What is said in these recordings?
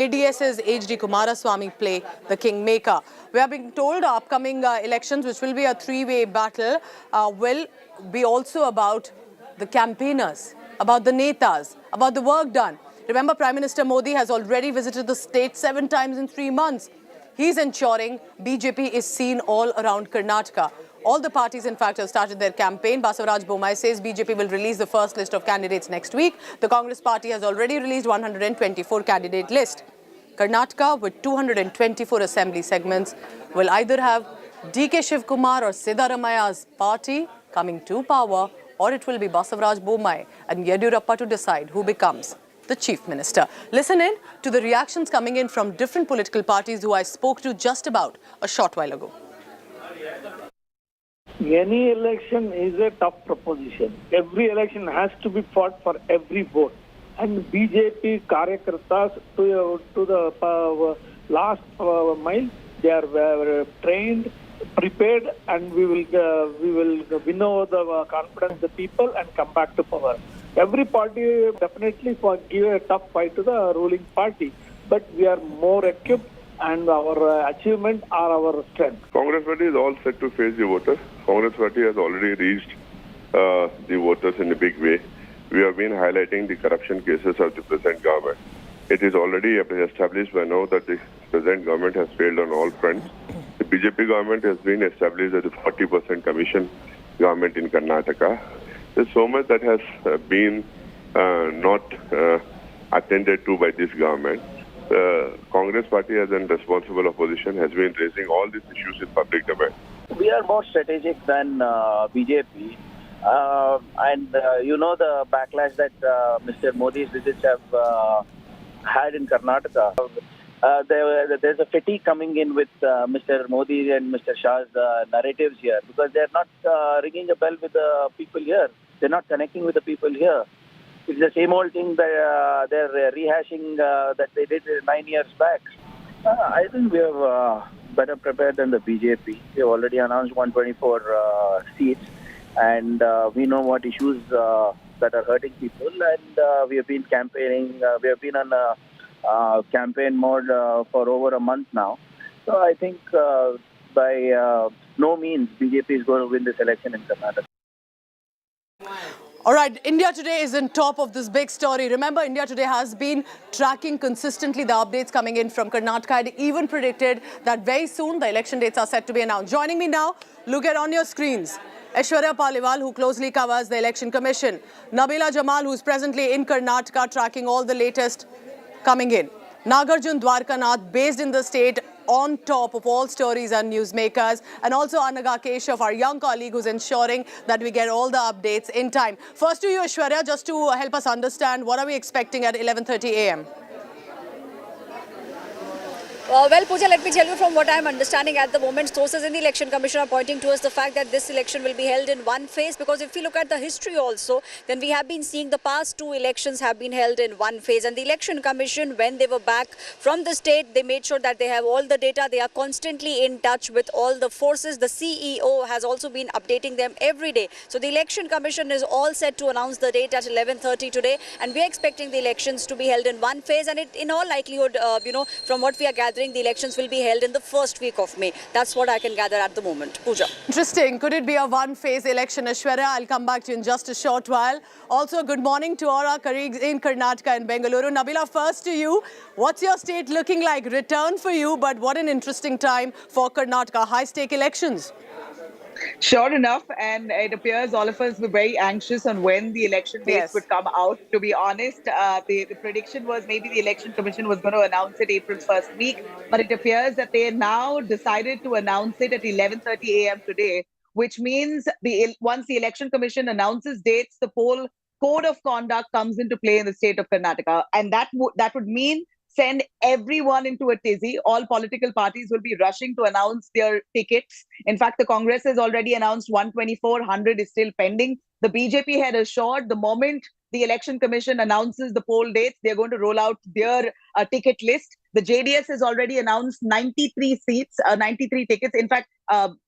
ADS's H.D. Kumaraswamy play the kingmaker. We are being told upcoming elections, which will be a three-way battle, will be also about the campaigners, about the netas, about the work done. Remember, Prime Minister Modi has already visited the state 7 times in 3 months. He's ensuring BJP is seen all around Karnataka. All the parties, in fact, have started their campaign. Basavaraj Bommai says BJP will release the first list of candidates next week. The Congress party has already released 124 candidate list. Karnataka, with 224 assembly segments, will either have DK Shivkumar or Siddaramaya's party coming to power, or it will be Basavaraj Bommai and Yediyurappa to decide who becomes the Chief Minister. Listen in to the reactions coming in from different political parties who I spoke to just about a short while ago. Any election is a tough proposition. Every election has to be fought for every vote. And BJP Karyakartas to the last mile, they are trained, prepared, and we will win over the confidence of the people and come back to power. Every party definitely give a tough fight to the ruling party, but we are more equipped and our achievement are our strength. Congress party is all set to face the voters. Congress party has already reached the voters in a big way. We have been highlighting the corruption cases of the present government. It is already established by now that the present government has failed on all fronts. The BJP government has been established as a 40% commission government in Karnataka. There's so much that has been not attended to by this government. The Congress party, as a responsible opposition, has been raising all these issues in public domain. We are more strategic than BJP. You know the backlash that Mr. Modi's visits have had in Karnataka. There's a fatigue coming in with Mr. Modi and Mr. Shah's narratives here because they're not ringing a bell with the people here. They're not connecting with the people here. It's the same old thing that they're rehashing that they did 9 years back. I think we are better prepared than the BJP. They've already announced 124 seats, and we know what issues that are hurting people, and we have been campaigning. We have been on campaign mode for over a month now. So I think by no means BJP is going to win this election in Karnataka. All right, India Today is on top of this big story. Remember, India Today has been tracking consistently the updates coming in from Karnataka. It even predicted that very soon the election dates are set to be announced. Joining me now, look at on your screens, Aishwarya Paliwal, who closely covers the Election Commission. Nabila Jamal, who's presently in Karnataka tracking all the latest coming in. Nagarjun Dwarkanath, based in the state, on top of all stories and newsmakers, and also Anaga Keshav, our young colleague who's ensuring that we get all the updates in time. First to you, Aishwarya, just to help us understand, what are we expecting at 11:30 a.m.? Well, Pooja, let me tell you from what I'm understanding at the moment, sources in the Election Commission are pointing towards the fact that this election will be held in one phase, because if we look at the history also, then we have been seeing the past 2 elections have been held in one phase. And the Election Commission, when they were back from the state, they made sure that they have all the data. They are constantly in touch with all the forces. The CEO has also been updating them every day. So the Election Commission is all set to announce the date at 11:30 today. And we are expecting the elections to be held in one phase. And it, in all likelihood, from what we are gathering, the elections will be held in the first week of May. That's what I can gather at the moment. Pooja. Interesting. Could it be a one-phase election, Aishwarya? I'll come back to you in just a short while. Also, good morning to all our colleagues in Karnataka and Bengaluru. Nabila, first to you. What's your state looking like? Return for you, but what an interesting time for Karnataka. High-stake elections. Sure enough, and it appears all of us were very anxious on when the election dates would come out. To be honest, the prediction was maybe the Election Commission was going to announce it April's first week, but it appears that they now decided to announce it at 11:30 a.m. today, which means once the Election Commission announces dates, the poll code of conduct comes into play in the state of Karnataka, and that would mean send everyone into a tizzy. All political parties will be rushing to announce their tickets. In fact, the Congress has already announced 124, 100 is still pending. The BJP had assured the moment the Election Commission announces the poll dates, they're going to roll out their ticket list. The JDS has already announced 93 seats, 93 tickets. In fact,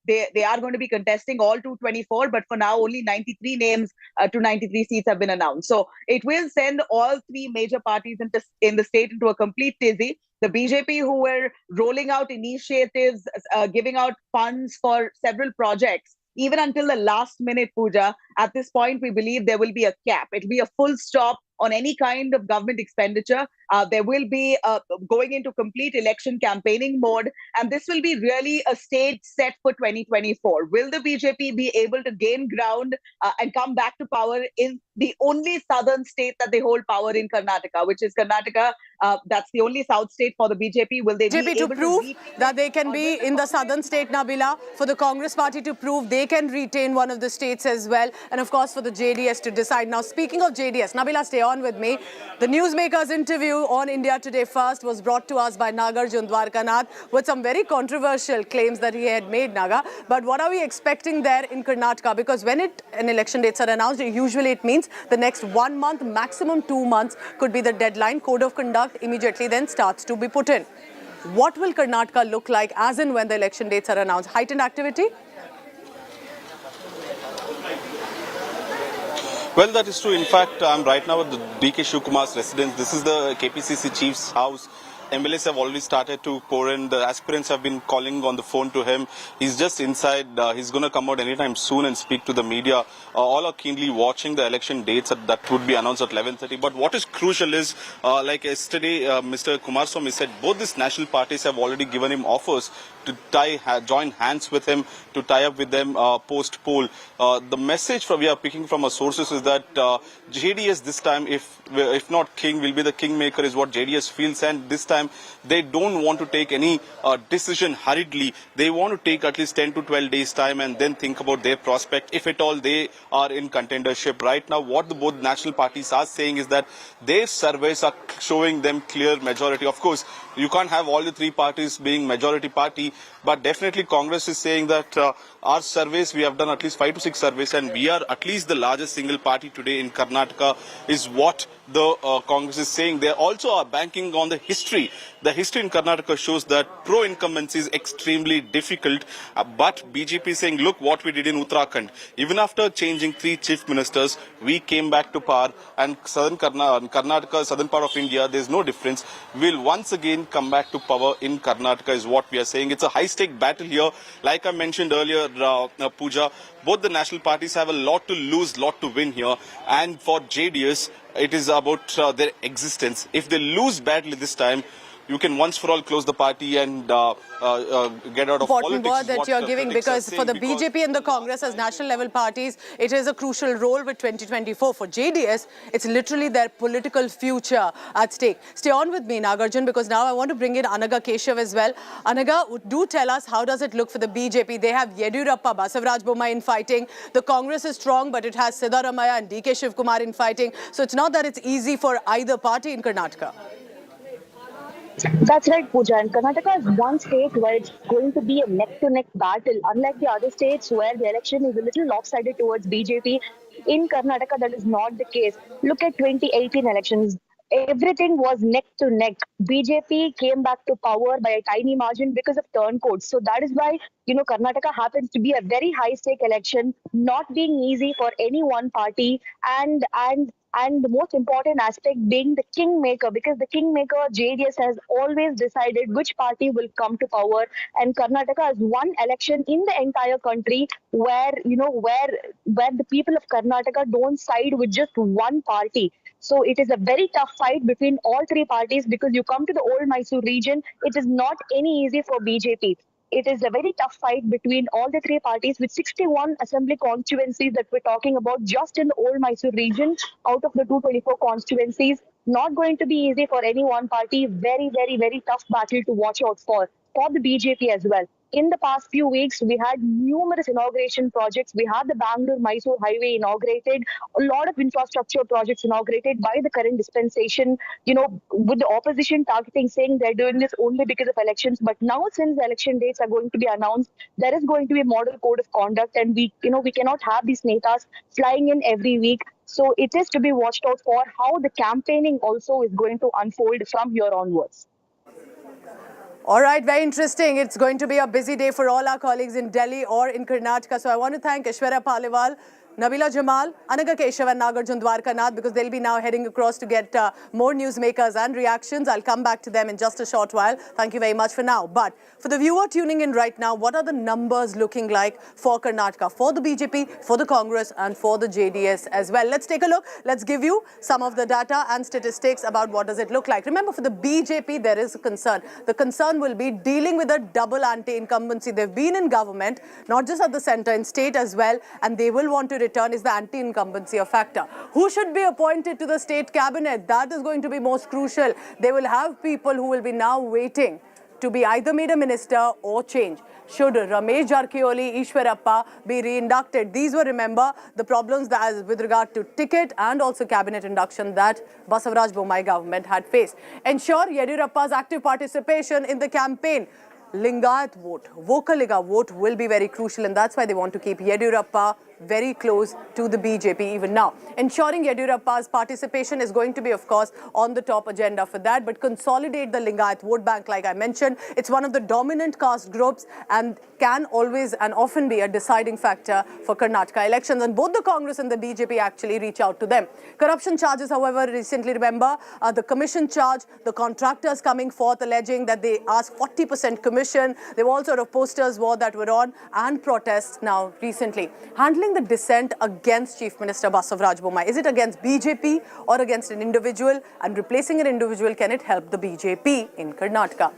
they are going to be contesting all 224, but for now, only 93 names to 93 seats have been announced. So it will send all three major parties in the state into a complete tizzy. The BJP, who were rolling out initiatives, giving out funds for several projects, even until the last minute, Pooja, at this point, we believe there will be a cap. It will be a full stop on any kind of government expenditure. There will be going into complete election campaigning mode. And this will be really a stage set for 2024. Will the BJP be able to gain ground and come back to power in the only southern state that they hold power in, Karnataka, which is Karnataka? That's the only south state for the BJP. Will they be BJP to able prove to that they can be in the southern state, Nabila, for the Congress party to prove they can retain one of the states as well, and of course for the JDS to decide. Now, speaking of JDS, Nabila, stay on with me. The Newsmakers interview on India Today First was brought to us by Nagarjun Dwarkanath with some very controversial claims that he had made, Naga. But what are we expecting there in Karnataka? Because when an election dates are announced, usually it means the next 1 month, maximum 2 months could be the deadline. Code of conduct immediately then starts to be put in. What will Karnataka look like as and when the election dates are announced? Heightened activity? Well, that is true. In fact, I'm right now at the DK Shivkumar's residence. This is the KPCC chief's house. MLAs have already started to pour in. The aspirants have been calling on the phone to him. He's just inside. He's going to come out anytime soon and speak to the media. All are keenly watching the election dates that would be announced at 11:30. But what is crucial is, like yesterday, Mr. Kumaraswamy said, both these national parties have already given him offers to join hands with him, to tie up with them post-poll. The message we are picking from our sources is that JDS this time, if not king, will be the kingmaker, is what JDS feels. And this time, they don't want to take any decision hurriedly. They want to take at least 10 to 12 days time and then think about their prospect, if at all they are in contendership. Right now, what both national parties are saying is that their surveys are showing them clear majority. Of course, you can't have all the three parties being majority party, but definitely Congress is saying that our surveys, we have done at least 5 to 6 surveys, and we are at least the largest single party today in Karnataka, is what the Congress is saying. They also are banking on the history. The history in Karnataka shows that pro-incumbency is extremely difficult, but BJP is saying, look what we did in Uttarakhand. Even after changing 3 chief ministers, we came back to power, and southern Karnataka, southern part of India, there's no difference. We'll once again come back to power in Karnataka is what we are saying. It's a high-stake battle here. Like I mentioned earlier, Pooja, both the national parties have a lot to lose, lot to win here. And for JDS, it is about their existence. If they lose badly this time, you can once for all close the party and get out of politics. Important word that you're giving, because for the BJP and the Congress as national level parties, it is a crucial role with 2024. For JDS, it's literally their political future at stake. Stay on with me, Nagarjun, because now I want to bring in Anaga Keshav as well. Anaga, do tell us, how does it look for the BJP? They have Yediyurappa, Basavaraj Bommai in fighting. The Congress is strong, but it has Siddaramaiah and DK Shivkumar in fighting. So it's not that it's easy for either party in Karnataka. That's right, Pooja. And Karnataka is one state where it's going to be a neck-to-neck battle. Unlike the other states where the election is a little lopsided towards BJP, in Karnataka that is not the case. Look at 2018 elections. Everything was neck to neck. BJP came back to power by a tiny margin because of turncoats. So that is why, Karnataka happens to be a very high-stake election, not being easy for any one party, and the most important aspect being the kingmaker, because the kingmaker JDS has always decided which party will come to power, and Karnataka is one election in the entire country where the people of Karnataka don't side with just one party. So it is a very tough fight between all three parties, because you come to the old Mysore region, it is not any easy for BJP. It is a very tough fight between all the three parties, with 61 assembly constituencies that we're talking about just in the old Mysore region out of the 224 constituencies. Not going to be easy for any one party. Very, very, very tough battle to watch out for the BJP as well. In the past few weeks, we had numerous inauguration projects. We had the Bangalore-Mysore highway inaugurated, a lot of infrastructure projects inaugurated by the current dispensation, with the opposition targeting, saying they're doing this only because of elections. But now, since the election dates are going to be announced, there is going to be a model code of conduct, and we cannot have these netas flying in every week. So it is to be watched out for how the campaigning also is going to unfold from here onwards. All right, very interesting. It's going to be a busy day for all our colleagues in Delhi or in Karnataka. So I want to thank Aishwarya Paliwal, Nabila Jamal, Anaga Keshav and Nagarjun Dwarkanath, because they'll be now heading across to get more newsmakers and reactions. I'll come back to them in just a short while. Thank you very much for now. But for the viewer tuning in right now, what are the numbers looking like for Karnataka, for the BJP, for the Congress and for the JDS as well? Let's take a look. Let's give you some of the data and statistics about what does it look like. Remember, for the BJP, there is a concern. The concern will be dealing with a double anti-incumbency. They've been in government, not just at the centre, in state as well, and they will want to return. Is the anti-incumbency a factor? Who should be appointed to the state cabinet? That is going to be most crucial. They will have people who will be now waiting to be either made a minister or change. Should Ramesh Jarkioli, Ishwarappa be re-inducted? These were, remember, the problems that with regard to ticket and also cabinet induction that Basavaraj Bommai government had faced. Ensure Yediyurappa's active participation in the campaign. Lingayat vote, Vocaliga vote will be very crucial, and that's why they want to keep Yediyurappa very close to the BJP even now. Ensuring Yediyurappa's participation is going to be, of course, on the top agenda for that, but consolidate the Lingayat vote bank, like I mentioned. It's one of the dominant caste groups and can always and often be a deciding factor for Karnataka elections, and both the Congress and the BJP actually reach out to them. Corruption charges, however, recently, remember, the commission charge, the contractors coming forth alleging that they asked 40% commission. There were all sort of posters that were on and protests now recently. Handling the dissent against Chief Minister Basavaraj Bommai. Is it against BJP or against an individual? And replacing an individual, can it help the BJP in Karnataka?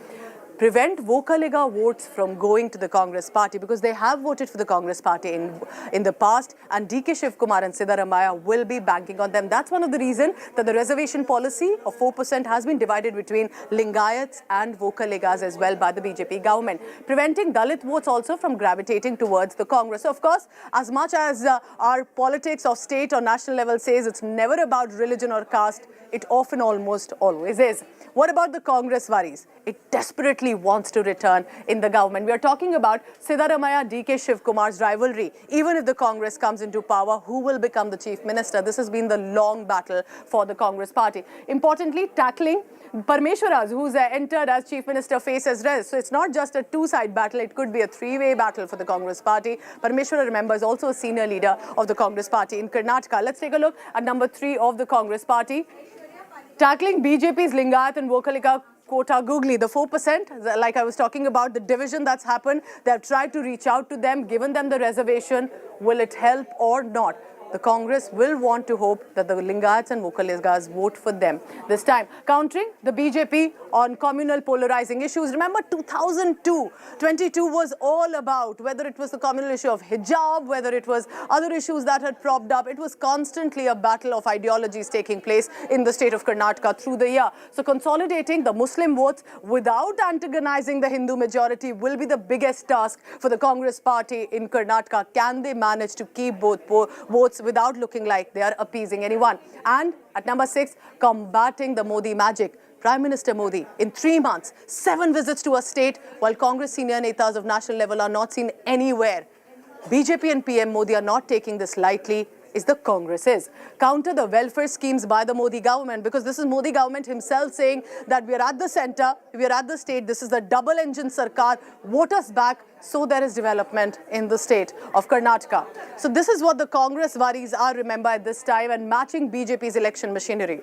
Prevent Vocaliga votes from going to the Congress party, because they have voted for the Congress party in the past, and DK Shivkumar and Siddaramaiah will be banking on them. That's one of the reasons that the reservation policy of 4% has been divided between Lingayats and Vocaligas as well by the BJP government. Preventing Dalit votes also from gravitating towards the Congress. So of course, as much as our politics of state or national level says it's never about religion or caste, it often almost always is. What about the Congress worries? It desperately wants to return in the government. We are talking about Siddaramaiah, DK Shivkumar's rivalry. Even if the Congress comes into power, who will become the chief minister? This has been the long battle for the Congress party. Importantly, tackling Parmeshwaras, who's entered as chief minister, faces rest. So it's not just a two-side battle, it could be a three-way battle for the Congress party. Parmeshwara, remember, is also a senior leader of the Congress party in Karnataka. Let's take a look at number 3 of the Congress party. Tackling BJP's Lingayat and Vocaliga quota googly, the 4%, like I was talking about, the division that's happened, they have tried to reach out to them, given them the reservation. Will it help or not? The Congress will want to hope that the Lingayats and Vocaligas vote for them this time. Countering the BJP on communal polarizing issues. Remember, 2022 was all about whether it was the communal issue of hijab, whether it was other issues that had propped up. It was constantly a battle of ideologies taking place in the state of Karnataka through the year. So consolidating the Muslim votes without antagonizing the Hindu majority will be the biggest task for the Congress party in Karnataka. Can they manage to keep both votes without looking like they are appeasing anyone? And at number 6, combating the Modi magic. Prime Minister Modi, in 3 months, 7 visits to a state, while Congress senior netas of national level are not seen anywhere. BJP and PM Modi are not taking this lightly, is the Congress is. Counter the welfare schemes by the Modi government, because this is Modi government himself saying that we are at the center, we are at the state, this is the double engine Sarkar, vote us back so there is development in the state of Karnataka. So this is what the Congress worries are, remember, at this time, and matching BJP's election machinery.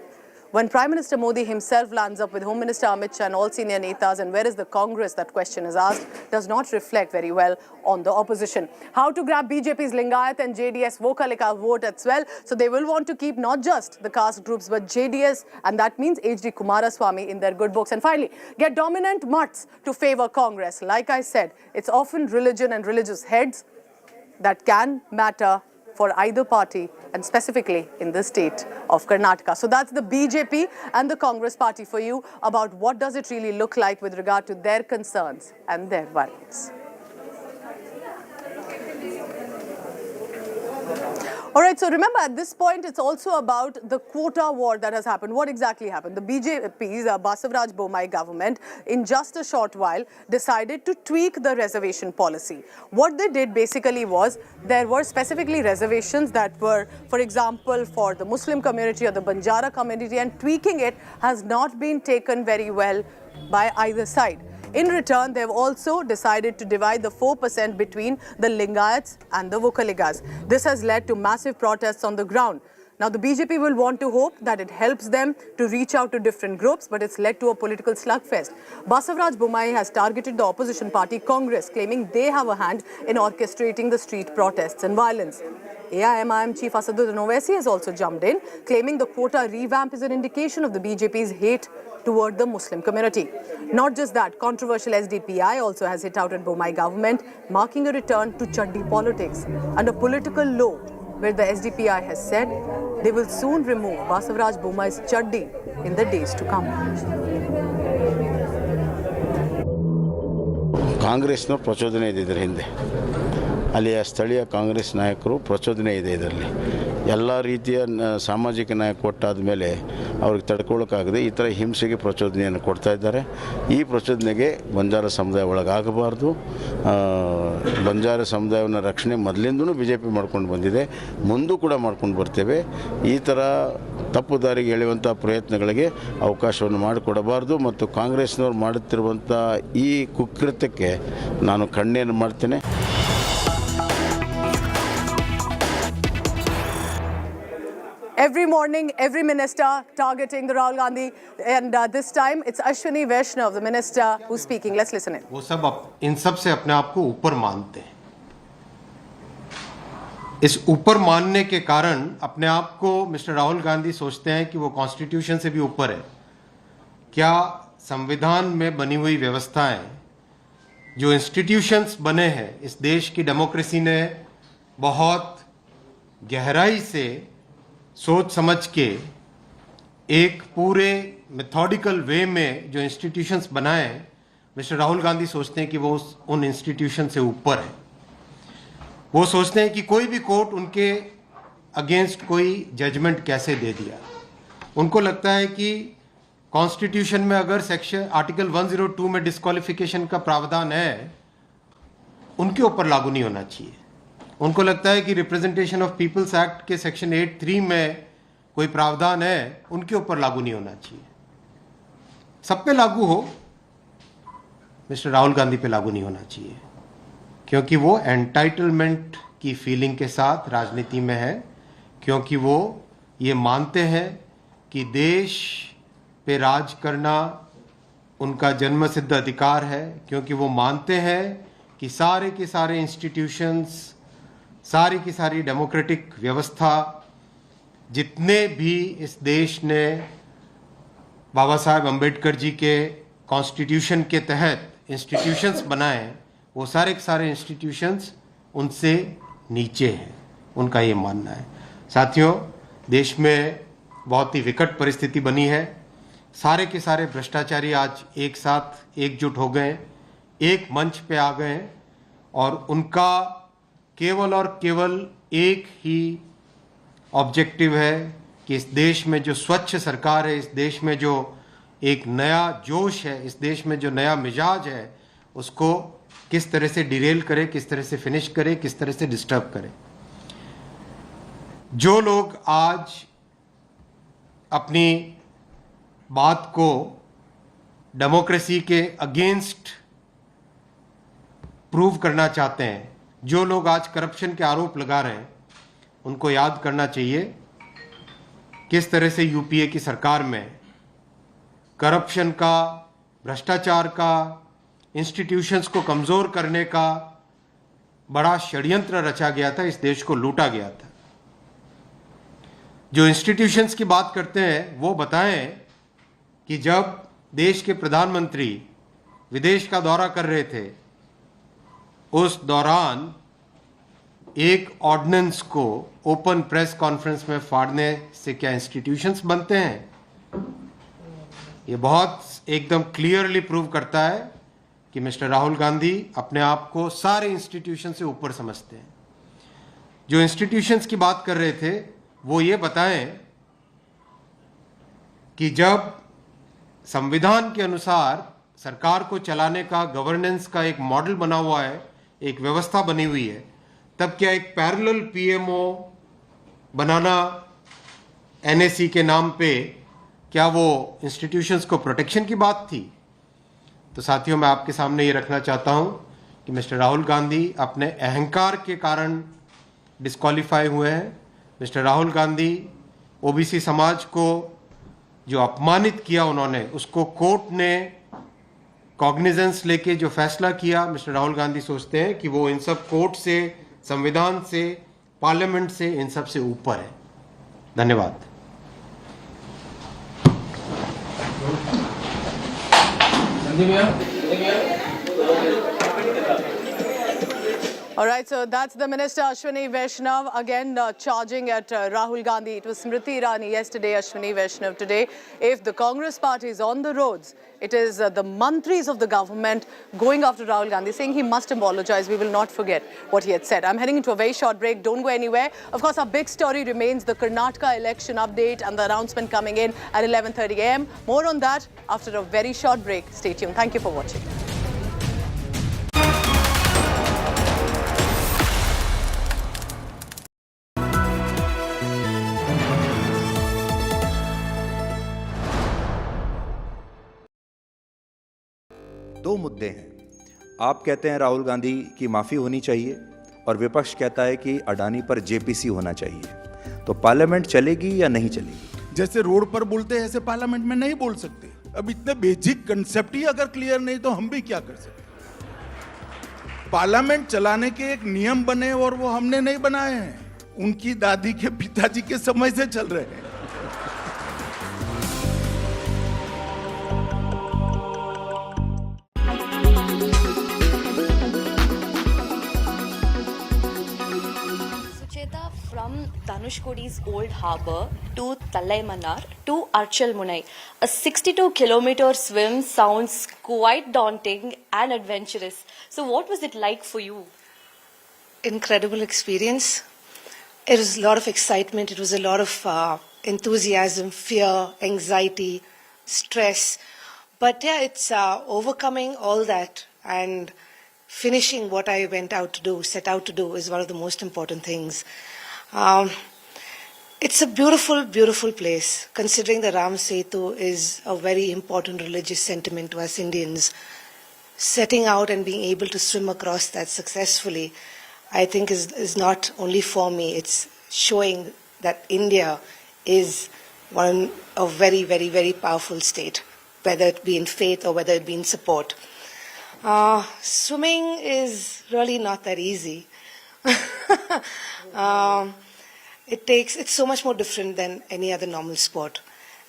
When Prime Minister Modi himself lands up with Home Minister Amit Shah and all senior netas, and where is the Congress, that question is asked, does not reflect very well on the opposition. How to grab BJP's Lingayat and JDS Vocaliga vote as well. So they will want to keep not just the caste groups, but JDS, and that means HD Kumaraswamy in their good books. And finally, get dominant mutts to favor Congress. Like I said, it's often religion and religious heads that can matter for either party, and specifically in the state of Karnataka. So that's the BJP and the Congress party for you about what does it really look like with regard to their concerns and their worries. All right, so remember, at this point, it's also about the quota war that has happened. What exactly happened? The BJP's Basavaraj Bommai government, in just a short while, decided to tweak the reservation policy. What they did basically was, there were specifically reservations that were, for example, for the Muslim community or the Banjara community, and tweaking it has not been taken very well by either side. In return, they've also decided to divide the 4% between the Lingayats and the Vokaligas. This has led to massive protests on the ground. Now, the BJP will want to hope that it helps them to reach out to different groups, but it's led to a political slugfest. Basavaraj Bommai has targeted the opposition party Congress, claiming they have a hand in orchestrating the street protests and violence. AIMIM Chief Asaduddin Owaisi has also jumped in, claiming the quota revamp is an indication of the BJP's hate toward the Muslim community. Not just that, controversial SDPI also has hit out at Bommai government, marking a return to chaddi politics and a political low where the SDPI has said they will soon remove Basavaraj Bommai's chaddi in the days to come. ಕಾಂಗ್ರೆಸ್ನವ್ರು ಪ್ರಚೋದನೆ ಇದೆ ಇದರ ಹಿಂದೆ. ಅಲ್ಲಿಯ ಸ್ಥಳೀಯ ಕಾಂಗ್ರೆಸ್ ನಾಯಕರು ಪ್ರಚೋದನೆ ಇದೆ ಇದರಲ್ಲಿ. ಎಲ್ಲ ರೀತಿಯ ಸಾಮಾಜಿಕ ನಾಯಕ ಕೊಟ್ಟಾದ ಮೇಲೆ ಅವ್ರಿಗೆ ತಡ್ಕೊಳ್ಳೋಕ್ಕಾಗದೆ ಈ ಥರ ಹಿಂಸೆಗೆ ಪ್ರಚೋದನೆಯನ್ನು ಕೊಡ್ತಾ ಇದ್ದಾರೆ. ಈ ಪ್ರಚೋದನೆಗೆ ಬಂಜಾರ ಸಮುದಾಯ ಒಳಗಾಗಬಾರ್ದು. ಬಂಜಾರ ಸಮುದಾಯವನ್ನು ರಕ್ಷಣೆ ಮೊದಲಿಂದನೂ BJP ಮಾಡ್ಕೊಂಡು ಬಂದಿದೆ, ಮುಂದೂ ಕೂಡ ಮಾಡ್ಕೊಂಡು ಬರ್ತೇವೆ. ಈ ಥರ ತಪ್ಪು ದಾರಿಗೆ ಎಳೆಯುವಂಥ ಪ್ರಯತ್ನಗಳಿಗೆ ಅವಕಾಶವನ್ನು ಮಾಡಿಕೊಡಬಾರ್ದು ಮತ್ತು ಕಾಂಗ್ರೆಸ್ನವ್ರು ಮಾಡುತ್ತಿರುವಂಥ ಈ ಕುಕೃತ್ಯಕ್ಕೆ ನಾನು ಖಂಡನೆ ಮಾಡ್ತೇನೆ. Every morning, every minister targeting the Rahul Gandhi, and this time it's Ashwini Vaishnav, the minister, who's speaking. Let's listen in. वो सब इन सब से अपने आप को ऊपर मानते हैं. इस ऊपर मानने के कारण अपने आप को मिस्टर राहुल गांधी सोचते हैं कि वो कॉन्स्टिट्यूशन से भी ऊपर है. क्या संविधान में बनी हुई व्यवस्थाएं, जो इंस्टीट्यूशंस बने हैं, इस देश की डेमोक्रेसी ने बहुत गहराई से सोच समझ के एक पूरे मेथोडिकल वे में जो इंस्टीट्यूशंस बनाए हैं, मिस्टर राहुल गांधी सोचते हैं कि वो उन इंस्टीट्यूशन से ऊपर है. वो सोचते हैं कि कोई भी कोर्ट उनके अगेंस्ट कोई जजमेंट कैसे दे दिया. उनको लगता है कि कॉन्स्टिट्यूशन में अगर सेक्शन आर्टिकल 102 में डिस्क्वालिफिकेशन का प्रावधान है, उनके ऊपर लागू नहीं होना चाहिए. उनको लगता है कि रिप्रेजेंटेशन ऑफ पीपल्स एक्ट के सेक्शन 8(3) में कोई प्रावधान है, उनके ऊपर लागू नहीं होना चाहिए. सब पे लागू हो, मिस्टर राहुल गांधी पे लागू नहीं होना चाहिए, क्योंकि वो एंटाइटलमेंट की फीलिंग के साथ राजनीति में है, क्योंकि वो ये मानते हैं कि देश पे राज करना उनका जन्मसिद्ध अधिकार है, क्योंकि वो मानते हैं कि सारे के सारे इंस्टीट्यूशंस, सारी की सारी डेमोक्रेटिक व्यवस्था, जितने भी इस देश ने बाबा साहेब अम्बेडकर जी के कॉन्स्टिट्यूशन के तहत इंस्टीट्यूशंस बनाए, वो सारे के सारे इंस्टीट्यूशंस उनसे नीचे हैं. उनका ये मानना है. साथियों, देश में बहुत ही विकट परिस्थिति बनी है. सारे के सारे भ्रष्टाचारी आज एक साथ एकजुट हो गए, एक मंच पे आ गए, और उनका केवल और केवल एक ही ऑब्जेक्टिव है कि इस देश में जो स्वच्छ सरकार है, इस देश में जो एक नया जोश है, इस देश में जो नया मिजाज है, उसको किस तरह से डिरेल करे, किस तरह से फिनिश करे, किस तरह से डिस्टर्ब करे. जो लोग आज अपनी बात को डेमोक्रेसी के अगेंस्ट प्रूव करना चाहते हैं, जो लोग आज करप्शन के आरोप लगा रहे हैं, उनको याद करना चाहिए किस तरह से यूपीए की सरकार में करप्शन का, भ्रष्टाचार का, इंस्टीट्यूशंस को कमज़ोर करने का बड़ा षड्यंत्र रचा गया था, इस देश को लूटा गया था. जो इंस्टीट्यूशंस की बात करते हैं वो बताएं कि जब देश के प्रधानमंत्री विदेश का दौरा कर रहे थे, उस दौरान एक ऑर्डिनेंस को ओपन प्रेस कॉन्फ्रेंस में फाड़ने से क्या इंस्टीट्यूशंस बनते हैं? ये बहुत एकदम क्लियरली प्रूव करता है कि मिस्टर राहुल गांधी अपने आप को सारे इंस्टीट्यूशन से ऊपर समझते हैं. जो इंस्टीट्यूशंस की बात कर रहे थे वो ये बताएं कि जब संविधान के अनुसार सरकार को चलाने का, गवर्नेंस का एक मॉडल बना हुआ है, एक व्यवस्था बनी हुई है, तब क्या एक पैरेलल पीएमओ बनाना एनएसी के नाम पे, क्या वो इंस्टीट्यूशंस को प्रोटेक्शन की बात थी? तो साथियों, मैं आपके सामने ये रखना चाहता हूं कि मिस्टर राहुल गांधी अपने अहंकार के कारण डिस्क्वालीफाई हुए हैं। मिस्टर राहुल गांधी ओबीसी समाज को जो अपमानित किया उन्होंने, उसको कोर्ट ने कॉग्निजेंस लेके जो फैसला किया, मिस्टर राहुल गांधी सोचते हैं कि वो इन सब कोर्ट से, संविधान से, पार्लियामेंट से, इन सब से ऊपर है। धन्यवाद। All right, so that's the Minister Ashwini Vaishnav again charging at Rahul Gandhi. It was Smriti Irani yesterday, Ashwini Vaishnav today. If the Congress party is on the roads, it is the mantris of the government going after Rahul Gandhi, saying he must apologize. We will not forget what he had said. I'm heading into a very short break. Don't go anywhere. Of course, our big story remains the Karnataka election update and the announcement coming in at 11:30 a.m. More on that after a very short break. Stay tuned. Thank you for watching. दो मुद्दे हैं। आप कहते हैं राहुल गांधी की माफ़ी होनी चाहिए और विपक्ष कहता है कि अडानी पर जेपीसी होना चाहिए। तो पार्लियामेंट चलेगी या नहीं चलेगी? जैसे रोड पर बोलते हैं ऐसे पार्लियामेंट में नहीं बोल सकते। अब इतने बेसिक कंसेप्ट ही अगर क्लियर नहीं तो हम भी क्या कर सकते। पार्लियामेंट चलाने के एक नियम बने और वो हमने नहीं बनाए हैं, उनकी दादी के पिताजी के समय से चल रहे हैं। From Dhanushkodi's old harbour to Tallaimanar to Archal Munai, a 62-kilometer swim sounds quite daunting and adventurous. So what was it like for you? Incredible experience. It was a lot of excitement. It was a lot of enthusiasm, fear, anxiety, stress. But yeah, it's overcoming all that and finishing what I set out to do is one of the most important things. It's a beautiful, beautiful place, considering the Ram Setu is a very important religious sentiment to us Indians. Setting out and being able to swim across that successfully, I think is not only for me, it's showing that India is a very, very, very powerful state, whether it be in faith or whether it be in support. Swimming is really not that easy. It's so much more different than any other normal sport,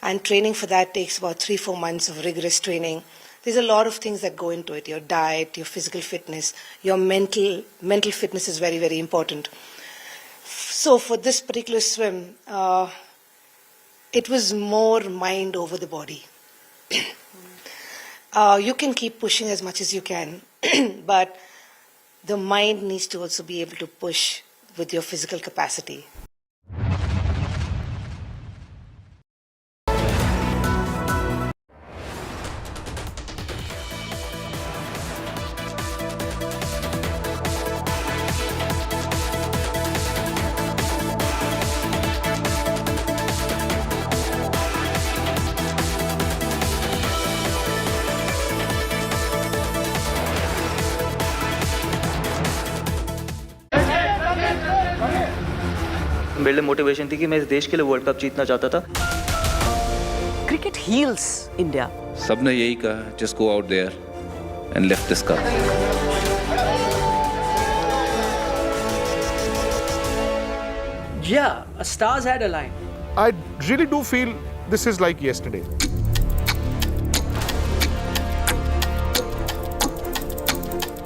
and training for that takes about 3-4 months of rigorous training. There's a lot of things that go into it: your diet, your physical fitness, your mental fitness is very, very important. So for this particular swim, it was more mind over the body. You can keep pushing as much as you can, but the mind needs to also be able to push with your physical capacity. मेरे लिए motivation थी कि मैं इस देश के लिए world cup जीतना चाहता था। Cricket heals India. सबने यही कहा, just go out there and lift this cup. Yeah, stars had aligned. I really do feel this is like yesterday.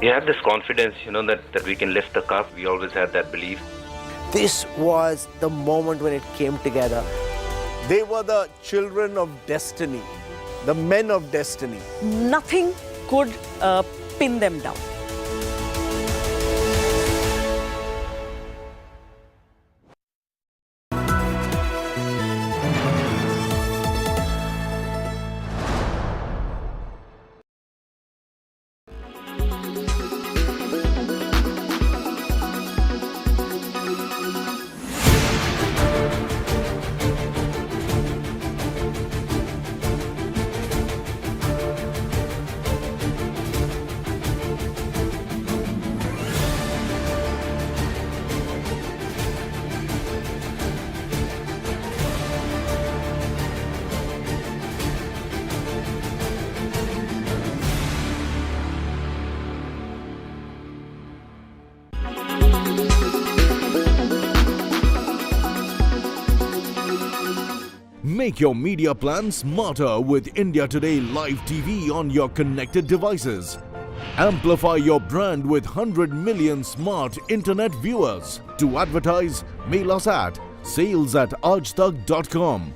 We have this confidence, that we can lift the cup. We always had that belief. This was the moment when it came together. They were the children of destiny, the men of destiny. Nothing could pin them down. Make your media plan smarter with India Today Live TV on your connected devices. Amplify your brand with 100 million smart internet viewers. To advertise, mail us at sales@aajtak.com.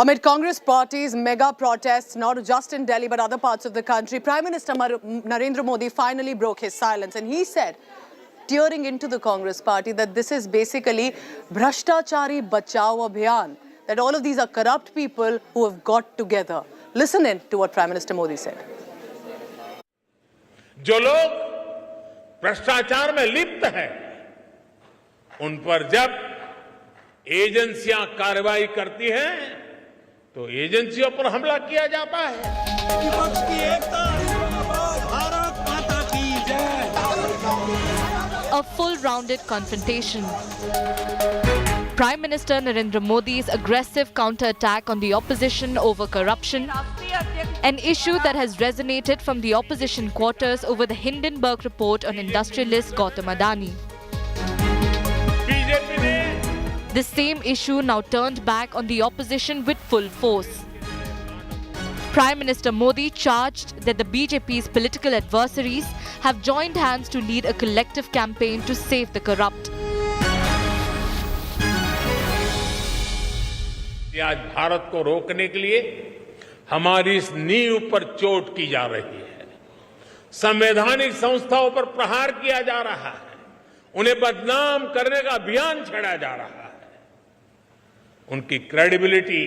Amid Congress party's mega protests, not just in Delhi but other parts of the country, Prime Minister Narendra Modi finally broke his silence and he said, tearing into the Congress party, that this is basically Bhrashtachari Bachao Abhiyan, that all of these are corrupt people who have got together. Listen in to what Prime Minister Modi said. जो लोग भ्रष्टाचार में लिप्त हैं, उन पर जब एजेंसियां कार्रवाई करती हैं, तो एजेंसियों पर हमला किया जाता है। विपक्ष की एकता, भारत माता की जय। A full-rounded confrontation. Prime Minister Narendra Modi's aggressive counter-attack on the opposition over corruption, an issue that has resonated from the opposition quarters over the Hindenburg report on industrialist Gautam Adani. The same issue now turned back on the opposition with full force. Prime Minister Modi charged that the BJP's political adversaries have joined hands to lead a collective campaign to save the corrupt. आज भारत को रोकने के लिए हमारी इस नींव पर चोट की जा रही है, संवैधानिक संस्थाओं पर प्रहार किया जा रहा है, उन्हें बदनाम करने का अभियान छेड़ा जा रहा है, उनकी क्रेडिबिलिटी,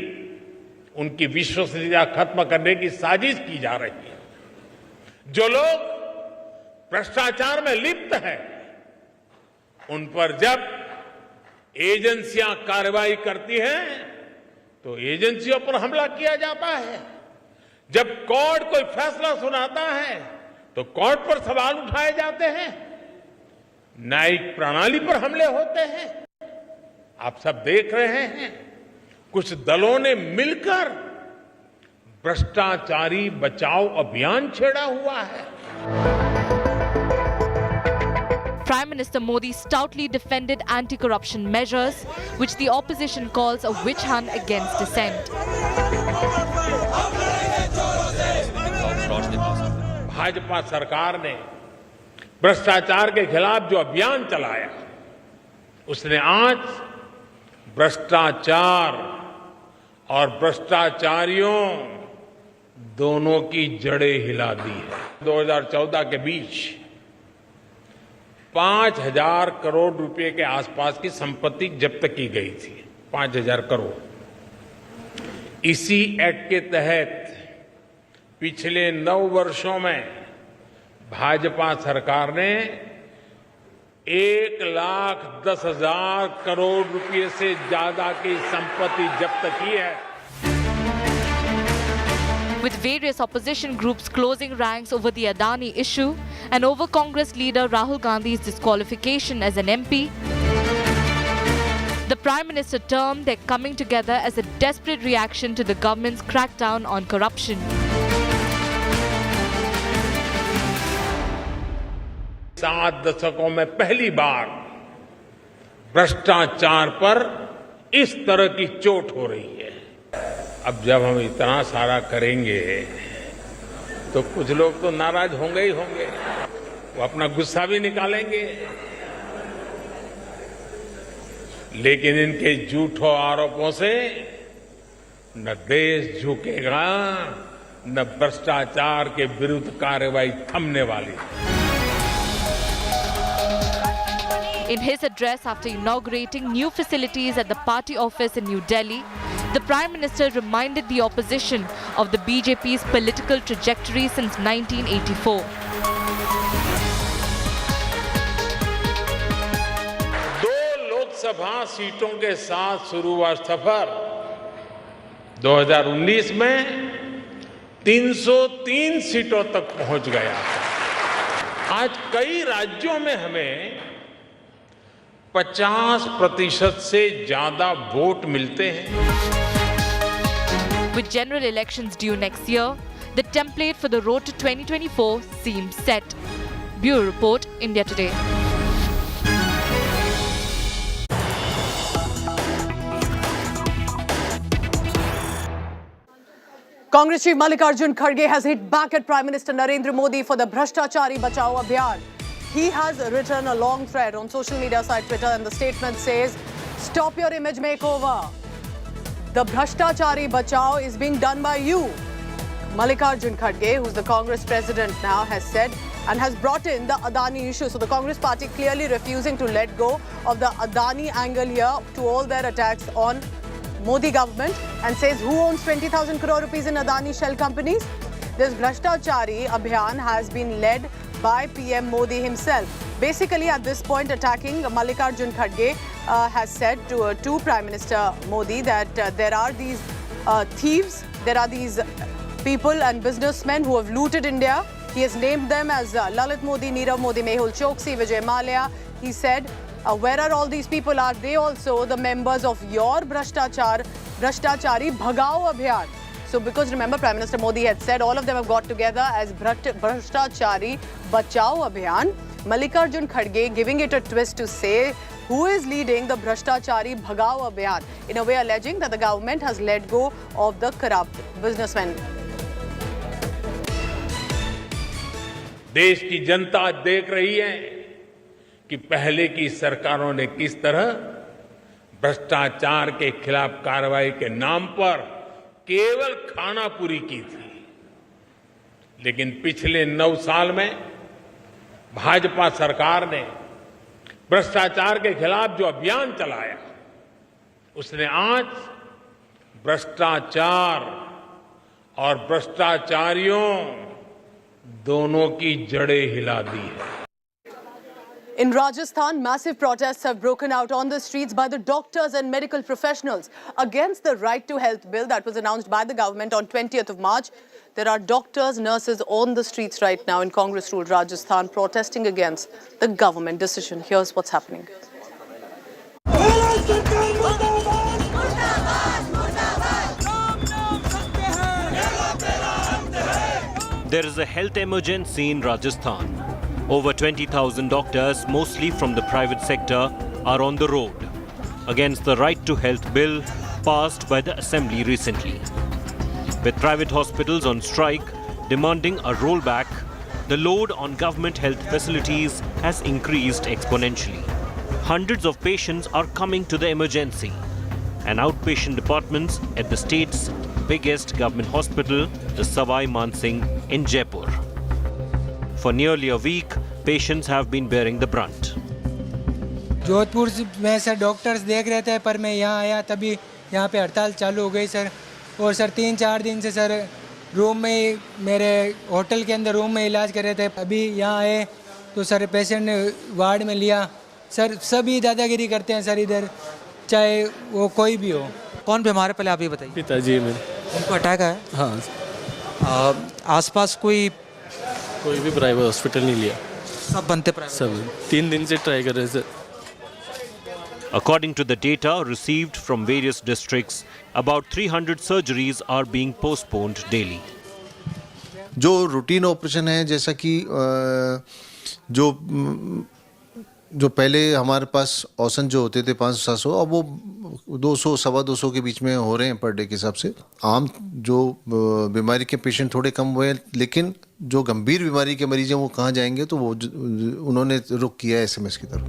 उनकी विश्वसनीयता खत्म करने की साजिश की जा रही है। जो लोग भ्रष्टाचार में लिप्त हैं, उन पर जब एजेंसियां कार्रवाई करती हैं, तो एजेंसियों पर हमला किया जाता है। जब कोर्ट कोई फैसला सुनाता है, तो कोर्ट पर सवाल उठाए जाते हैं, न्यायिक प्रणाली पर हमले होते हैं। आप सब देख रहे हैं, कुछ दलों ने मिलकर भ्रष्टाचारी बचाओ अभियान छेड़ा हुआ है। Prime Minister Modi stoutly defended anti-corruption measures, which the opposition calls a witch hunt against dissent. Bhajpa सरकार ने भ्रष्टाचार के खिलाफ जो अभियान चलाया, उसने आज भ्रष्टाचार और भ्रष्टाचारियों दोनों की जड़ें हिला दी है। 2014 के बीच 5,000 करोड़ रुपए के आसपास की संपत्ति जब्त की गई थी। 5,000 करोड़। इसी एक्ट के तहत पिछले 9 वर्षों में भाजपा सरकार ने 1,10,000 करोड़ रुपए से ज्यादा की संपत्ति जब्त की है. With various opposition groups closing ranks over the Adani issue and over Congress leader Rahul Gandhi's disqualification as an MP, the Prime Minister termed their coming together as a desperate reaction to the government's crackdown on corruption. सात दशकों में पहली बार भ्रष्टाचार पर इस तरह की चोट हो रही है. अब जब हम इतना सारा करेंगे तो कुछ लोग तो नाराज होंगे ही होंगे, वो अपना गुस्सा भी निकालेंगे, लेकिन इनके झूठों आरोपों से न देश झुकेगा, न भ्रष्टाचार के विरुद्ध कार्रवाई थमने वाली. In his address after inaugurating new facilities at the party office in New Delhi, the Prime Minister reminded the opposition of the BJP's political trajectory since 1984. Lok Sabha सीटों के साथ शुरू हुआ सफर 2019 में 303 सीटों तक पहुंच गया. आज कई राज्यों में हमें 50% से ज्यादा वोट मिलते हैं. With general elections due next year, the template for the road to 2024 seems set. Bureau Report, India Today. Congress Chief Mallikarjun Kharge has hit back at Prime Minister Narendra Modi for the Bhrashtachari Bachao Abhiyan. He has written a long thread on social media site Twitter, and the statement says, "Stop your image makeover. The Bhrashtachari Bachao is being done by you." Mallikarjun Kharge, who's the Congress president now, has said and has brought in the Adani issue. So the Congress party clearly refusing to let go of the Adani angle here to all their attacks on Modi government, and says, who owns 20,000 crore rupees in Adani shell companies? This Bhrashtachari Abhiyan has been led by PM Modi himself. Basically, at this point, attacking Mallikarjun Kharge has said to Prime Minister Modi that there are these thieves, there are these people and businessmen who have looted India. He has named them as Lalit Modi, Nirav Modi, Mehul Choksi, Vijay Mallya. He said, where are all these people? Are they also the members of your Bhrashtachari Bhagao Abhiyan? So because remember, Prime Minister Modi had said all of them have got together as Bhrashtachari Bachao Abhiyan. Mallikarjun Kharge giving it a twist to say who is leading the Bhrashtachari Bhagao Abhiyan, in a way alleging that the government has let go of the corrupt businessmen. देश की जनता देख रही है कि पहले की सरकारों ने किस तरह भ्रष्टाचार के खिलाफ कार्रवाई के नाम पर केवल खानापुरी की थी. लेकिन पिछले 9 साल में भाजपा सरकार ने भ्रष्टाचार के खिलाफ जो अभियान चलाया, उसने आज भ्रष्टाचार और भ्रष्टाचारियों दोनों की जड़ें हिला दी है. In Rajasthan, massive protests have broken out on the streets by the doctors and medical professionals against the right to health bill that was announced by the government on 20th of March. There are doctors, nurses on the streets right now in Congress-ruled Rajasthan protesting against the government decision. Here's what's happening. There is a health emergency in Rajasthan. Over 20,000 doctors, mostly from the private sector, are on the road against the right to health bill passed by the Assembly recently. With private hospitals on strike demanding a rollback, the load on government health facilities has increased exponentially. Hundreds of patients are coming to the emergency and outpatient departments at the state's biggest government hospital, the Savai Mansingh in Jaipur. For nearly a week, patients have been bearing the brunt. Jodhpur में sir doctors देख रहे थे, पर मैं यहाँ आया तभी यहाँ पे हड़ताल चालू हो गई सर. और सर 3-4 दिन से सर रूम में मेरे होटल के अंदर रूम में इलाज कर रहे थे. अभी यहाँ आए तो सर पेशेंट ने वार्ड में लिया, सर सभी दादागिरी करते हैं सर इधर, चाहे वो कोई भी हो। कौन बीमार है पहले आप ये बताइए। पिताजी मेरे, उनको अटैक आया? हाँ। आसपास कोई भी प्राइवेट हॉस्पिटल नहीं लिया, सब बनते प्राइवेट। सब 3 दिन से ट्राई कर रहे हैं sir. According to the data received from various districts, about 300 surgeries are being postponed daily. जो रूटीन ऑपरेशन है, जैसा कि जो पहले हमारे पास औसत जो होते थे 500-700, अब वो 200-225 के बीच में हो रहे हैं पर डे के हिसाब से। आम जो बीमारी के पेशेंट थोड़े कम हुए हैं, लेकिन जो गंभीर बीमारी के मरीज हैं वो कहाँ जाएंगे, तो वो उन्होंने रुख किया है SMS की तरफ।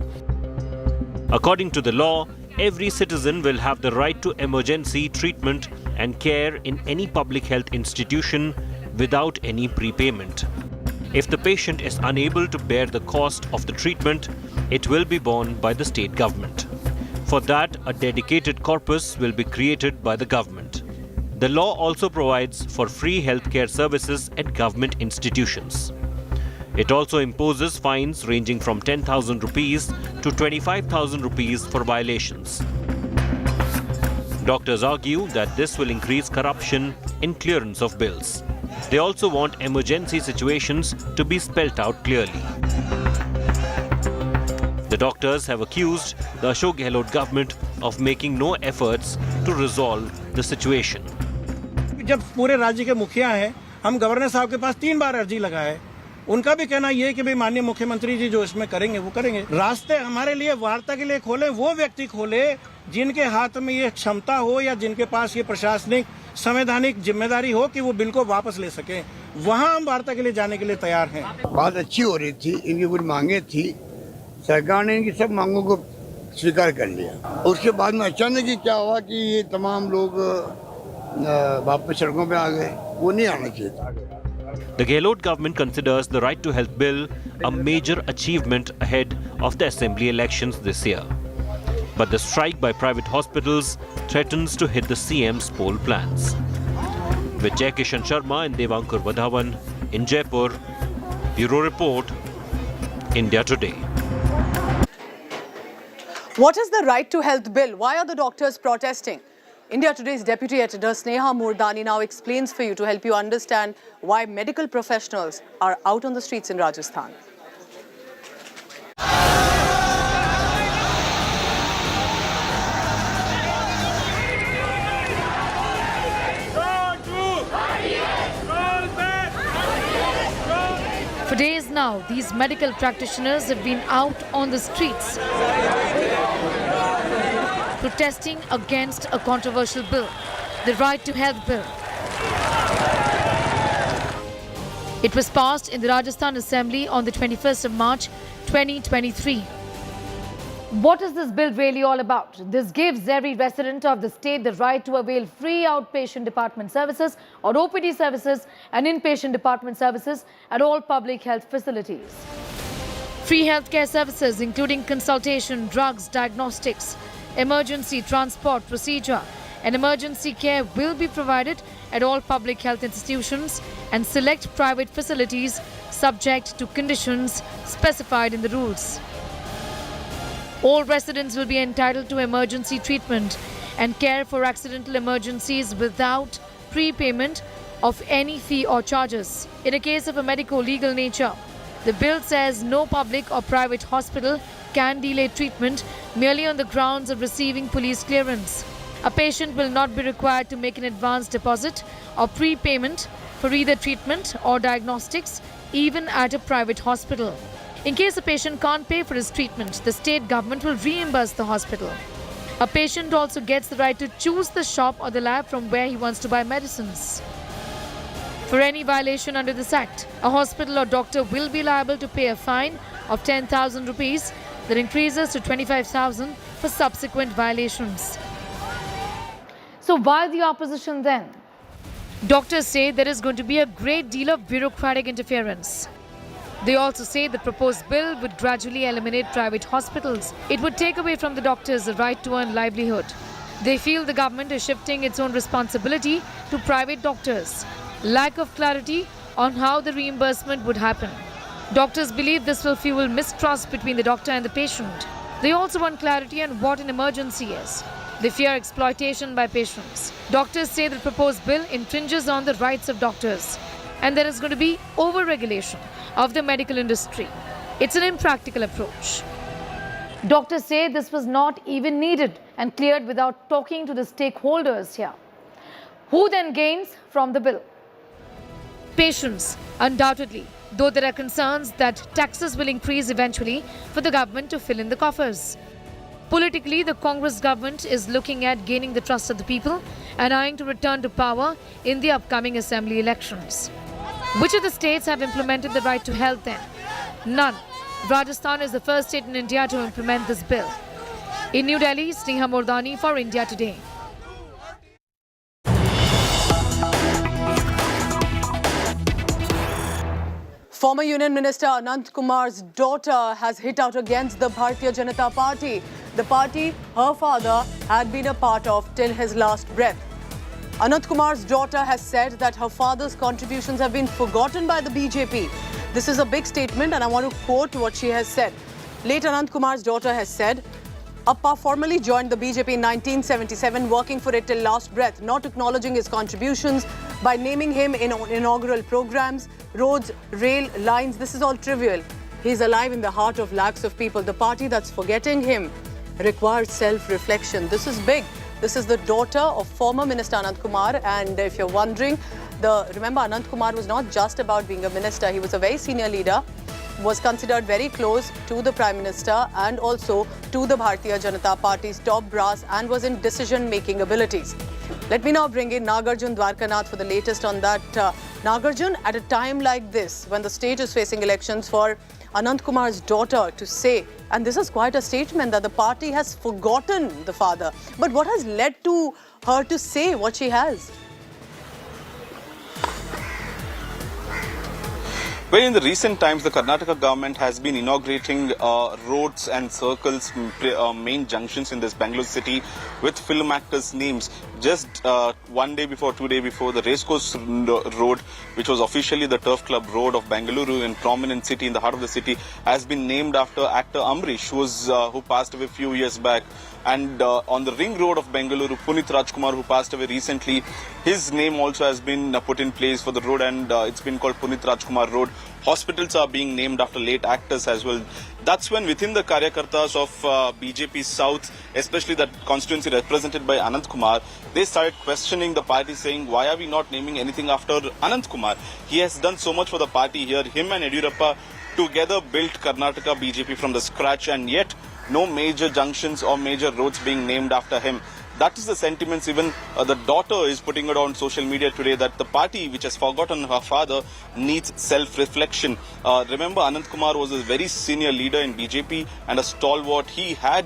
According to the law, every citizen will have the right to emergency treatment and care in any public health institution without any prepayment. If the patient is unable to bear the cost of the treatment, it will be borne by the state government. For that, a dedicated corpus will be created by the government. The law also provides for free healthcare services at government institutions. It also imposes fines ranging from 10,000 rupees to 25,000 rupees for violations. Doctors argue that this will increase corruption in clearance of bills. They also want emergency situations to be spelt out clearly. The doctors have accused the Ashok Gehlot government of making no efforts to resolve the situation. जब पूरे राज्य के मुखिया हैं, हम governor साहब के पास 3 बार अर्जी लगाए, उनका भी कहना ये है कि भाई माननीय मुख्यमंत्री जी जो इसमें करेंगे वो करेंगे। रास्ते हमारे लिए वार्ता के लिए खोले, वो व्यक्ति खोले जिनके हाथ में ये क्षमता हो या जिनके पास ये प्रशासनिक संवैधानिक जिम्मेदारी हो कि वो बिल को वापस ले सके। वहाँ हम वार्ता के लिए जाने के लिए तैयार हैं। बात अच्छी हो रही थी, इनकी कुछ मांगे थी, सरकार ने इनकी सब मांगों को स्वीकार कर लिया। उसके बाद में अचानक ही क्या हुआ कि ये तमाम लोग वापस सड़कों पे आ गए, वो नहीं आना चाहिए था। The Gehlot government considers the Right to Health Bill a major achievement ahead of the Assembly elections this year. But the strike by private hospitals threatens to hit the CM's poll plans. With Jai Kishan Sharma and Devankur Vadhavan in Jaipur, Bureau Report, India Today. What is the Right to Health Bill? Why are the doctors protesting? India Today's deputy editor Sneha Murdani now explains for you to help you understand why medical professionals are out on the streets in Rajasthan. For days now, these medical practitioners have been out on the streets protesting against a controversial bill, the Right to Health Bill. It was passed in the Rajasthan Assembly on the 21st of March 2023. What is this bill really all about? This gives every resident of the state the right to avail free outpatient department services or OPD services and inpatient department services at all public health facilities. Free healthcare services including consultation, drugs, diagnostics, emergency transport procedure and emergency care will be provided at all public health institutions and select private facilities subject to conditions specified in the rules. All residents will be entitled to emergency treatment and care for accidental emergencies without prepayment of any fee or charges. In a case of a medico-legal nature, the bill says no public or private hospital can delay treatment merely on the grounds of receiving police clearance. A patient will not be required to make an advance deposit or prepayment for either treatment or diagnostics, even at a private hospital. In case a patient can't pay for his treatment, the state government will reimburse the hospital. A patient also gets the right to choose the shop or the lab from where he wants to buy medicines. For any violation under this act, a hospital or doctor will be liable to pay a fine of 10,000 rupees that increases to 25,000 for subsequent violations. So why the opposition then? Doctors say there is going to be a great deal of bureaucratic interference. They also say the proposed bill would gradually eliminate private hospitals. It would take away from the doctors the right to earn livelihood. They feel the government is shifting its own responsibility to private doctors. Lack of clarity on how the reimbursement would happen. Doctors believe this will fuel mistrust between the doctor and the patient. They also want clarity on what an emergency is. They fear exploitation by patients. Doctors say the proposed bill infringes on the rights of doctors, and there is going to be over-regulation of the medical industry. It's an impractical approach. Doctors say this was not even needed and cleared without talking to the stakeholders here. Who then gains from the bill? Patients, undoubtedly, though there are concerns that taxes will increase eventually for the government to fill in the coffers. Politically, the Congress government is looking at gaining the trust of the people and eyeing to return to power in the upcoming assembly elections. Which of the states have implemented the right to health then? None. Rajasthan is the first state in India to implement this bill. In New Delhi, Sneha Mordani for India Today. Former Union Minister Anant Kumar's daughter has hit out against the Bharatiya Janata Party, the party her father had been a part of till his last breath. Anant Kumar's daughter has said that her father's contributions have been forgotten by the BJP. This is a big statement and I want to quote what she has said. Late Anant Kumar's daughter has said, Appa formally joined the BJP in 1977, working for it till last breath, not acknowledging his contributions by naming him in inaugural programs, roads, rail, lines. This is all trivial. He's alive in the heart of lakhs of people. The party that's forgetting him requires self-reflection. This is big. This is the daughter of former Minister Anant Kumar. And if you're wondering, remember Anant Kumar was not just about being a minister. He was a very senior leader, was considered very close to the Prime Minister and also to the Bharatiya Janata Party's top brass and was in decision-making abilities. Let me now bring in Nagarjun Dwarkanath for the latest on that. Nagarjun, at a time like this, when the state is facing elections, for Anant Kumar's daughter to say, and this is quite a statement, that the party has forgotten the father. But what has led to her to say what she has? Well, in the recent times, the Karnataka government has been inaugurating roads and circles, main junctions in this Bangalore city with film actors' names. Just 1 day before, 2 days before, the Racecourse Road, which was officially the Turf Club Road of Bangalore, in prominent city in the heart of the city, has been named after actor Amrish, who passed away a few years back. And on the ring road of Bengaluru, Punit Rajkumar, who passed away recently, his name also has been put in place for the road, and it's been called Punit Rajkumar Road. Hospitals are being named after late actors as well. That's when within the Karyakartas of BJP South, especially that constituency represented by Anant Kumar, they started questioning the party, saying, why are we not naming anything after Anant Kumar? He has done so much for the party here. Him and Yediyurappa together built Karnataka BJP from the scratch, and yet no major junctions or major roads being named after him. That is the sentiments even the daughter is putting it on social media today, that the party which has forgotten her father needs self-reflection. Remember, Anant Kumar was a very senior leader in BJP and a stalwart. He had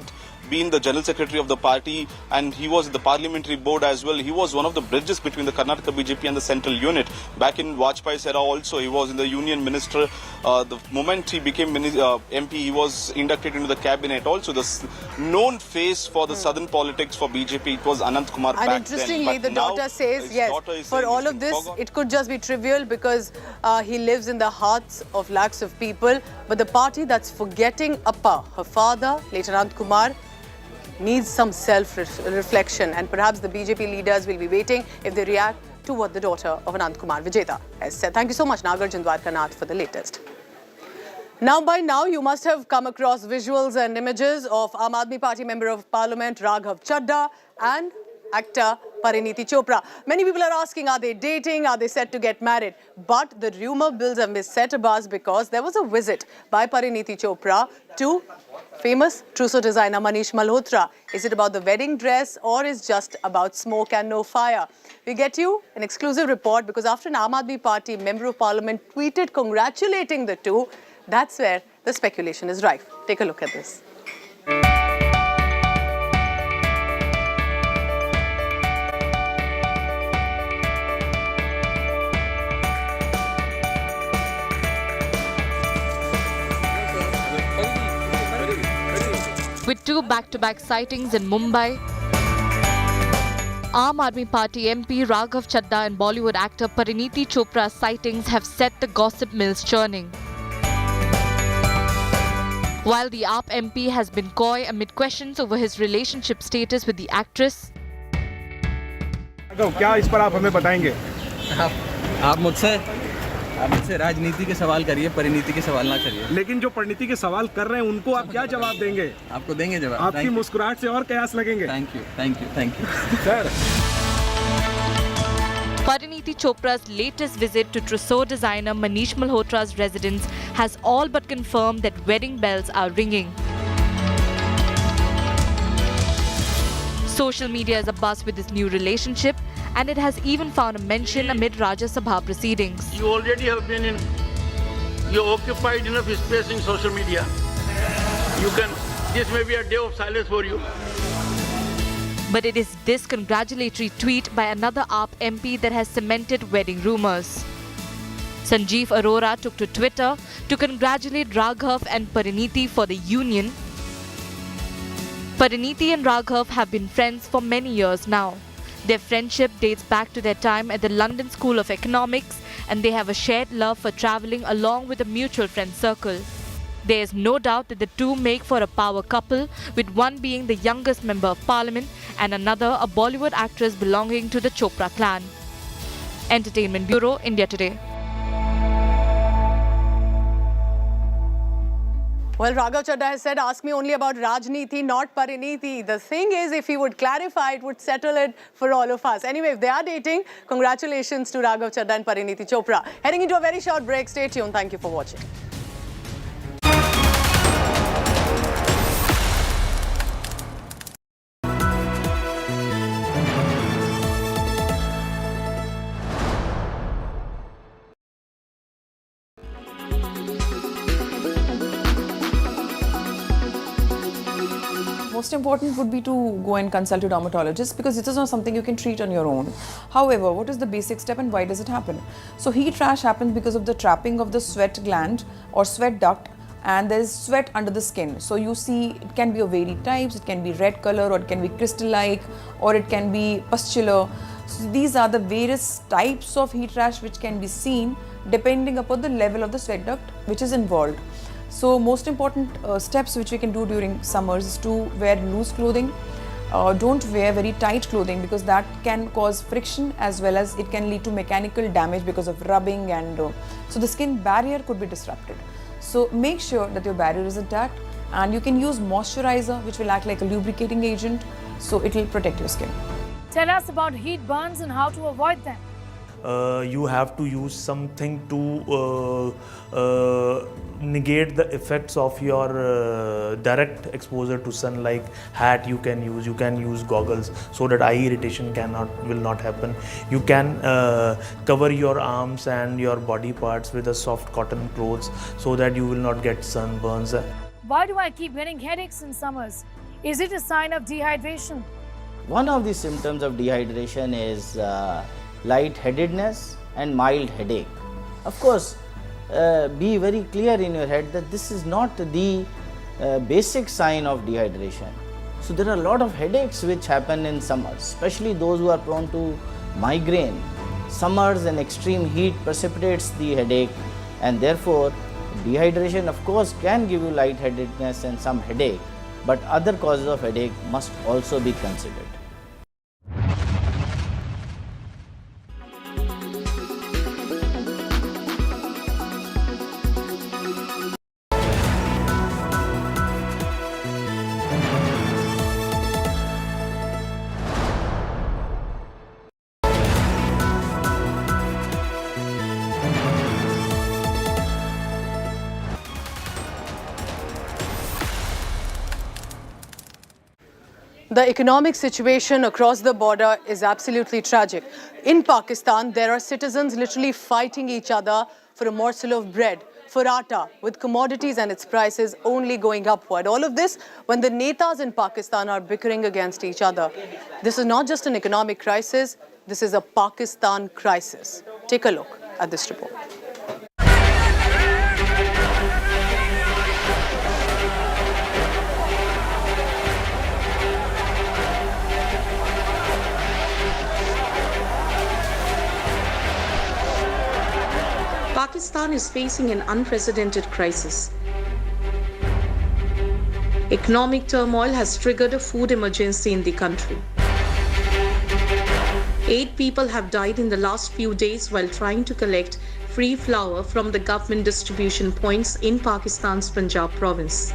been the General Secretary of the party and he was in the Parliamentary Board as well. He was one of the bridges between the Karnataka BJP and the central unit. Back in Vajpayee's era also, he was in the Union Minister. The moment he became MP, he was inducted into the cabinet. Also, the known face for the southern politics for BJP, it was Anant Kumar back then. And interestingly, the daughter says, yes, for all of this, it could just be trivial because he lives in the hearts of lakhs of people. But the party that's forgetting Appa, her father, later Anant Kumar, needs some self-reflection, and perhaps the BJP leaders will be waiting if they react to what the daughter of Anant Kumar Vijeta has said. Thank you so much, Nagarjun Dwarkanath, for the latest. Now, by now, you must have come across visuals and images of Aam Aadmi Party Member of Parliament Raghav Chadha and actor Pariniti Chopra. Many people are asking, are they dating? Are they set to get married? But the rumor bills have set abuzz because there was a visit by Pariniti Chopra to famous trousseau designer Manish Malhotra. Is it about the wedding dress or is just about smoke and no fire? We get you an exclusive report because after an Aam Aadmi Party Member of Parliament tweeted congratulating the two, that's where the speculation is rife. Take a look at this. With two back-to-back sightings in Mumbai, Aam Aadmi Party MP Raghav Chadha and Bollywood actor Pariniti Chopra's sightings have set the gossip mills churning. While the AAP MP has been coy amid questions over his relationship status with the actress, क्या इस पर आप हमें बताएंगे? आप मुझसे राजनीति के सवाल करिए, परिनीति के सवाल ना करिए। लेकिन जो परिणति के सवाल कर रहे हैं उनको आप क्या जवाब देंगे? आपको देंगे जवाब। आपकी मुस्कुराहट से और कयास लगेंगे। Thank you sir. Pariniti Chopra's latest visit to trousseau designer Manish Malhotra's residence has all but confirmed that wedding bells are ringing. Social media is abuzz with this new relationship, and it has even found a mention amid Rajya Sabha proceedings. You already have been you occupied enough space in social media. This may be a day of silence for you. But it is this congratulatory tweet by another AAP MP that has cemented wedding rumours. Sanjeev Arora took to Twitter to congratulate Raghav and Pariniti for the union. Pariniti and Raghav have been friends for many years now. Their friendship dates back to their time at the London School of Economics, and they have a shared love for travelling along with a mutual friend circle. There is no doubt that the two make for a power couple, with one being the youngest member of parliament and another a Bollywood actress belonging to the Chopra clan. Entertainment Bureau, India Today. Well, Raghav Chadha has said, ask me only about Rajniti, not Pariniti. The thing is, if he would clarify, it would settle it for all of us. Anyway, if they are dating, congratulations to Raghav Chadha and Pariniti Chopra. Heading into a very short break. Stay tuned. Thank you for watching. Most important would be to go and consult a dermatologist, because this is not something you can treat on your own. However, what is the basic step and why does it happen? So heat rash happens because of the trapping of the sweat gland or sweat duct, and there is sweat under the skin. So you see, it can be of varied types. It can be red color, or it can be crystal-like, or it can be pustular. So these are the various types of heat rash which can be seen depending upon the level of the sweat duct which is involved. So most important steps which we can do during summers is to wear loose clothing. Don't wear very tight clothing, because that can cause friction, as well as it can lead to mechanical damage because of rubbing, and so the skin barrier could be disrupted. So make sure that your barrier is intact, and you can use moisturizer which will act like a lubricating agent, so it will protect your skin. Tell us about heat burns and how to avoid them. You have to use something to negate the effects of your direct exposure to sun, like hat you can use goggles, so that eye irritation will not happen. You can cover your arms and your body parts with a soft cotton clothes, so that you will not get sunburns. Why do I keep getting headaches in summers? Is it a sign of dehydration? One of the symptoms of dehydration is lightheadedness and mild headache. Of course, be very clear in your head that this is not the basic sign of dehydration. So there are a lot of headaches which happen in summers, especially those who are prone to migraine. Summers and extreme heat precipitates the headache, and therefore dehydration of course can give you lightheadedness and some headache, but other causes of headache must also be considered. The economic situation across the border is absolutely tragic. In Pakistan, there are citizens literally fighting each other for a morsel of bread, for atta, with commodities and its prices only going upward. All of this when the netas in Pakistan are bickering against each other. This is not just an economic crisis, this is a Pakistan crisis. Take a look at this report. Pakistan is facing an unprecedented crisis. Economic turmoil has triggered a food emergency in the country. 8 people have died in the last few days while trying to collect free flour from the government distribution points in Pakistan's Punjab province.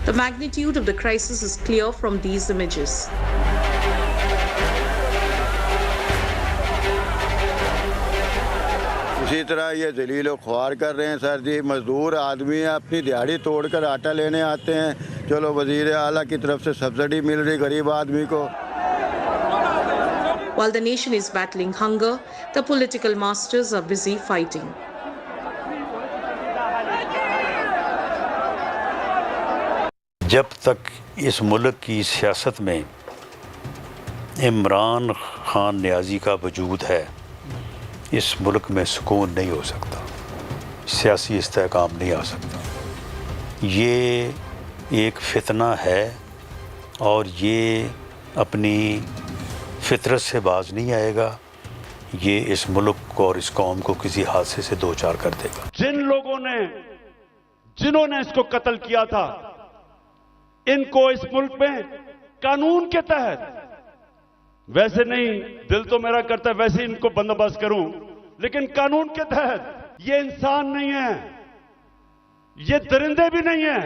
The magnitude of the crisis is clear from these images. इसी तरह ये जलील ख्वार कर रहे हैं sir जी, मजदूर आदमी हैं, अपनी दिहाड़ी तोड़कर आटा लेने आते हैं, चलो वजीर आला की तरफ से सब्सिडी मिल रही गरीब आदमी को. While the nation is battling hunger, the political masters are busy fighting. जब तक इस मुल्क की सियासत में इमरान खान न्याजी का वजूद है, इस मुल्क में सुकून नहीं हो सकता, सियासी इस्तेहकाम नहीं आ सकता. ये एक फितना है और ये अपनी फितरत से बाज नहीं आएगा. ये इस मुल्क को और इस कौम को किसी हादसे से दो चार कर देगा. जिन लोगों ने जिन्होंने इसको कत्ल किया था, इनको इस मुल्क में कानून के तहत, वैसे नहीं दिल तो मेरा करता है वैसे इनको बंदोबस्त करूं, लेकिन कानून के तहत ये इंसान नहीं है, ये दरिंदे भी नहीं है.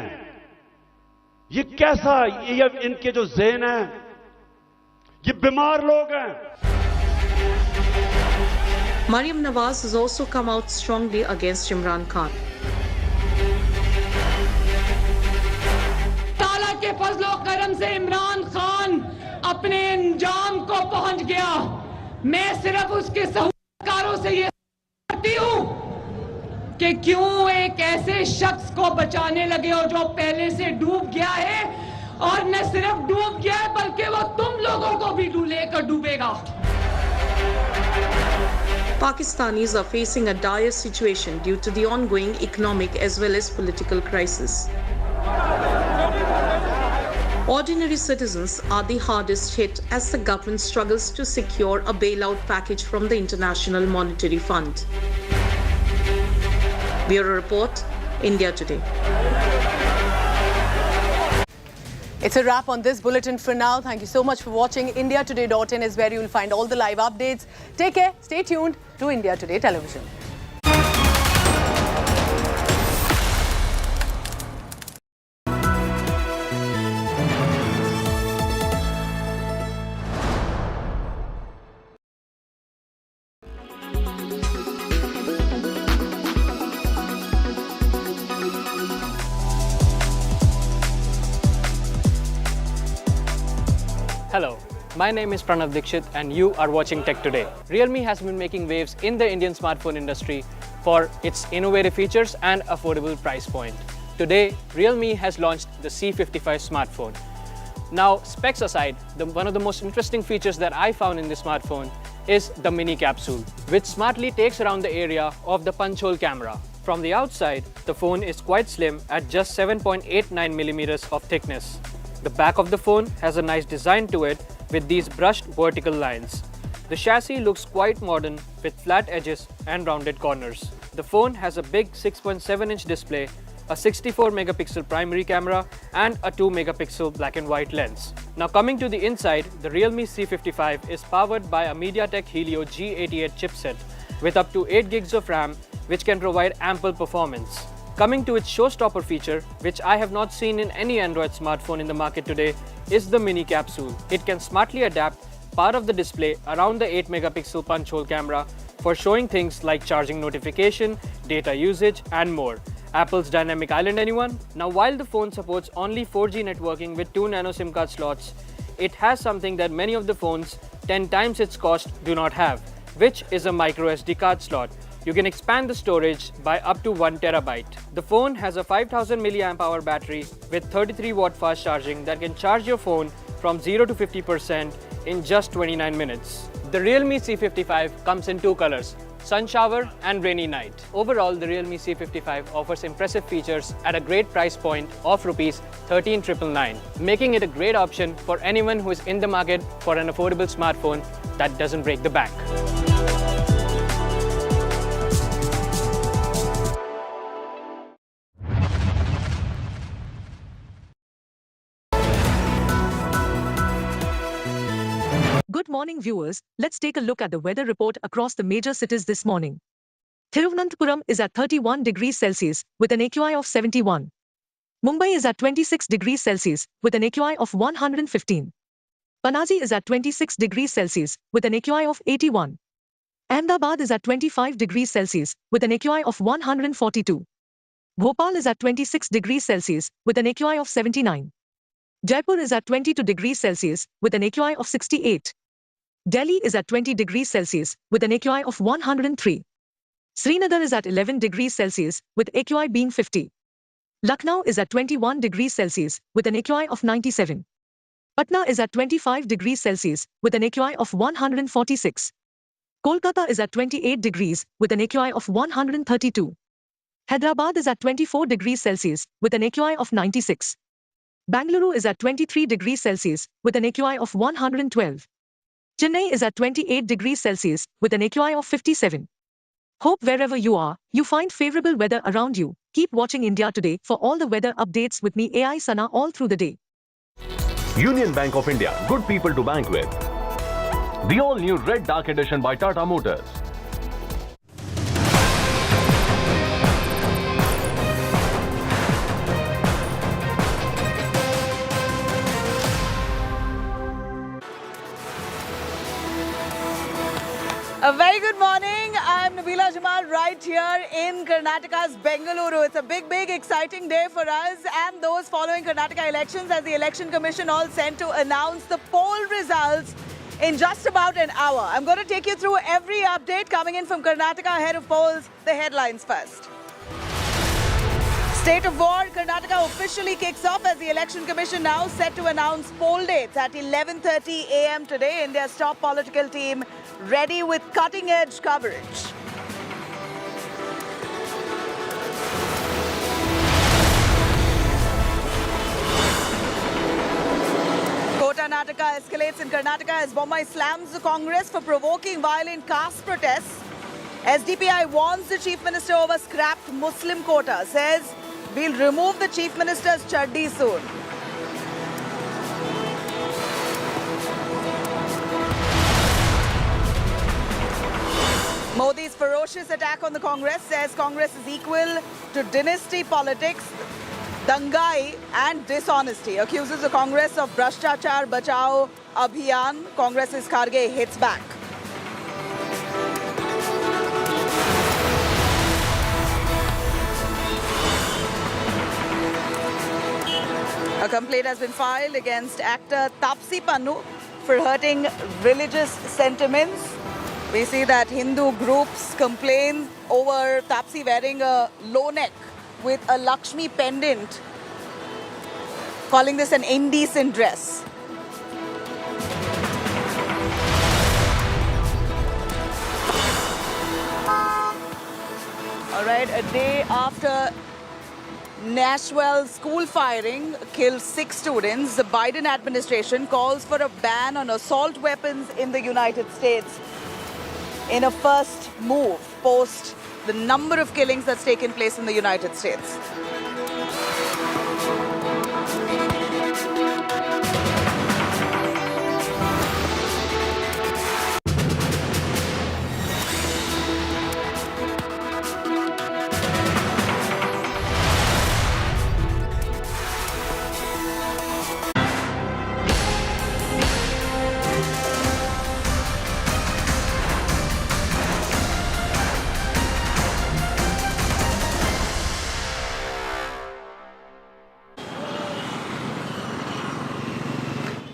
ये कैसा, ये इनके जो ज़हन है, ये बीमार लोग हैं. Mariam Nawaz has also come out strongly against Imran Khan. ताला के फजलो करम से इमरान खान अपने अंजाम को पहुंच गया. मैं सिर्फ उसके सहूलतकारों से ये करती हूं कि क्यों एक ऐसे शख्स को बचाने लगे हो जो पहले से डूब गया है, और न सिर्फ डूब गया है बल्कि वो तुम लोगों को भी लेकर डूबेगा. Pakistanis are facing a dire situation due to the ongoing economic as well as political crisis. Ordinary citizens are the hardest hit as the government struggles to secure a bailout package from the International Monetary Fund. Bureau Report, India Today. It's a wrap on this bulletin for now. Thank you so much for watching. IndiaToday.in is where you will find all the live updates. Take care. Stay tuned to India Today Television. Hello, my name is Pranav Dikshit and you are watching Tech Today. Realme has been making waves in the Indian smartphone industry for its innovative features and affordable price point. Today, Realme has launched the C55 smartphone. Now, specs aside, one of the most interesting features that I found in this smartphone is the mini capsule, which smartly takes around the area of the punch hole camera. From the outside, the phone is quite slim at just 7.89 millimeters of thickness. The back of the phone has a nice design to it with these brushed vertical lines. The chassis looks quite modern with flat edges and rounded corners. The phone has a big 6.7-inch display, a 64-megapixel primary camera and a 2-megapixel black and white lens. Now coming to the inside, the Realme C55 is powered by a MediaTek Helio G88 chipset with up to 8 gigs of RAM, which can provide ample performance. Coming to its showstopper feature, which I have not seen in any Android smartphone in the market today, is the mini capsule. It can smartly adapt part of the display around the 8-megapixel punch hole camera for showing things like charging notification, data usage and more. Apple's Dynamic Island, anyone? Now while the phone supports only 4G networking with 2 nano SIM card slots, it has something that many of the phones 10 times its cost do not have, which is a micro SD card slot. You can expand the storage by up to 1 terabyte. The phone has a 5000 mAh battery with 33 watt fast charging that can charge your phone from 0 to 50% in just 29 minutes. The Realme C55 comes in 2 colors, sun shower and rainy night. Overall, the Realme C55 offers impressive features at a great price point of Rs 13,999, making it a great option for anyone who is in the market for an affordable smartphone that doesn't break the bank. Good morning, viewers. Let's take a look at the weather report across the major cities this morning. Thiruvananthapuram is at 31 degrees Celsius with an AQI of 71. Mumbai is at 26 degrees Celsius with an AQI of 115. Panaji is at 26 degrees Celsius with an AQI of 81. Ahmedabad is at 25 degrees Celsius with an AQI of 142. Bhopal is at 26 degrees Celsius with an AQI of 79. Jaipur is at 22 degrees Celsius with an AQI of 68. Delhi is at 20 degrees Celsius with an AQI of 103. Srinagar is at 11 degrees Celsius with AQI being 50. Lucknow is at 21 degrees Celsius with an AQI of 97. Patna is at 25 degrees Celsius with an AQI of 146. Kolkata is at 28 degrees with an AQI of 132. Hyderabad is at 24 degrees Celsius with an AQI of 96. Bangalore is at 23 degrees Celsius with an AQI of 112. Chennai is at 28 degrees Celsius with an AQI of 57. Hope wherever you are, you find favorable weather around you. Keep watching India Today for all the weather updates with me, AI Sana, all through the day. Union Bank of India, good people to bank with. The all-new Red Dark Edition by Tata Motors. A very good morning. I'm Nabila Jamal right here in Karnataka's Bengaluru. It's a big, exciting day for us and those following Karnataka elections as the Election Commission all set to announce the poll results in just about an hour. I'm going to take you through every update coming in from Karnataka ahead of polls. The headlines first. State of war, Karnataka officially kicks off as the Election Commission now set to announce poll dates at 11:30 a.m. today. India's top political team ready with cutting-edge coverage. Karnataka escalates in Karnataka as Bombay slams the Congress for provoking violent caste protests. SDPI warns the Chief Minister over scrapped Muslim quota, says we'll remove the Chief Minister's chaddi soon. Modi's ferocious attack on the Congress says Congress is equal to dynasty politics, dangai and dishonesty. Accuses the Congress of Bhrashtachar Bachao Abhiyan. Congress's Kharge hits back. A complaint has been filed against actor Taapsee Pannu for hurting religious sentiments. We see that Hindu groups complain over Taapsee wearing a low neck with a Lakshmi pendant, calling this an indecent dress. All right, a day after Nashville school firing killed 6 students, the Biden administration calls for a ban on assault weapons in the United States in a first move post the number of killings that's taken place in the United States.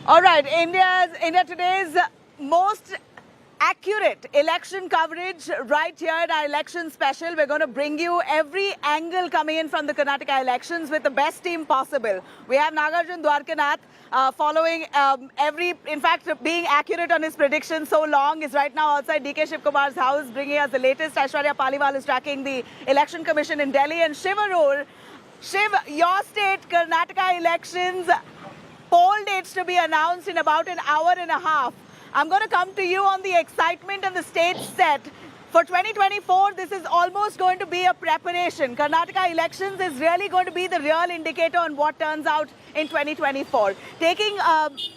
All right, India Today's most accurate election coverage right here at our election special. We're going to bring you every angle coming in from the Karnataka elections with the best team possible. We have Nagarjun Dwarkanath following in fact, being accurate on his predictions so long, is right now outside DK Shivkumar's house, bringing us the latest. Aishwarya Paliwal is tracking the Election Commission in Delhi. And Shiv Arur, Shiv, your state, Karnataka elections, poll dates to be announced in about an hour and a half. I'm going to come to you on the excitement and the stage set. For 2024, this is almost going to be a preparation. Karnataka elections is really going to be the real indicator on what turns out in 2024. Taking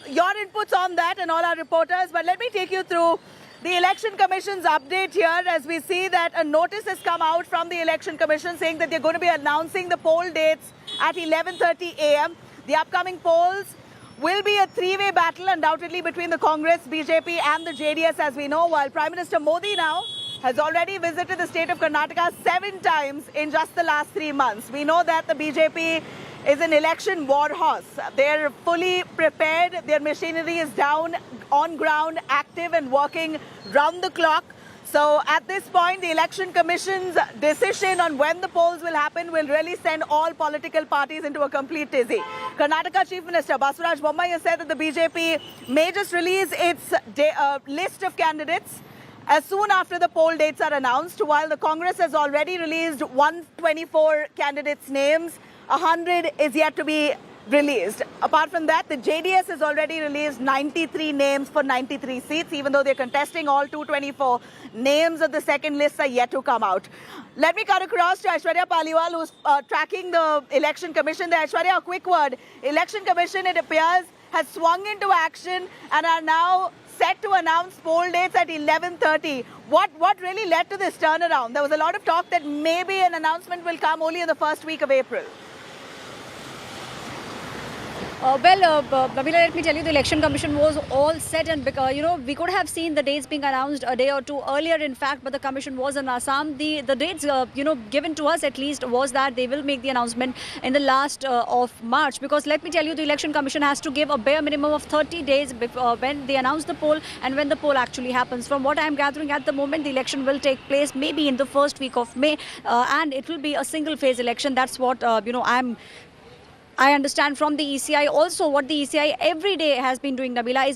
your inputs on that and all our reporters, but let me take you through the Election Commission's update here as we see that a notice has come out from the Election Commission saying that they're going to be announcing the poll dates at 11:30 a.m. The upcoming polls will be a three-way battle undoubtedly between the Congress, BJP and the JDS, as we know, while Prime Minister Modi now has already visited the state of Karnataka 7 times in just the last 3 months. We know that the BJP is an election war horse. They're fully prepared. Their machinery is down, on ground, active and working round the clock. So at this point, the Election Commission's decision on when the polls will happen will really send all political parties into a complete tizzy. Karnataka Chief Minister Basuraj Bommai has said that the BJP may just release its list of candidates as soon after the poll dates are announced, while the Congress has already released 124 candidates' names. 100 is yet to be released. Apart from that, the JDS has already released 93 names for 93 seats, even though they're contesting all 224 names of the second list are yet to come out. Let me cut across to Aishwarya Paliwal, who's tracking the Election Commission. There, Aishwarya, a quick word. Election Commission, it appears, has swung into action and are now set to announce poll dates at 11:30. What really led to this turnaround? There was a lot of talk that maybe an announcement will come only in the first week of April. Nabila, let me tell you, the Election Commission was all set, and we could have seen the dates being announced a day or two earlier, in fact, but the Commission was in Assam. The dates, given to us at least, was that they will make the announcement in the last of March, because let me tell you, the Election Commission has to give a bare minimum of 30 days before, when they announce the poll and when the poll actually happens. From what I am gathering at the moment, the election will take place maybe in the first week of May, and it will be a single-phase election. That's what I understand from the ECI. Also, what the ECI every day has been doing, Nabila,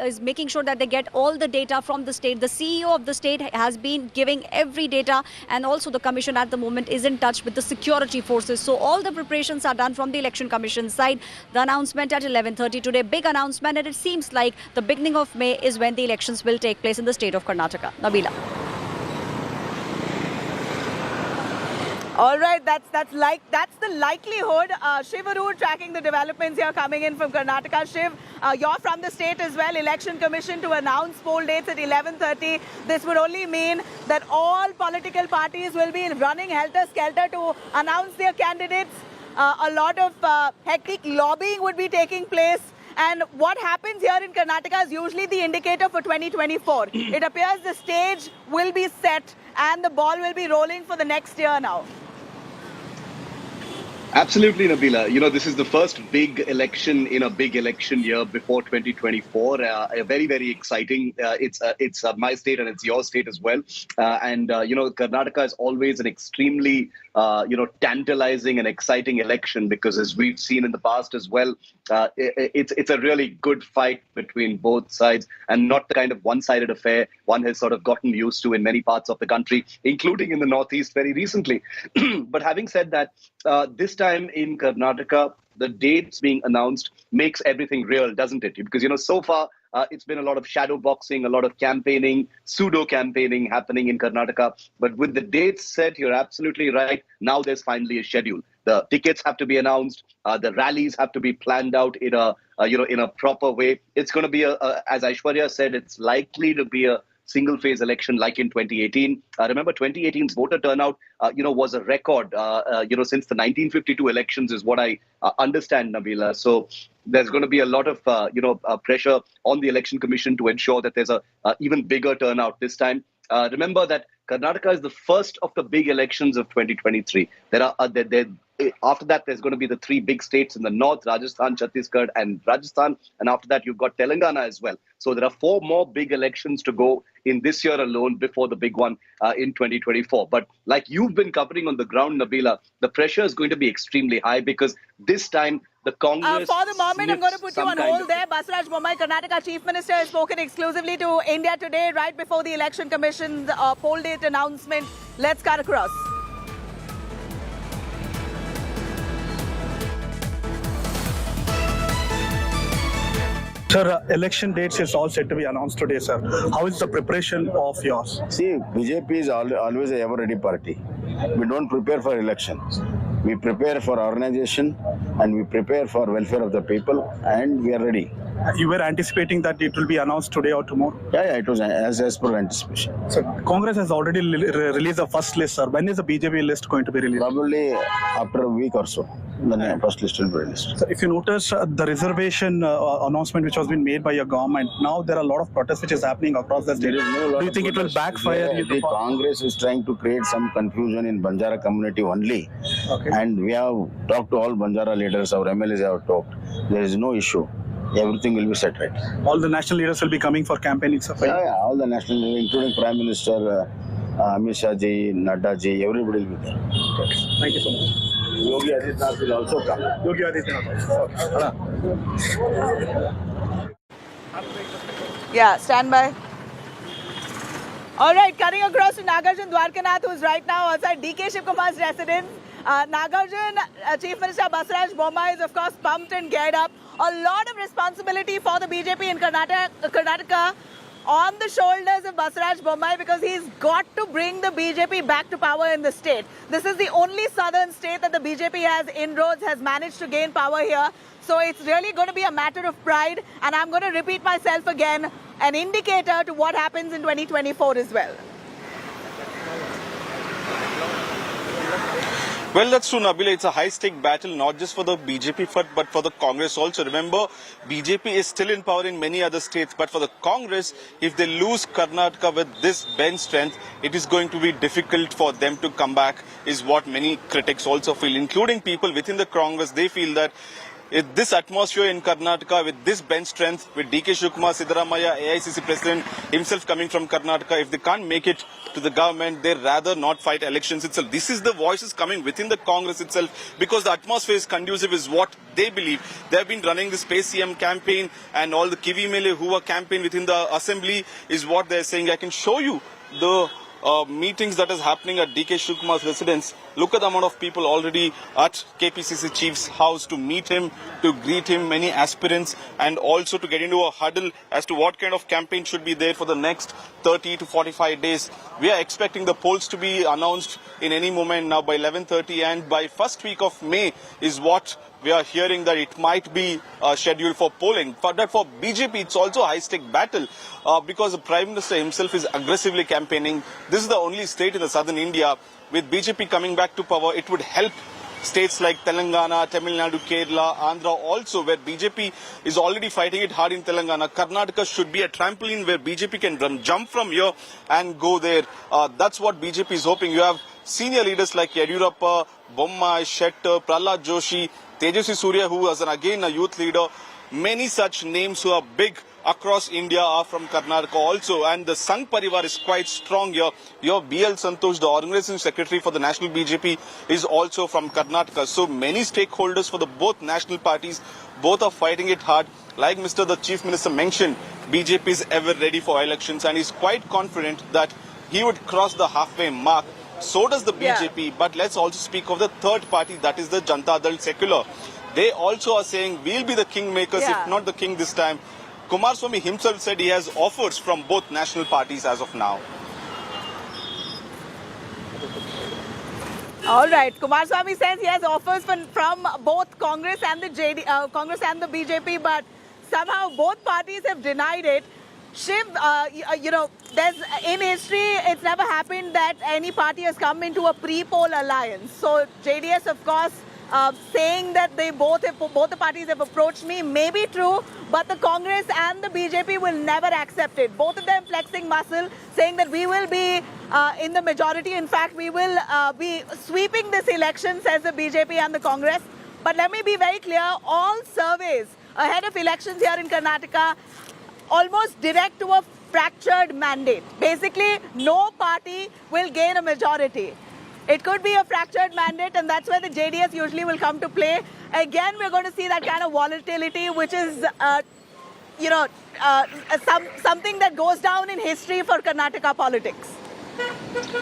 is making sure that they get all the data from the state. The CEO of the state has been giving every data, and also the Commission at the moment is in touch with the security forces. So all the preparations are done from the Election Commission side. The announcement at 11:30 today, big announcement, and it seems like the beginning of May is when the elections will take place in the state of Karnataka. Nabila. All right, that's the likelihood. Shiv Arur tracking the developments here coming in from Karnataka. Shiv, you're from the state as well. Election Commission to announce poll dates at 11:30. This would only mean that all political parties will be running helter-skelter to announce their candidates. A lot of hectic lobbying would be taking place. And what happens here in Karnataka is usually the indicator for 2024. It appears the stage will be set and the ball will be rolling for the next year now. Absolutely, Nabila. This is the first big election in a big election year before 2024. Very, very exciting. It's my state and it's your state as well. Karnataka is always an extremely, tantalizing and exciting election because, as we've seen in the past as well, it's a really good fight between both sides and not the kind of one-sided affair one has sort of gotten used to in many parts of the country, including in the Northeast very recently. But having said that, this time in Karnataka, the dates being announced makes everything real, doesn't it? Because, so far, it's been a lot of shadow boxing, a lot of campaigning, pseudo-campaigning happening in Karnataka. But with the dates set, you're absolutely right. Now there's finally a schedule. The tickets have to be announced. The rallies have to be planned out in a proper way. It's going to be, as Aishwarya said, it's likely to be a single-phase election like in 2018. Remember, 2018's voter turnout, was a record, since the 1952 elections is what I understand, Nabila. So there's going to be a lot of, pressure on the Election Commission to ensure that there's a even bigger turnout this time. Remember that Karnataka is the first of the big elections of 2023. After that, there's going to be the 3 big states in the north, Rajasthan, Chhattisgarh, and Rajasthan. And after that, you've got Telangana as well. So there are 4 more big elections to go in this year alone before the big one in 2024. But like you've been covering on the ground, Nabila, the pressure is going to be extremely high because this time the Congress... For the moment, I'm going to put you on hold there. Basuraj Bommai, Karnataka Chief Minister, has spoken exclusively to India Today right before the Election Commission's poll date announcement. Let's cut across. Sir, election dates is all set to be announced today, sir. How is the preparation of yours? See, BJP is always a ever-ready party. We don't prepare for elections. We prepare for organization and we prepare for welfare of the people, and we are ready. You were anticipating that it will be announced today or tomorrow? Yeah, it was as per anticipation. So Congress has already released the first list, sir. When is the BJP list going to be released? Probably after a week or so. The first list will be released. So if you notice the reservation announcement which has been made by your government, now there are a lot of protests which is happening across the state. Do you think it will backfire? The Congress is trying to create some confusion in Banjara community only. Okay. And we have talked to all Banjara leaders, our MLAs have talked. There is no issue. Everything will be set right. All the national leaders will be coming for campaigning, sir? Yeah, all the national leaders, including Prime Minister Amit Shah ji, Nadda ji, everybody will be there. Okay. Thank you so much. Yogi Adityanath will also come. Yogi Adityanath. Yeah, stand by. All right, cutting across to Nagarjun Dwarkanath, who's right now outside DK Shivkumar's residence. Nagarjun, Chief Minister Basaraj Bommai is of course pumped and geared up. A lot of responsibility for the BJP in Karnataka on the shoulders of Basaraj Bommai, because he's got to bring the BJP back to power in the state. This is the only southern state that the BJP has inroads, has managed to gain power here. So it's really going to be a matter of pride. And I'm going to repeat myself again, an indicator to what happens in 2024 as well. Well, that's true, Nabila. It's a high-stake battle, not just for the BJP, but for the Congress also. Remember, BJP is still in power in many other states, but for the Congress, if they lose Karnataka with this bench strength, it is going to be difficult for them to come back, is what many critics also feel, including people within the Congress. They feel that this atmosphere in Karnataka, with this bench strength, with DK Shivkumar, Siddaramaiah, AICC president himself coming from Karnataka, if they can't make it to the government, they'd rather not fight elections itself. This is the voices coming within the Congress itself, because the atmosphere is conducive, is what they believe. They've been running the Space CM campaign, and all the Kivi Mele who are campaign within the assembly is what they're saying. I can show you the meetings that is happening at DK Shivkumar's residence. Look at the amount of people already at KPCC chief's house to meet him, to greet him, many aspirants, and also to get into a huddle as to what kind of campaign should be there for the next 30 to 45 days. We are expecting the polls to be announced in any moment now by 11:30, and by first week of May is what we are hearing that it might be scheduled for polling. But for BJP, it's also a high-stake battle because the Prime Minister himself is aggressively campaigning. This is the only state in the southern India. With BJP coming back to power, it would help states like Telangana, Tamil Nadu, Kerala, Andhra also, where BJP is already fighting it hard in Telangana. Karnataka should be a trampoline where BJP can jump from here and go there. That's what BJP is hoping. You have senior leaders like Yediyurappa, Bommai, Shettar, Prahlad Joshi, Tejaswi Surya, who is again a youth leader. Many such names who are big across India are from Karnataka also, and the Sangh Parivar is quite strong here. Your BL Santosh, the organizing secretary for the national BJP, is also from Karnataka. So many stakeholders for the both national parties, both are fighting it hard. Like the Chief Minister mentioned, BJP is ever ready for elections, and he's quite confident that he would cross the halfway mark. So does the BJP, but let's also speak of the third party, that is the Janata Dal Secular. They also are saying we'll be the kingmakers, if not the king this time. Kumaraswamy himself said he has offers from both national parties as of now. All right, Kumaraswamy says he has offers from both Congress and the Congress and the BJP, but somehow both parties have denied it. Shiv, there's in history, it's never happened that any party has come into a pre-poll alliance. So JDS, of course, saying that both the parties have approached me may be true, but the Congress and the BJP will never accept it. Both of them flexing muscle, saying that we will be in the majority. In fact, we will be sweeping this election, says the BJP and the Congress. But let me be very clear, all surveys ahead of elections here in Karnataka almost direct to a fractured mandate. Basically, no party will gain a majority. It could be a fractured mandate, and that's where the JDS usually will come to play. Again, we're going to see that kind of volatility, which is, something that goes down in history for Karnataka politics.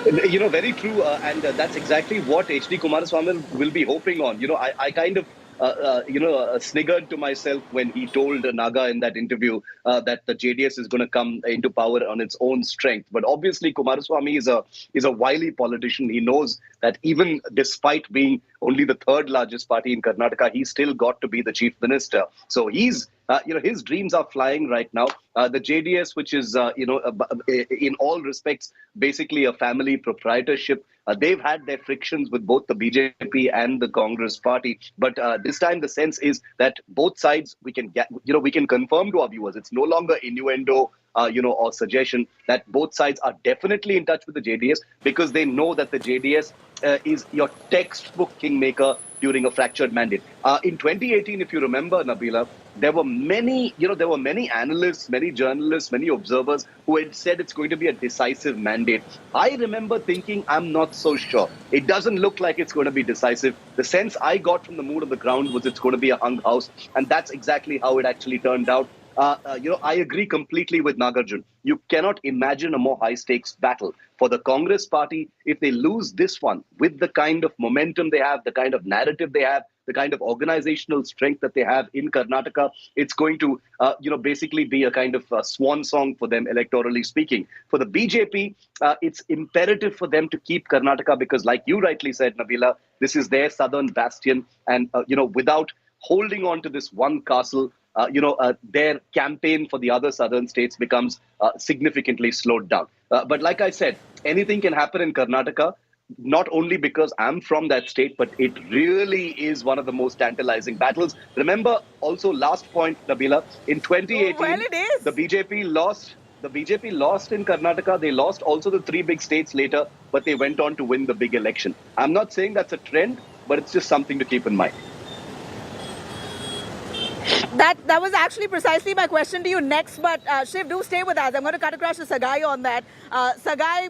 Very true, and that's exactly what H.D. Kumaraswamy will be hoping on. I kind of sniggered to myself when he told Naga in that interview that the JDS is going to come into power on its own strength. But obviously, Kumaraswamy is a wily politician. He knows that even despite being only the third largest party in Karnataka, he still got to be the chief minister. So he's his dreams are flying right now. The JDS, which is, in all respects, basically a family proprietorship. They've had their frictions with both the BJP and the Congress party. But this time the sense is that both sides, we can confirm to our viewers, it's no longer innuendo, or suggestion, that both sides are definitely in touch with the JDS because they know that the JDS is your textbook kingmaker during a fractured mandate. In 2018, if you remember, Nabila, there were many analysts, many journalists, many observers who had said it's going to be a decisive mandate. I remember thinking, I'm not so sure. It doesn't look like it's going to be decisive. The sense I got from the mood of the ground was it's going to be a hung house, and that's exactly how it actually turned out. I agree completely with Nagarjun. You cannot imagine a more high-stakes battle for the Congress party if they lose this one with the kind of momentum they have, the kind of narrative they have, the kind of organizational strength that they have in Karnataka. It's going to, basically be a kind of swan song for them, electorally speaking. For the BJP, it's imperative for them to keep Karnataka because, like you rightly said, Nabila, this is their southern bastion. And, without holding on to this one castle, their campaign for the other southern states becomes significantly slowed down. But like I said, anything can happen in Karnataka, not only because I'm from that state, but it really is one of the most tantalizing battles. Remember, also last point, Nabila, in 2018, the BJP lost. The BJP lost in Karnataka. They lost also the three big states later, but they went on to win the big election. I'm not saying that's a trend, but it's just something to keep in mind. That was actually precisely my question to you next, but Shiv, do stay with us. I'm going to cut across to Sagai on that. Sagai,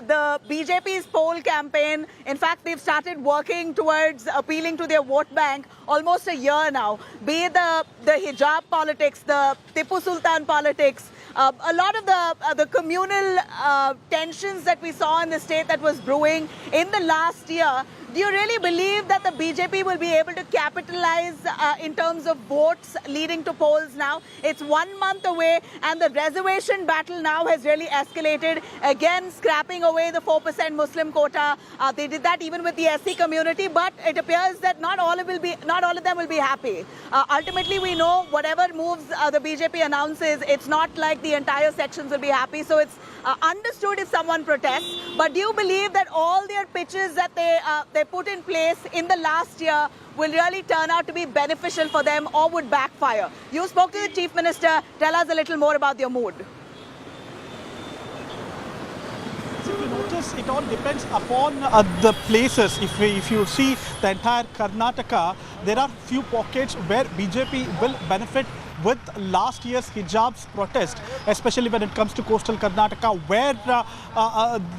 the BJP's poll campaign, in fact, they've started working towards appealing to their vote bank almost a year now. Be it the hijab politics, the Tipu Sultan politics, a lot of the communal tensions that we saw in the state that was brewing in the last year. Do you really believe that the BJP will be able to capitalize in terms of votes leading to polls now? It's 1 month away and the reservation battle now has really escalated. Again, scrapping away the 4% Muslim quota. They did that even with the SC community, but it appears that not all of them will be happy. Ultimately, we know whatever moves the BJP announces, it's not like the entire sections will be happy. So it's understood if someone protests. But do you believe that all their pitches that they put in place in the last year will really turn out to be beneficial for them or would backfire? You spoke to the Chief Minister. Tell us a little more about your mood. If you notice, it all depends upon the places. If you see the entire Karnataka, there are few pockets where BJP will benefit with last year's hijabs protest, especially when it comes to coastal Karnataka, where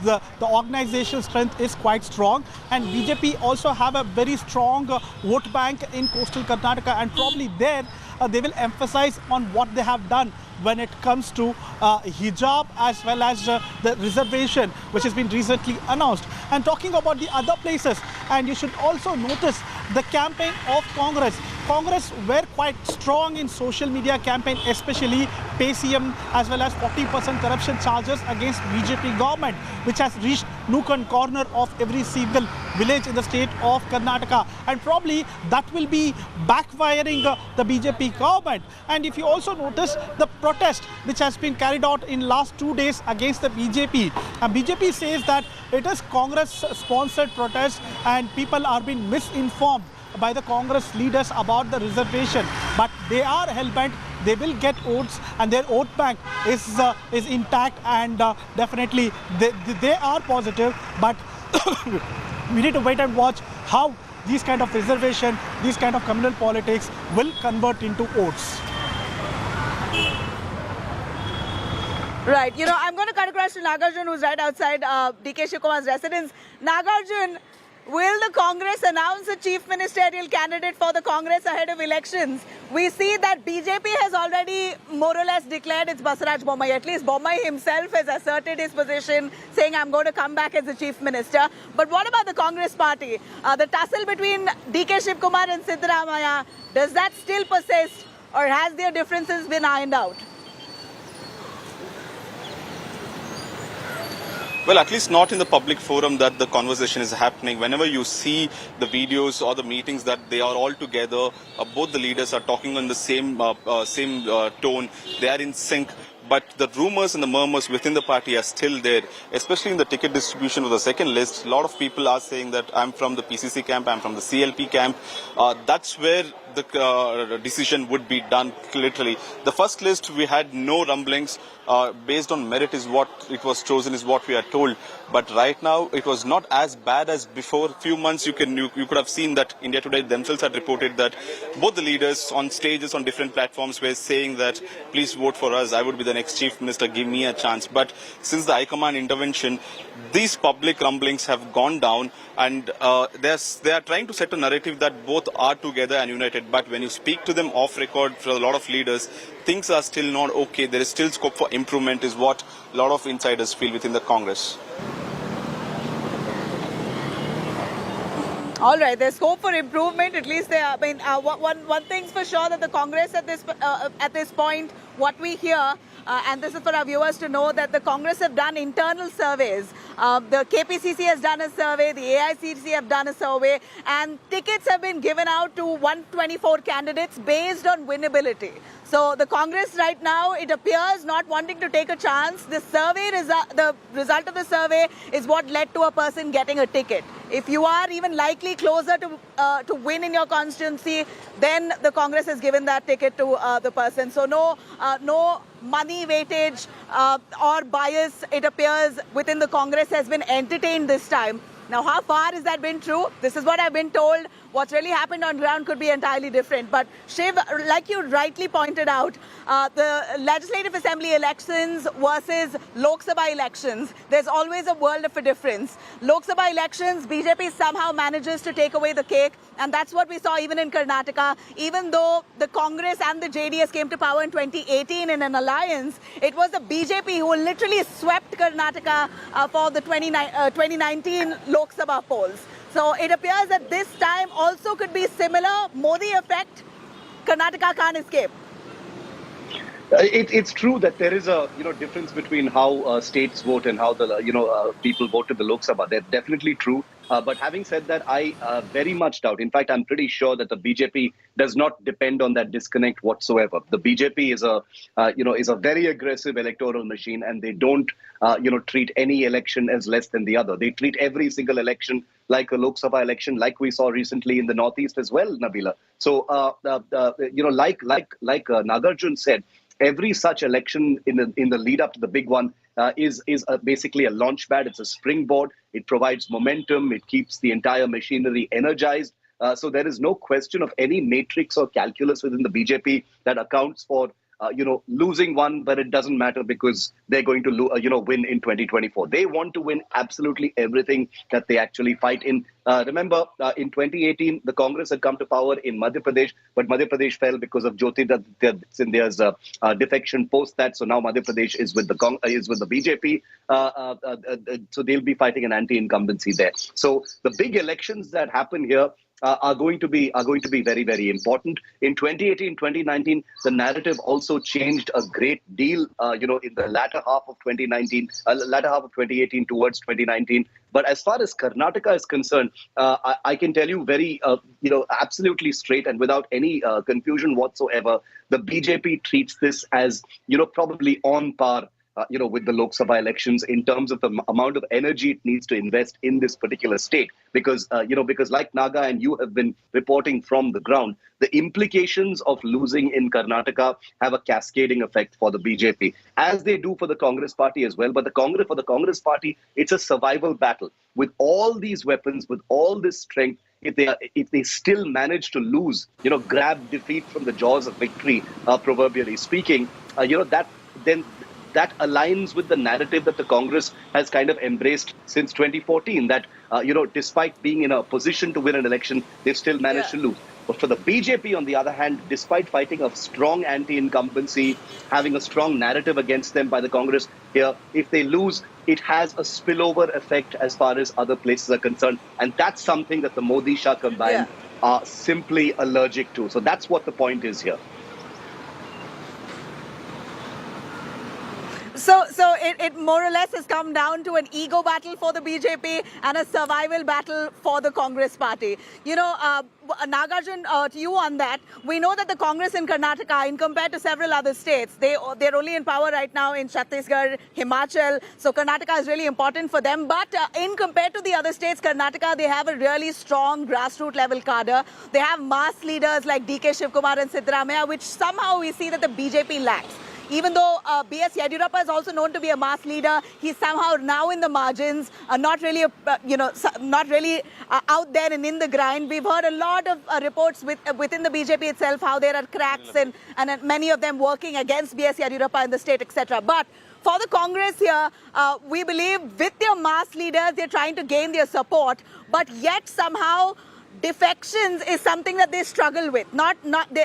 the organizational strength is quite strong, and BJP also have a very strong vote bank in coastal Karnataka, and probably there they will emphasize on what they have done when it comes to hijab as well as the reservation which has been recently announced. And talking about the other places, and you should also notice the campaign of Congress. Congress were quite strong in social media campaign, especially PCM as well as 40% corruption charges against BJP government, which has reached nook and corner of every single village in the state of Karnataka. And probably that will be backfiring the BJP government. And if you also notice the protest which has been carried out in last 2 days against the BJP, and BJP says that it is Congress-sponsored protest and people are being misinformed by the Congress leaders about the reservation, but they are hell-bent. They will get votes, and their vote bank is intact, and definitely they are positive. But we need to wait and watch how these kind of reservation, these kind of communal politics will convert into votes. Right. I'm going to cut across to Nagarjun, who's right outside DK Shivkumar's residence. Nagarjun, will the Congress announce a chief ministerial candidate for the Congress ahead of elections? We see that BJP has already more or less declared it's Basaraj Bommai. At least Bommai himself has asserted his position, saying I'm going to come back as the chief minister. But what about the Congress party? The tussle between DK Shiv Kumar and Siddaramaiah, does that still persist, or has their differences been ironed out? Well, at least not in the public forum that the conversation is happening. Whenever you see the videos or the meetings that they are all together, both the leaders are talking on the same tone. They are in sync. But the rumors and the murmurs within the party are still there, especially in the ticket distribution of the second list. A lot of people are saying that I'm from the PCC camp, I'm from the CLP camp. That's where the decision would be done, literally. The first list, we had no rumblings. Based on merit is what it was chosen, is what we are told. But right now, it was not as bad as before. Few months, you could have seen that India Today themselves had reported that both the leaders on stages on different platforms were saying that, please vote for us, I would be the next chief minister, give me a chance. But since the High Command intervention, these public rumblings have gone down, and they are trying to set a narrative that both are together and united. But when you speak to them off record, for a lot of leaders, things are still not okay. There is still scope for improvement, is what a lot of insiders feel within the Congress. All right, there's scope for improvement. At least there. I mean, one thing's for sure, that the Congress at this point, what we hear, and this is for our viewers to know, that the Congress have done internal surveys. The KPCC has done a survey, the AICC have done a survey, and tickets have been given out to 124 candidates based on winnability. So the Congress right now, it appears, not wanting to take a chance. The result of the survey is what led to a person getting a ticket. If you are even likely closer to win in your constituency, then the Congress has given that ticket to the person. So no money weightage or bias, it appears, within the Congress has been entertained this time. Now, how far has that been true? This is what I've been told. What's really happened on ground could be entirely different. But Shiv, like you rightly pointed out, the Legislative Assembly elections versus Lok Sabha elections, there's always a world of a difference. Lok Sabha elections, BJP somehow manages to take away the cake. And that's what we saw even in Karnataka. Even though the Congress and the JDS came to power in 2018 in an alliance, it was the BJP who literally swept Karnataka for the 2019 Lok Sabha polls. So it appears that this time also could be similar. Modi effect, Karnataka can't escape. It's true that there is a difference between how states vote and how the people vote in the Lok Sabha. They're definitely true. But having said that, I very much doubt. In fact, I'm pretty sure that the BJP does not depend on that disconnect whatsoever. The BJP is a very aggressive electoral machine, and they don't treat any election as less than the other. They treat every single election like a Lok Sabha election, like we saw recently in the Northeast as well, Nabila. So like Nagarjun said, every such election in the lead up to the big one is basically a launch pad. It's a springboard. It provides momentum. It keeps the entire machinery energized. So there is no question of any matrix or calculus within the BJP that accounts for losing one, but it doesn't matter because they're going to win in 2024. They want to win absolutely everything that they actually fight in. Remember, in 2018, the Congress had come to power in Madhya Pradesh, but Madhya Pradesh fell because of Jyotiraditya Scindia's defection post that. So now Madhya Pradesh is with the BJP. So they'll be fighting an anti-incumbency there. So the big elections that happen here are going to be very, very important. In 2018, 2019, the narrative also changed a great deal, in the latter half of 2018 towards 2019. But as far as Karnataka is concerned, I can tell you very, absolutely straight and without any confusion whatsoever, the BJP treats this as, probably on par with the Lok Sabha elections in terms of the amount of energy it needs to invest in this particular state. Because like Naga and you have been reporting from the ground, the implications of losing in Karnataka have a cascading effect for the BJP, as they do for the Congress party as well. But for the Congress party, it's a survival battle. With all these weapons, with all this strength, if they still manage to lose, grab defeat from the jaws of victory, proverbially speaking, then that aligns with the narrative that the Congress has kind of embraced since 2014, that, despite being in a position to win an election, they've still managed to lose. But for the BJP, on the other hand, despite fighting a strong anti-incumbency, having a strong narrative against them by the Congress here, if they lose, it has a spillover effect as far as other places are concerned. And that's something that the Modi-Shah combined are simply allergic to. So that's what the point is here. So it more or less has come down to an ego battle for the BJP and a survival battle for the Congress party. Nagarjun, to you on that, we know that the Congress in Karnataka, in compared to several other states, they're only in power right now in Chhattisgarh, Himachal. So Karnataka is really important for them. But in compared to the other states, Karnataka, they have a really strong grassroots level cadre. They have mass leaders like DK Shivkumar and Siddaramaiah, which somehow we see that the BJP lacks. Even though B.S. Yediyurappa is also known to be a mass leader, he's somehow now in the margins, not really out there and in the grind. We've heard a lot of reports within the BJP itself how there are cracks and many of them working against B.S. Yediyurappa in the state, etc. But for the Congress here, we believe with their mass leaders, they're trying to gain their support, but yet somehow defections is something that they struggle with.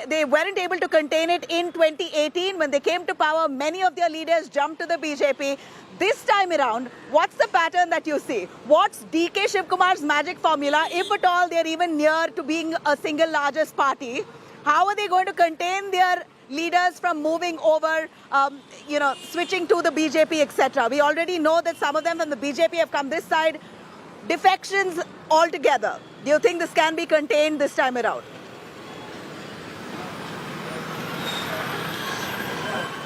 They weren't able to contain it in 2018. When they came to power, many of their leaders jumped to the BJP. This time around, what's the pattern that you see? What's DK Shivkumar's magic formula, if at all they're even near to being a single largest party? How are they going to contain their leaders from moving over, switching to the BJP, etc.? We already know that some of them from the BJP have come this side. Defections altogether. Do you think this can be contained this time around?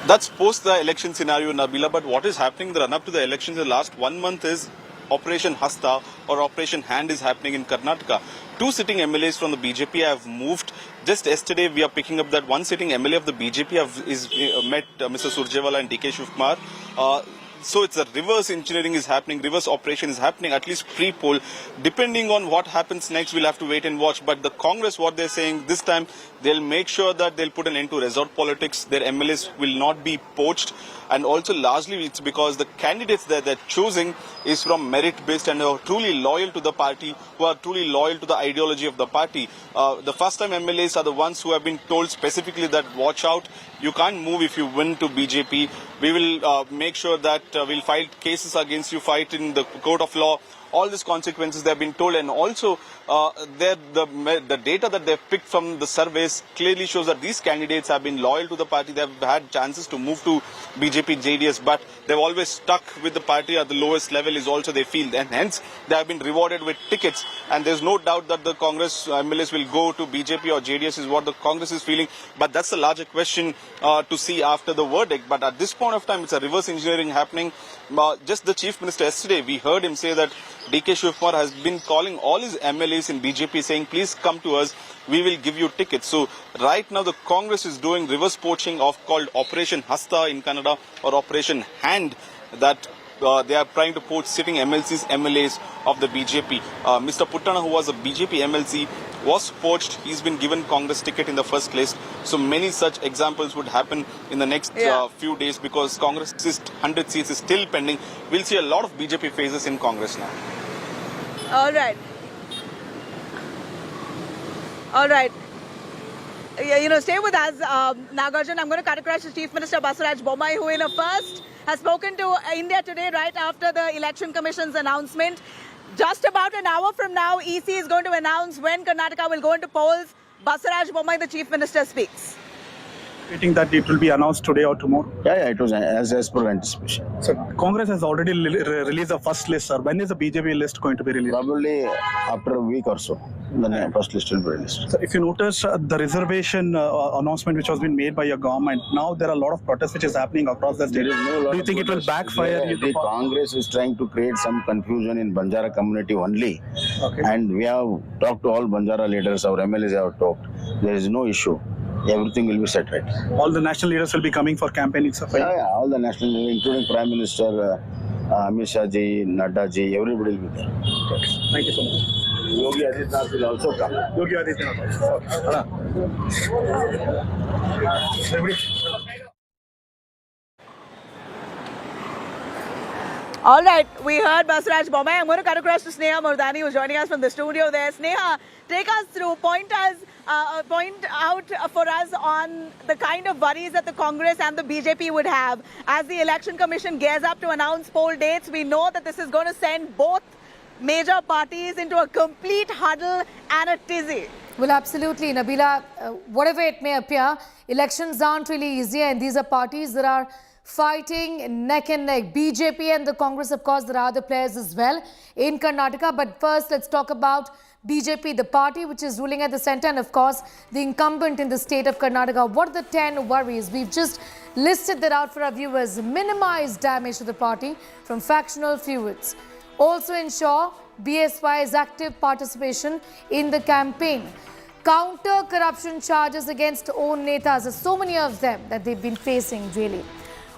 That's post the election scenario, Nabila. But what is happening in the run-up to the elections in the last 1 month is Operation Hasta or Operation Hand is happening in Karnataka. 2 sitting MLAs from the BJP have moved. Just yesterday, we are picking up that 1 sitting MLA of the BJP met Mr. Surjewala and DK Shivkumar. So it's a reverse engineering is happening, reverse operation is happening, at least pre-poll. Depending on what happens next, we'll have to wait and watch. But the Congress, what they're saying this time, they'll make sure that they'll put an end to resort politics. Their MLAs will not be poached. And also largely it's because the candidates that they're choosing is from merit-based and are truly loyal to the party, who are truly loyal to the ideology of the party. The first-time MLAs are the ones who have been told specifically that watch out, you can't move if you win to BJP. We will make sure that we'll file cases against you, fight in the court of law. All these consequences they have been told, and also the data that they've picked from the surveys clearly shows that these candidates have been loyal to the party. They have had chances to move to BJP, JDS, but they've always stuck with the party at the lowest level is also they feel, and hence they have been rewarded with tickets. And there's no doubt that the Congress MLAs will go to BJP or JDS is what the Congress is feeling. But that's the larger question to see after the verdict. But at this point of time, it's a reverse engineering happening. Just the Chief Minister yesterday, we heard him say that DK Shivkumar has been calling all his MLAs in BJP saying, please come to us, we will give you tickets. So right now the Congress is doing reverse poaching of called Operation Hasta in Kannada or Operation Hand, that they are trying to poach sitting MLAs of the BJP. Mr. Puttana, who was a BJP MLC, was poached. He's been given Congress ticket in the first list. So many such examples would happen in the next few days because Congress's 100 seats is still pending. We'll see a lot of BJP faces in Congress now. All right. All right. Stay with us, Nagarjun. I'm going to cut across to Chief Minister Basaraj Bommai, who in a first has spoken to India Today right after the Election Commission's announcement. Just about an hour from now, EC is going to announce when Karnataka will go into polls. Basaraj Bommai, the Chief Minister, speaks. Waiting that it will be announced today or tomorrow? Yeah, it was as per anticipation. So Congress has already released the first list, sir. When is the BJP list going to be released? Probably after a week or so. The first list will be released. So if you notice the reservation announcement which has been made by your government, now there are a lot of protests which is happening across the state. Do you think it will backfire? The Congress is trying to create some confusion in Banjara community only. Okay. And we have talked to all Banjara leaders, our MLAs have talked. There is no issue. Everything will be set right. All the national leaders will be coming for campaigning, sir? Yeah, all the national leaders, including Prime Minister Amit Shah ji, Nadda ji, everybody will be there. Okay. Thank you so much. Yogi Adityanath will also come. Yogi Adityanath. All right, we heard Basraj Bombay. I'm going to cut across to Sneha Murdani, who's joining us from the studio there. Sneha, take us through, point out for us on the kind of worries that the Congress and the BJP would have as the Election Commission gears up to announce poll dates. We know that this is going to send both major parties into a complete huddle and a tizzy. Well, absolutely, Nabila. Whatever it may appear, elections aren't really easy, and these are parties that are fighting neck and neck. BJP and the Congress, of course, there are other players as well in Karnataka. But first, let's talk about BJP, the party which is ruling at the centre, and of course, the incumbent in the state of Karnataka. What are the 10 worries? We've just listed that out for our viewers. Minimize damage to the party from factional feuds. Also ensure BSY's active participation in the campaign. Counter corruption charges against own netas. There's so many of them that they've been facing, really.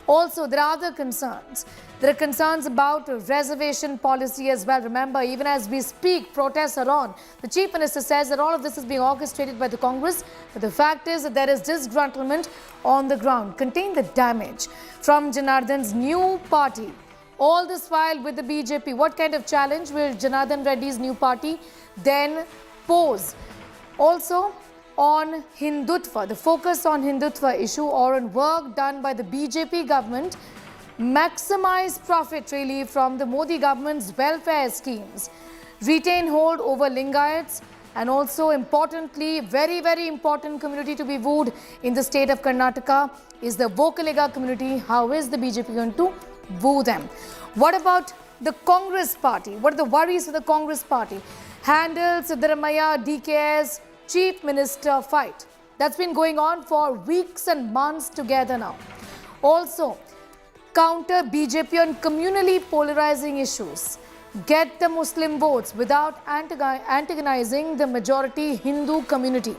Also, there are other concerns. There are concerns about reservation policy as well. Remember, even as we speak, protests are on. The Chief Minister says that all of this is being orchestrated by the Congress. But the fact is that there is disgruntlement on the ground. Contain the damage from Janardhan's new party. All this while with the BJP. What kind of challenge will Janardhan Reddy's new party then pose? Also, on Hindutva, the focus on Hindutva issue or on work done by the BJP government, maximize profit really from the Modi government's welfare schemes, retain hold over Lingayats, and also importantly, very, very important community to be wooed in the state of Karnataka is the Vokaliga community. How is the BJP going to woo them? What about the Congress party? What are the worries of the Congress party? Handle Siddaramaiah DK's Chief Minister fight. That's been going on for weeks and months together now. Also, counter BJP on communally polarizing issues. Get the Muslim votes without antagonizing the majority Hindu community.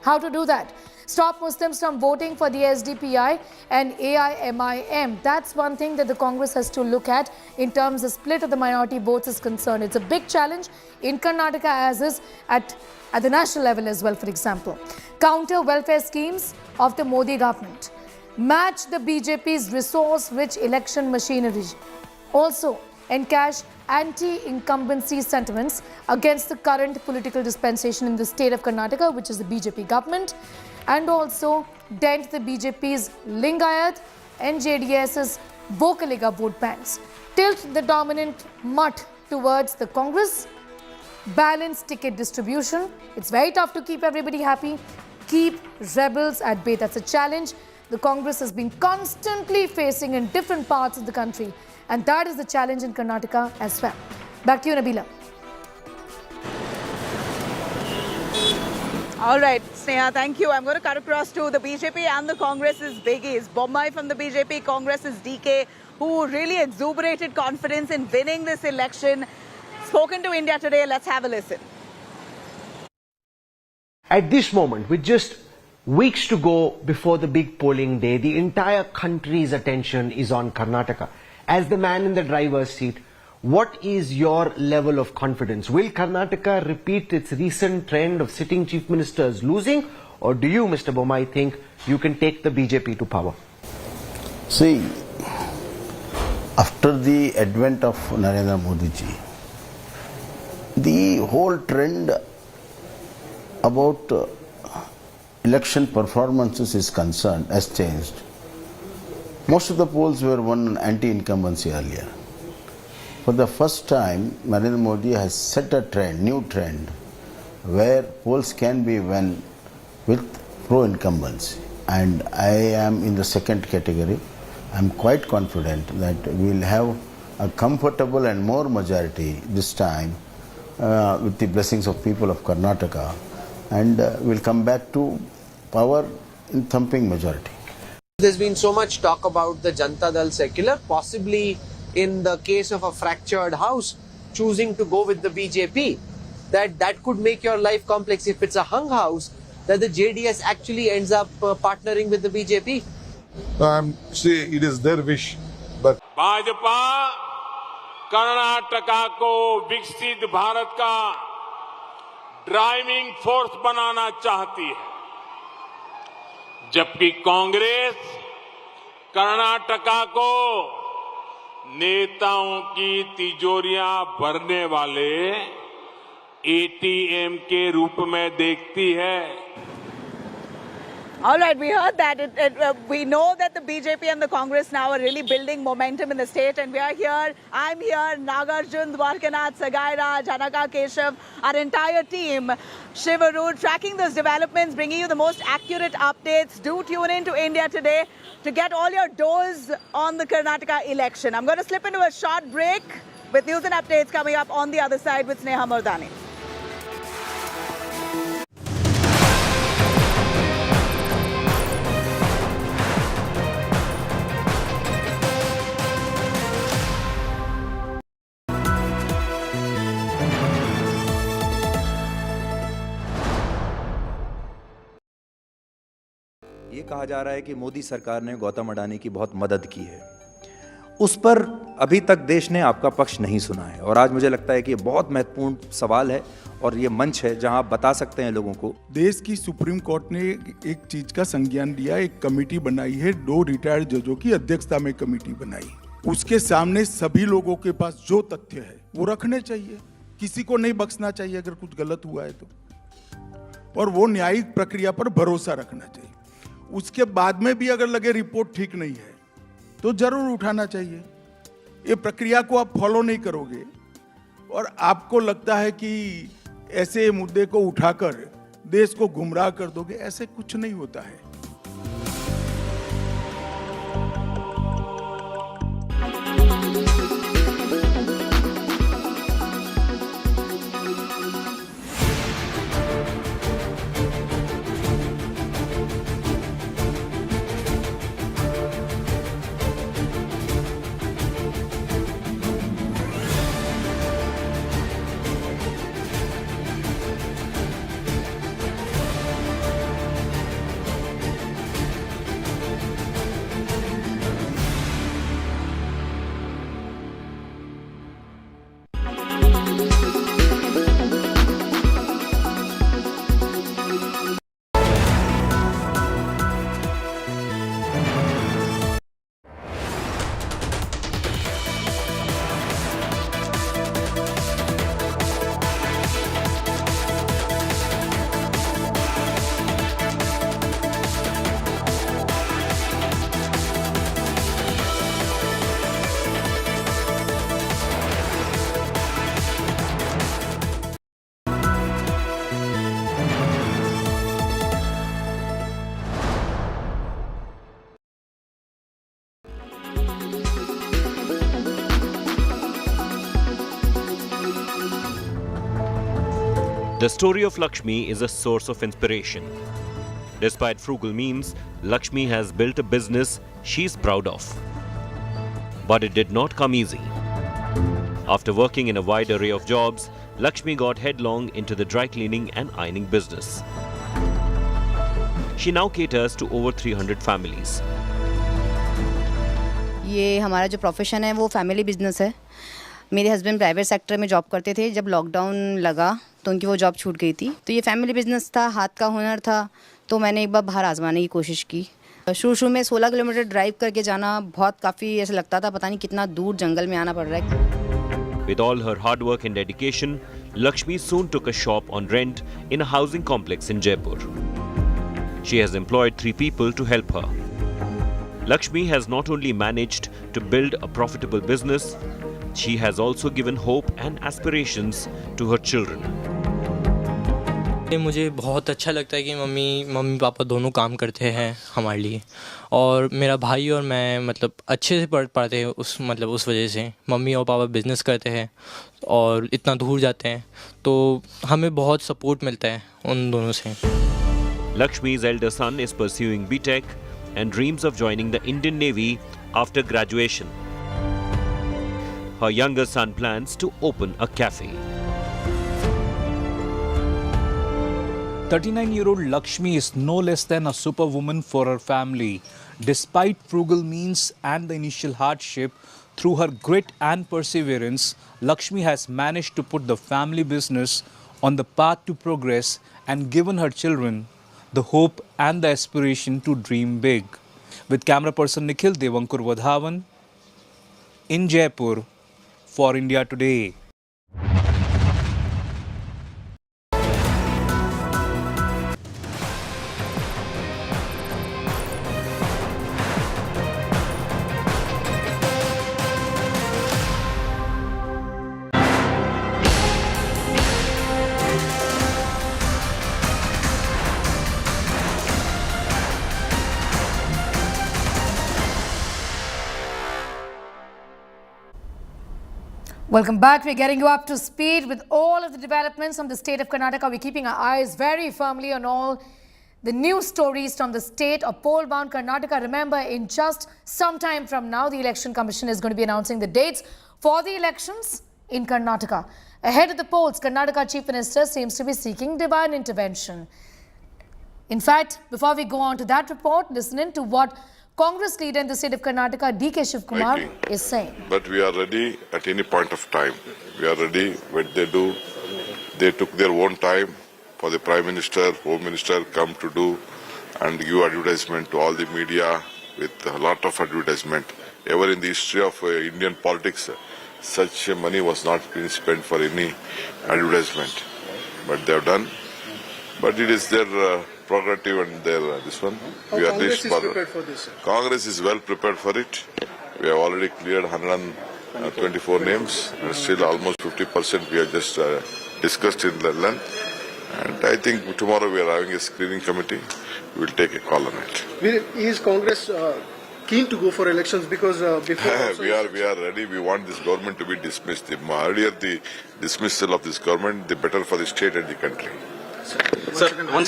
How to do that? Stop Muslims from voting for the SDPI and AIMIM. That's one thing that the Congress has to look at in terms of split of the minority votes is concerned. It's a big challenge in Karnataka as is at the national level as well, for example. Counter welfare schemes of the Modi government. Match the BJP's resource-rich election machinery. Also, encash anti-incumbency sentiments against the current political dispensation in the state of Karnataka, which is the BJP government, and also dent the BJP's Lingayat and JDS's Vokaliga vote banks. Tilt the dominant mutt towards the Congress. Balance ticket distribution. It's very tough to keep everybody happy. Keep rebels at bay. That's a challenge the Congress has been constantly facing in different parts of the country. And that is the challenge in Karnataka as well. Back to you, Nabila. All right, Sneha, thank you. I'm going to cut across to the BJP and the Congress's biggies. Bombay from the BJP, Congress's DK, who really exuberated confidence in winning this election. Spoken to India Today. Let's have a listen. At this moment, with just weeks to go before the big polling day, the entire country's attention is on Karnataka. As the man in the driver's seat, what is your level of confidence? Will Karnataka repeat its recent trend of sitting chief ministers losing? Or do you, Mr. Bommai, think you can take the BJP to power? See, after the advent of Narendra Modi ji, the whole trend about election performances is concerned has changed. Most of the polls were won anti-incumbency earlier. For the first time, Narendra Modi has set a trend, new trend, where polls can be won with pro-incumbency. And I am in the second category. I am quite confident that we will have a comfortable and more majority this time with the blessings of people of Karnataka, and will come back to power in thumping majority. There's been so much talk about the Janata Dal secular, possibly in the case of a fractured house, choosing to go with the BJP, that could make your life complex. If it's a hung house, that the JDS actually ends up partnering with the BJP. See, it is their wish, but Bhajpa Karnataka को विकसित भारत का driving force बनाना चाहती है, जबकि कांग्रेस कर्नाटका को नेताओं की तिजोरियां भरने वाले एटीएम के रूप में देखती है। All right, we heard that. We know that the BJP and the Congress now are really building momentum in the state, and we are here. I'm here, Nagarjun, Dwarkanath, Sagaira, Janaka Keshav, our entire team, Shivaru, tracking those developments, bringing you the most accurate updates. Do tune in to India Today to get all your dose on the Karnataka election. I'm going to slip into a short break with news and updates coming up on the other side with Sneha Murdani. ये कहा जा रहा है कि मोदी सरकार ने गौतम अडानी की बहुत मदद की है। उस पर अभी तक देश ने आपका पक्ष नहीं सुना है और आज मुझे लगता है कि ये बहुत महत्वपूर्ण सवाल है और ये मंच है जहां आप बता सकते हैं लोगों को। देश की सुप्रीम कोर्ट ने एक चीज का संज्ञान लिया, एक कमेटी बनाई है, 2 रिटायर्ड जजों की अध्यक्षता में कमेटी बनाई। उसके सामने सभी लोगों के पास जो तथ्य है वो रखने चाहिए, किसी को नहीं बख्शना चाहिए अगर कुछ गलत हुआ है तो, और वो न्यायिक प्रक्रिया पर भरोसा रखना चाहिए। उसके बाद में भी अगर लगे रिपोर्ट ठीक नहीं है तो जरूर उठाना चाहिए। ये प्रक्रिया को आप फॉलो नहीं करोगे और आपको लगता है कि ऐसे मुद्दे को उठाकर देश को गुमराह कर दोगे, ऐसे कुछ नहीं होता है। The story of Lakshmi is a source of inspiration. Despite frugal means, Lakshmi has built a business she's proud of. But it did not come easy. After working in a wide array of jobs, Lakshmi got headlong into the dry cleaning and ironing business. She now caters to over 300 families. ये हमारा जो profession है वो family business है। मेरे husband private sector में job करते थे, जब लॉकडाउन लगा तो उनकी वो जॉब छूट गई थी। तो ये फैमिली बिजनेस था, हाथ का हुनर था, तो मैंने एक बार बाहर आजमाने की कोशिश की। शुरू में 16 किलोमीटर ड्राइव करके जाना बहुत काफ़ी ऐसा लगता था, पता नहीं कितना दूर जंगल में आना पड़ रहा है। With all her hard work and dedication, Lakshmi soon took a shop on rent in a housing complex in Jaipur. She has employed 3 people to help her. Lakshmi has not only managed to build a profitable business, she has also given hope and aspirations to her children. मुझे बहुत अच्छा लगता है कि mummy papa दोनों काम करते हैं हमारे लिए, और मेरा भाई और मैं मतलब अच्छे से पढ़ पाते हैं उस वजह से। मम्मी और पापा बिजनेस करते हैं और इतना दूर जाते हैं, तो हमें बहुत सपोर्ट मिलता है उन दोनों से। Lakshmi's elder son is pursuing BTech and dreams of joining the Indian Navy after graduation. Her younger son plans to open a cafe. 39-year-old Lakshmi is no less than a superwoman for her family. Despite frugal means and the initial hardship, through her grit and perseverance, Lakshmi has managed to put the family business on the path to progress and given her children the hope and the aspiration to dream big. With camera person Nikhil, Devankur Vadhavan, in Jaipur for India Today. Welcome back. We're getting you up to speed with all of the developments from the state of Karnataka. We're keeping our eyes very firmly on all the news stories from the state of poll-bound Karnataka. Remember, in just some time from now, the Election Commission is going to be announcing the dates for the elections in Karnataka. Ahead of the polls, Karnataka Chief Minister seems to be seeking divine intervention. In fact, before we go on to that report, listen in to what Congress leader in the state of Karnataka, D.K. Shivkumar, is saying. But we are ready at any point of time. We are ready. What they do, they took their own time for the Prime Minister, Home Minister come to do and give advertisement to all the media with a lot of advertisement. Ever in the history of Indian politics, such money was not being spent for any advertisement. But they have done. But it is their prerogative and their this one. We are Congress is prepared for this? Congress is well prepared for it. We have already cleared 124 names, and still almost 50% we have just discussed in the length. And I think tomorrow we are having a screening committee. We will take a call on it. Is Congress keen to go for elections because before we are ready. We want this government to be dismissed. The earlier the dismissal of this government, the better for the state and the country. Sir, one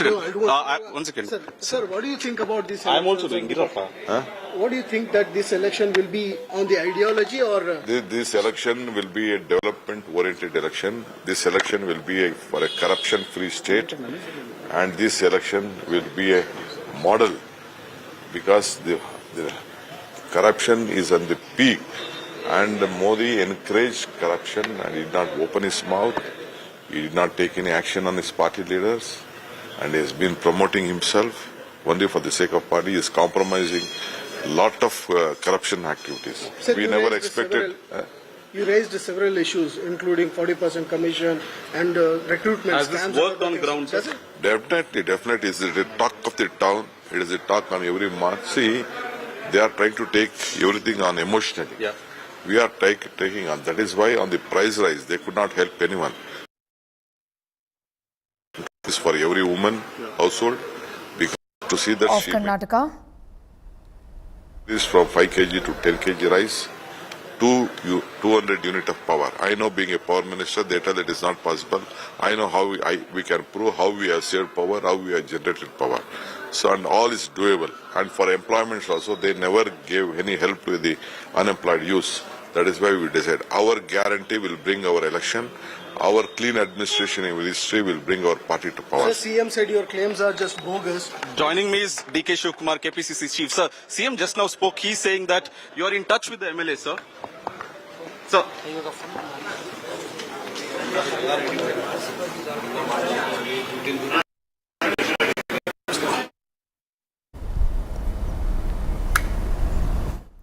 second. Sir, what do you think about this? I am also doing it. What do you think that this election will be on the ideology or? This election will be a development-oriented election. This election will be for a corruption-free state, and this election will be a model because the corruption is on the peak, and Modi encouraged corruption and did not open his mouth. He did not take any action on his party leaders, and he has been promoting himself only for the sake of party. He is compromising a lot of corruption activities. Sir, we never expected. You raised several issues, including 40% commission and recruitment. Has this worked on ground, sir? Definitely. It is the talk of the town. It is the talk on every march. See, they are trying to take everything on emotionally. Yeah. We are taking on. That is why on the price rise, they could not help anyone. Is for every woman household because to see that of she Karnataka is from 5 kg to 10 kg rice to 200 unit of power. I know being a power minister, they tell that is not possible. I know how we can prove how we have saved power, how we have generated power. So and all is doable. And for employment also, they never gave any help to the unemployed youth. That is why we decided our guarantee will bring our election. Our clean administration in history will bring our party to power. Sir, CM said your claims are just bogus. Joining me is D.K. Shivkumar, KPCC chief. Sir, CM just now spoke. He's saying that you are in touch with the MLA, sir. Sir.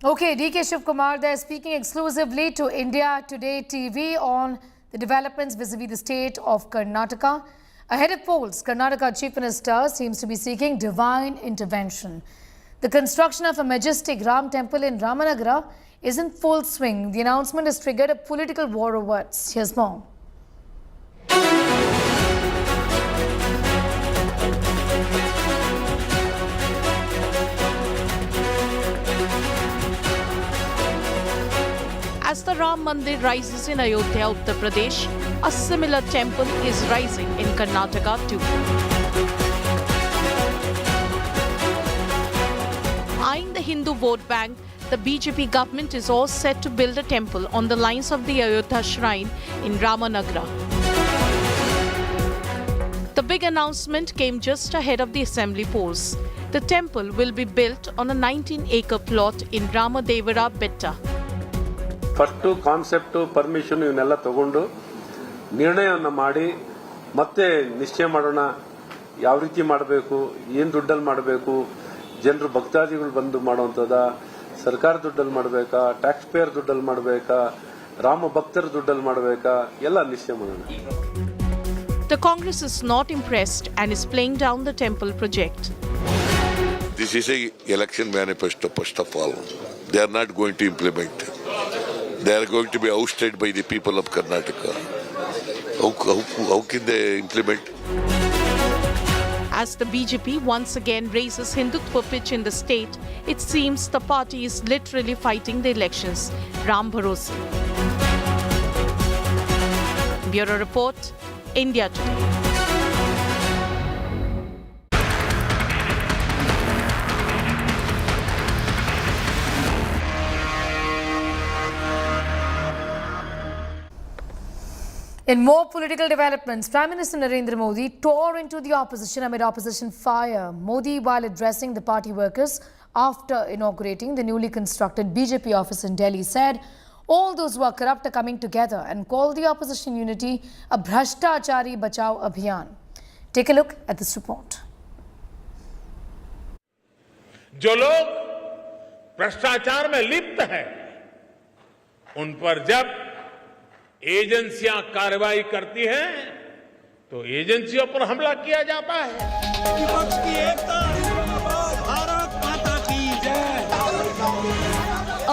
Okay, D.K. Shivkumar there speaking exclusively to India Today TV on the developments vis-a-vis the state of Karnataka. Ahead of polls, Karnataka Chief Minister seems to be seeking divine intervention. The construction of a majestic Ram temple in Ramanagara is in full swing. The announcement has triggered a political war over it. Here's more. As the Ram Mandir rises in Ayodhya, Uttar Pradesh, a similar temple is rising in Karnataka too. Eyeing the Hindu vote bank, the BJP government is all set to build a temple on the lines of the Ayodhya shrine in Ramanagara. The big announcement came just ahead of the assembly polls. The temple will be built on a 19-acre plot in Ramadevara Betta. First concept permission ಇವನ್ನೆಲ್ಲ ತಗೊಂಡು ನಿರ್ಣಯವನ್ನು ಮಾಡಿ ಮತ್ತೆ ನಿಶ್ಚಯ ಮಾಡೋಣ ಯಾವ ರೀತಿ ಮಾಡಬೇಕು ಏನು ದುಡ್ಡಲ್ಲಿ ಮಾಡಬೇಕು ಜನರು ಭಕ್ತಾದಿಗಳು ಬಂದು ಮಾಡುವಂಥದ್ದ ಸರ್ಕಾರ ದುಡ್ಡಲ್ಲಿ ಮಾಡಬೇಕಾ, ಟ್ಯಾಕ್ಸ್ ಪೇಯರ್ ದುಡ್ಡಲ್ಲಿ ಮಾಡಬೇಕಾ, ರಾಮ ಭಕ್ತರ ದುಡ್ಡಲ್ಲಿ ಮಾಡಬೇಕಾ, ಎಲ್ಲ ನಿಶ್ಚಯ ಮಾಡೋಣ. The Congress is not impressed and is playing down the temple project. This is a election manifesto, first of all. They are not going to implement. They are going to be ousted by the people of Karnataka. How can they implement? As the BJP once again raises Hindutva pitch in the state, it seems the party is literally fighting the elections. Ram Bharose. Bureau Report, India Today. In more political developments, Prime Minister Narendra Modi tore into the opposition amid opposition fire. Modi, while addressing the party workers after inaugurating the newly constructed BJP office in Delhi, said all those who are corrupt are coming together and called the opposition unity a Bhrashtachari Bachao Abhiyan. Take a look at this report. जो लोग भ्रष्टाचार में लिप्त हैं, उन पर जब एजेंसियां कार्रवाई करती हैं तो एजेंसियों पर हमला किया जाता है. विपक्ष की एकता, भारत माता की जय.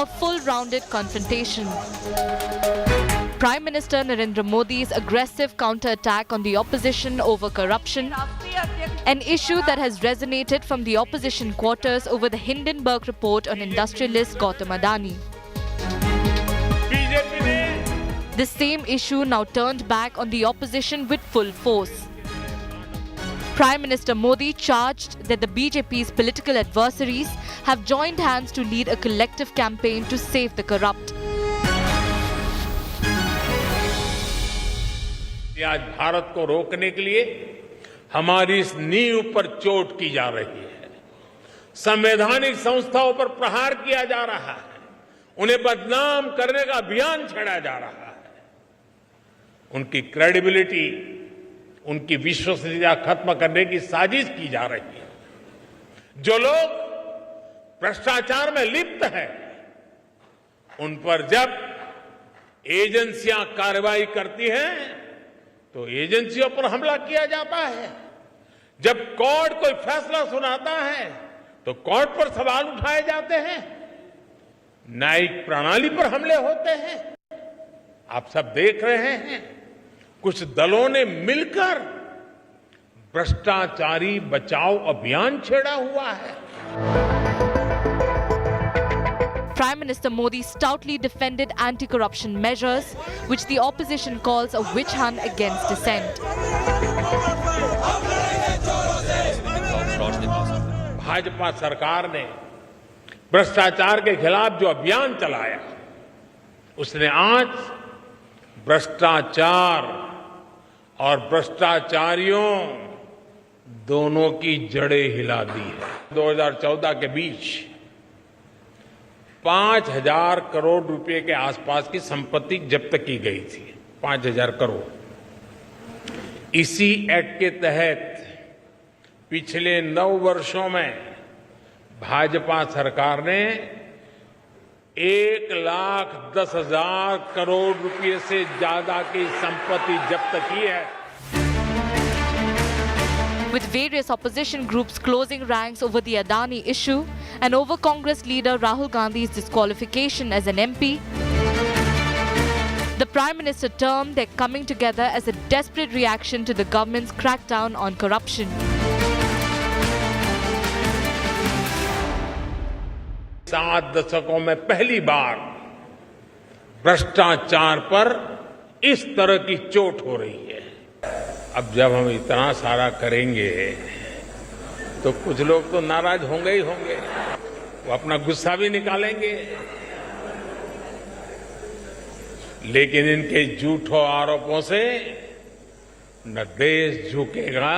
A full-rounded confrontation. Prime Minister Narendra Modi's aggressive counter-attack on the opposition over corruption, an issue that has resonated from the opposition quarters over the Hindenburg report on industrialist Gautam Adani. The same issue now turned back on the opposition with full force. Prime Minister Modi charged that the BJP's political adversaries have joined hands to lead a collective campaign to save the corrupt. आज भारत को रोकने के लिए हमारी इस नींव पर चोट की जा रही है. संवैधानिक संस्थाओं पर प्रहार किया जा रहा है. उन्हें बदनाम करने का अभियान छेड़ा जा रहा है. उनकी क्रेडिबिलिटी, उनकी विश्वसनीयता खत्म करने की साजिश की जा रही है. जो लोग भ्रष्टाचार में लिप्त हैं, उन पर जब एजेंसियां कार्रवाई करती हैं तो एजेंसियों पर हमला किया जाता है. जब कोर्ट कोई फैसला सुनाता है तो कोर्ट पर सवाल उठाए जाते हैं. न्यायिक प्रणाली पर हमले होते हैं. आप सब देख रहे हैं, कुछ दलों ने मिलकर भ्रष्टाचारी बचाओ अभियान छेड़ा हुआ है. Prime Minister Modi stoutly defended anti-corruption measures, which the opposition calls a witch hunt against dissent. Bhajpa सरकार ने भ्रष्टाचार के खिलाफ जो अभियान चलाया, उसने आज भ्रष्टाचार और भ्रष्टाचारियों दोनों की जड़ें हिला दी है. 2014 के बीच 5,000 करोड़ रुपए के आसपास की संपत्ति जब्त की गई थी. 5,000 करोड़. इसी एक्ट के तहत पिछले 9 वर्षों में भाजपा सरकार ने 1,10,000 करोड़ रुपए से ज्यादा की संपत्ति जब्त की है. With various opposition groups closing ranks over the Adani issue and over Congress leader Rahul Gandhi's disqualification as an MP, the Prime Minister termed their coming together as a desperate reaction to the government's crackdown on corruption. 7 दशकों में पहली बार भ्रष्टाचार पर इस तरह की चोट हो रही है. अब जब हम इतना सारा करेंगे तो कुछ लोग तो नाराज होंगे ही होंगे. वो अपना गुस्सा भी निकालेंगे. लेकिन इनके झूठों आरोपों से न देश झुकेगा,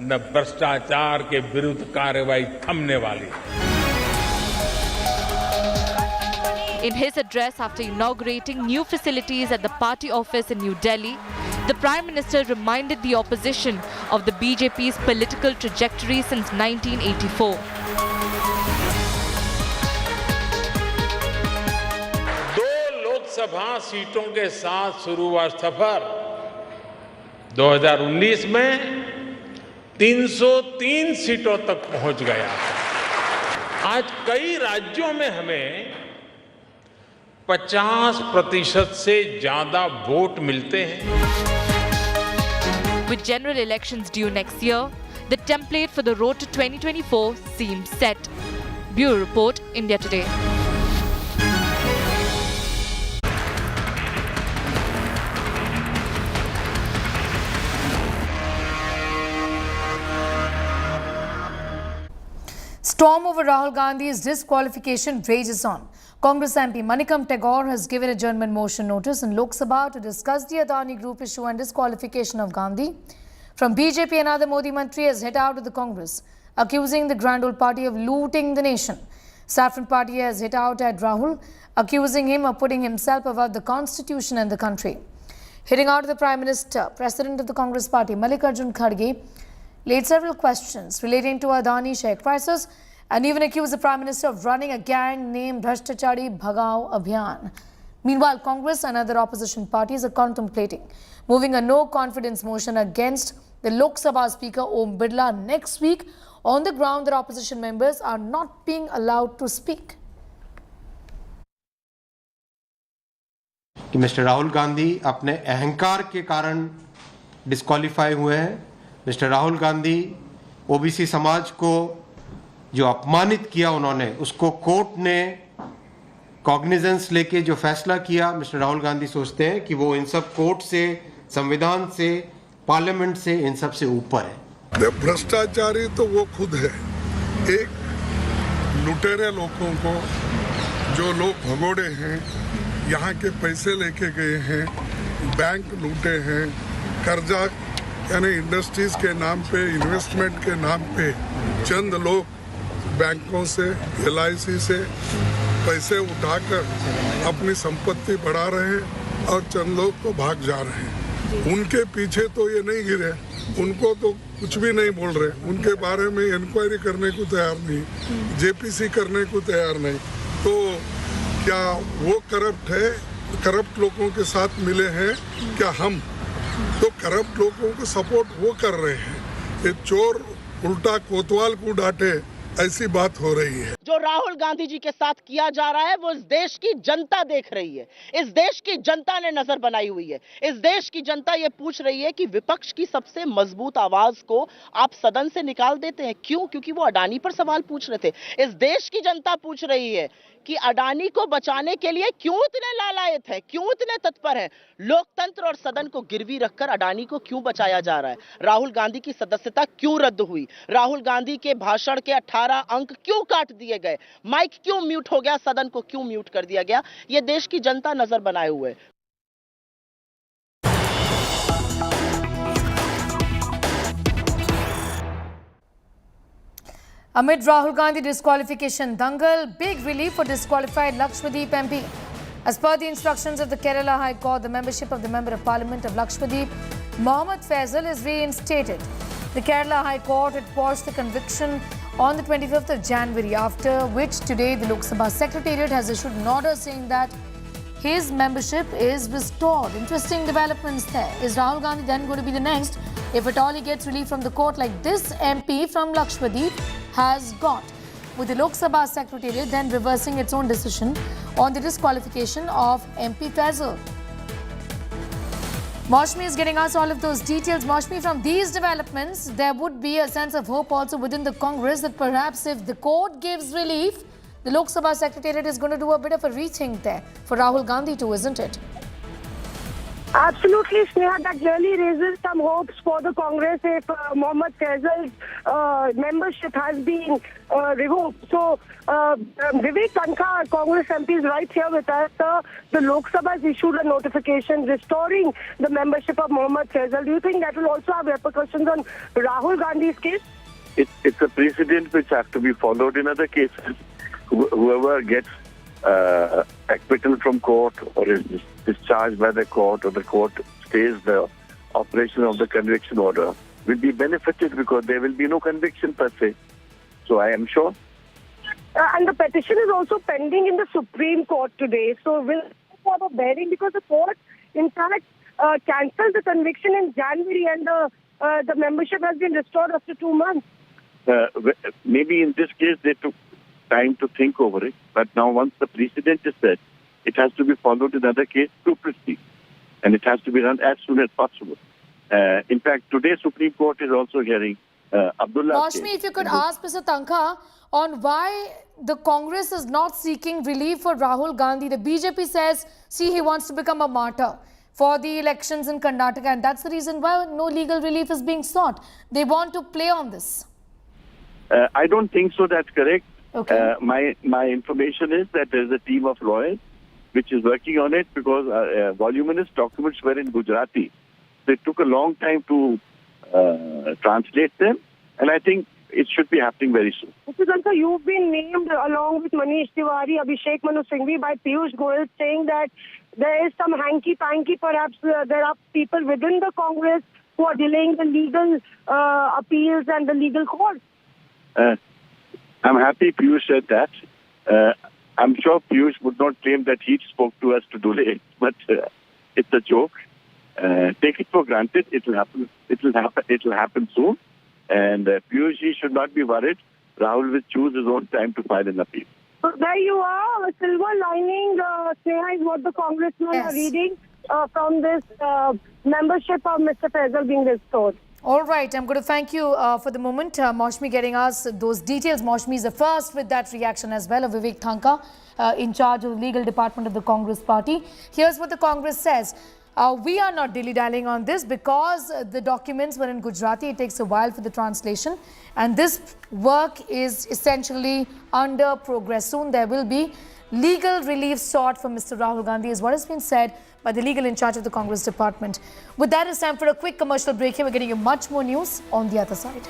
न भ्रष्टाचार के विरुद्ध कार्रवाई थमने वाली. In his address after inaugurating new facilities at the party office in New Delhi, the Prime Minister reminded the opposition of the BJP's political trajectory since 1984. Lok Sabha सीटों के साथ शुरू हुआ सफर 2019 में 303 सीटों तक पहुंच गया। आज कई राज्यों में हमें 50% से ज्यादा वोट मिलते हैं। With general elections due next year, the template for the road to 2024 seems set. Bureau Report, India Today. Storm over Rahul Gandhi's disqualification rages on. Congress MP Manikam Tagore has given adjournment motion notice in Lok Sabha to discuss the Adani Group issue and disqualification of Gandhi. From BJP, another Modi Mantri has hit out at the Congress, accusing the Grand Old Party of looting the nation. Saffron Party has hit out at Rahul, accusing him of putting himself above the constitution and the country. Hitting out at the Prime Minister, President of the Congress Party, Mallikarjun Kharge, laid several questions relating to Adani share crisis and even accused the Prime Minister of running a gang named Bhashtachari Bhagao Abhiyan. Meanwhile, Congress and other opposition parties are contemplating moving a no-confidence motion against the Lok Sabha Speaker Om Birla next week on the ground that opposition members are not being allowed to speak. कि mister Rahul Gandhi अपने अहंकार के कारण disqualify हुए हैं। Mister Rahul Gandhi OBC समाज को जो अपमानित किया उन्होंने, उसको कोर्ट ने कॉग्निजेंस लेके जो फैसला किया, मिस्टर राहुल गांधी सोचते हैं कि वो इन सब कोर्ट से, संविधान से, पार्लियामेंट से, इन सब से ऊपर है। भ्रष्टाचारी तो वो खुद है। एक लुटेरे लोगों को जो लोग भगोड़े हैं, यहाँ के पैसे लेके गए हैं, बैंक लूटे हैं, कर्जा यानी इंडस्ट्रीज के नाम पे, इन्वेस्टमेंट के नाम पे चंद लोग बैंकों से, LIC से पैसे उठाकर अपनी संपत्ति बढ़ा रहे हैं और चंद लोग तो भाग जा रहे हैं। उनके पीछे तो ये नहीं गिरे, उनको तो कुछ भी नहीं बोल रहे, उनके बारे में इंक्वायरी करने को तैयार नहीं, JPC करने को तैयार नहीं। तो क्या वो करप्ट है? करप्ट लोगों के साथ मिले हैं क्या हम? तो करप्ट लोगों को सपोर्ट वो कर रहे हैं। ये चोर उल्टा कोतवाल को डांटे, ऐसी बात हो रही है। जो राहुल गांधी जी के साथ किया जा रहा है वो इस देश की जनता देख रही है। इस देश की जनता ने नजर बनाई हुई है। इस देश की जनता ये पूछ रही है कि विपक्ष की सबसे मजबूत आवाज को आप सदन से निकाल देते हैं। क्यों? क्योंकि वो अडानी पर सवाल पूछ रहे थे। इस देश की जनता पूछ रही है कि अडानी को बचाने के लिए क्यों इतने लालायत है, क्यों इतने तत्पर है। लोकतंत्र और सदन को गिरवी रखकर अडानी को क्यों बचाया जा रहा है? राहुल गांधी की सदस्यता क्यों रद्द हुई? राहुल गांधी के भाषण के 18 अंक क्यों काट दिए गए? माइक क्यों म्यूट हो गया? सदन को क्यों म्यूट कर दिया गया? ये देश की जनता नजर बनाए हुए है। Amid Rahul Gandhi disqualification dangle, big relief for disqualified Lakshmadeep MP. As per the instructions of the Kerala High Court, the membership of the Member of Parliament of Lakshmadeep, Mohammad Faisal, is reinstated. The Kerala High Court had quashed the conviction on the 25th of January, after which today the Lok Sabha Secretariat has issued an order saying that his membership is restored. Interesting developments there. Is Rahul Gandhi then going to be the next? If at all he gets relief from the court like this MP from Lakshmadeep has got, with the Lok Sabha Secretariat then reversing its own decision on the disqualification of MP Faisal. Maushmi is getting us all of those details. Maushmi, from these developments, there would be a sense of hope also within the Congress that perhaps if the court gives relief, the Lok Sabha Secretariat is going to do a bit of a rethink there for Rahul Gandhi too, isn't it? Absolutely, Sneha. That really raises some hopes for the Congress if Mohammad Faisal's membership has been revoked. So, Vivek Kankha, Congress MP, is right here with us. The Lok Sabha has issued a notification restoring the membership of Mohammad Faisal. Do you think that will also have repercussions on Rahul Gandhi's case? It's a precedent which has to be followed in other cases. Whoever gets acquittal from court or is discharged by the court, or the court stays the operation of the conviction order, will be benefited because there will be no conviction per se. So I am sure. And the petition is also pending in the Supreme Court today. So will have a bearing because the court, in fact, cancelled the conviction in January and the membership has been restored after 2 months. Maybe in this case they took time to think over it, but now once the precedent is set, it has to be followed in other case to proceed, and it has to be done as soon as possible. In fact, today Supreme Court is also hearing Abdullah. Maushmi, if you could ask Mr. Tankha on why the Congress is not seeking relief for Rahul Gandhi. The BJP says, see, he wants to become a martyr for the elections in Karnataka, and that's the reason why no legal relief is being sought. They want to play on this. I don't think so. That's correct. Okay. My information is that there is a team of lawyers which is working on it because voluminous documents were in Gujarati. So it took a long time to translate them, and I think it should be happening very soon. Mr. Tankha, you've been named along with Manish Tiwari, Abhishek Manu Singhvi by Piyush Goyal, saying that there is some hanky-panky, perhaps there are people within the Congress who are delaying the legal appeals and the legal court. I'm happy Piyush said that. I'm sure Piyush would not claim that he spoke to us to delay it, but it's a joke. Take it for granted. It will happen. It will happen soon. And Piyush should not be worried. Rahul will choose his own time to file an appeal. So there you are, a silver lining, Sneha, is what the congressmen are reading from this membership of Mr. Faisal being restored. All right, I'm going to thank you for the moment. Maushmi getting us those details. Maushmi is the first with that reaction as well of Vivek Thankha, in charge of the legal department of the Congress party. Here's what the Congress says. We are not dilly-dallying on this because the documents were in Gujarati. It takes a while for the translation. And this work is essentially under progress. Soon there will be legal relief sought for Mr. Rahul Gandhi, is what has been said by the legal in charge of the Congress department. With that, it's time for a quick commercial break here. We're getting you much more news on the other side.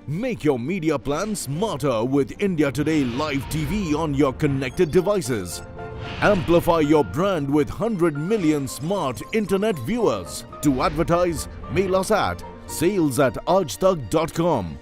Make your media plan smarter with India Today Live TV on your connected devices. Amplify your brand with 100 million smart internet viewers. To advertise, mail us at sales@aajtak.com.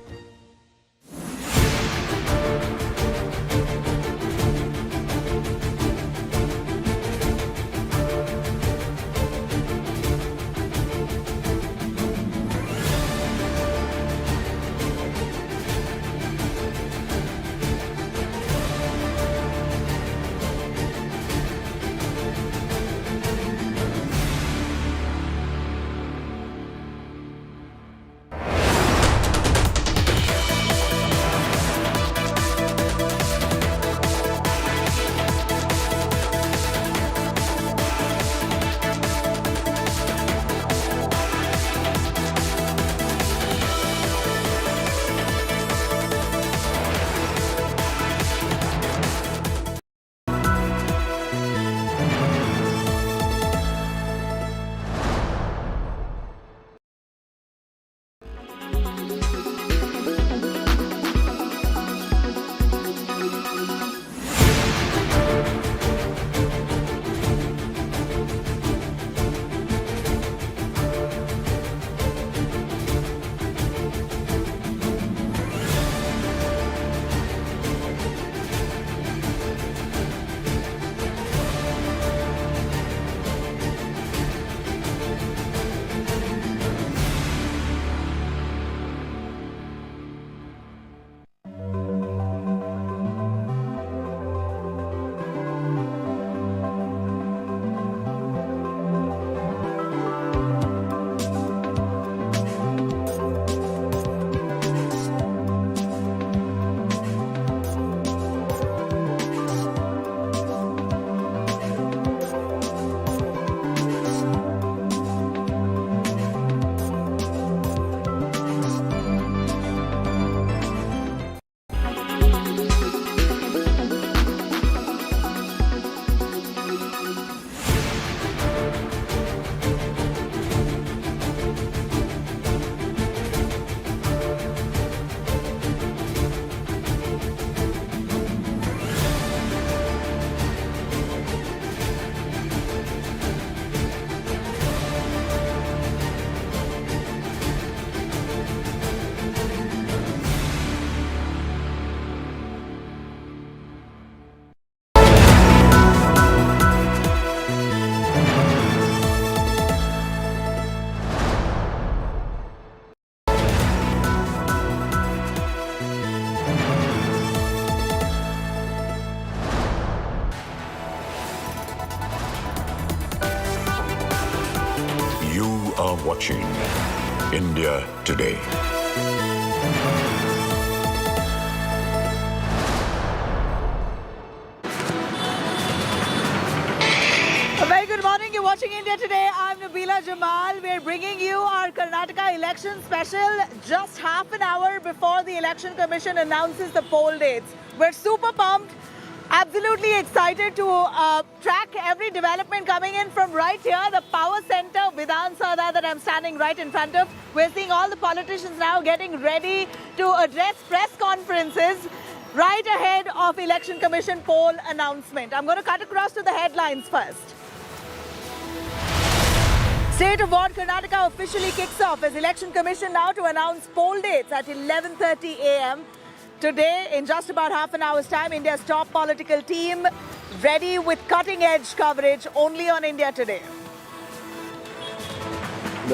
watching India Today. A very good morning. You're watching India Today. I'm Nabila Jamal. We're bringing you our Karnataka election special just half an hour before the Election Commission announces the poll dates. We're super pumped, absolutely excited to track every development coming in from right here, the power center, Vidhan Sada, that I'm standing right in front of. We're seeing all the politicians now getting ready to address press conferences right ahead of Election Commission poll announcement. I'm going to cut across to the headlines first. State of Ward Karnataka officially kicks off as Election Commission now to announce poll dates at 11:30 a.m. Today, in just about half an hour's time, India's top political team ready with cutting-edge coverage only on India Today.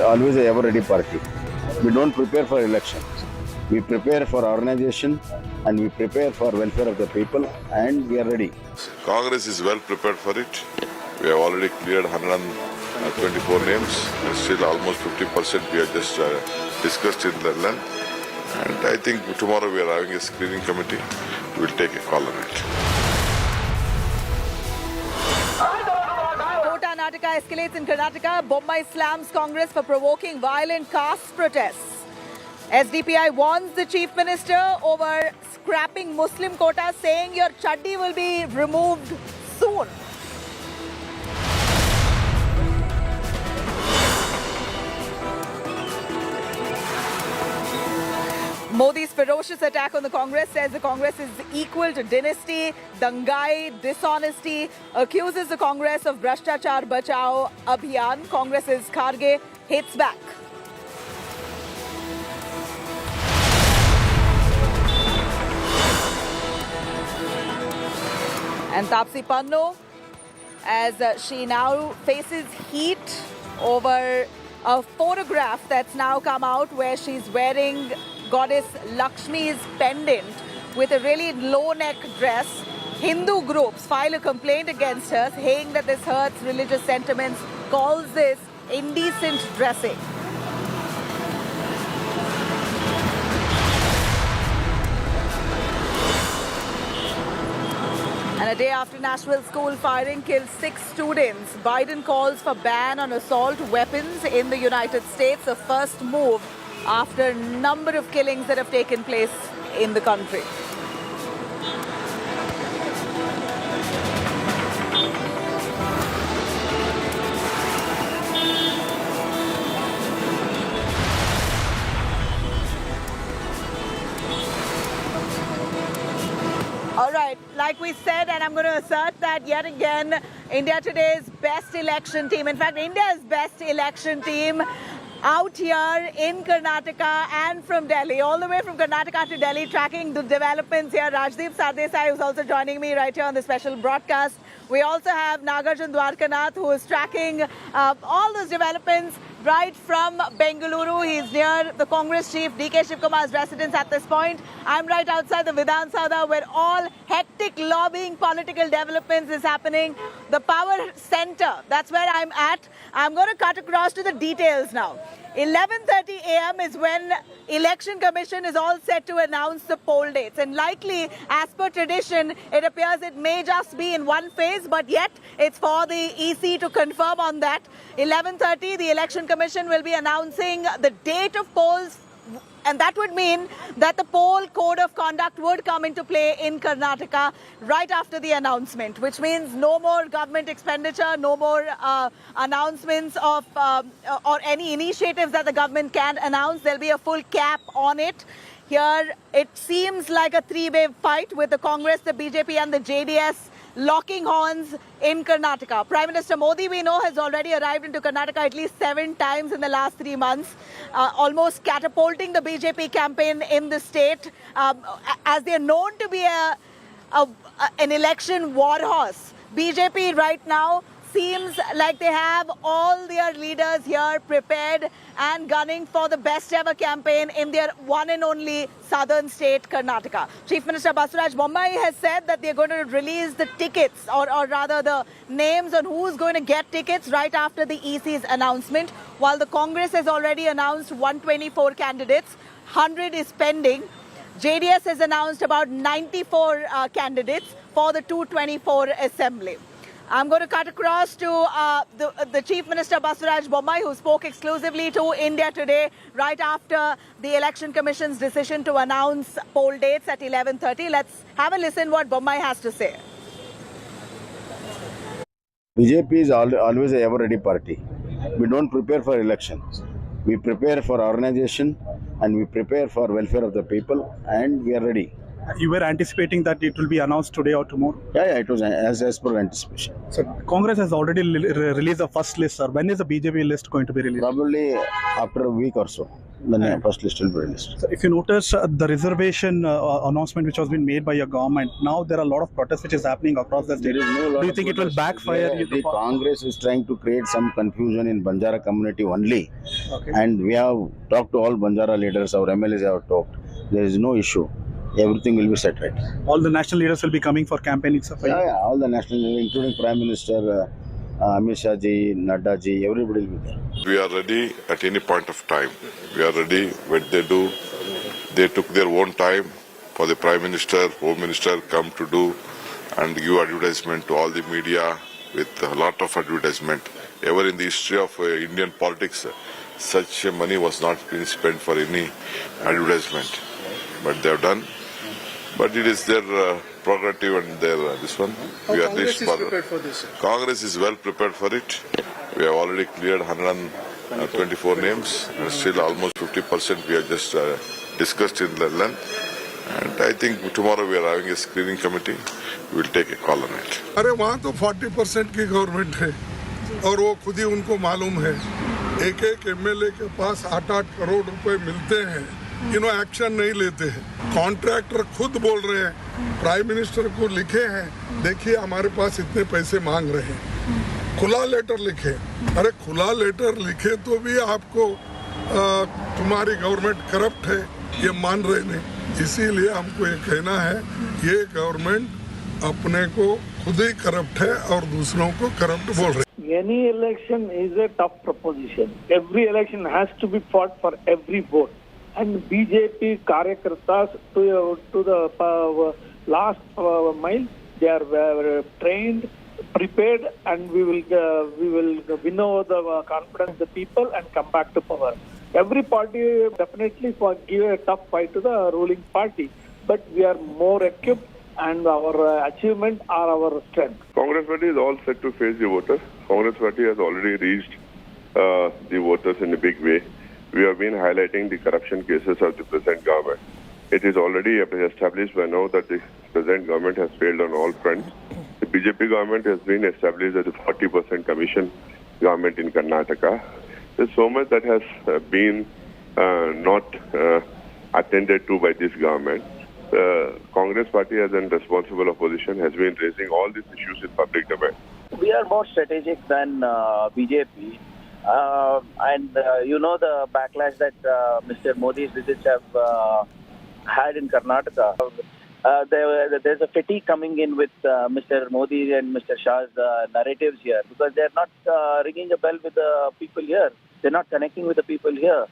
Always a ever-ready party. We don't prepare for elections. We prepare for organization and we prepare for welfare of the people, and we are ready. Congress is well prepared for it. We have already cleared 124 names, and still almost 50% we have just discussed in the length. And I think tomorrow we are having a screening committee. We will take a call on it. Kota Natika escalates in Karnataka. Bombay slams Congress for provoking violent caste protests. SDPI warns the Chief Minister over scrapping Muslim quota, saying your chaddi will be removed soon. Modi's ferocious attack on the Congress says the Congress is equal to dynasty, dangai, dishonesty, accuses the Congress of Bhrashtachar Bachao Abhiyan. Congress's Kharge hits back. And Tapsi Pannu, as she now faces heat over a photograph that's now come out where she's wearing Goddess Lakshmi's pendant with a really low neck dress. Hindu groups file a complaint against her, saying that this hurts religious sentiments, calls this indecent dressing. And a day after Nashville school firing kills 6 students, Biden calls for ban on assault weapons in the United States, a first move after a number of killings that have taken place in the country. All right, like we said, and I'm going to assert that yet again, India Today's best election team, in fact, India's best election team, out here in Karnataka and from Delhi, all the way from Karnataka to Delhi, tracking the developments here. Rajdeep Sardesai, who's also joining me right here on the special broadcast. We also have Nagarjun Dwarkanath, who is tracking all those developments right from Bengaluru. He's near the Congress chief, D.K. Shivkumar's residence at this point. I'm right outside the Vidhan Sada, where all hectic lobbying political developments is happening. The power center, that's where I'm at. I'm going to cut across to the details now. 11:30 a.m. is when Election Commission is all set to announce the poll dates. And likely, as per tradition, it appears it may just be in one phase, but yet it's for the EC to confirm on that. 11:30, the Election Commission will be announcing the date of polls, and that would mean that the poll code of conduct would come into play in Karnataka right after the announcement, which means no more government expenditure, no more announcements of or any initiatives that the government can announce. There'll be a full cap on it. Here, it seems like a three-way fight with the Congress, the BJP and the JDS locking horns in Karnataka. Prime Minister Modi, we know, has already arrived into Karnataka at least 7 times in the last 3 months, almost catapulting the BJP campaign in the state, as they are known to be an election war horse. BJP right now seems like they have all their leaders here prepared and gunning for the best ever campaign in their one and only southern state, Karnataka. Chief Minister Basuraj Bommai has said that they're going to release the tickets, or rather the names on who's going to get tickets right after the EC's announcement. While the Congress has already announced 124 candidates, 100 is pending. JDS has announced about 94 candidates for the 224 Assembly. I'm going to cut across to the Chief Minister Basuraj Bommai, who spoke exclusively to India Today right after the Election Commission's decision to announce poll dates at 11:30. Let's have a listen what Bommai has to say. BJP is always a ever-ready party. We don't prepare for elections. We prepare for organization and we prepare for welfare of the people, and we are ready. You were anticipating that it will be announced today or tomorrow? Yeah, it was as per anticipation. So Congress has already released the first list, sir. When is the BJP list going to be released? Probably after a week or so. The first list will be released. So if you notice the reservation announcement which has been made by your government, now there are a lot of protests which is happening across the state. Do you think it will backfire? The Congress is trying to create some confusion in Banjara community only. Okay. And we have talked to all Banjara leaders, our MLAs have talked. There is no issue. Everything will be set right. All the national leaders will be coming for campaigning, sir? Yeah, all the national leaders, including Prime Minister, Amit Shah ji, Nadda ji, everybody will be there. We are ready at any point of time. We are ready when they do. They took their own time for the Prime Minister, Home Minister come to do and give advertisement to all the media with a lot of advertisement. Ever in the history of Indian politics, such money was not been spent for any advertisement. But they have done. But it is their prerogative and their this one. How Congress is prepared for this? Congress is well prepared for it. We have already cleared 124 names. Still almost 50% we have just discussed in length. And I think tomorrow we are having a screening committee. We will take a call on it. अरे वहाँ तो 40% की government है और वो खुद ही उनको मालूम है. एक एक एमएलए के पास 8-8 करोड़ रुपए मिलते हैं. एक्शन नहीं लेते हैं. कॉन्ट्रैक्टर खुद बोल रहे हैं, प्राइम मिनिस्टर को लिखे हैं, देखिए हमारे पास इतने पैसे मांग रहे हैं. खुला लेटर लिखे. अरे खुला लेटर लिखे तो भी आपको तुम्हारी गवर्नमेंट करप्ट है ये मान रहे नहीं. इसीलिए हमको ये कहना है, ये गवर्नमेंट अपने को खुद ही करप्ट है और दूसरों को करप्ट बोल रहे. Any election is a tough proposition. Every election has to be fought for every vote. And BJP Karyakartas to the last mile, they are trained, prepared, and we will win over the confidence of the people and come back to power. Every party definitely give a tough fight to the ruling party, but we are more equipped and our achievements are our strength. Congress party is all set to face the voters. Congress party has already reached the voters in a big way. We have been highlighting the corruption cases of the present government. It is already established by now that the present government has failed on all fronts. The BJP government has been established as a 40% commission government in Karnataka. There's so much that has been not attended to by this government. The Congress party as a responsible opposition has been raising all these issues in public domain. We are more strategic than BJP. And the backlash that Mr. Modi's visits have had in Karnataka. There's a fatigue coming in with Mr. Modi and Mr. Shah's narratives here because they're not ringing a bell with the people here. They're not connecting with the people here.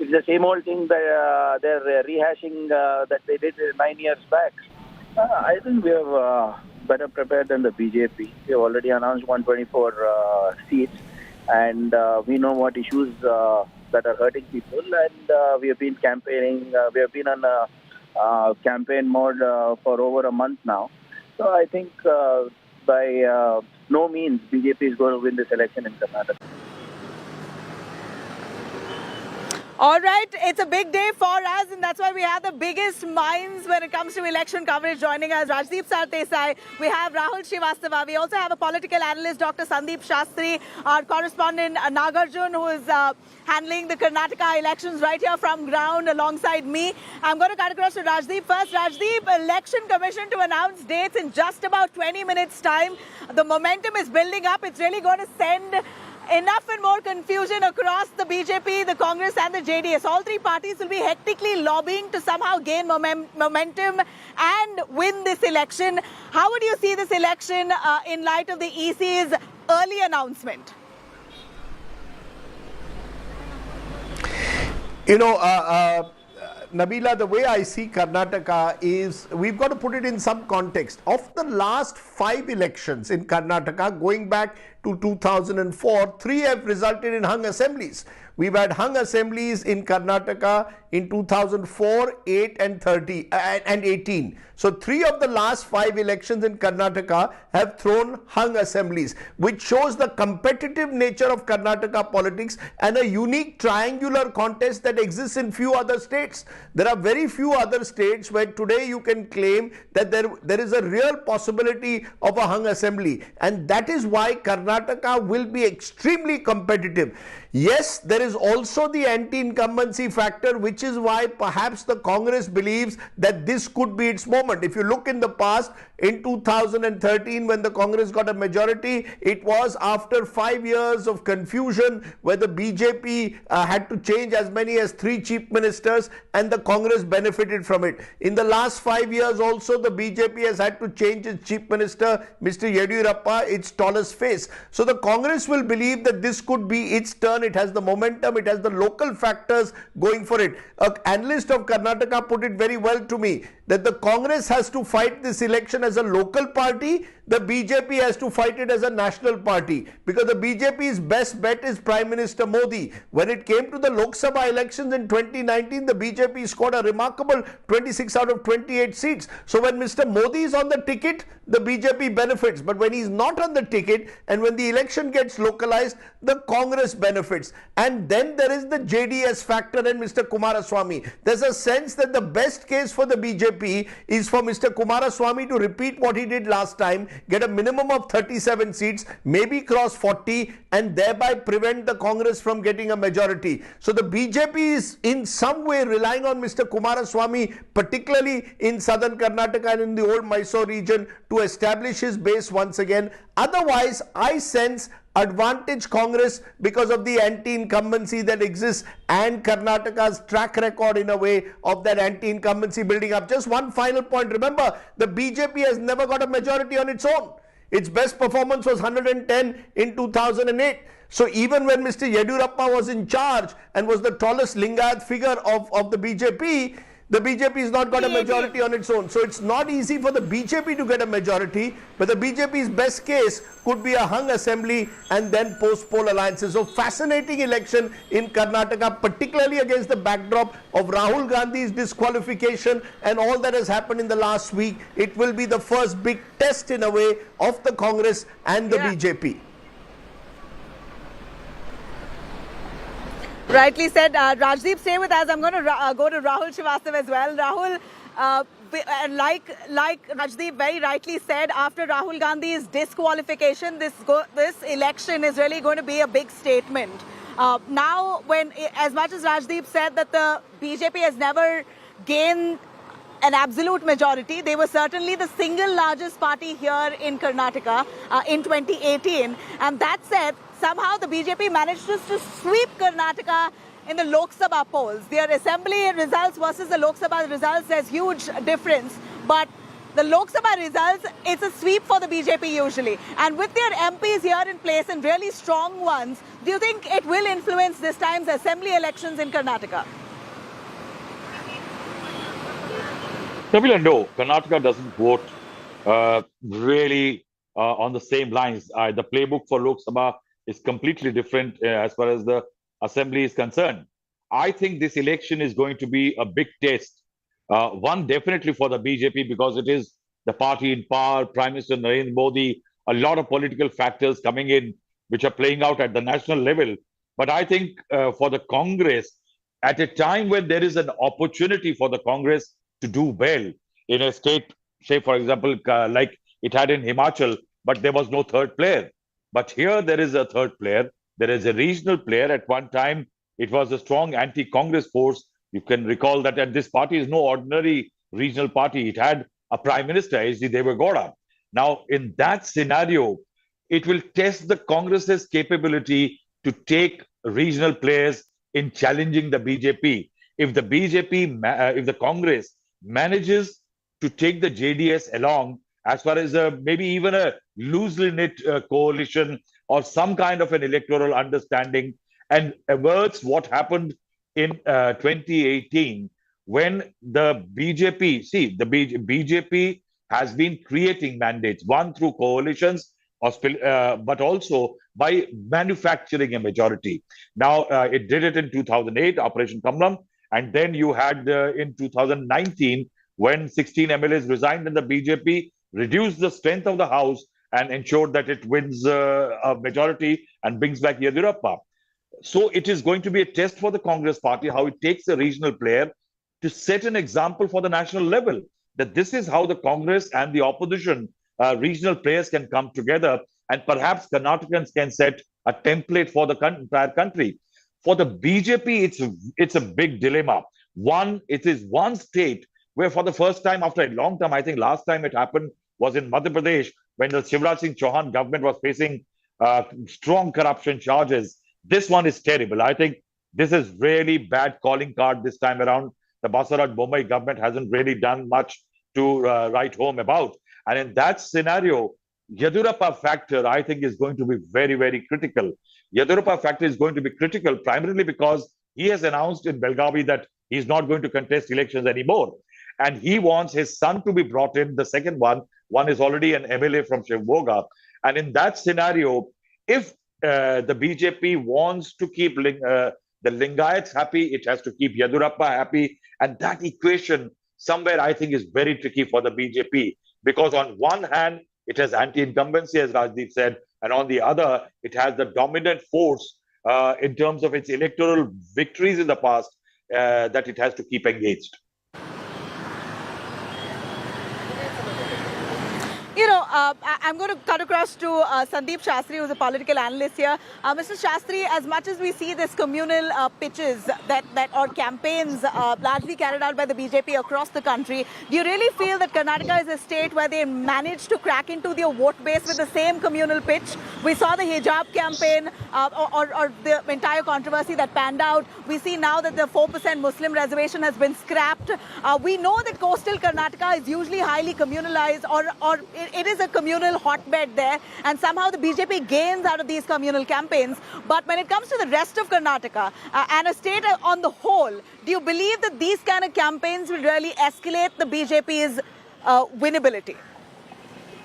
It's the same old thing that they're rehashing that they did 9 years back. I think we have better prepared than the BJP. We have already announced 124 seats. And we know what issues that are hurting people, and we have been campaigning. We have been on campaign mode for over a month now. So I think by no means BJP is going to win this election in Karnataka. All right, it's a big day for us, and that's why we have the biggest minds when it comes to election coverage joining us. Rajdeep Sardesai, we have Rahul Srivastava, we also have a political analyst, Dr. Sandeep Shastri, our correspondent Nagarjun, who is handling the Karnataka elections right here from ground alongside me. I'm going to cut across to Rajdeep first. Rajdeep, Election Commission to announce dates in just about 20 minutes' time. The momentum is building up. It's really going to send enough and more confusion across the BJP, the Congress and the JDS. All three parties will be hectically lobbying to somehow gain momentum and win this election. How would you see this election in light of the EC's early announcement? You know, Nabila, the way I see Karnataka is, we've got to put it in some context. Of the last 5 elections in Karnataka, going back to 2004, 3 have resulted in hung assemblies. We've had hung assemblies in Karnataka in 2004, 8 and 18. So 3 of the last 5 elections in Karnataka have thrown hung assemblies, which shows the competitive nature of Karnataka politics and a unique triangular contest that exists in few other states. There are very few other states where today you can claim that there is a real possibility of a hung assembly, and that is why Karnataka will be extremely competitive. Yes, there is also the anti-incumbency factor, which is why perhaps the Congress believes that this could be its moment. If you look in the past, in 2013, when the Congress got a majority, it was after 5 years of confusion where the BJP had to change as many as 3 chief ministers, and the Congress benefited from it. In the last 5 years also, the BJP has had to change its chief minister, Mr. Yediyurappa, its tallest face. So the Congress will believe that this could be its turn. It has the momentum, it has the local factors going for it. An analyst of Karnataka put it very well to me, that the Congress has to fight this election as a local party, the BJP has to fight it as a national party, because the BJP's best bet is Prime Minister Modi. When it came to the Lok Sabha elections in 2019, the BJP scored a remarkable 26 out of 28 seats. So when Mr. Modi is on the ticket, the BJP benefits. But when he's not on the ticket and when the election gets localized, the Congress benefits. And then there is the JDS factor and Mr. Kumaraswamy. There's a sense that the best case for the BJP is for Mr. Kumaraswamy to repeat what he did last time, get a minimum of 37 seats, maybe cross 40, and thereby prevent the Congress from getting a majority. So the BJP is in some way relying on Mr. Kumaraswamy, particularly in southern Karnataka and in the old Mysore region, to establish his base once again. Otherwise, I sense advantage Congress because of the anti-incumbency that exists and Karnataka's track record in a way of that anti-incumbency building up. Just one final point. Remember, the BJP has never got a majority on its own. Its best performance was 110 in 2008. So even when Mr. Yediyurappa was in charge and was the tallest Lingayat figure of the BJP has not got a majority on its own. So it's not easy for the BJP to get a majority, but the BJP's best case could be a hung assembly and then post-poll alliances. So fascinating election in Karnataka, particularly against the backdrop of Rahul Gandhi's disqualification and all that has happened in the last week. It will be the first big test in a way of the Congress and the BJP. Rightly said. Rajdeep, stay with us. I'm going to go to Rahul Srivastava as well. Rahul, like Rajdeep very rightly said, after Rahul Gandhi's disqualification, this election is really going to be a big statement. Now, as much as Rajdeep said that the BJP has never gained an absolute majority, they were certainly the single largest party here in Karnataka in 2018. And that said, somehow the BJP managed to sweep Karnataka in the Lok Sabha polls. Their assembly results versus the Lok Sabha results, there's huge difference. But the Lok Sabha results, it's a sweep for the BJP usually. And with their MPs here in place and really strong ones, do you think it will influence this time's assembly elections in Karnataka? Nabila, no. Karnataka doesn't vote really on the same lines. The playbook for Lok Sabha is completely different as far as the assembly is concerned. I think this election is going to be a big test. One, definitely for the BJP, because it is the party in power, Prime Minister Narendra Modi, a lot of political factors coming in, which are playing out at the national level. But I think for the Congress, at a time when there is an opportunity for the Congress to do well in a state, say, for example, like it had in Himachal, but there was no third player. But here there is a third player. There is a regional player. At one time, it was a strong anti-Congress force. You can recall that, and this party is no ordinary regional party. It had a prime minister, H.D. Devegowda. Now, in that scenario, it will test the Congress's capability to take regional players in challenging the BJP. If the if the Congress manages to take the JDS along as far as maybe even a loosely knit coalition or some kind of an electoral understanding, and averts what happened in 2018 when the BJP, see, the BJP has been creating mandates, one through coalitions, but also by manufacturing a majority. Now, it did it in 2008, Operation Kamlam, and then you had in 2019, when 16 MLAs resigned and the BJP reduced the strength of the House and ensured that it wins a majority and brings back Yediyurappa. So it is going to be a test for the Congress party, how it takes a regional player to set an example for the national level, that this is how the Congress and the opposition regional players can come together, and perhaps Karnatakans can set a template for the entire country. For the BJP, it's a big dilemma. One, it is one state where for the first time after a long time, I think last time it happened was in Madhya Pradesh, when the Shivraj Singh Chauhan government was facing strong corruption charges. This one is terrible. I think this is really bad calling card this time around. The Basaraj Bombay government hasn't really done much to write home about. And in that scenario, Yediyurappa factor, I think, is going to be very, very critical. Yediyurappa factor is going to be critical primarily because he has announced in Belgavi that he's not going to contest elections anymore. And he wants his son to be brought in, the second one. One is already an MLA from Shivmoga. And in that scenario, if the BJP wants to keep the Lingayats happy, it has to keep Yediyurappa happy. And that equation somewhere I think is very tricky for the BJP. Because on one hand, it has anti-incumbency, as Rajdeep said, and on the other, it has the dominant force in terms of its electoral victories in the past that it has to keep engaged. You know, I'm going to cut across to Sandeep Shastri, who's a political analyst here. Mr. Shastri, as much as we see this communal pitches or campaigns largely carried out by the BJP across the country, do you really feel that Karnataka is a state where they managed to crack into their vote base with the same communal pitch? We saw the hijab campaign or the entire controversy that panned out. We see now that the 4% Muslim reservation has been scrapped. We know that coastal Karnataka is usually highly communalized, or it is a communal hotbed there, and somehow the BJP gains out of these communal campaigns. But when it comes to the rest of Karnataka and a state on the whole, do you believe that these kind of campaigns will really escalate the BJP's winnability?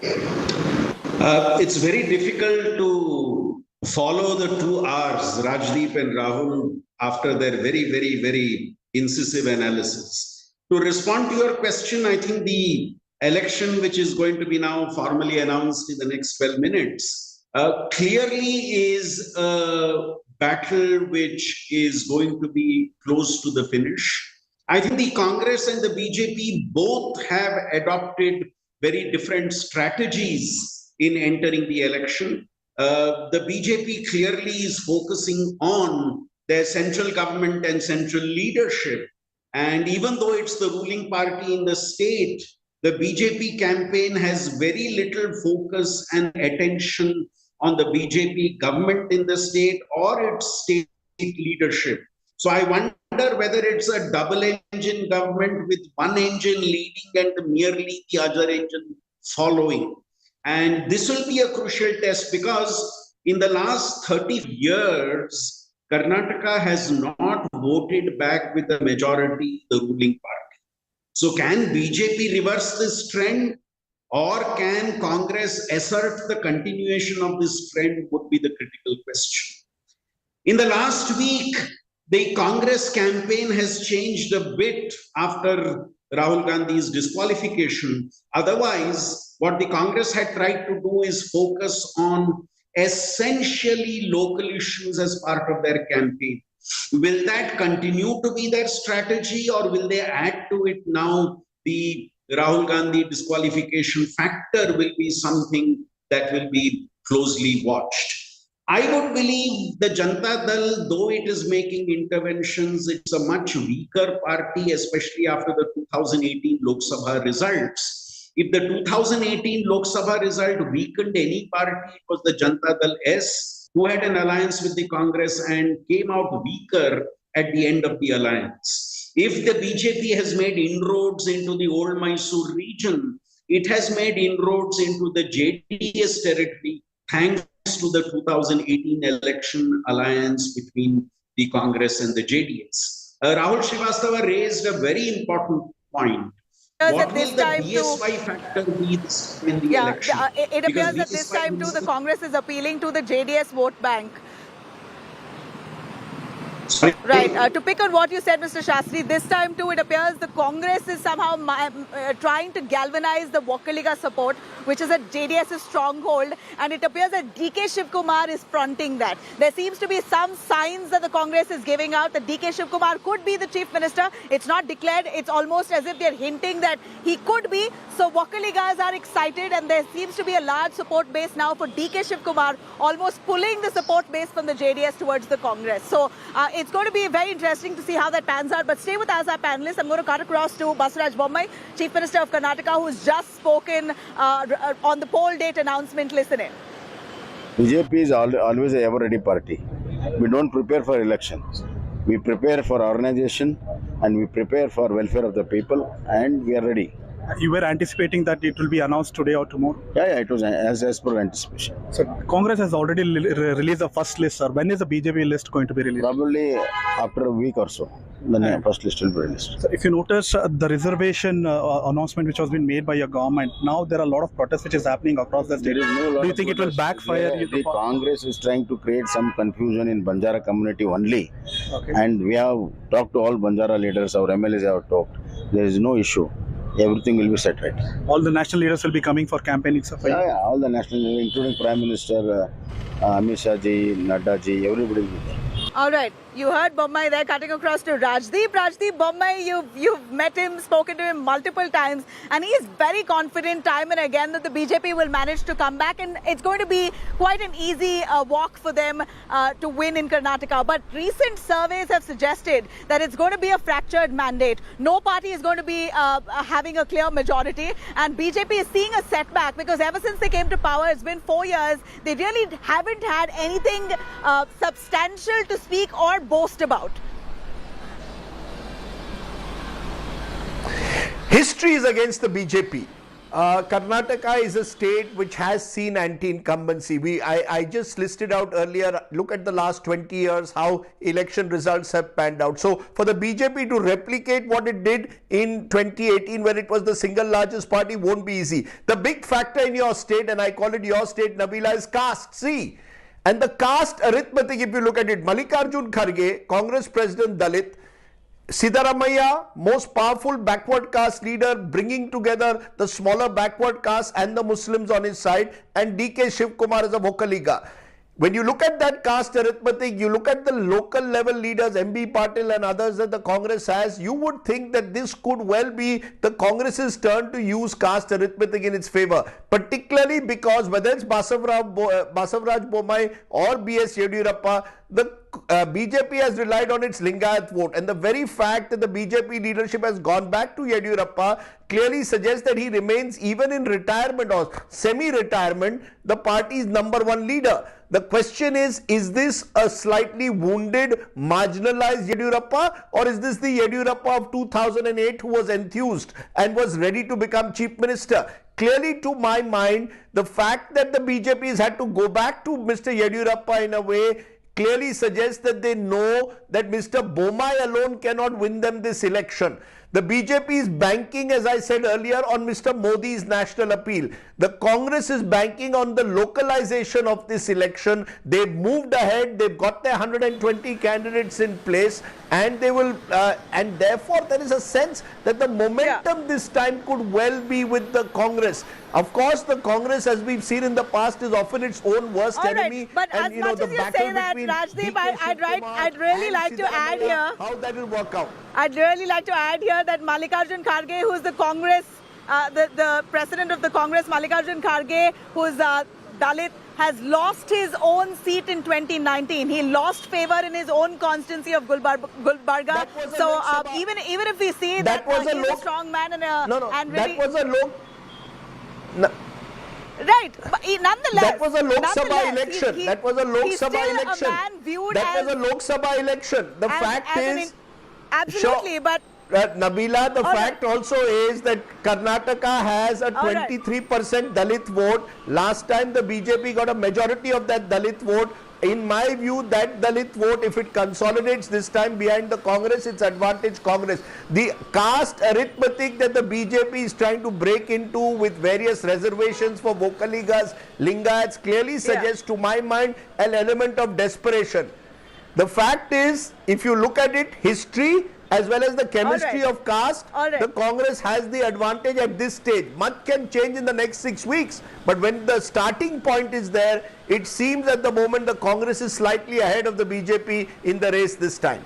It's very difficult to follow the 2 hours, Rajdeep and Rahul, after their very, very, very incisive analysis. To respond to your question, I think the election, which is going to be now formally announced in the next 12 minutes, clearly is a battle which is going to be close to the finish. I think the Congress and the BJP both have adopted very different strategies in entering the election. The BJP clearly is focusing on their central government and central leadership. And even though it's the ruling party in the state, the BJP campaign has very little focus and attention on the BJP government in the state or its state leadership. So I wonder whether it's a double-engine government with one engine leading and merely the other engine following. And this will be a crucial test because in the last 30 years, Karnataka has not voted back with a majority the ruling party. So can BJP reverse this trend, or can Congress assert the continuation of this trend would be the critical question. In the last week, the Congress campaign has changed a bit after Rahul Gandhi's disqualification. Otherwise, what the Congress had tried to do is focus on essentially local issues as part of their campaign. Will that continue to be their strategy, or will they add to it now? The Rahul Gandhi disqualification factor will be something that will be closely watched. I would believe the Janata Dal, though it is making interventions, it's a much weaker party, especially after the 2018 Lok Sabha results. If the 2018 Lok Sabha result weakened any party, it was the Janata Dal S, who had an alliance with the Congress and came out weaker at the end of the alliance. If the BJP has made inroads into the old Mysore region, it has made inroads into the JDS territory, thanks to the 2018 election alliance between the Congress and the JDS. Rahul Srivastava raised a very important point. What will the BSY factor be in the election? It appears that this time too the Congress is appealing to the JDS vote bank. Right. To pick on what you said, Mr. Shastri, this time too it appears the Congress is somehow trying to galvanize the Wakaliga support, which is a JDS's stronghold, and it appears that DK Shivkumar is fronting that. There seems to be some signs that the Congress is giving out that DK Shivkumar could be the Chief Minister. It's not declared. It's almost as if they're hinting that he could be. So Wakaligas are excited, and there seems to be a large support base now for DK Shivkumar, almost pulling the support base from the JDS towards the Congress. So it's going to be very interesting to see how that pans out. But stay with us, our panelists. I'm going to cut across to Basuraj Bommai, Chief Minister of Karnataka, who's just spoken on the poll date announcement. Listen in. BJP is always a ever-ready party. We don't prepare for elections. We prepare for organization and we prepare for welfare of the people, and we are ready. You were anticipating that it will be announced today or tomorrow? Yeah, it was as per anticipation. So Congress has already released the first list, sir. When is the BJP list going to be released? Probably after a week or so. The first list will be released. So if you notice the reservation announcement which has been made by your government, now there are a lot of protests which is happening across the state. Do you think it will backfire? The Congress is trying to create some confusion in Banjara community only. Okay. And we have talked to all Banjara leaders, our MLAs have talked. There is no issue. Everything will be set right. All the national leaders will be coming for campaigning. Yeah, all the national leaders, including Prime Minister Amit Shah ji, Nadda ji, everybody will be there. All right, you heard Bommai there, cutting across to Rajdeep. Rajdeep, Bommai, you've met him, spoken to him multiple times, and he is very confident time and again that the BJP will manage to come back, and it's going to be quite an easy walk for them to win in Karnataka. But recent surveys have suggested that it's going to be a fractured mandate. No party is going to be having a clear majority, and BJP is seeing a setback because ever since they came to power, it's been 4 years, they really haven't had anything substantial to speak or boast about. History is against the BJP. Karnataka is a state which has seen anti-incumbency. I just listed out earlier, look at the last 20 years, how election results have panned out. So for the BJP to replicate what it did in 2018, when it was the single largest party, won't be easy. The big factor in your state, and I call it your state, Nabila, is caste. See, and the caste arithmetic, if you look at it, Mallikarjun Kharge, Congress President Dalit, Siddaramaiah, most powerful backward caste leader, bringing together the smaller backward caste and the Muslims on his side, and DK Shivkumar as a Wakaliga. When you look at that caste arithmetic, you look at the local level leaders, MB Patil and others that the Congress has, you would think that this could well be the Congress's turn to use caste arithmetic in its favor. Particularly because whether it's Basuraj Bommai or BS Yediyurappa, the BJP has relied on its Lingayat vote, and the very fact that the BJP leadership has gone back to Yediyurappa clearly suggests that he remains, even in retirement or semi-retirement, the party's #1 leader. The question is this a slightly wounded, marginalized Yediyurappa, or is this the Yediyurappa of 2008 who was enthused and was ready to become Chief Minister? Clearly, to my mind, the fact that the BJP has had to go back to Mr. Yediyurappa in a way clearly suggests that they know that Mr. Bommai alone cannot win them this election. The BJP is banking, as I said earlier, on Mr. Modi's national appeal. The Congress is banking on the localization of this election. They've moved ahead. They've got their 120 candidates in place. and they will, and therefore there is a sense that the momentum this time could well be with the Congress. Of course, the Congress, as we've seen in the past, is often its own worst enemy. But and, as much as you say that, Rajdeep, I'd really like to add here. How that will work out. I'd really like to add here that Mallikarjun Kharge, who's the Congress, the president of the Congress, Mallikarjun Kharge, who's Dalit, has lost his own seat in 2019. He lost favor in his own constituency of Gulbarga. So even if we see that he's a strong man and that was a low. Right, but nonetheless, that was a Lok Sabha election. That was a Lok Sabha election. That was a Lok Sabha election. The fact is, absolutely, but. Nabila, the fact also is that Karnataka has a 23% Dalit vote. Last time the BJP got a majority of that Dalit vote. In my view, that Dalit vote, if it consolidates this time behind the Congress, it's advantage Congress. The caste arithmetic that the BJP is trying to break into with various reservations for Vokaligas, Lingayats clearly suggests to my mind an element of desperation. The fact is, if you look at it, history as well as the chemistry of caste, the Congress has the advantage at this stage. Much can change in the next 6 weeks, but when the starting point is there, it seems at the moment the Congress is slightly ahead of the BJP in the race this time.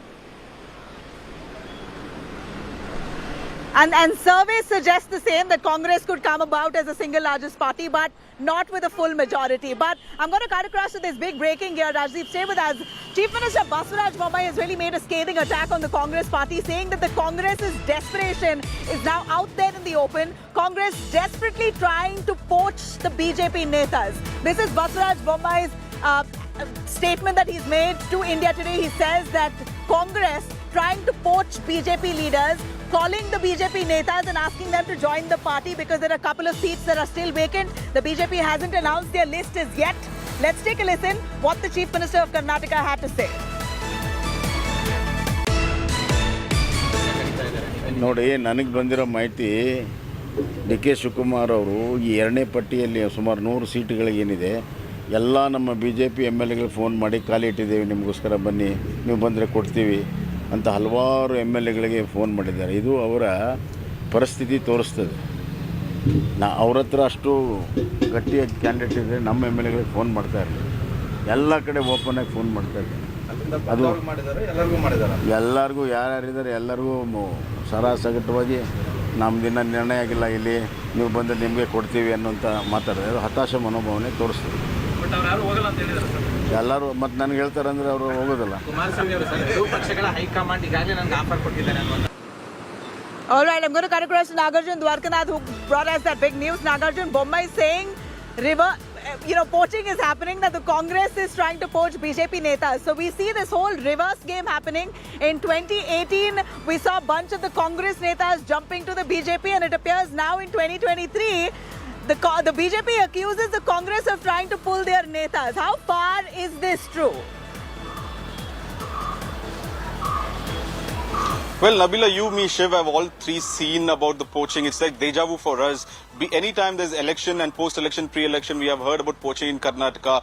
And surveys suggest the same, that Congress could come about as a single largest party, but not with a full majority. But I'm going to cut across to this big breaking here. Rajdeep, stay with us. Chief Minister Basuraj Bommai has really made a scathing attack on the Congress party, saying that the Congress's desperation is now out there in the open. Congress desperately trying to poach the BJP netas. This is Basuraj Bommai's statement that he's made to India Today. He says that Congress trying to poach BJP leaders, calling the BJP netas and asking them to join the party because there are a couple of seats that are still vacant. The BJP hasn't announced their list as yet. Let's take a listen what the Chief Minister of Karnataka had to say. ನೋಡಿ, ನನಗೆ ಬಂದಿರೋ ಮಾಹಿತಿ D K Shivakumar ಅವರು ಈ ಎರಡನೇ ಪಟ್ಟಿಯಲ್ಲಿ ಸುಮಾರು 100 ಸೀಟುಗಳಿಗೇನಿದೆ ಎಲ್ಲ ನಮ್ಮ BJP MLAಗಳಿಗೆ ಫೋನ್ ಮಾಡಿ ಖಾಲಿ ಇಟ್ಟಿದ್ದೇವೆ, ನಿಮಗೋಸ್ಕರ ಬನ್ನಿ, ನೀವು ಬಂದರೆ ಕೊಡ್ತೀವಿ ಅಂತ ಹಲವಾರು MLAಗಳಿಗೆ ಫೋನ್ ಮಾಡಿದ್ದಾರೆ. ಇದು ಅವರ ಪರಿಸ್ಥಿತಿ ತೋರಿಸ್ತದೆ. ಅವ್ರ ಹತ್ರ ಅಷ್ಟು ಗಟ್ಟಿಯಾಗಿ ಕ್ಯಾಂಡಿಡೇಟ್ ಇದ್ದರೆ ನಮ್ಮ MLAಗಳಿಗೆ ಫೋನ್ ಮಾಡ್ತಾ ಇರಲಿಲ್ಲ. ಎಲ್ಲ ಕಡೆ ಓಪನಾಗಿ ಫೋನ್ ಮಾಡ್ತಾ ಇದ್ದಾರೆ. ಅದು ಎಲ್ಲರಿಗೂ ಯಾರ್ಯಾರಿದ್ದಾರೆ ಎಲ್ಲರಿಗೂ ಸರಾಸಗಟವಾಗಿ ನಮ್ಮದಿನ ನಿರ್ಣಯ ಆಗಿಲ್ಲ, ಇಲ್ಲಿ ನೀವು ಬಂದರೆ ನಿಮಗೆ ಕೊಡ್ತೀವಿ ಅನ್ನೋಂಥ ಮಾತಾಡಿದ್ರೆ ಅದು ಹತಾಶ ಮನೋಭಾವನೆ ತೋರಿಸ್ತದೆ. ಎಲ್ಲರೂ ಮತ್ತು ನನಗೆ ಹೇಳ್ತಾರೆ ಅಂದರೆ ಅವರು ಹೋಗೋದಿಲ್ಲ. All right, I'm going to cut across to Nagarjun Dwarkanath, who brought us that big news. Nagarjun, Bommai saying poaching is happening, that the Congress is trying to poach BJP netas. So we see this whole reverse game happening. In 2018, we saw a bunch of the Congress netas jumping to the BJP, and it appears now in 2023, the BJP accuses the Congress of trying to pull their netas. How far is this true? Well, Nabila, you, me, Shiv have all three seen about the poaching. It's like deja vu for us. Anytime there's election and post-election, pre-election, we have heard about poaching in Karnataka.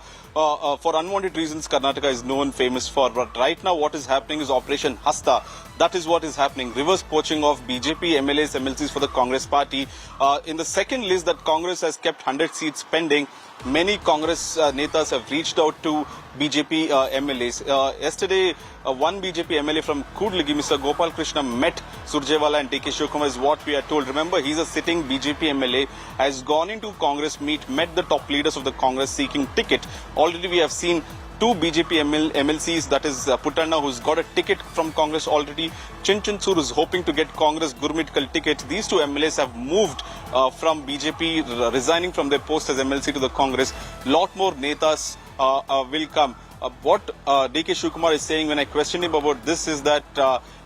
For unwanted reasons, Karnataka is known, famous for. But right now, what is happening is Operation Hasta. That is what is happening. Reverse poaching of BJP, MLAs, MLCs for the Congress party. In the second list that Congress has kept 100 seats pending, many Congress netas have reached out to BJP MLAs. Yesterday, one BJP MLA from Kudligi, Mr. Gopal Krishna, met Surjewala and DK Shivakumar, is what we are told. Remember, he's a sitting BJP MLA, has gone into Congress meet, met the top leaders of the Congress seeking ticket. Already we have seen two BJP MLCs, that is Puttanna, who's got a ticket from Congress already. Chinchansur is hoping to get Congress Gurmitkal ticket. These two MLAs have moved from BJP, resigning from their post as MLC to the Congress. Lot more netas will come. What DK Shivakumar is saying when I question him about this is that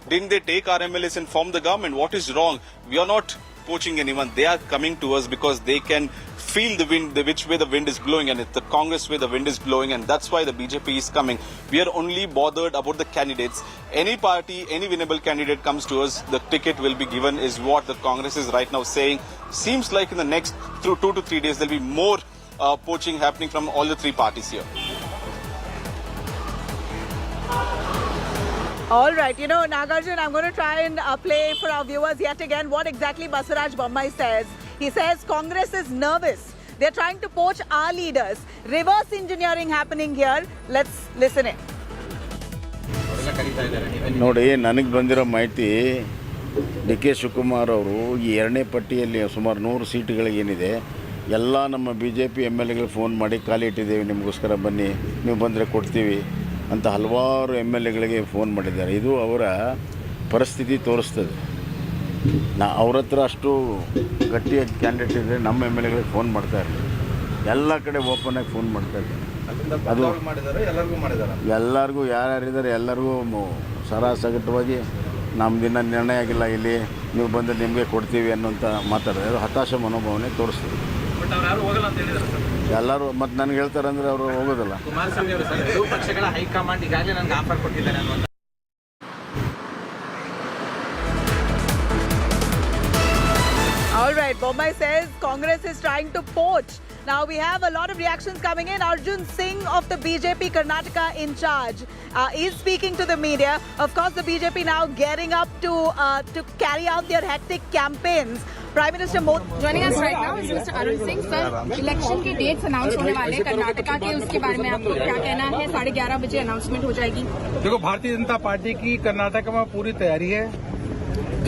didn't they take our MLAs and form the government? What is wrong? We are not poaching anyone. They are coming to us because they can feel the wind, which way the wind is blowing, and it's the Congress way the wind is blowing, and that's why the BJP is coming. We are only bothered about the candidates. Any party, any winnable candidate comes to us, the ticket will be given, is what the Congress is right now saying. Seems like in the next 2 to 3 days there'll be more poaching happening from all the three parties here. All right, you know, Nagarjun, I'm going to try and play for our viewers yet again what exactly Basuraj Bommai says. He says Congress is nervous. They're trying to poach our leaders. Reverse engineering happening here. Let's listen in. ನೋಡಿ, ನನಗೆ ಬಂದಿರೋ ಮಾಹಿತಿ D K Shivakumar ಅವರು ಈ ಎರಡನೇ ಪಟ್ಟಿಯಲ್ಲಿ ಸುಮಾರು 100 ಸೀಟುಗಳಿಗೇನಿದೆ ಎಲ್ಲ ನಮ್ಮ BJP MLAಗಳಿಗೆ ಫೋನ್ ಮಾಡಿ ಖಾಲಿ ಇಟ್ಟಿದ್ದೇವೆ, ನಿಮಗೋಸ್ಕರ ಬನ್ನಿ, ನೀವು ಬಂದರೆ ಕೊಡ್ತೀವಿ ಅಂತ ಹಲವಾರು MLAಗಳಿಗೆ ಫೋನ್ ಮಾಡಿದ್ದಾರೆ. ಇದು ಅವರ ಪರಿಸ್ಥಿತಿ ತೋರಿಸ್ತದೆ. ಅವ್ರ ಹತ್ರ ಅಷ್ಟು ಗಟ್ಟಿಯಾಗಿ ಕ್ಯಾಂಡಿಡೇಟ್ ಇದ್ದರೆ ನಮ್ಮ MLAಗಳಿಗೆ ಫೋನ್ ಮಾಡ್ತಾ ಇರಲಿಲ್ಲ. ಎಲ್ಲ ಕಡೆ ಓಪನಾಗಿ ಫೋನ್ ಮಾಡ್ತಾ ಇದ್ದಾರೆ. ಅದು ಎಲ್ಲರಿಗೂ ಯಾರ್ಯಾರಿದ್ದಾರೆ ಎಲ್ಲರಿಗೂ ಸರಾಸಗಟವಾಗಿ ನಮ್ಮದಿನ ನಿರ್ಣಯ ಆಗಿಲ್ಲ, ಇಲ್ಲಿ ನೀವು ಬಂದರೆ ನಿಮಗೆ ಕೊಡ್ತೀವಿ ಅನ್ನೋಂಥ ಮಾತಾಡಿದ್ರೆ ಅದು ಹತಾಶ ಮನೋಭಾವನೆ ತೋರಿಸ್ತದೆ. ಎಲ್ಲರೂ ಮತ್ತು ನನಗೆ ಹೇಳ್ತಾರೆ ಅಂದರೆ ಅವರು ಹೋಗೋದಿಲ್ಲ. ಕುಮಾರಸ್ವಾಮಿ ಅವರು ಸರ್ ಎರಡೂ ಪಕ್ಷಗಳ ಹೈಕಮಾಂಡ್ ಈಗಾಗಲೇ ನನಗೆ ಆಫರ್ ಕೊಟ್ಟಿದ್ದಾರೆ ಅನ್ನುವಂಥ. All right, Bombay says Congress is trying to poach. Now we have a lot of reactions coming in. Arjun Singh of the BJP Karnataka in charge is speaking to the media. Of course, the BJP now gearing up to carry out their hectic campaigns. Prime Minister Modi joining us right now is Mr. Arun Singh. Sir, election की dates announce होने वाले हैं कर्नाटका के, उसके बारे में आपको क्या कहना है? 11:30 बजे अनाउंसमेंट हो जाएगी. देखो, भारतीय जनता पार्टी की कर्नाटक में पूरी तैयारी है.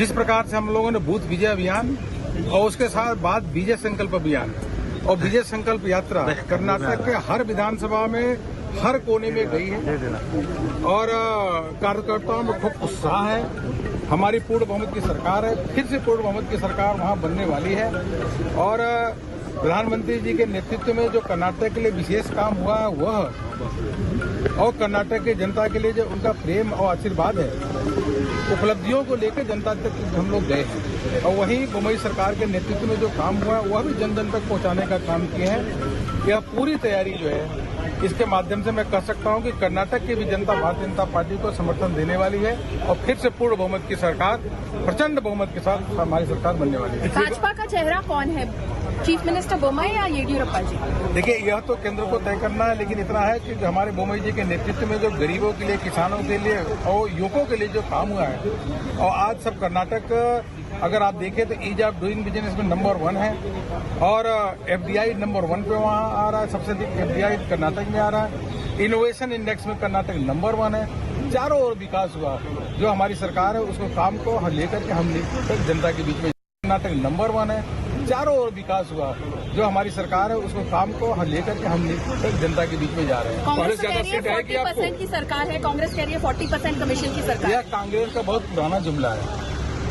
जिस प्रकार से हम लोगों ने बूथ विजय अभियान और उसके साथ बाद विजय संकल्प अभियान और विजय संकल्प यात्रा कर्नाटक के हर विधानसभा में हर कोने में गई है और कार्यकर्ताओं में खूब उत्साह है. हमारी पूर्ण बहुमत की सरकार है, फिर से पूर्ण बहुमत की सरकार वहां बनने वाली है और प्रधानमंत्री जी के नेतृत्व में जो कर्नाटक के लिए विशेष काम हुआ है वह और कर्नाटक की जनता के लिए जो उनका प्रेम और आशीर्वाद है, उपलब्धियों को लेकर जनता तक हम लोग गए हैं और वहीं बम्बई सरकार के नेतृत्व में जो काम हुआ है वह भी जन जन तक पहुंचाने का काम किए हैं. यह पूरी तैयारी जो है इसके माध्यम से मैं कह सकता हूं कि कर्नाटक की भी जनता भारतीय जनता पार्टी को समर्थन देने वाली है और फिर से पूर्ण बहुमत की सरकार, प्रचंड बहुमत के साथ हमारी सरकार बनने वाली है. भाजपा का चेहरा कौन है? चीफ मिनिस्टर बोम्मई या येडियुरप्पा जी? देखिए, यह तो केंद्र को तय करना है, लेकिन इतना है कि हमारे बोम्मई जी के नेतृत्व में जो गरीबों के लिए, किसानों के लिए और युवकों के लिए जो काम हुआ है और आज सब कर्नाटक अगर आप देखें तो ईज ऑफ डूइंग बिजनेस में नंबर 1 है और FDI नंबर 1 पे वहाँ आ रहा है. सबसे अधिक FDI कर्नाटक में आ रहा है. इनोवेशन इंडेक्स में कर्नाटक नंबर 1 है. चारों ओर विकास हुआ. जो हमारी सरकार है उसको काम को लेकर के हम जनता के बीच में कर्नाटक नंबर 1 है. चारों ओर विकास हुआ. जो हमारी सरकार है उसको काम को लेकर के हम जनता के बीच में जा रहे हैं. कांग्रेस कह रही है 40% की सरकार है, कांग्रेस कह रही है 40% कमीशन की सरकार. यह कांग्रेस का बहुत पुराना जुमला है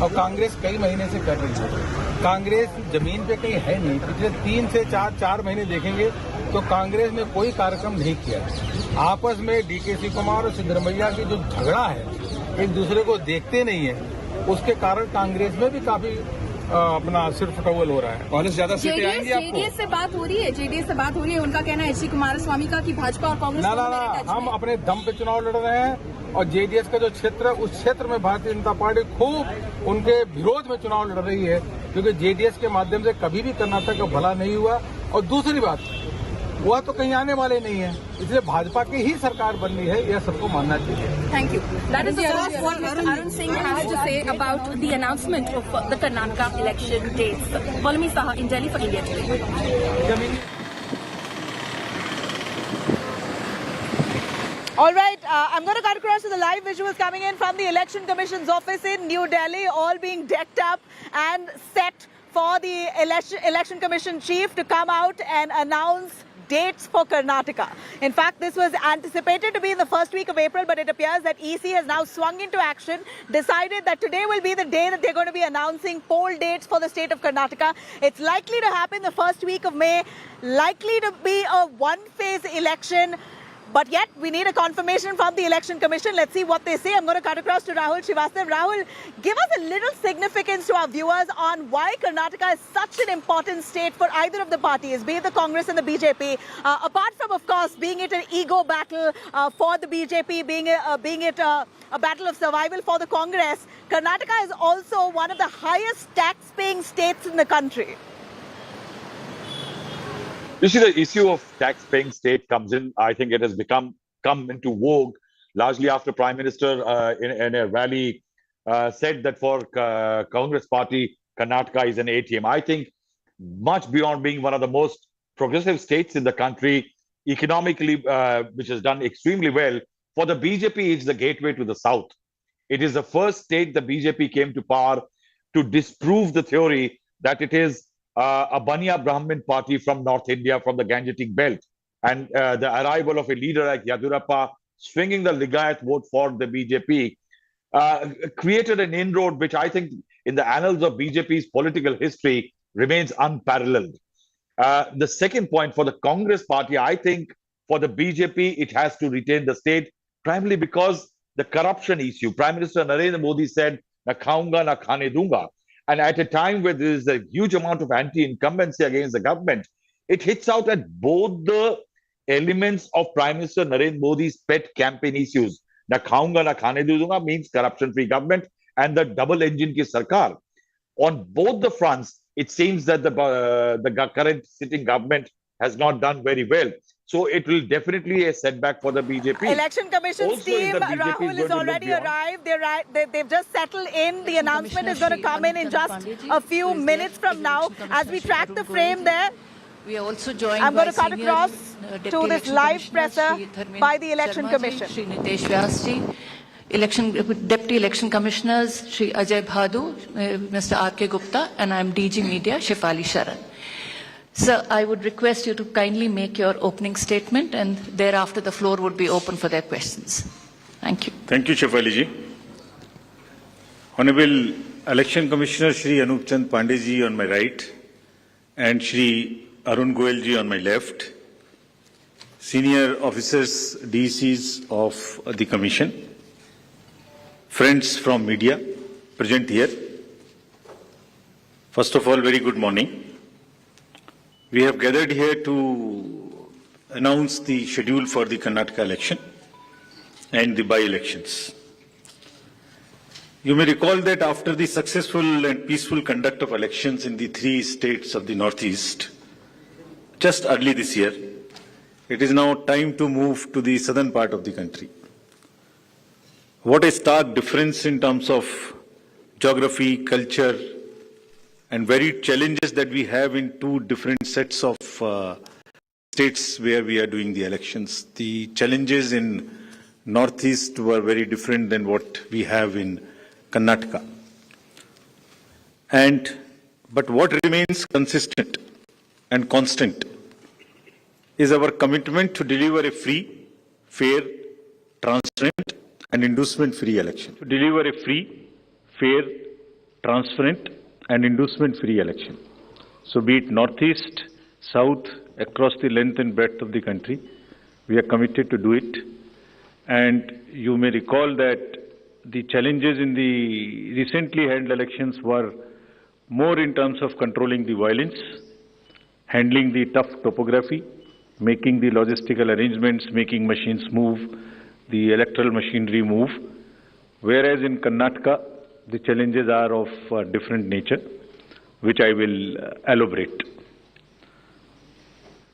और कांग्रेस कई महीने से कर रही है. कांग्रेस जमीन पे कहीं है नहीं. पिछले 3 से 4 महीने देखेंगे तो कांग्रेस ने कोई कार्यक्रम नहीं किया. आपस में DK शिवकुमार और सिद्धरमैया की जो झगड़ा है, एक दूसरे को देखते नहीं है, उसके कारण कांग्रेस में भी काफी अपना सिर्फ टवल हो रहा है. कांग्रेस ज्यादा सीटें आएंगी आपको. जेडीएस से बात हो रही है, जेडीएस से बात हो रही है. उनका कहना है श्री कुमारस्वामी का कि भाजपा और कांग्रेस ना, हम अपने दम पे चुनाव लड़ रहे हैं और जेडीएस का जो क्षेत्र है उस क्षेत्र में भारतीय जनता पार्टी खूब उनके विरोध में चुनाव लड़ रही है, क्योंकि जेडीएस के माध्यम से कभी भी कर्नाटक का भला नहीं हुआ और दूसरी बात वह तो कहीं आने वाले नहीं है, इसलिए भाजपा की ही सरकार बननी है, यह सबको मानना चाहिए. Thank you. That is what Mr. Arun Singh has to say about the announcement of the Karnataka election dates. Valmi Saha in Delhi for India Today. All right, I'm going to cut across to the live visuals coming in from the Election Commission's office in New Delhi, all being decked up and set for the Election Commission chief to come out and announce dates for Karnataka. In fact, this was anticipated to be in the first week of April, but it appears that EC has now swung into action, decided that today will be the day that they're going to be announcing poll dates for the state of Karnataka. It's likely to happen the first week of May, likely to be a one-phase election. But yet, we need a confirmation from the Election Commission. Let's see what they say. I'm going to cut across to Rahul Srivastava. Rahul, give us a little significance to our viewers on why Karnataka is such an important state for either of the parties, be it the Congress and the BJP. Apart from, of course, being it an ego battle for the BJP, being it a battle of survival for the Congress, Karnataka is also one of the highest tax-paying states in the country. You see, the issue of tax-paying state comes in. I think it has come into vogue largely after Prime Minister in a rally said that for Congress Party, Karnataka is an ATM. I think much beyond being one of the most progressive states in the country, economically, which has done extremely well, for the BJP, it's the gateway to the South. It is the first state the BJP came to power to disprove the theory that it is a Baniya Brahmin party from North India, from the Gangetic belt. And the arrival of a leader like Yadurappa swinging the Ligayat vote for the BJP created an inroad which I think in the annals of BJP's political history remains unparalleled. The second point for the Congress party, I think for the BJP, it has to retain the state, primarily because the corruption issue. Prime Minister Narendra Modi said, "Na khaunga, na khane dunga." And at a time where there is a huge amount of anti-incumbency against the government, it hits out at both the elements of Prime Minister Narendra Modi's pet campaign issues. Na khaunga, na khane dunga means corruption-free government and the double engine ki sarkar. On both the fronts, it seems that the current sitting government has not done very well. So it will definitely be a setback for the BJP. Election Commission's Also, team, the BJP Rahul, is has going to already look arrived. They've just settled in. The announcement is going to come in just a few minutes from now. As we track the frame there, we are also joined I'm going to by cut across to this live presser by the Election Commission. Shri Nitesh Vyas ji, Deputy Election Commissioners, Shri Ajay Bhadu, Mr. R.K. Gupta, and I'm DG Media, Shefali Sharan. Sir, I would request you to kindly make your opening statement, and thereafter the floor would be open for their questions. Thank you. Thank you, Shefali ji. Honorable Election Commissioner Shri Anup Chand Pandey ji on my right, and Shri Arun Goel ji on my left, senior officers, DCs of the Commission, friends from media present here. First of all, very good morning. We have gathered here to announce the schedule for the Karnataka election and the by-elections. You may recall that after the successful and peaceful conduct of elections in the 3 states of the Northeast, just early this year, it is now time to move to the southern part of the country. What a stark difference in terms of geography, culture, and varied challenges that we have in 2 different sets of states where we are doing the elections. The challenges in Northeast were very different than what we have in Karnataka. But what remains consistent and constant is our commitment to deliver a free, fair, transparent, and inducement-free election. To deliver a free, fair, transparent, and inducement-free election. So be it Northeast, South, across the length and breadth of the country, we are committed to do it. And you may recall that the challenges in the recently held elections were more in terms of controlling the violence, handling the tough topography, making the logistical arrangements, making machines move, the electoral machinery move. Whereas in Karnataka, the challenges are of different nature, which I will elaborate.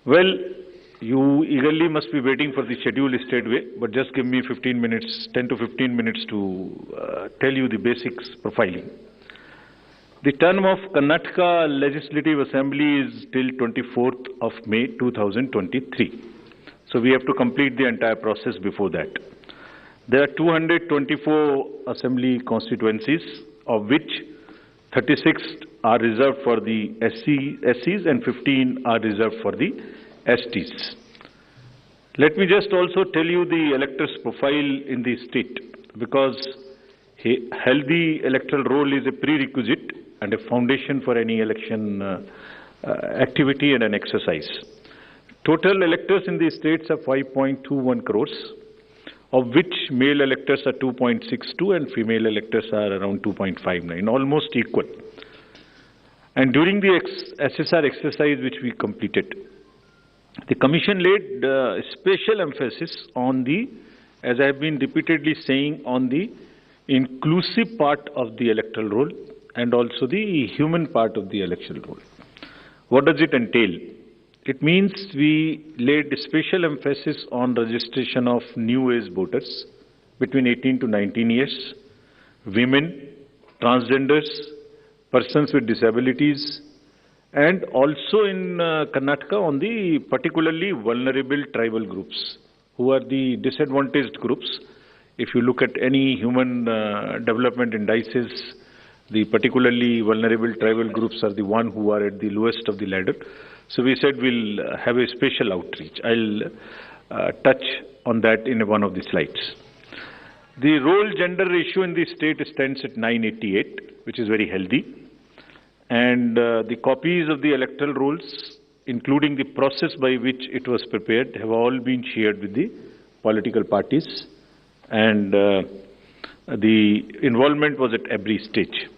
Well, you eagerly must be waiting for the schedule straightway, but just give me 15 minutes, 10 to 15 minutes to tell you the basics profiling. The term of Karnataka Legislative Assembly is till 24th of May 2023. So we have to complete the entire process before that. There are 224 assembly constituencies, of which 36 are reserved for the SCs and 15 are reserved for the STs. Let me just also tell you the electors' profile in the state, because a healthy electoral roll is a prerequisite and a foundation for any election activity and an exercise. Total electors in the states are 5.21 crores. Of which male electors are 2.62 and female electors are around 2.59, almost equal. And during the SSR exercise which we completed, the Commission laid special emphasis on the, as I have been repeatedly saying, on the inclusive part of the electoral roll and also the human part of the electoral roll. What does it entail? It means we laid special emphasis on registration of new age voters, between 18 to 19 years, women, transgenders, persons with disabilities, and also in Karnataka on the particularly vulnerable tribal groups, who are the disadvantaged groups. If you look at any human development indices, the particularly vulnerable tribal groups are the one who are at the lowest of the ladder. So we said we'll have a special outreach. I'll touch on that in one of the slides. The role-gender ratio in the state stands at 988, which is very healthy. And the copies of the electoral rolls, including the process by which it was prepared, have all been shared with the political parties. And the involvement was at every stage.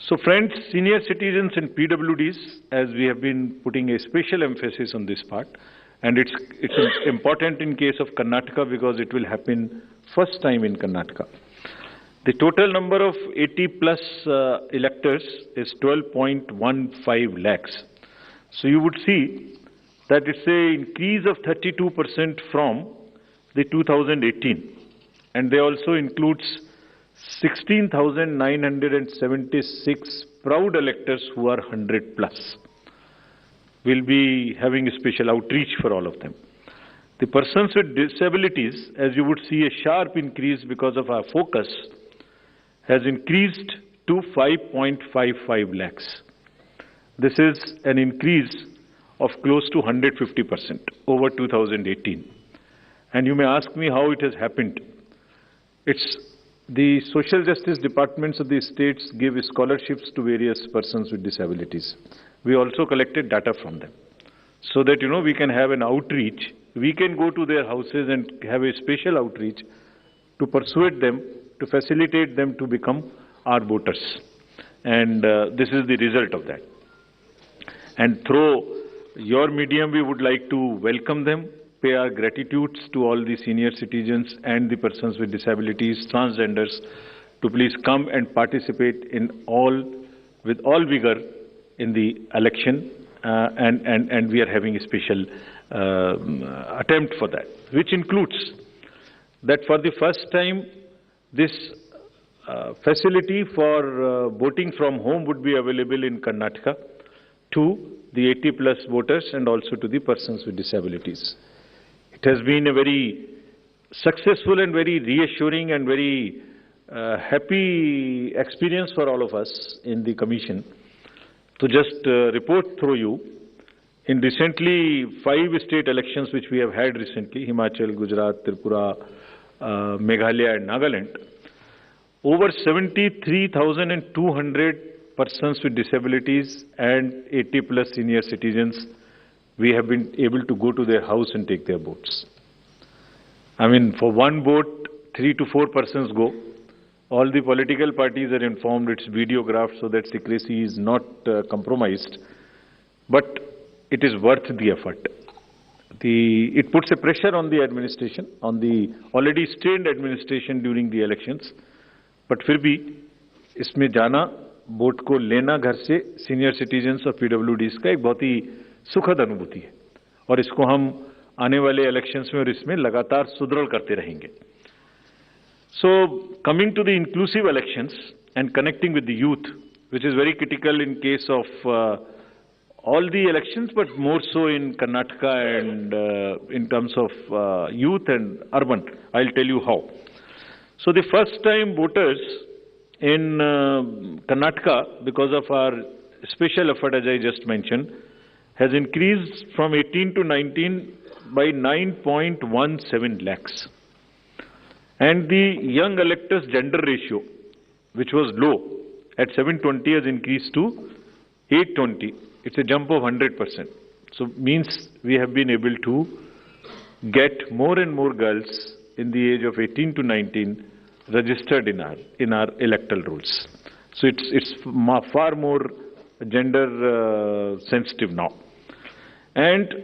So friends, senior citizens and PWDs, as we have been putting a special emphasis on this part, and it's important in case of Karnataka because it will happen first time in Karnataka. The total number of 80 plus electors is 12.15 lakhs. So you would see that it's an increase of 32% from the 2018. And they also includes 16,976 proud electors who are 100 plus. We'll be having a special outreach for all of them. The persons with disabilities, as you would see a sharp increase because of our focus, has increased to 5.55 lakhs. This is an increase of close to 150% over 2018. And you may ask me how it has happened. It's the social justice departments of the states give scholarships to various persons with disabilities. We also collected data from them so that, we can have an outreach. We can go to their houses and have a special outreach to persuade them, to facilitate them to become our voters. And this is the result of that. And through your medium, we would like to welcome them, pay our gratitudes to all the senior citizens and the persons with disabilities, transgenders, to please come and participate with all vigor in the election. And we are having a special attempt for that, which includes that for the first time, this facility for voting from home would be available in Karnataka to the 80 plus voters and also to the persons with disabilities. It has been a very successful and very reassuring and very happy experience for all of us in the Commission. To just report through you, in recently 5 state elections which we have had recently, Himachal, Gujarat, Tripura, Meghalaya and Nagaland, over 73,200 persons with disabilities and 80 plus senior citizens, we have been able to go to their house and take their votes. I mean, for one vote, 3 to 4 persons go. All the political parties are informed, it's videographed so that secrecy is not compromised. But it is worth the effort. It puts a pressure on the administration, on the already strained administration during the elections. But फिर भी इसमें जाना, vote को लेना घर से senior citizens और पीडब्ल्यूडीज का एक बहुत ही सुखद अनुभूति है और इसको हम आने वाले इलेक्शंस में और इसमें लगातार सुदृढ़ करते रहेंगे. So coming to the inclusive elections and connecting with the youth, which is very critical in case of all the elections, but more so in Karnataka and in terms of youth and urban. I'll tell you how. So the first time voters in Karnataka, because of our special effort as I just mentioned, has increased from 18 to 19 by 9.17 lakhs. And the young electors gender ratio, which was low at 720, has increased to 820. It's a jump of 100%. So means we have been able to get more and more girls in the age of 18 to 19 registered in our electoral rolls. So it's far more gender sensitive now. And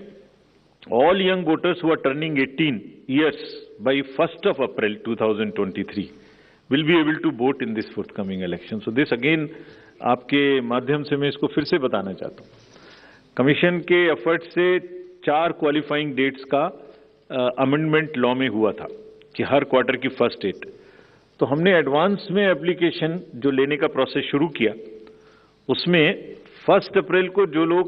all young voters who are turning 18 years by 1st of April 2023 will be able to vote in this forthcoming election. So this again, आपके माध्यम से मैं इसको फिर से बताना चाहता हूँ. कमीशन के एफर्ट से 4 क्वालिफाइंग डेट्स का अमेंडमेंट लॉ में हुआ था. कि हर क्वार्टर की फर्स्ट डेट, तो हमने एडवांस में एप्लीकेशन जो लेने का प्रोसेस शुरू किया, उसमें 1 अप्रैल को जो लोग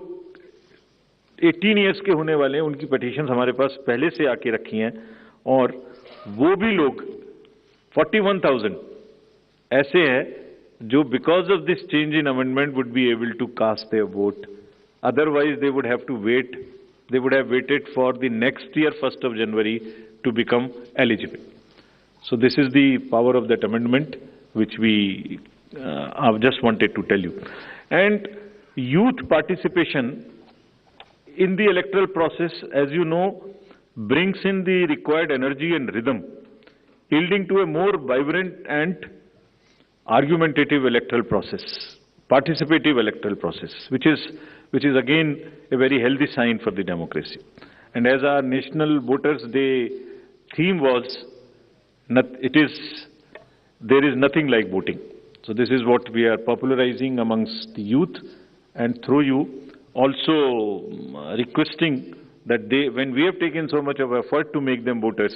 18 ईयर्स के होने वाले हैं उनकी पिटीशन हमारे पास पहले से आके रखी हैं, और वो भी लोग 41,000 ऐसे हैं जो because of this change in amendment would be able to cast their vote, otherwise they would have to wait, they would have waited for the next year 1st of January to become eligible. So this is the power of that amendment which we I've just wanted to tell you. And youth participation in the electoral process, as you know, brings in the required energy and rhythm, yielding to a more vibrant and argumentative electoral process, participative electoral process, which is again a very healthy sign for the democracy. And as our National Voters Day theme was, there is nothing like voting. So this is what we are popularizing amongst the youth, and through you also requesting that they, when we have taken so much of effort to make them voters,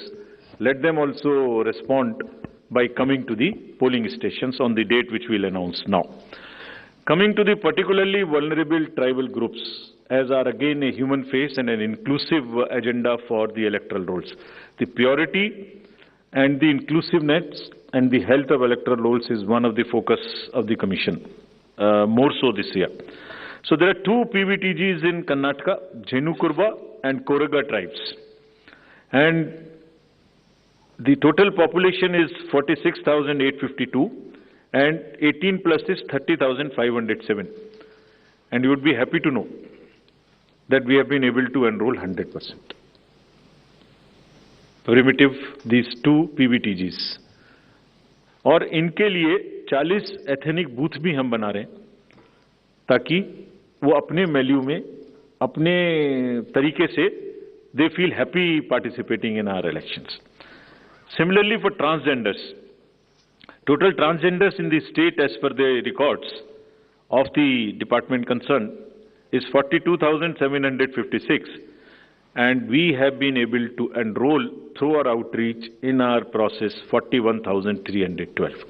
let them also respond by coming to the polling stations on the date which we'll announce now. Coming to the particularly vulnerable tribal groups, as are again a human face and an inclusive agenda for the electoral rolls. The purity and the inclusiveness and the health of electoral rolls is one of the focus of the Commission, more so this year. So there are 2 PVTGs in Karnataka, Jhenukurba and Koraga tribes. And the total population is 46,852. And 18 plus is 30,507. And you would be happy to know that we have been able to enroll 100%. Primitive, these 2 PVTGs. और इनके लिए 40 ethnic booth भी हम बना रहे हैं, ताकि वो अपने वैल्यू में, अपने तरीके से, they feel happy participating in our elections. Similarly for transgenders, total transgenders in the state as per the records of the department concerned is 42,756, and we have been able to enroll through our outreach in our process 41,312,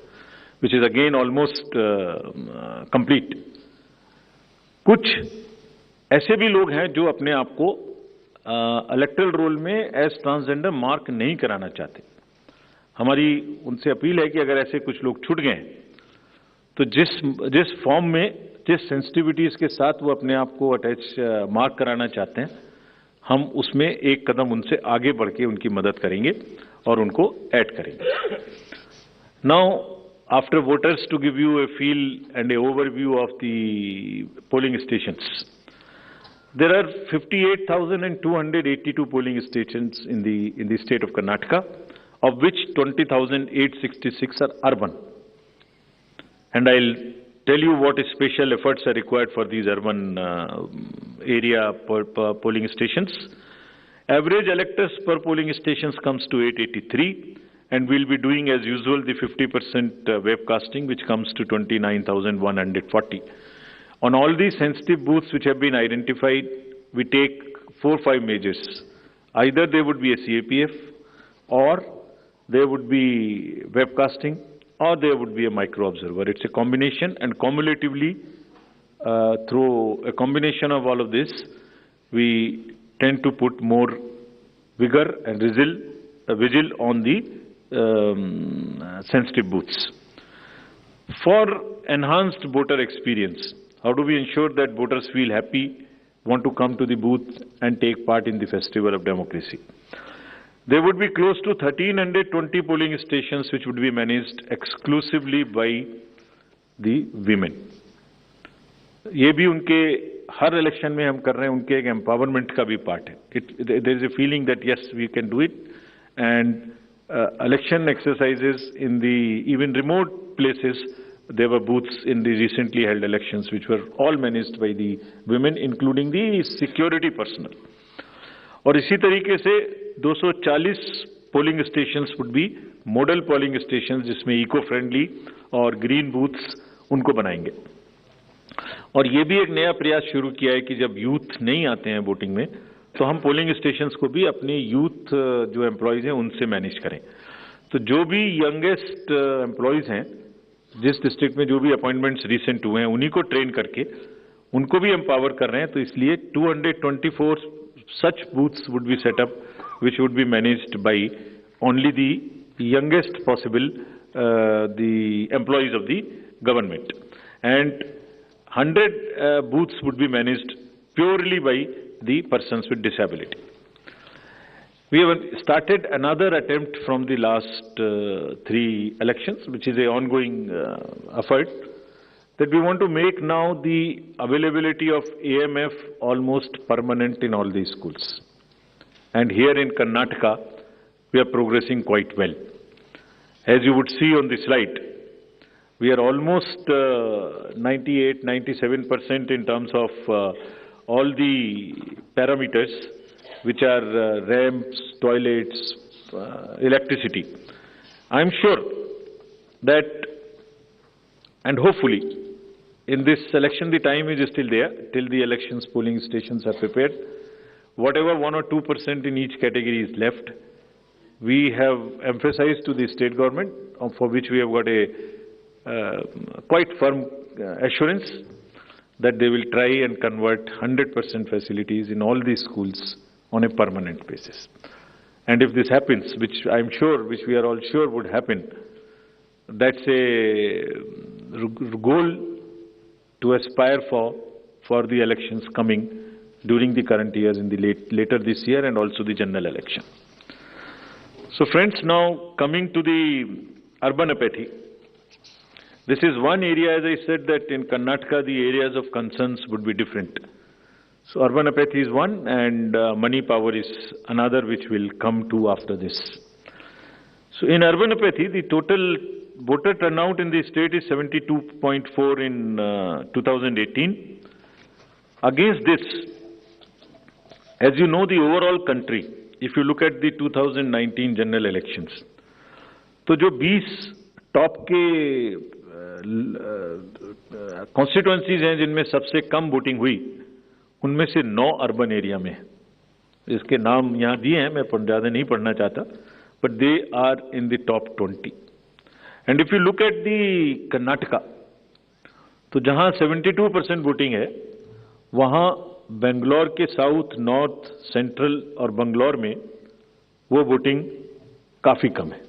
which is again almost complete. कुछ ऐसे भी लोग हैं जो अपने आप को electoral roll में एज ट्रांसजेंडर मार्क नहीं कराना चाहते। हमारी उनसे अपील है कि अगर ऐसे कुछ लोग छूट गए तो जिस फॉर्म में, जिस सेंसिटिविटीज के साथ वो अपने आप को अटैच मार्क कराना चाहते हैं, हम उसमें एक कदम उनसे आगे बढ़ के उनकी मदद करेंगे और उनको ऐड करेंगे। Now after voters, to give you a feel and a overview of the polling stations, there are 58,282 polling stations in the state of Karnataka, of which 20,866 are urban. And I'll tell you what special efforts are required for these urban area polling stations. Average electors per polling stations comes to 883, and we'll be doing as usual the 50% webcasting, which comes to 29,140. On all these sensitive booths which have been identified, we take 4-5 measures. Either there would be a CAPF, or there would be webcasting, or there would be a micro observer. It's a combination, and cumulatively, through a combination of all of this, we tend to put more vigor and vigil on the sensitive booths. For enhanced voter experience, how do we ensure that voters feel happy, want to come to the booth and take part in the festival of democracy? There would be close to 1,320 polling stations which would be managed exclusively by the women. ये भी उनके हर election में हम कर रहे हैं, उनके एक एम्पावरमेंट का भी पार्ट है. There is a feeling that yes, we can do it, and election exercises in the even remote places, there were booths in the recently held elections which were all managed by the women, including the security personnel. और इसी तरीके से 240 polling stations would be model polling stations, जिसमें eco friendly और green booths उनको बनाएंगे. और ये भी एक नया प्रयास शुरू किया है कि जब यूथ नहीं आते हैं वोटिंग में, तो हम पोलिंग स्टेशंस को भी अपने यूथ जो एम्प्लॉयज हैं उनसे मैनेज करें. तो जो भी यंगेस्ट एम्प्लॉयज हैं, जिस डिस्ट्रिक्ट में जो भी अपॉइंटमेंट्स रिसेंट हुए हैं, उन्हीं को ट्रेन करके उनको भी एम्पावर कर रहे हैं। तो इसलिए 224 such booths would be set up, which would be managed by only the youngest possible the employees of the government, and 100 booths would be managed purely by the persons with disability. We have started another attempt from the last 3 elections, which is an ongoing effort, that we want to make now the availability of AMF almost permanent in all these schools. And here in Karnataka, we are progressing quite well. As you would see on the slide, we are almost 98, 97% in terms of all the parameters, which are ramps, toilets, electricity. I am sure that, and hopefully, in this election, the time is still there till the elections polling stations are prepared. Whatever 1 or 2% in each category is left, we have emphasized to the state government, for which we have got a quite firm assurance that they will try and convert 100% facilities in all these schools on a permanent basis. And if this happens, which I am sure, which we are all sure would happen, that's a goal to aspire for the elections coming during the current years, in the later this year, and also the general election. So friends, now coming to the urban apathy. This is one area, as I said, that in Karnataka the areas of concerns would be different. So urban apathy is one, and money power is another, which will come to after this. So in urban apathy, the total voter turnout in the state is 72.4 in 2018. Against this, as you know, the overall country, if you look at the 2019 general elections, तो जो 20 top के constituencies हैं जिनमें सबसे कम voting हुई, उनमें से 9 urban area में है। इसके नाम यहाँ दिए हैं, मैं ज़्यादा नहीं पढ़ना चाहता, but they are in the top 20. And if you look at the Karnataka, तो जहाँ 72% वोटिंग है, वहाँ बेंगलोर के साउथ, नॉर्थ, सेंट्रल और बंगलौर में वो वोटिंग काफ़ी कम है।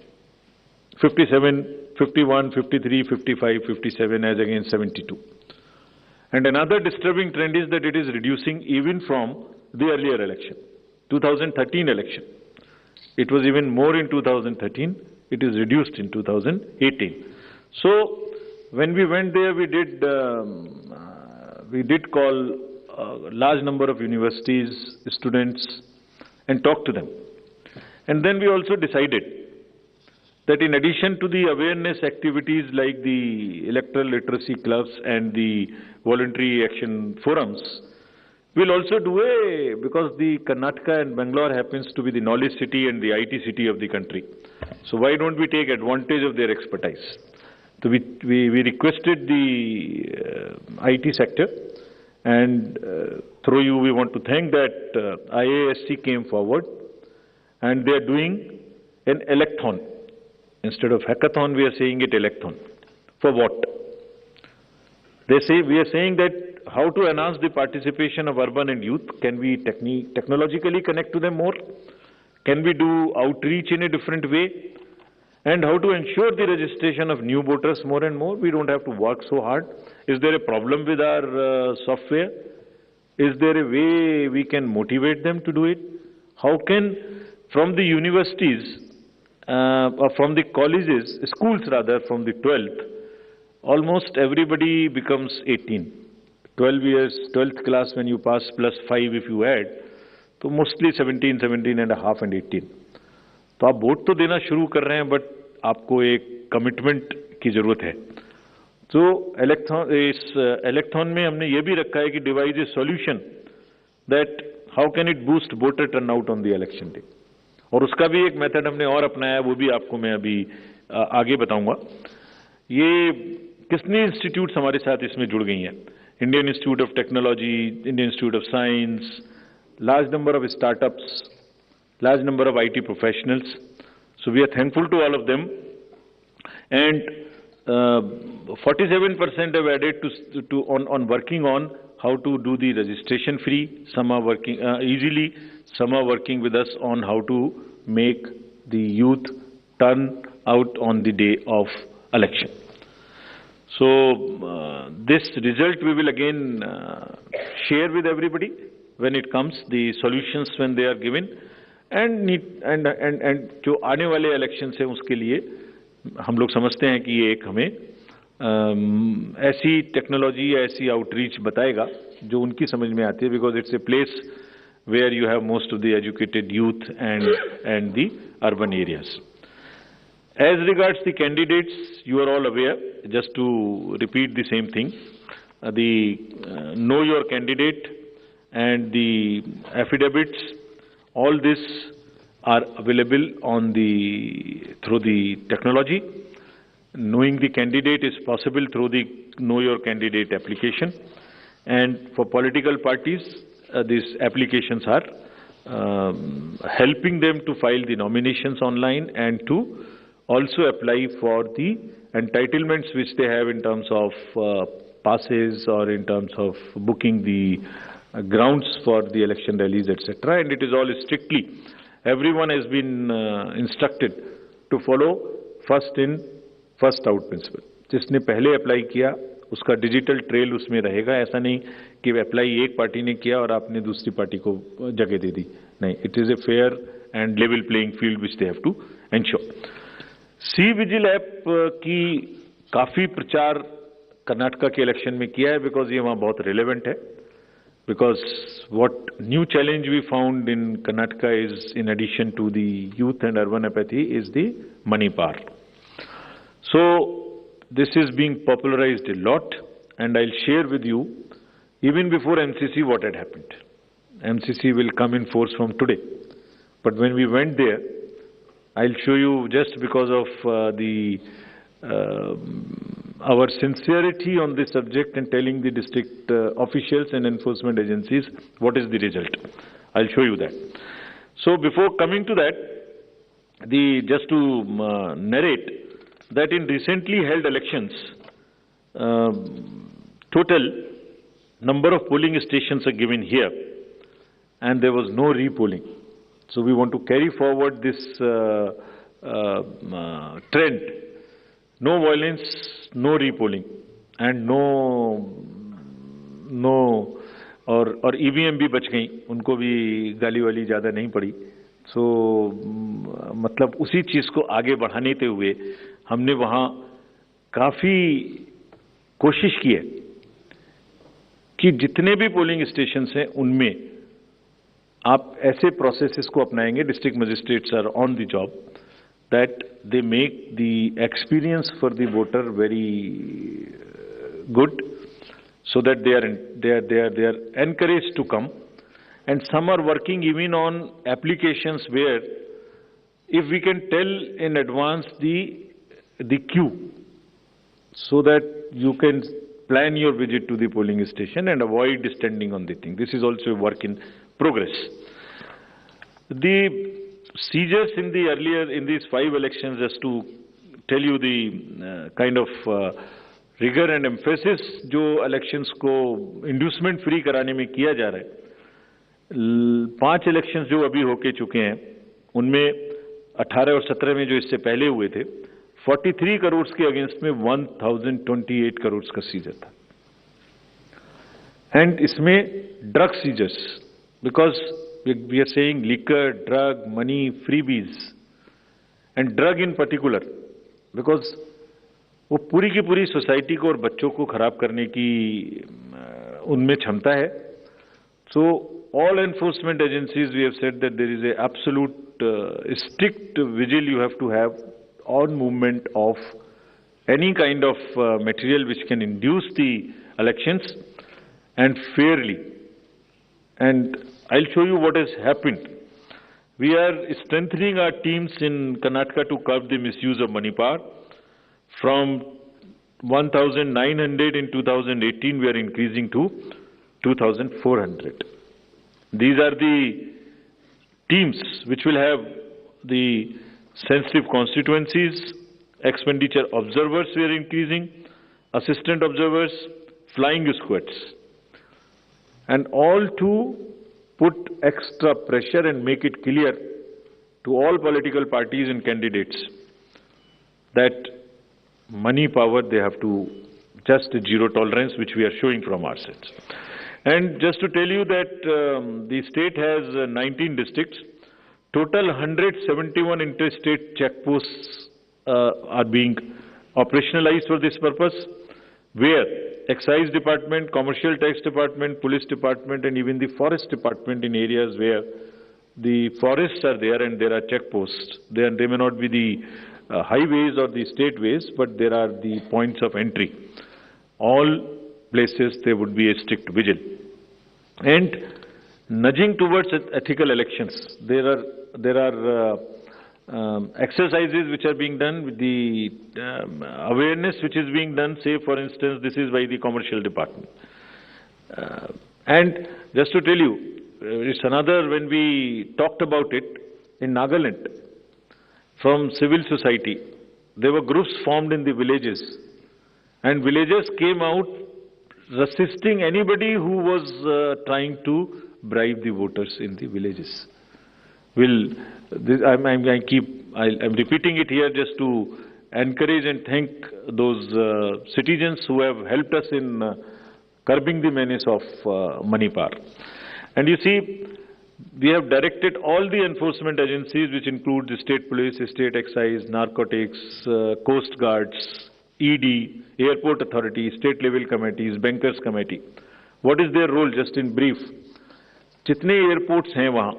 57, 51, 53, 55, 57 as against 72. And another disturbing trend is that it is reducing even from the earlier election, 2013 election. It was even more in 2013. It is reduced in 2018. So when we went there, we did call a large number of universities, students, and talk to them. And then we also decided that in addition to the awareness activities like the electoral literacy clubs and the voluntary action forums, we'll also do because the Karnataka and Bangalore happens to be the knowledge city and the IT city of the country. So why don't we take advantage of their expertise? So we requested the IT sector, and through you we want to thank that IASC came forward, and they are doing an electhon. Instead of hackathon, we are saying it electhon. For what? They say, we are saying that how to enhance the participation of urban and youth. Can we technologically connect to them more? Can we do outreach in a different way? And how to ensure the registration of new voters more and more? We don't have to work so hard. Is there a problem with our software? Is there a way we can motivate them to do it? How can, from the universities, or from the colleges, schools rather, from the 12th, almost everybody becomes 18. 12 years, 12th class when you pass plus 5 if you add, तो mostly 17, 17 and a half and 18. तो आप vote तो देना शुरू कर रहे हैं, but आपको एक कमिटमेंट की जरूरत है। तो इस इलेक्थॉन में हमने ये भी रखा है कि device A solution that how can it boost voter turnout on the election day, और उसका भी एक मेथड हमने और अपनाया, वो भी आपको मैं अभी आगे बताऊंगा। ये कितनी इंस्टीट्यूट्स हमारे साथ इसमें जुड़ गई हैं? Indian institute of technology, Indian institute of science, large number of startups, large number of IT professionals. So we are thankful to all of them. And 47% have added on working on how to do the registration free. Some are working easily. Some are working with us on how to make the youth turn out on the day of election. So this result we will again share with everybody when it comes, the solutions when they are given, and जो आने वाले election है उसके लिए हम लोग समझते हैं कि ये एक हमें ऐसी टेक्नोलॉजी या ऐसी आउटरीच बताएगा जो उनकी समझ में आती है, because it's a place where you have most of the educated youth and the urban areas. As regards the candidates, you are all aware, just to repeat the same thing, the know your candidate and the affidavits, all this are available on through the technology. Knowing the candidate is possible through the Know Your Candidate application, and for political parties, these applications are helping them to file the nominations online and to also apply for the entitlements which they have in terms of passes or in terms of booking the grounds for the election rallies, etc. And it is all strictly, everyone has been instructed to follow first in, first out principle. जिसने पहले apply किया उसका digital trail उसमें रहेगा. ऐसा नहीं कि apply एक पार्टी ने किया और आपने दूसरी पार्टी को जगह दे दी. नहीं, it is a fair and level playing field which they have to ensure. C vigil app की काफी प्रचार कर्नाटका के इलेक्शन में किया है, बिकॉज ये वहां बहुत रिलेवेंट है. Because what new challenge we found in Karnataka is, in addition to the youth and urban apathy, is the money power. So this is being popularized a lot, and I'll share with you, even before MCC, what had happened. MCC will come in force from today. But when we went there, I'll show you, just because of our sincerity on this subject and telling the district officials and enforcement agencies what is the result. I'll show you that. So before coming to that, just to narrate that in recently held elections, total number of polling stations are given here, and there was no re-polling. So we want to carry forward this trend. No violence, no re-polling, and no और EVM भी बच गई, उनको भी गाली वाली ज़्यादा नहीं पड़ी. सो मतलब उसी चीज़ को आगे बढ़ाने हुए हमने वहाँ काफ़ी कोशिश की है कि जितने भी पोलिंग स्टेशंस हैं उनमें आप ऐसे प्रोसेसेस को अपनाएंगे, district magistrates are on the job, that they make the experience for the voter very good, so that they are encouraged to come. And some are working even on applications where, if we can tell in advance the queue, so that you can plan your visit to the polling station and avoid standing on the thing. This is also a work in progress. The seizures in these 5 elections, just to tell you the kind of rigor and emphasis जो elections को inducement free कराने में किया जा रहा है. 5 elections जो अभी होके चुके हैं, उनमें 18 और 17 में जो इससे पहले हुए थे, 43 करोड़ के अगेंस्ट में 1028 करोड़ का सीजर था. एंड इसमें drug seizures, because we are saying liquor, drug, money, freebies, and drug in particular, because वो पूरी की पूरी सोसाइटी को और बच्चों को खराब करने की उनमें क्षमता है. So all enforcement agencies, we have said that there is a absolute strict vigil you have to have on movement of any kind of material which can induce the elections, and fairly. And I'll show you what has happened. We are strengthening our teams in Karnataka to curb the misuse of money power. From 1,900 in 2018, we are increasing to 2,400. These are the teams which will have the sensitive constituencies, expenditure observers we are increasing, assistant observers, flying squads, and all to put extra pressure and make it clear to all political parties and candidates that money power they have to just zero tolerance, which we are showing from our sides. And just to tell you that the state has 19 districts. Total 171 interstate checkposts are being operationalized for this purpose, where Excise Department, Commercial Tax Department, Police Department, and even the Forest Department in areas where the forests are there and there are checkposts. They may not be the highways or the state ways, but there are the points of entry. All places there would be a strict vigil. And nudging towards ethical elections, there are exercises which are being done with the awareness which is being done. Say, for instance, this is by the Commercial Department. And just to tell you, it's another, when we talked about it in Nagaland, from civil society, there were groups formed in the villages, and villagers came out resisting anybody who was trying to bribe the voters in the villages. I'm repeating it here just to encourage and thank those citizens who have helped us in curbing the menace of money power. And you see, we have directed all the enforcement agencies, which include the state police, state excise, narcotics, coast guards, ED, airport authority, state level committees, bankers committee. What is their role, just in brief? जितने airports हैं वहाँ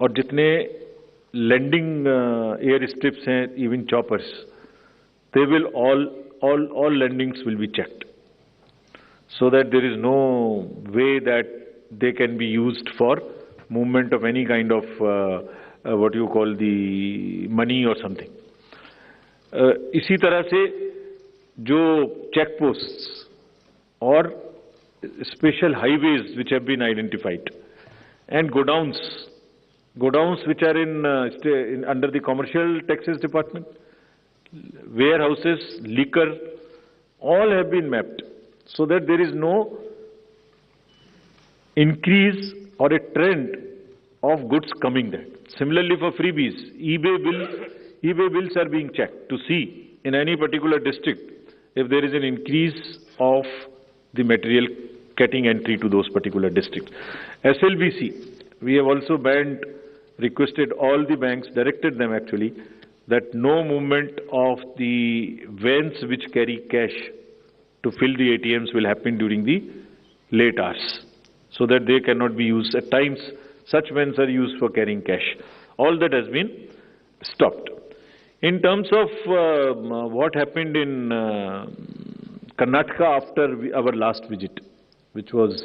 और जितने landing air strips हैं, even choppers, they will all landings will be checked, so that there is no way that they can be used for movement of any kind of what you call the money or something. इसी तरह से जो check posts or special highways which have been identified, and godowns which are in under the Commercial Taxes Department, warehouses, liquor, all have been mapped, so that there is no increase or a trend of goods coming there. Similarly for freebies, eBay bills are being checked to see in any particular district if there is an increase of the material getting entry to those particular districts. SLBC, we have also requested all the banks, directed them actually, that no movement of the vans which carry cash to fill the ATMs will happen during the late hours, so that they cannot be used. At times, such vans are used for carrying cash. All that has been stopped. In terms of what happened in Karnataka after our last visit, which was,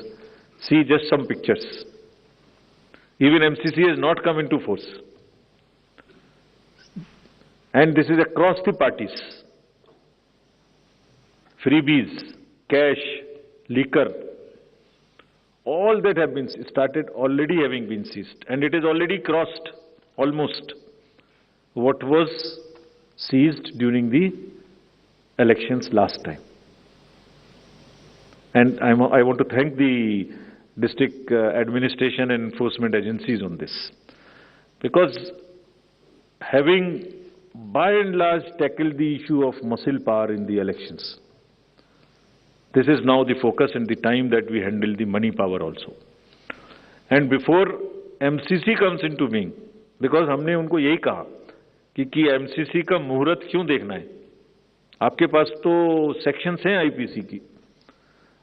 see just some pictures. Even MCC has not come into force. And this is across the parties. Freebies, cash, liquor, all that have been started already having been seized. And it has already crossed almost what was seized during the elections last time. And I want to thank the district administration and enforcement agencies on this, because having by and large tackled the issue of muscle power in the elections, this is now the focus and the time that we handle the money power also. And before MCC comes into being, because हमने उनको यही कहा कि MCC का मुहूर्त क्यों देखना है? आपके पास तो सेक्शंस हैं आईपीसी की.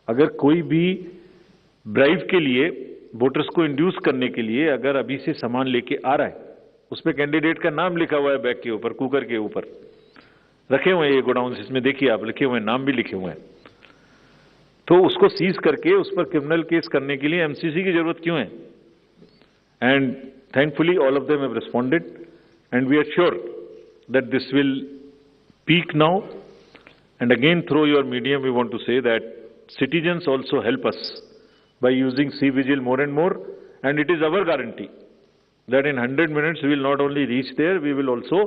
अगर कोई भी ब्राइब के लिए, वोटर्स को इंड्यूस करने के लिए अगर अभी से सामान लेके आ रहा है, उस पर कैंडिडेट का नाम लिखा हुआ है बैग के ऊपर, कुकर के ऊपर रखे हुए हैं ये गोडाउन, इसमें देखिए आप लिखे हुए हैं, नाम भी लिखे हुए हैं, तो उसको सीज करके उस पर क्रिमिनल केस करने के लिए एमसीसी की जरूरत क्यों है? And thankfully all of them have responded and we are sure that this will peak now. And again through your medium we want to say that citizens also help us by using C-Vigil more and more, and it is our guarantee that in 100 minutes we will not only reach there, we will also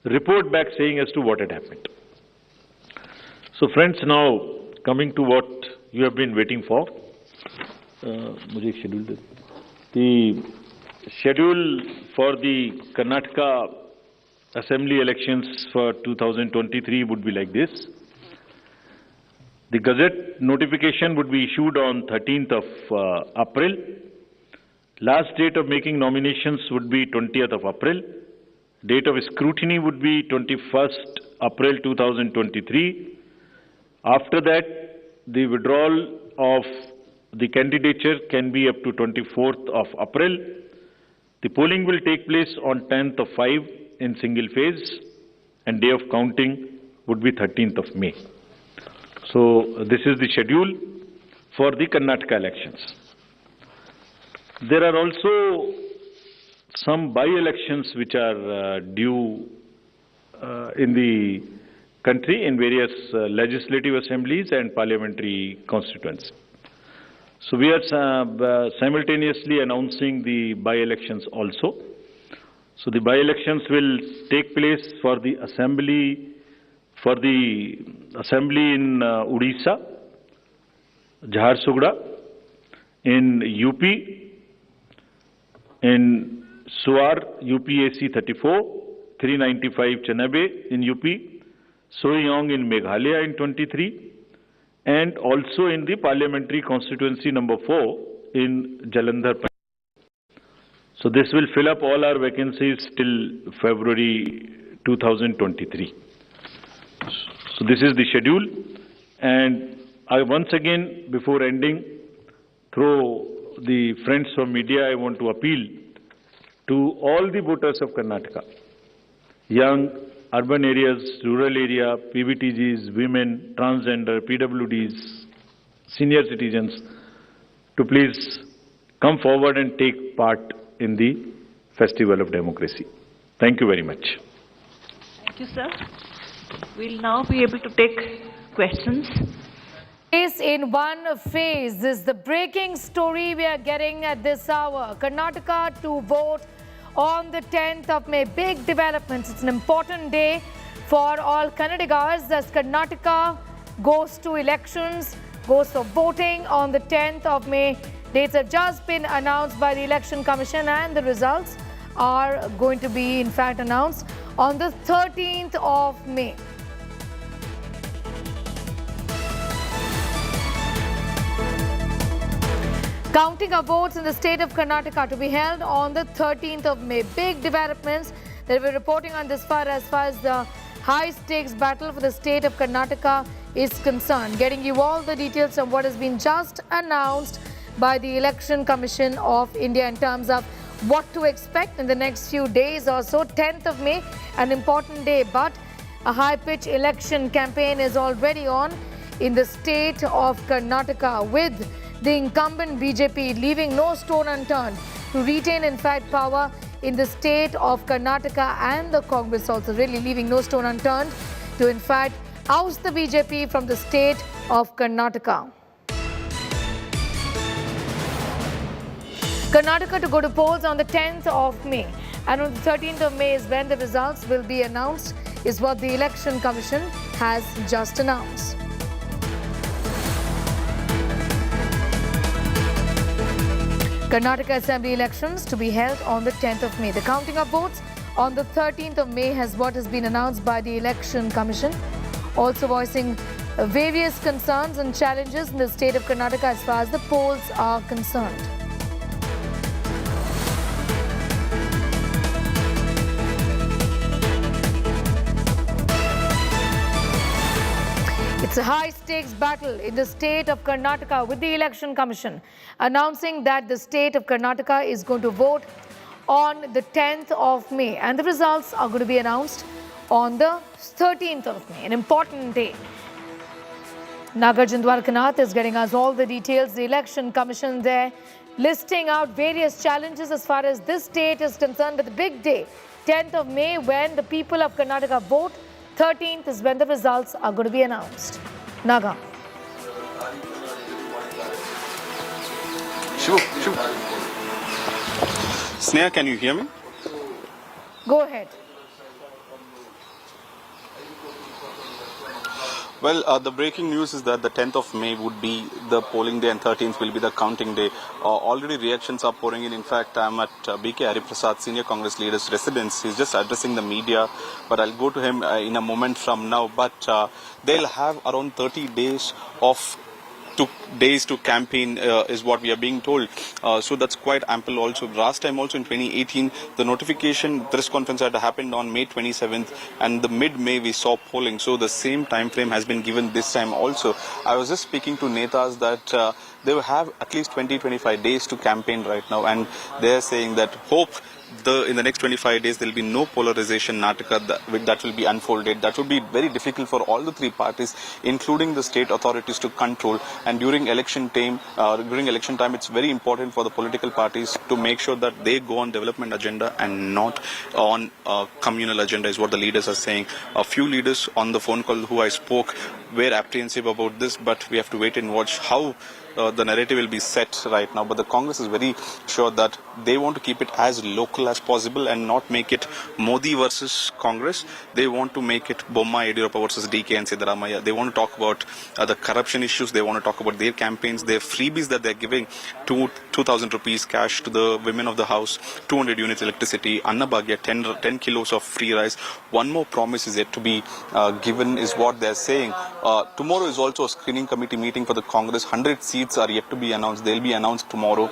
report back saying as to what had happened. So friends, now coming to what you have been waiting for. The schedule for the Karnataka Assembly elections for 2023 would be like this. The Gazette notification would be issued on 13th of April. Last date of making nominations would be 20th of April. Date of scrutiny would be 21st April 2023. After that, the withdrawal of the candidature can be up to 24th of April. The polling will take place on 10th of 5 in single phase, and day of counting would be 13th of May. So this is the schedule for the Karnataka elections. There are also some by-elections which are due in the country in various legislative assemblies and parliamentary constituencies. So we are simultaneously announcing the by-elections also. So the by-elections will take place for the assembly in Odisha, Jharsuguda, in UP, in Suar, UPAC 34, 395 Chanabe in UP, Soyong in Meghalaya in 23, and also in the parliamentary constituency number 4 in Jalandhar. So this will fill up all our vacancies till February 2023. So this is the schedule, and I once again, before ending, through the friends from media, I want to appeal to all the voters of Karnataka, young, urban areas, rural area, PVTGs, women, transgender, PWDs, senior citizens, to please come forward and take part in the Festival of Democracy. Thank you very much. Thank you, sir. We'll now be able to take questions. In one phase, this is the breaking story we are getting at this hour. Karnataka to vote on the 10th of May. Big developments. It's an important day for all Kannadigas as Karnataka goes to elections, goes for voting on the 10th of May. Dates have just been announced by the Election Commission, and the results are going to be, in fact, announced on the 13th of May. Counting of votes in the state of Karnataka to be held on the 13th of May. Big developments that we're reporting on this far as the high-stakes battle for the state of Karnataka is concerned. Getting you all the details on what has been just announced by the Election Commission of India in terms of what to expect in the next few days or so. 10th of May, an important day, but a high-pitch election campaign is already on in the state of Karnataka, with the incumbent BJP leaving no stone unturned to retain, in fact, power in the state of Karnataka, and the Congress also really leaving no stone unturned to, in fact, oust the BJP from the state of Karnataka. Karnataka to go to polls on the 10th of May, and on the 13th of May is when the results will be announced, is what the Election Commission has just announced. Karnataka Assembly elections to be held on the 10th of May. The counting of votes on the 13th of May has what has been announced by the Election Commission, also voicing various concerns and challenges in the state of Karnataka as far as the polls are concerned. It's a high-stakes battle in the state of Karnataka, with the Election Commission announcing that the state of Karnataka is going to vote on the 10th of May, and the results are going to be announced on the 13th of May, an important day. Nagarjun Dwarkanath is getting us all the details. The Election Commission there listing out various challenges as far as this state is concerned, but the big day, 10th of May, when the people of Karnataka vote. 13th is when the results are going to be announced. Naga. Sure. Sneha, can you hear me? Go ahead. Well, the breaking news is that the 10th of May would be the polling day and 13th will be the counting day. Already reactions are pouring in. In fact, I'm at B.K. Hariprasad, Senior Congress Leader's residence. He's just addressing the media, but I'll go to him in a moment from now. But they'll have around 30 days of to campaign is what we are being told. So that's quite ample also. Last time also in 2018, the notification press conference had happened on May 27th and the mid-May we saw polling. So the same time frame has been given this time also. I was just speaking to Netas that they will have at least 20-25 days to campaign right now, and they're saying that in the next 25 days there will be no polarization Nataka that will be unfolded. That would be very difficult for all the three parties, including the state authorities, to control. And during election time, it's very important for the political parties to make sure that they go on development agenda and not on communal agenda, is what the leaders are saying. A few leaders on the phone call who I spoke were apprehensive about this, but we have to wait and watch how the narrative will be set right now. But the Congress is very sure that they want to keep it as local as possible and not make it Modi versus Congress. They want to make it Bomma Yediyurappa versus DK and Siddaramaiah. They want to talk about the corruption issues. They want to talk about their campaigns, their freebies that they're giving, 2,000 rupees cash to the women of the house, 200 units electricity, Annabhagya, 10 kilos of free rice. One more promise is yet to be given, is what they're saying. Tomorrow is also a screening committee meeting for the Congress. 100 seats are yet to be announced. They'll be announced tomorrow.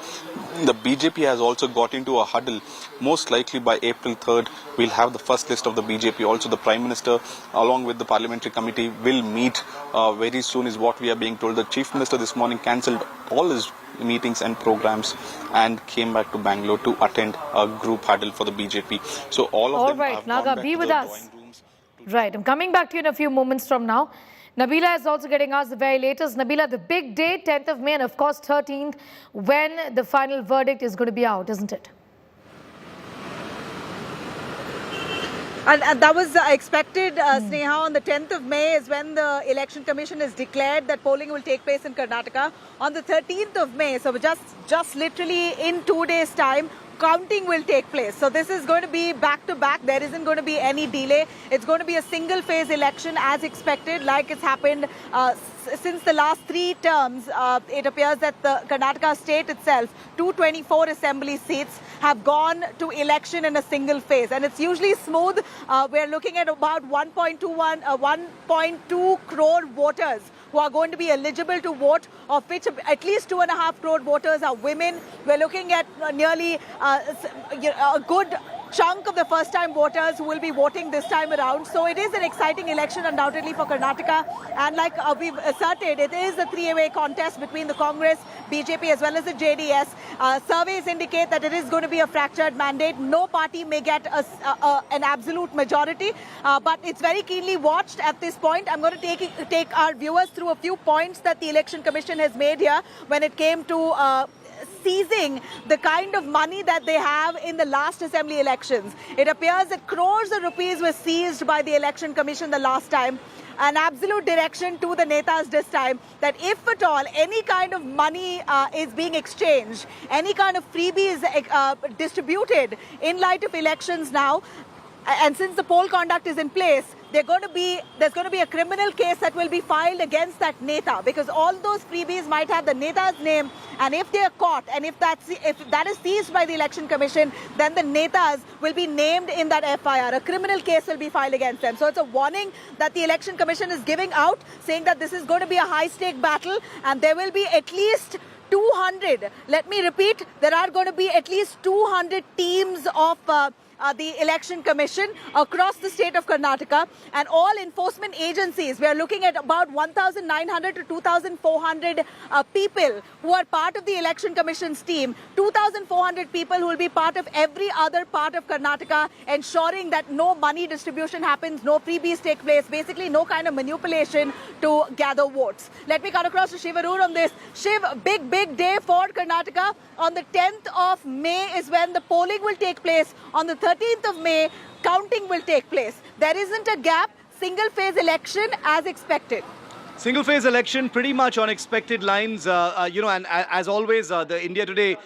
The BJP has also got into a huddle. Most likely by April 3rd, we'll have the first list of the BJP. Also, the Prime Minister, along with the Parliamentary Committee, will meet very soon, is what we are being told. The Chief Minister this morning cancelled all his meetings and programs and came back to Bangalore to attend a group huddle for the BJP. So all of them have Naga, gone back be to with the us. drawing rooms. Right, I'm coming back to you in a few moments from now. Nabila is also getting us the very latest. Nabila, the big day, 10th of May and of course 13th, when the final verdict is going to be out, isn't it? And that was expected, Sneha. On the 10th of May is when the Election Commission has declared that polling will take place in Karnataka. On the 13th of May, so just literally in 2 days' time, counting will take place. So this is going to be back to back. There isn't going to be any delay. It's going to be a single phase election as expected, like it's happened since the last 3 terms. It appears that the Karnataka state itself, 224 assembly seats have gone to election in a single phase, and it's usually smooth. We're looking at about 1.2 crore voters who are going to be eligible to vote, of which at least 2.5 crore voters are women. We're looking at nearly a good chunk of the first-time voters who will be voting this time around. So it is an exciting election undoubtedly for Karnataka. And like we've asserted, it is a three-way contest between the Congress, BJP as well as the JDS. Surveys indicate that it is going to be a fractured mandate. No party may get an absolute majority, but it's very keenly watched at this point. I'm going to take our viewers through a few points that the Election Commission has made here when it came to seizing the kind of money that they have in the last assembly elections. It appears that crores of rupees were seized by the Election Commission the last time. An absolute direction to the Netas this time that if at all any kind of money is being exchanged, any kind of freebies distributed in light of elections now, and since the poll conduct is in place, there's going to be a criminal case that will be filed against that Neta, because all those freebies might have the Neta's name, and if they are caught and if that is seized by the Election Commission, then the Netas will be named in that FIR. A criminal case will be filed against them. So it's a warning that the Election Commission is giving out, saying that this is going to be a high-stake battle, and there will be at least 200. Let me repeat, there are going to be at least 200 teams of the Election Commission across the state of Karnataka, and all enforcement agencies. We are looking at about 1,900 to 2,400 people who are part of the Election Commission's team, 2,400 people who will be part of every other part of Karnataka, ensuring that no money distribution happens, no freebies take place, basically no kind of manipulation to gather votes. Let me cut across to Shiv Arun on this. Shiv, big day for Karnataka. On the 10th of May is when the polling will take place. On the 13th of May, counting will take place. There isn't a gap, single phase election as expected. Single phase election, pretty much on expected lines, and as always, the India Today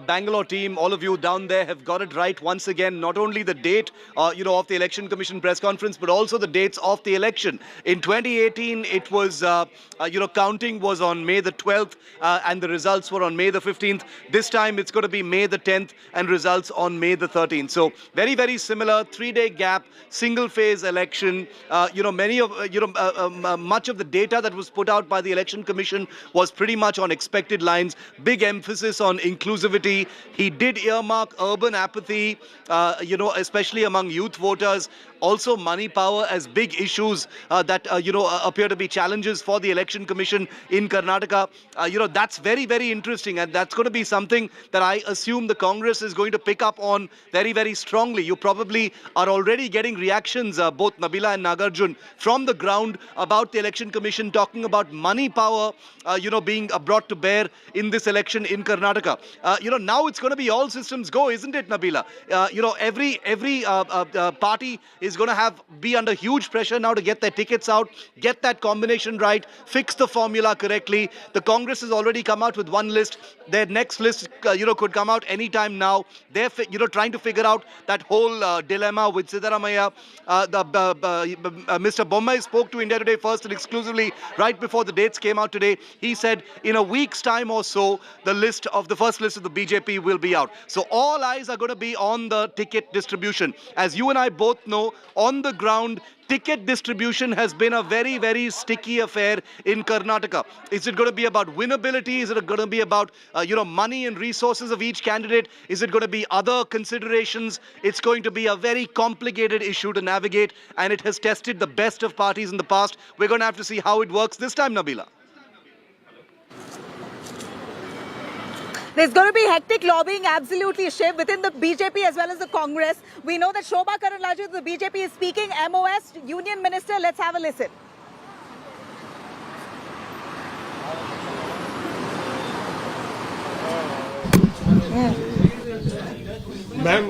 Bangalore team, all of you down there have got it right once again. Not only the date, of the Election Commission press conference, but also the dates of the election. In 2018, it was, counting was on May the 12th, and the results were on May the 15th. This time, it's going to be May the 10th, and results on May the 13th. So very, very similar, 3-day gap, single phase election. Much of the data that was put out by the Election Commission was pretty much on expected lines. Big emphasis on inclusivity. He did earmark urban apathy, especially among youth voters. Also money power as big issues that appear to be challenges for the Election Commission in Karnataka. That's very, very interesting, and that's going to be something that I assume the Congress is going to pick up on very, very strongly. You probably are already getting reactions, both Nabila and Nagarjun, from the ground about the Election Commission talking about money power, being brought to bear in this election in Karnataka. Now it's going to be all systems go, isn't it, Nabila? Every party is going to be under huge pressure now to get their tickets out, get that combination right, fix the formula correctly. The Congress has already come out with one list. Their next list, could come out anytime now. They're, trying to figure out that whole dilemma with Siddaramaiah. Mr. Bommai spoke to India Today first and exclusively right before the dates came out today. He said in a week's time or so, the first list of the BJP will be out. So all eyes are going to be on the ticket distribution. As you and I both know, on the ground, ticket distribution has been a very, very sticky affair in Karnataka. Is it going to be about winnability? Is it going to be about, money and resources of each candidate? Is it going to be other considerations? It's going to be a very complicated issue to navigate, and it has tested the best of parties in the past. We're going to have to see how it works this time, Nabila. There's going to be hectic lobbying, absolutely, Shiv, within the BJP as well as the Congress. We know that Shobha Karandlaje, the BJP, is speaking. MOS, Union Minister, let's have a listen. Ma'am,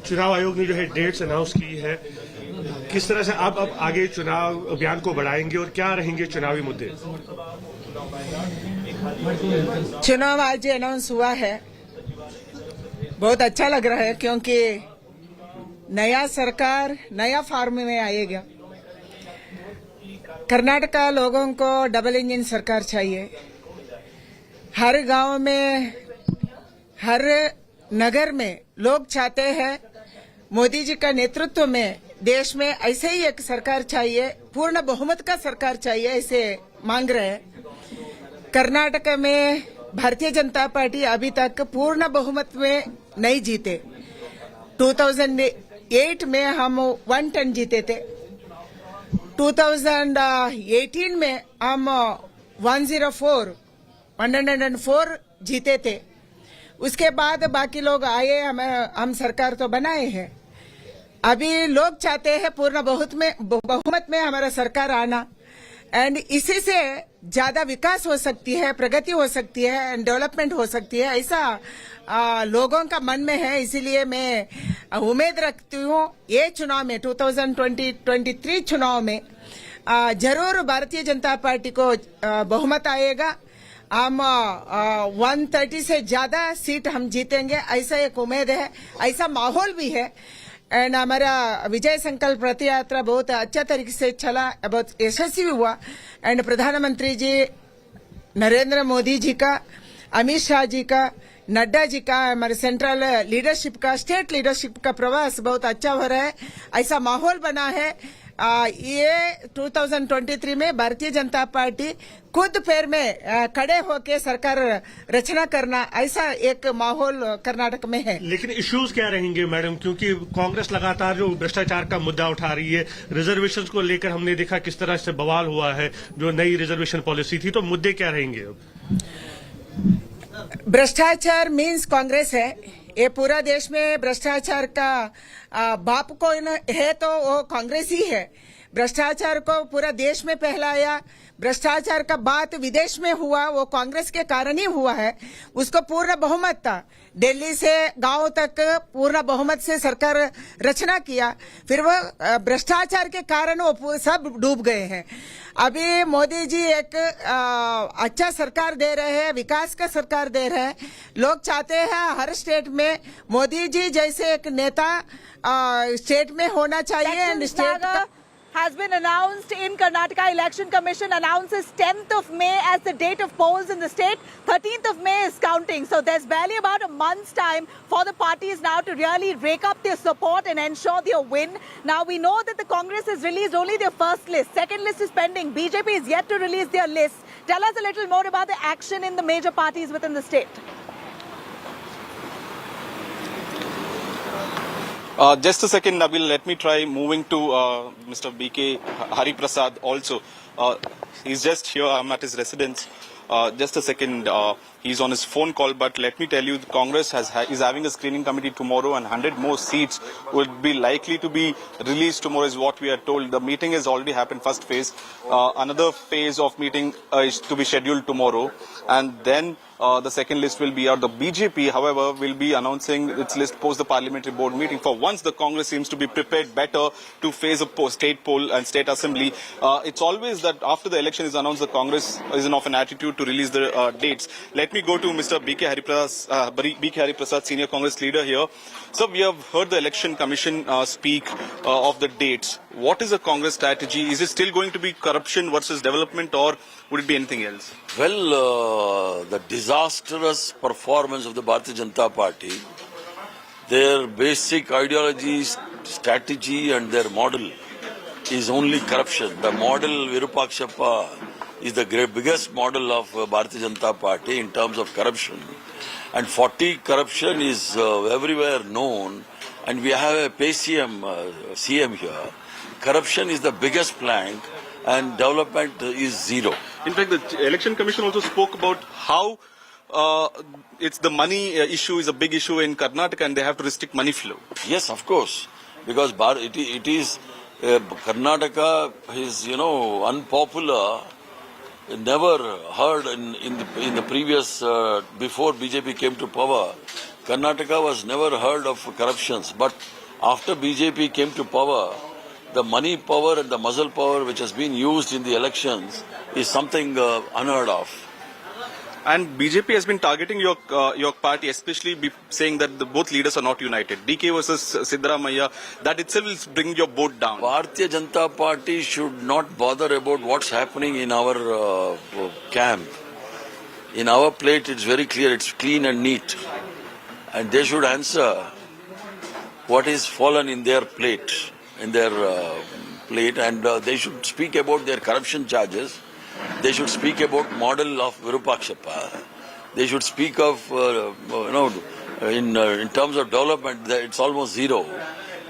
चुनाव आयोग ने जो है dates announce की है, किस तरह से आप अब आगे चुनाव अभियान को बढ़ाएंगे और क्या रहेंगे चुनावी मुद्दे? चुनाव आज अनाउंस हुआ है, बहुत अच्छा लग रहा है क्योंकि नया सरकार नया फॉर्म में आएगा। कर्नाटका लोगों को डबल इंजन सरकार चाहिए। हर गांव में, हर नगर में लोग चाहते हैं मोदी जी का नेतृत्व में देश में ऐसे ही एक सरकार चाहिए, पूर्ण बहुमत का सरकार चाहिए, ऐसे मांग रहे हैं। कर्नाटक में भारतीय जनता पार्टी अभी तक पूर्ण बहुमत में नहीं जीते। 2008 में हम 110 जीते थे, 2018 में हम 104 जीते थे। उसके बाद बाकी लोग आए, हम सरकार तो बनाए हैं। अभी लोग चाहते हैं पूर्ण बहुमत में हमारा सरकार आना, एंड इसी से ज्यादा विकास हो सकती है, प्रगति हो सकती है एंड डेवलपमेंट हो सकती है, ऐसा लोगों का मन में है। इसीलिए मैं उम्मीद रखती हूँ ये चुनाव में 2023 चुनाव में जरूर भारतीय जनता पार्टी को बहुमत आएगा। हम 130 से ज्यादा सीट हम जीतेंगे, ऐसा एक उम्मीद है, ऐसा माहौल भी है। एंड हमारा विजय संकल्प रथ यात्रा बहुत अच्छा तरीके से चला, बहुत यशस्वी हुआ। एंड प्रधानमंत्री जी नरेंद्र मोदी जी का, अमित शाह जी का, नड्डा जी का, हमारे सेंट्रल लीडरशिप का, स्टेट लीडरशिप का प्रवास बहुत अच्छा हो रहा है, ऐसा माहौल बना है। ये 2023 में भारतीय जनता पार्टी खुद पैर में खड़े होकर सरकार रचना करना, ऐसा एक माहौल कर्नाटक में है। लेकिन इश्यूज क्या रहेंगे मैडम, क्योंकि कांग्रेस लगातार जो भ्रष्टाचार का मुद्दा उठा रही है, रिजर्वेशन को लेकर हमने देखा किस तरह से बवाल हुआ है, जो नई रिजर्वेशन पॉलिसी थी, तो मुद्दे क्या रहेंगे? भ्रष्टाचार मीन्स कांग्रेस है। ये पूरा देश में भ्रष्टाचार का बाप कोई है तो वो कांग्रेस ही है। भ्रष्टाचार को पूरा देश में फैलाया, भ्रष्टाचार का बात विदेश में हुआ, वो कांग्रेस के कारण ही हुआ है। उसको पूर्ण बहुमत था, दिल्ली से गांव तक पूर्ण बहुमत से सरकार रचना किया, फिर वो भ्रष्टाचार के कारण वो सब डूब गए हैं। अभी मोदी जी एक अच्छा सरकार दे रहे हैं, विकास का सरकार दे रहे हैं। लोग चाहते हैं हर स्टेट में मोदी जी जैसे एक नेता स्टेट में होना चाहिए। State has been announced in Karnataka. Election Commission announces 10th of May as the date of polls in the state. 13th of May is counting. So there's barely about a month's time for the parties now to really rake up their support and ensure their win. Now we know that the Congress has released only their first list. Second list is pending. BJP is yet to release their list. Tell us a little more about the action in the major parties within the state. Just a second, Nabil. Let me try moving to Mr. BK Hari Prasad also. He's just here. I'm at his residence. Just a second. He's on his phone call, but let me tell you, the Congress is having a screening committee tomorrow, and 100 more seats will be likely to be released tomorrow, is what we are told. The meeting has already happened, first phase. Another phase of meeting is to be scheduled tomorrow, and then the second list will be out. The BJP, however, will be announcing its list post the parliamentary board meeting. For once, the Congress seems to be prepared better to face a state poll and state assembly. It's always that after the election is announced, the Congress is of an attitude to release the dates. Let me go to Mr. BK Hari Prasad, senior Congress leader here. So we have heard the election commission speak of the dates. What is the Congress strategy? Is it still going to be corruption versus development, or would it be anything else? Well, the disastrous performance of the Bharatiya Janata Party, their basic ideology, strategy and their model is only corruption. The model Virupakshappa is the biggest model of Bharatiya Janata Party in terms of corruption. And 40 corruption is everywhere known, and we have a CM here. Corruption is the biggest plank and development is zero. In fact, the Election Commission also spoke about how it's the money issue is a big issue in Karnataka and they have to restrict money flow. Yes, of course, because it is Karnataka is, unpopular. Never heard in the previous, before BJP came to power, Karnataka was never heard of corruptions. But after BJP came to power, the money power and the muscle power which has been used in the elections is something unheard of. And BJP has been targeting your party, especially saying that both leaders are not united. DK versus Siddaramaiah, that itself will bring your boat down. Bharatiya Janata Party should not bother about what's happening in our camp. In our plate, it's very clear, it's clean and neat. And they should answer what is fallen in their plate, and they should speak about their corruption charges. They should speak about model of Virupakshappa. They should speak of, in terms of development, it's almost zero.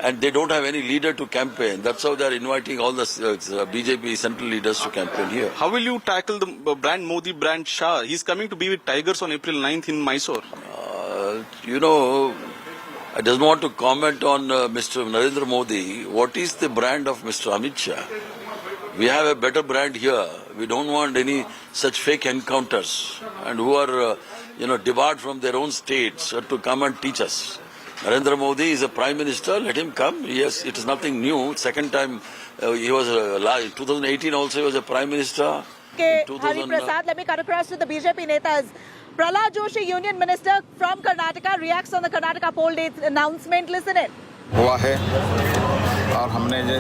And they don't have any leader to campaign. That's how they're inviting all the BJP central leaders to campaign here. How will you tackle the brand Modi, brand Shah? He's coming to be with Tigers on April 9th in Mysore. I just want to comment on Mr. Narendra Modi. What is the brand of Mr. Amit Shah? We have a better brand here. We don't want any such fake encounters and who are, debarred from their own states to come and teach us. Narendra Modi is a prime minister. Let him come. Yes, it is nothing new. Second time he was, in 2018 also he was a prime minister. Okay, Hari Prasad, let me cut across to the BJP netas. Prahlad Joshi, Union Minister from Karnataka, reacts on the Karnataka poll date announcement. Listen in. हुआ है और हमने ये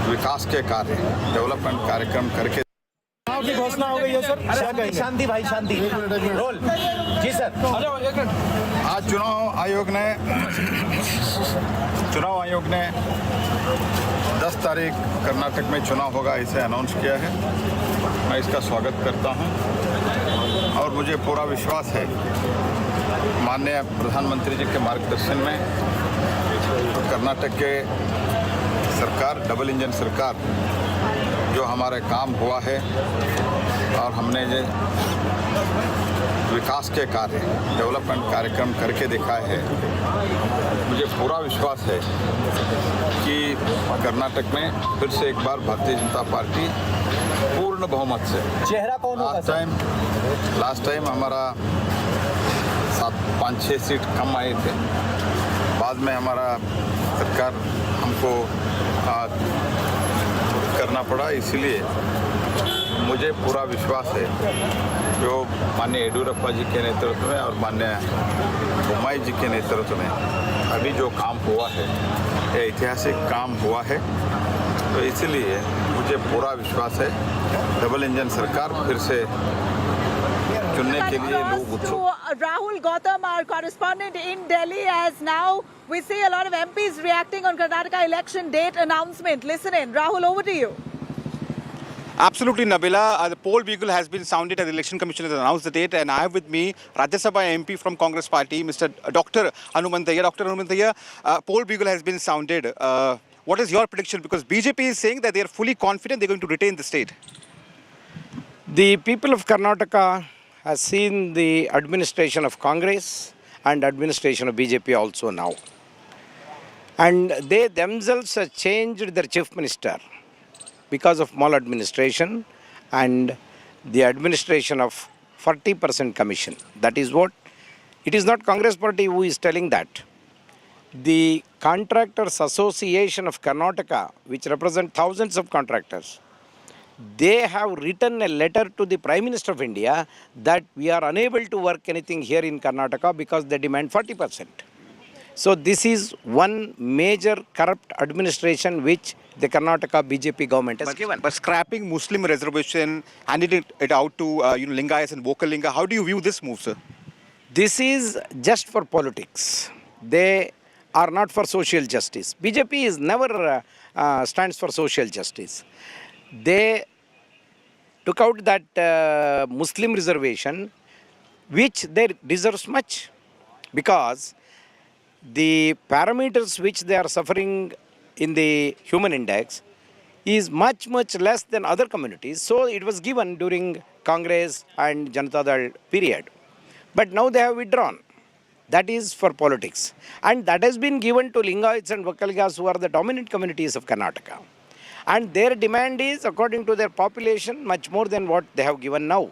विकास के कार्य development कार्यक्रम करके की घोषणा हो गई है सर। शांति भाई शांति रोल जी सर। आज चुनाव आयोग ने 10 तारीख कर्नाटक में चुनाव होगा इसे अनाउंस किया है। मैं इसका स्वागत करता हूं और मुझे पूरा विश्वास है माननीय प्रधानमंत्री जी के मार्गदर्शन में कर्नाटक के सरकार डबल इंजन सरकार जो हमारे काम हुआ है और हमने ये विकास के कार्य, डेवलपमेंट कार्यक्रम करके दिखाए हैं। मुझे पूरा विश्वास है कि कर्नाटक में फिर से एक बार भारतीय जनता पार्टी पूर्ण बहुमत से। चेहरा कौन होगा? लास्ट टाइम हमारा 5-6 सीट कम आए थे, बाद में हमारा सरकार हमको करना पड़ा, इसलिए मुझे पूरा विश्वास है जो माननीय येडियुरप्पा जी के नेतृत्व में और माननीय बोम्माई जी के नेतृत्व में अभी जो काम हुआ है, ये ऐतिहासिक काम हुआ है। तो इसलिए मुझे पूरा विश्वास है डबल इंजन सरकार फिर से चुनने के लिए लोग उत्सुक। Rahul Gautam, our correspondent in Delhi, as now we see a lot of MPs reacting on Karnataka election date announcement. Listen in. Rahul, over to you. Absolutely, Nabila. The poll bugle has been sounded as the Election Commission has announced the date, and I have with me Rajya Sabha MP from Congress Party, Mr. Dr. Hanumantaiah. Dr. Hanumantaiah, poll bugle has been sounded. What is your prediction? Because BJP is saying that they are fully confident they're going to retain the state. The people of Karnataka has seen the administration of Congress and administration of BJP also now. And they themselves have changed their chief minister because of maladministration and the administration of 40% commission. That is what, it is not Congress party who is telling that. The Contractors Association of Karnataka, which represent thousands of contractors, they have written a letter to the Prime Minister of India that we are unable to work anything here in Karnataka because they demand 40%. So this is one major corrupt administration which the Karnataka BJP government has given. But scrapping Muslim reservation, handing it out to Lingayas and Vokalinga, how do you view this move, sir? This is just for politics. They are not for social justice. BJP is never stands for social justice. They took out that Muslim reservation, which they deserves much, because the parameters which they are suffering in the human index is much less than other communities. So it was given during Congress and Janata Dal period. But now they have withdrawn. That is for politics. And that has been given to Lingayats and Vokalingas, who are the dominant communities of Karnataka. And their demand is, according to their population, much more than what they have given now.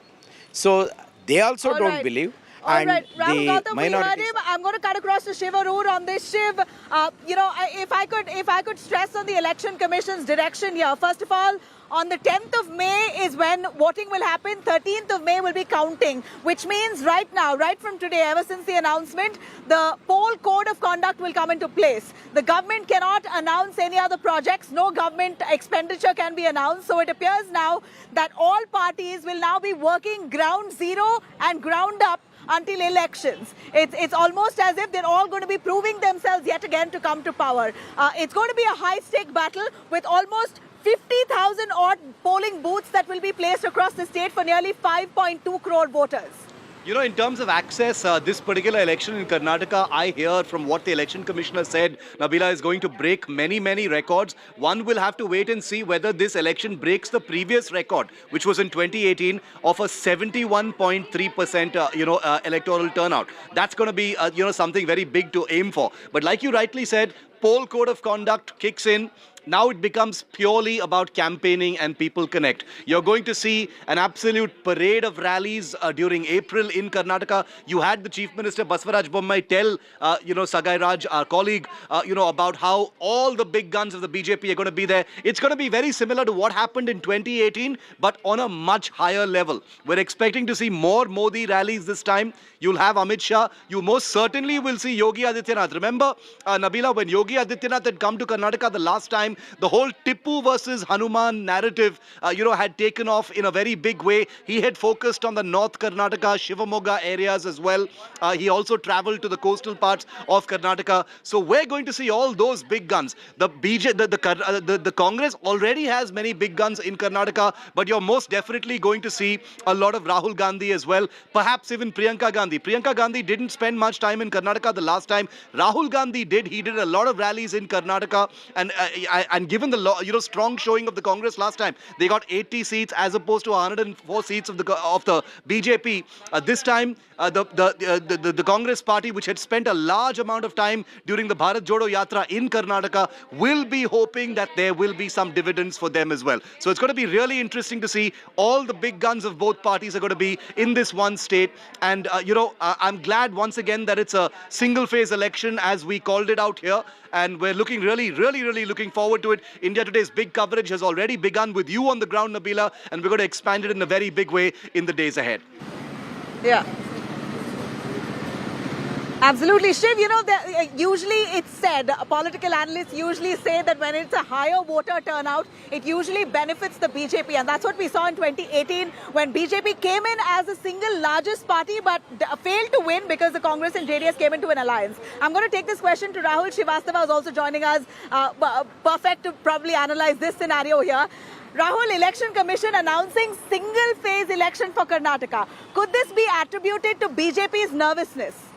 So they also don't believe. All right, Rahul Gautam, we minorities... heard him. I'm going to cut across to Shiv Arur on this. Shiv, if I could stress on the Election Commission's direction here. First of all, on the 10th of May is when voting will happen. 13th of May will be counting, which means right now, right from today, ever since the announcement, the poll code of conduct will come into place. The government cannot announce any other projects. No government expenditure can be announced. So it appears now that all parties will now be working ground zero and ground up until elections. It's almost as if they're all going to be proving themselves yet again to come to power. It's going to be a high-stake battle with almost 50,000 odd polling booths that will be placed across the state for nearly 5.2 crore voters. You know, in terms of access, this particular election in Karnataka, I hear from what the election commissioner said, Nabila, is going to break many records. One will have to wait and see whether this election breaks the previous record, which was in 2018, of a 71.3% electoral turnout. That's going to be something very big to aim for. But like you rightly said, poll code of conduct kicks in. Now it becomes purely about campaigning and people connect. You're going to see an absolute parade of rallies during April in Karnataka. You had the Chief Minister Basavaraj Bommai tell, Sagai Raj, our colleague, about how all the big guns of the BJP are going to be there. It's going to be very similar to what happened in 2018, but on a much higher level. We're expecting to see more Modi rallies this time. You'll have Amit Shah. You most certainly will see Yogi Adityanath. Remember, Nabila, when Yogi Adityanath had come to Karnataka the last time, the whole Tippu versus Hanuman narrative, had taken off in a very big way. He had focused on the North Karnataka, Shivamogga areas as well. He also traveled to the coastal parts of Karnataka. So we're going to see all those big guns. The Congress already has many big guns in Karnataka, but you're most definitely going to see a lot of Rahul Gandhi as well. Perhaps even Priyanka Gandhi. Priyanka Gandhi didn't spend much time in Karnataka the last time. Rahul Gandhi did. He did a lot of rallies in Karnataka, and and given the strong showing of the Congress last time, they got 80 seats as opposed to 104 seats of the BJP. This time, the Congress party, which had spent a large amount of time during the Bharat Jodo Yatra in Karnataka, will be hoping that there will be some dividends for them as well. So it's going to be really interesting to see. All the big guns of both parties are going to be in this one state. And, I'm glad once again that it's a single phase election as we called it out here. And we're looking really looking forward to it. India Today's big coverage has already begun with you on the ground, Nabila, and we're going to expand it in a very big way in the days ahead. Yeah. Absolutely. Shiv, usually it's said, political analysts usually say that when it's a higher voter turnout, it usually benefits the BJP. And that's what we saw in 2018 when BJP came in as the single largest party but failed to win because the Congress and JDS came into an alliance. I'm going to take this question to Rahul Srivastava, who's also joining us. Perfect to probably analyze this scenario here. Rahul, Election Commission announcing single phase election for Karnataka. Could this be attributed to BJP's nervousness?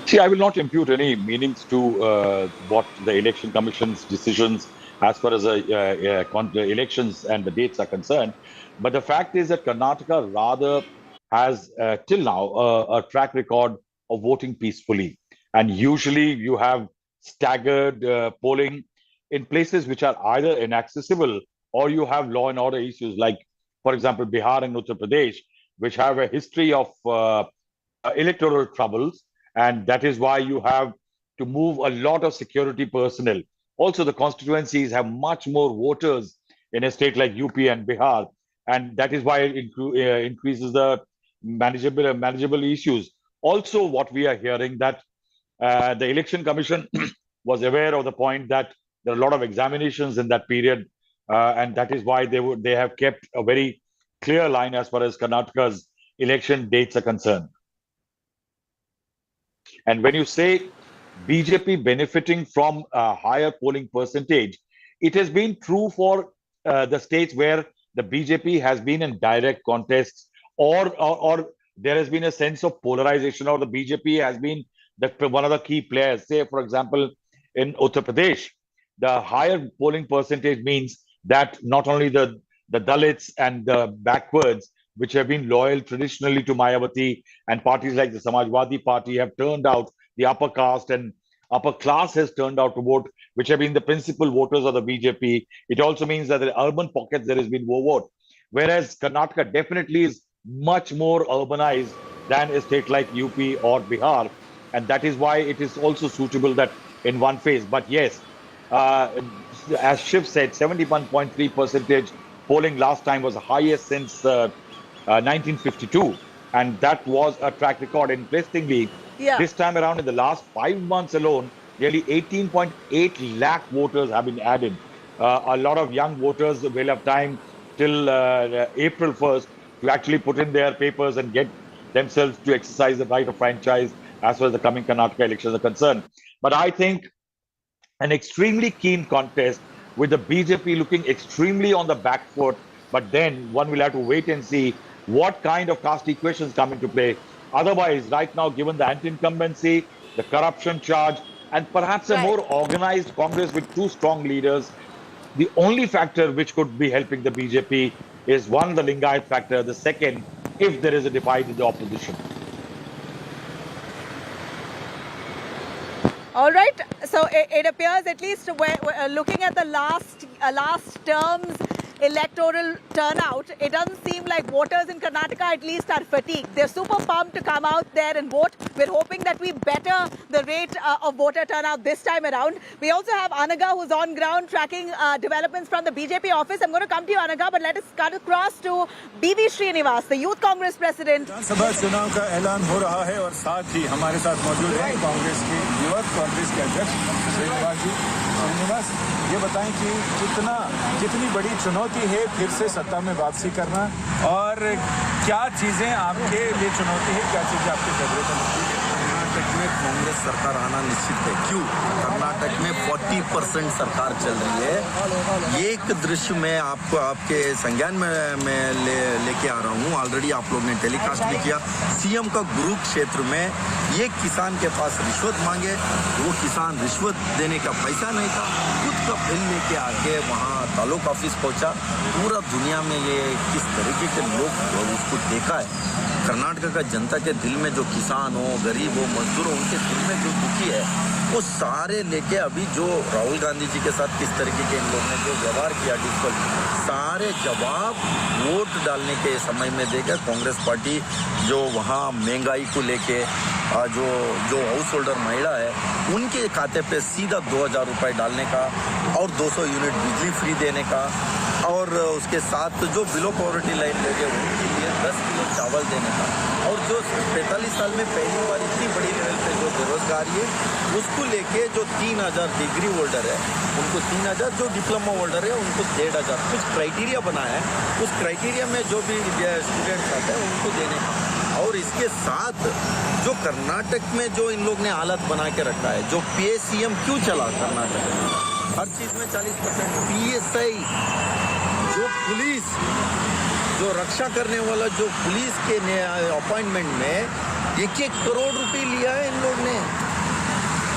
See, I will not impute any meanings to what the Election Commission's decisions as far as the elections and the dates are concerned. But the fact is that Karnataka rather has till now a track record of voting peacefully. And usually you have staggered polling in places which are either inaccessible or you have law and order issues like, for example, Bihar and Uttar Pradesh, which have a history of electoral troubles. And that is why you have to move a lot of security personnel. Also, the constituencies have much more voters in a state like UP and Bihar. And that is why it increases the manageable issues. Also, what we are hearing that the Election Commission was aware of the point that there are a lot of examinations in that period. And that is why they have kept a very clear line as far as Karnataka's election dates are concerned. And when you say BJP benefiting from a higher polling percentage, it has been true for the states where the BJP has been in direct contests or there has been a sense of polarization or the BJP has been one of the key players. Say, for example, in Uttar Pradesh, the higher polling percentage means that not only the Dalits and the backwards, which have been loyal traditionally to Mayawati, and parties like the Samajwadi Party have turned out, the upper caste and upper class has turned out to vote, which have been the principal voters of the BJP. It also means that in urban pockets there has been more vote. Whereas Karnataka definitely is much more urbanized than a state like UP or Bihar. And that is why it is also suitable that in one phase. But yes, as Shiv said, 71.3% polling last time was the highest since 1952, and that was a track record. Interestingly, this time around in the last 5 months alone, nearly 18.8 lakh voters have been added. A lot of young voters will have time till April 1st to actually put in their papers and get themselves to exercise the right of franchise as far as the coming Karnataka elections are concerned. But I think an extremely keen contest with the BJP looking extremely on the back foot, but then one will have to wait and see what kind of caste equations come into play. Otherwise, right now, given the anti-incumbency, the corruption charge, and perhaps a more organized Congress with two strong leaders, the only factor which could be helping the BJP is one, the Lingayat factor, the second, if there is a divide in the opposition. All right. So it appears, at least we're looking at the last term's electoral turnout, it doesn't seem like voters in Karnataka at least are fatigued. They're super pumped to come out there and vote. We're hoping that we better the rate of voter turnout this time around. We also have Anaga, who's on ground tracking developments from the BJP office. I'm going to come to you, Anaga, but let us cut across to BV Srinivas, the Youth Congress President. विधानसभा चुनाव का ऐलान हो रहा है और साथ ही हमारे साथ मौजूद हैं कांग्रेस के युवक कांग्रेस के अध्यक्ष श्रीनिवास, ये बताएं कि कितनी बड़ी चुनौती है फिर से सत्ता में वापसी करना और क्या चीजें आपके लिए चुनौती है, क्या चीजें आपके फेवरेट हैं? में कांग्रेस सरकार आना निश्चित है। क्यों? कर्नाटक में 40% सरकार चल रही है। एक दृश्य मैं आपको आपके संज्ञान में लेके आ रहा हूँ। ऑलरेडी आप लोग ने टेलीकास्ट भी किया। सीएम का गुरु क्षेत्र में ये किसान के पास रिश्वत मांगे, वो किसान रिश्वत देने का पैसा नहीं था, खुद का बिल लेके आके वहाँ तालुक ऑफिस पहुंचा। पूरा दुनिया में ये किस तरीके के लोग उसको देखा है। कर्नाटक का जनता के दिल में जो किसान हो, गरीब हो, मजदूर हो, उनके दिल में जो दुखी है, वो सारे लेके अभी जो राहुल गांधी जी के साथ किस तरीके के इन लोगों ने जो व्यवहार किया, सारे जवाब वोट डालने के समय में देगा। कांग्रेस पार्टी जो वहाँ महंगाई को लेके जो हाउस होल्डर महिला है, उनके खाते पे सीधा 2000 रुपये डालने का और 200 यूनिट बिजली फ्री देने का, और उसके साथ जो बिलो पॉवर्टी लाइन लोग हैं उनके लिए 10 किलो चावल देने का, और जो 45 साल में पहली बार इतनी बड़ी लेवल पे जो बेरोजगारी है उसको लेके जो 3000 डिग्री होल्डर है उनको 3000, जो डिप्लोमा होल्डर है उनको 1500, कुछ क्राइटेरिया बनाया है। उस क्राइटेरिया में जो भी स्टूडेंट्स आते हैं उनको देने का। और इसके साथ जो कर्नाटक में जो इन लोग ने हालत बना के रखा है, जो PSCM क्यों चला कर्नाटक में, हर चीज में 40%, PSI जो पुलिस, जो रक्षा करने वाला जो पुलिस के अपॉइंटमेंट में 1-1 करोड़ रुपए लिया है इन लोग ने।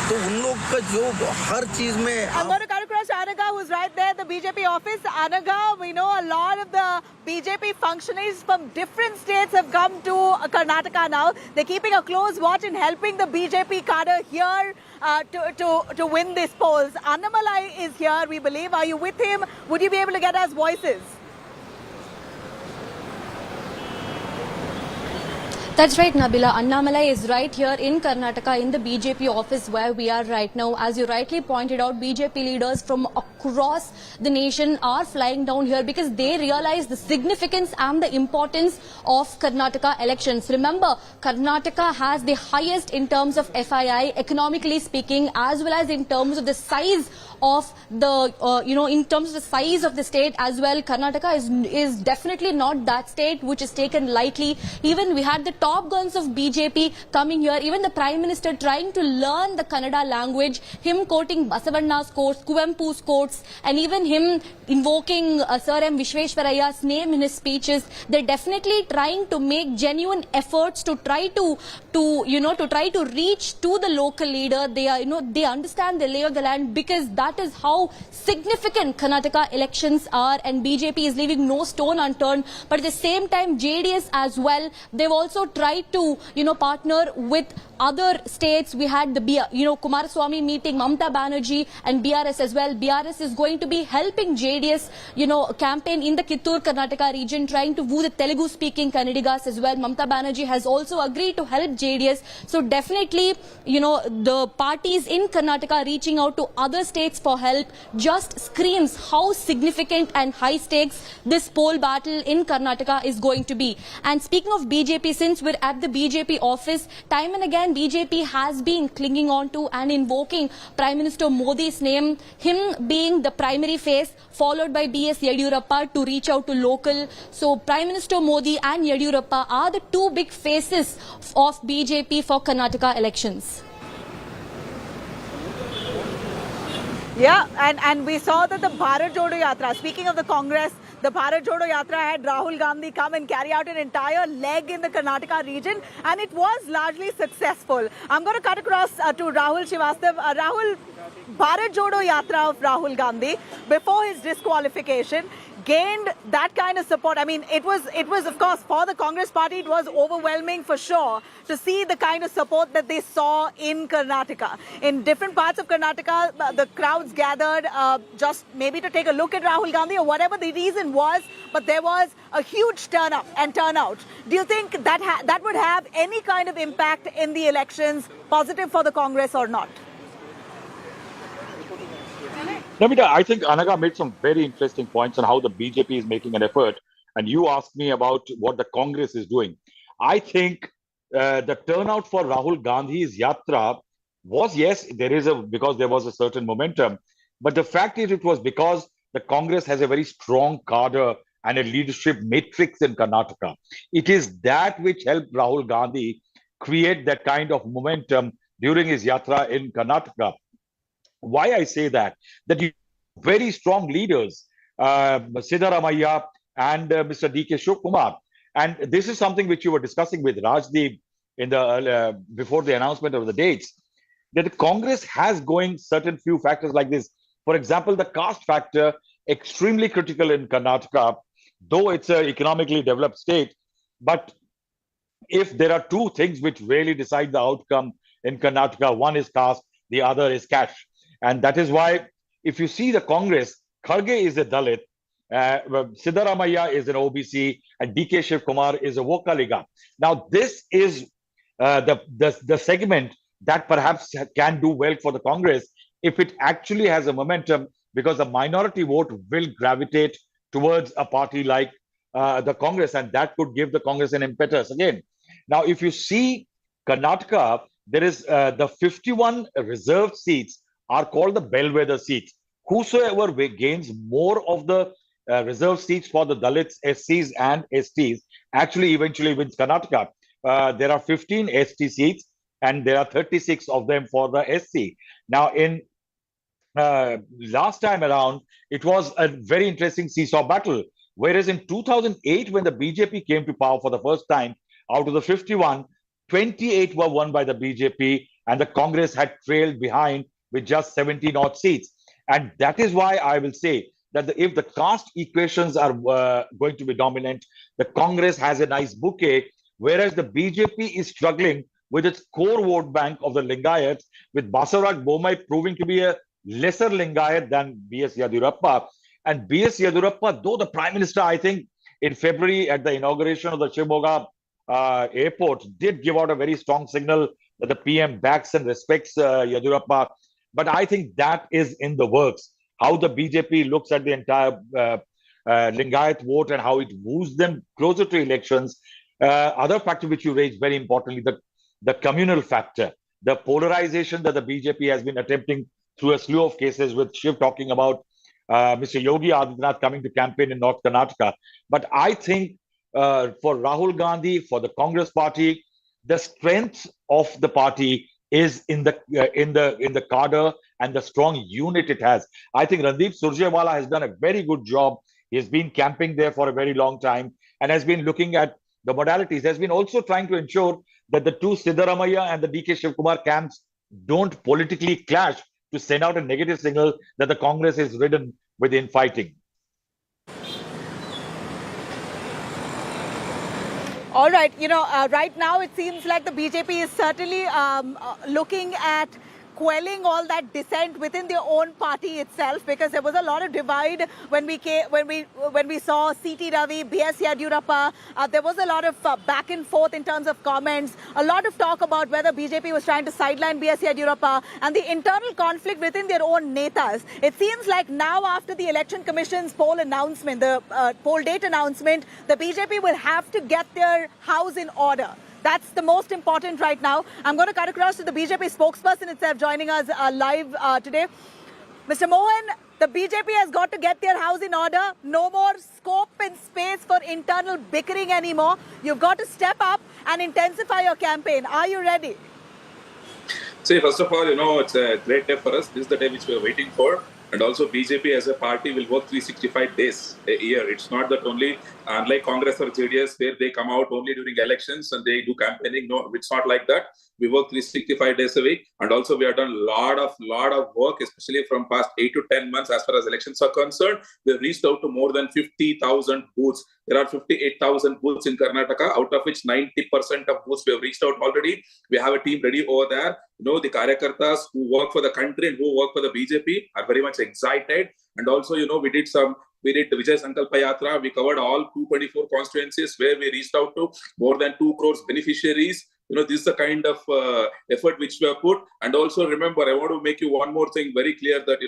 तो उन लोग का जो हर चीज में I'm going to cut across Anaga, who's right there, the BJP office. Anaga, we know a lot of the BJP functionaries from different states have come to Karnataka now. They're keeping a close watch and helping the BJP cadre here to win these polls. Annamalai is here, we believe. Are you with him? Would you be able to get us voices? That's right, Nabila. Annamalai is right here in Karnataka in the BJP office where we are right now. As you rightly pointed out, BJP leaders from across the nation are flying down here because they realize the significance and the importance of Karnataka elections. Remember, Karnataka has the highest in terms of FII, economically speaking, as well as in terms of the size of the, in terms of the size of the state as well. Karnataka is definitely not that state which is taken lightly. Even we had the top guns of BJP coming here, even the Prime Minister trying to learn the Kannada language, him quoting Basavanna's quotes, Kuvempu's quotes, and even him invoking Sir M. Vishweshwarayya's name in his speeches. They're definitely trying to make genuine efforts to try to reach to the local leader. They are, they understand the lay of the land because that is how significant Karnataka elections are, and BJP is leaving no stone unturned. But at the same time, JDS as well, they've also tried to, partner with other states. We had the, Kumaraswamy meeting Mamata Banerjee and BRS as well. BRS is going to be helping JDS, campaign in the Kittur, Karnataka region, trying to woo the Telugu-speaking Kannadigas as well. Mamata Banerjee has also agreed to help JDS. So definitely, the parties in Karnataka reaching out to other states for help just screams how significant and high stakes this poll battle in Karnataka is going to be. And speaking of BJP, since we're at the BJP office, time and again BJP has been clinging on to and invoking Prime Minister Modi's name, him being the primary face, followed by B.S. Yediyurappa to reach out to local. So Prime Minister Modi and Yediyurappa are the two big faces of BJP for Karnataka elections. Yeah, and we saw that the Bharat Jodo Yatra, speaking of the Congress, the Bharat Jodo Yatra had Rahul Gandhi come and carry out an entire leg in the Karnataka region, and it was largely successful. I'm going to cut across to Rahul Srivastav. Rahul, Bharat Jodo Yatra of Rahul Gandhi, before his disqualification, gained that kind of support. I mean, it was of course for the Congress party, it was overwhelming for sure to see the kind of support that they saw in Karnataka. In different parts of Karnataka, the crowds gathered just maybe to take a look at Rahul Gandhi or whatever the reason was, but there was a huge turnout. Do you think that that would have any kind of impact in the elections, positive for the Congress or not? Namita, I think Anaga made some very interesting points on how the BJP is making an effort. And you asked me about what the Congress is doing. I think the turnout for Rahul Gandhi's Yatra was, yes, because there was a certain momentum. But the fact is, it was because the Congress has a very strong cadre and a leadership matrix in Karnataka. It is that which helped Rahul Gandhi create that kind of momentum during his yatra in Karnataka. Why I say that? That you very strong leaders, Siddaramaiah and Mr. D.K. Shivakumar. And this is something which you were discussing with Rajdeep in the before the announcement of the dates, that the Congress has going certain few factors like this. For example, the caste factor, extremely critical in Karnataka, though it's an economically developed state. But if there are two things which really decide the outcome in Karnataka, one is caste, the other is cash. And that is why, if you see the Congress, Kharge is a Dalit, Siddaramaiah is an OBC, and D.K. Shivakumar is a Vokaliga. Now, this is the segment that perhaps can do well for the Congress if it actually has a momentum, because the minority vote will gravitate towards a party like the Congress, and that could give the Congress an impetus again. Now, if you see Karnataka, there is the 51 reserved seats are called the bellwether seats. Whosoever gains more of the reserved seats for the Dalits, SCs and STs actually eventually wins Karnataka. There are 15 ST seats and there are 36 of them for the SC. Now, in last time around, it was a very interesting seesaw battle. Whereas in 2008, when the BJP came to power for the first time, out of the 51, 28 were won by the BJP, and the Congress had trailed behind with just 17 odd seats. And that is why I will say that if the caste equations are going to be dominant, the Congress has a nice bouquet, whereas the BJP is struggling with its core vote bank of the Lingayats, with Basavaraj Bommai proving to be a lesser Lingayat than B.S. Yadurappa. And B.S. Yadurappa, though the Prime Minister, I think, in February at the inauguration of the Shimoga airport, did give out a very strong signal that the PM backs and respects Yadurappa. But I think that is in the works. How the BJP looks at the entire Lingayat vote and how it moves them closer to elections. Other factor which you raised very importantly, the communal factor, the polarization that the BJP has been attempting through a slew of cases, with Shiv talking about Mr. Yogi Adityanath coming to campaign in North Karnataka. But I think for Rahul Gandhi, for the Congress party, the strength of the party is in the cadre and the strong unit it has. I think Randeep Surjewala has done a very good job. He has been camping there for a very long time and has been looking at the modalities. Has been also trying to ensure that the two Siddaramaiah and the D.K. Shivakumar camps don't politically clash, to send out a negative signal that the Congress is ridden with infighting. All right, right now it seems like the BJP is certainly looking at quelling all that dissent within their own party itself, because there was a lot of divide when we saw C.T. Ravi, B.S. Yadurappa. There was a lot of back and forth in terms of comments, a lot of talk about whether BJP was trying to sideline B.S. Yadurappa, and the internal conflict within their own netas. It seems like now, after the Election Commission's poll announcement, the poll date announcement, the BJP will have to get their house in order. That's the most important right now. I'm going to cut across to the BJP spokesperson itself, joining us live today. Mr. Mohan, the BJP has got to get their house in order. No more scope and space for internal bickering anymore. You've got to step up and intensify your campaign. Are you ready? See, first of all, it's a great day for us. This is the day which we are waiting for. And also BJP as a party will work 365 days a year. It's not that only, unlike Congress or JDS, where they come out only during elections and they do campaigning. No, it's not like that. We work 365 days a week. And also we have done a lot of work, especially from past 8 to 10 months as far as elections are concerned. We've reached out to more than 50,000 booths. There are 58,000 booths in Karnataka, out of which 90% of booths we have reached out already. We have a team ready over there. The Karyakartas who work for the country and who work for the BJP are very much excited. And also, we did the Vijay Sankalpa Yatra. We covered all 224 constituencies where we reached out to more than 2 crores beneficiaries. This is the kind of effort which we have put. And also remember, I want to make you one more thing very clear that,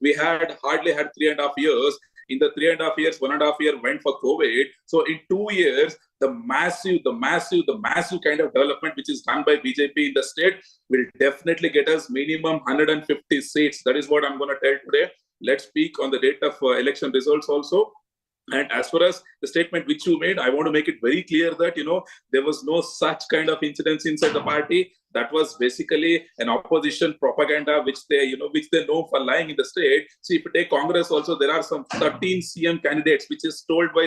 we hardly had 3.5 years. In the 3.5 years, 1.5 year went for COVID. So in 2 years, the massive kind of development which is done by BJP in the state will definitely get us minimum 150 seats. That is what I'm going to tell today. Let's speak on the date of election results also. And as far as the statement which you made, I want to make it very clear that, there was no such kind of incidents inside the party. That was basically an opposition propaganda which they know for lying in the state. See, if you take Congress also, there are some 13 CM candidates, which is told by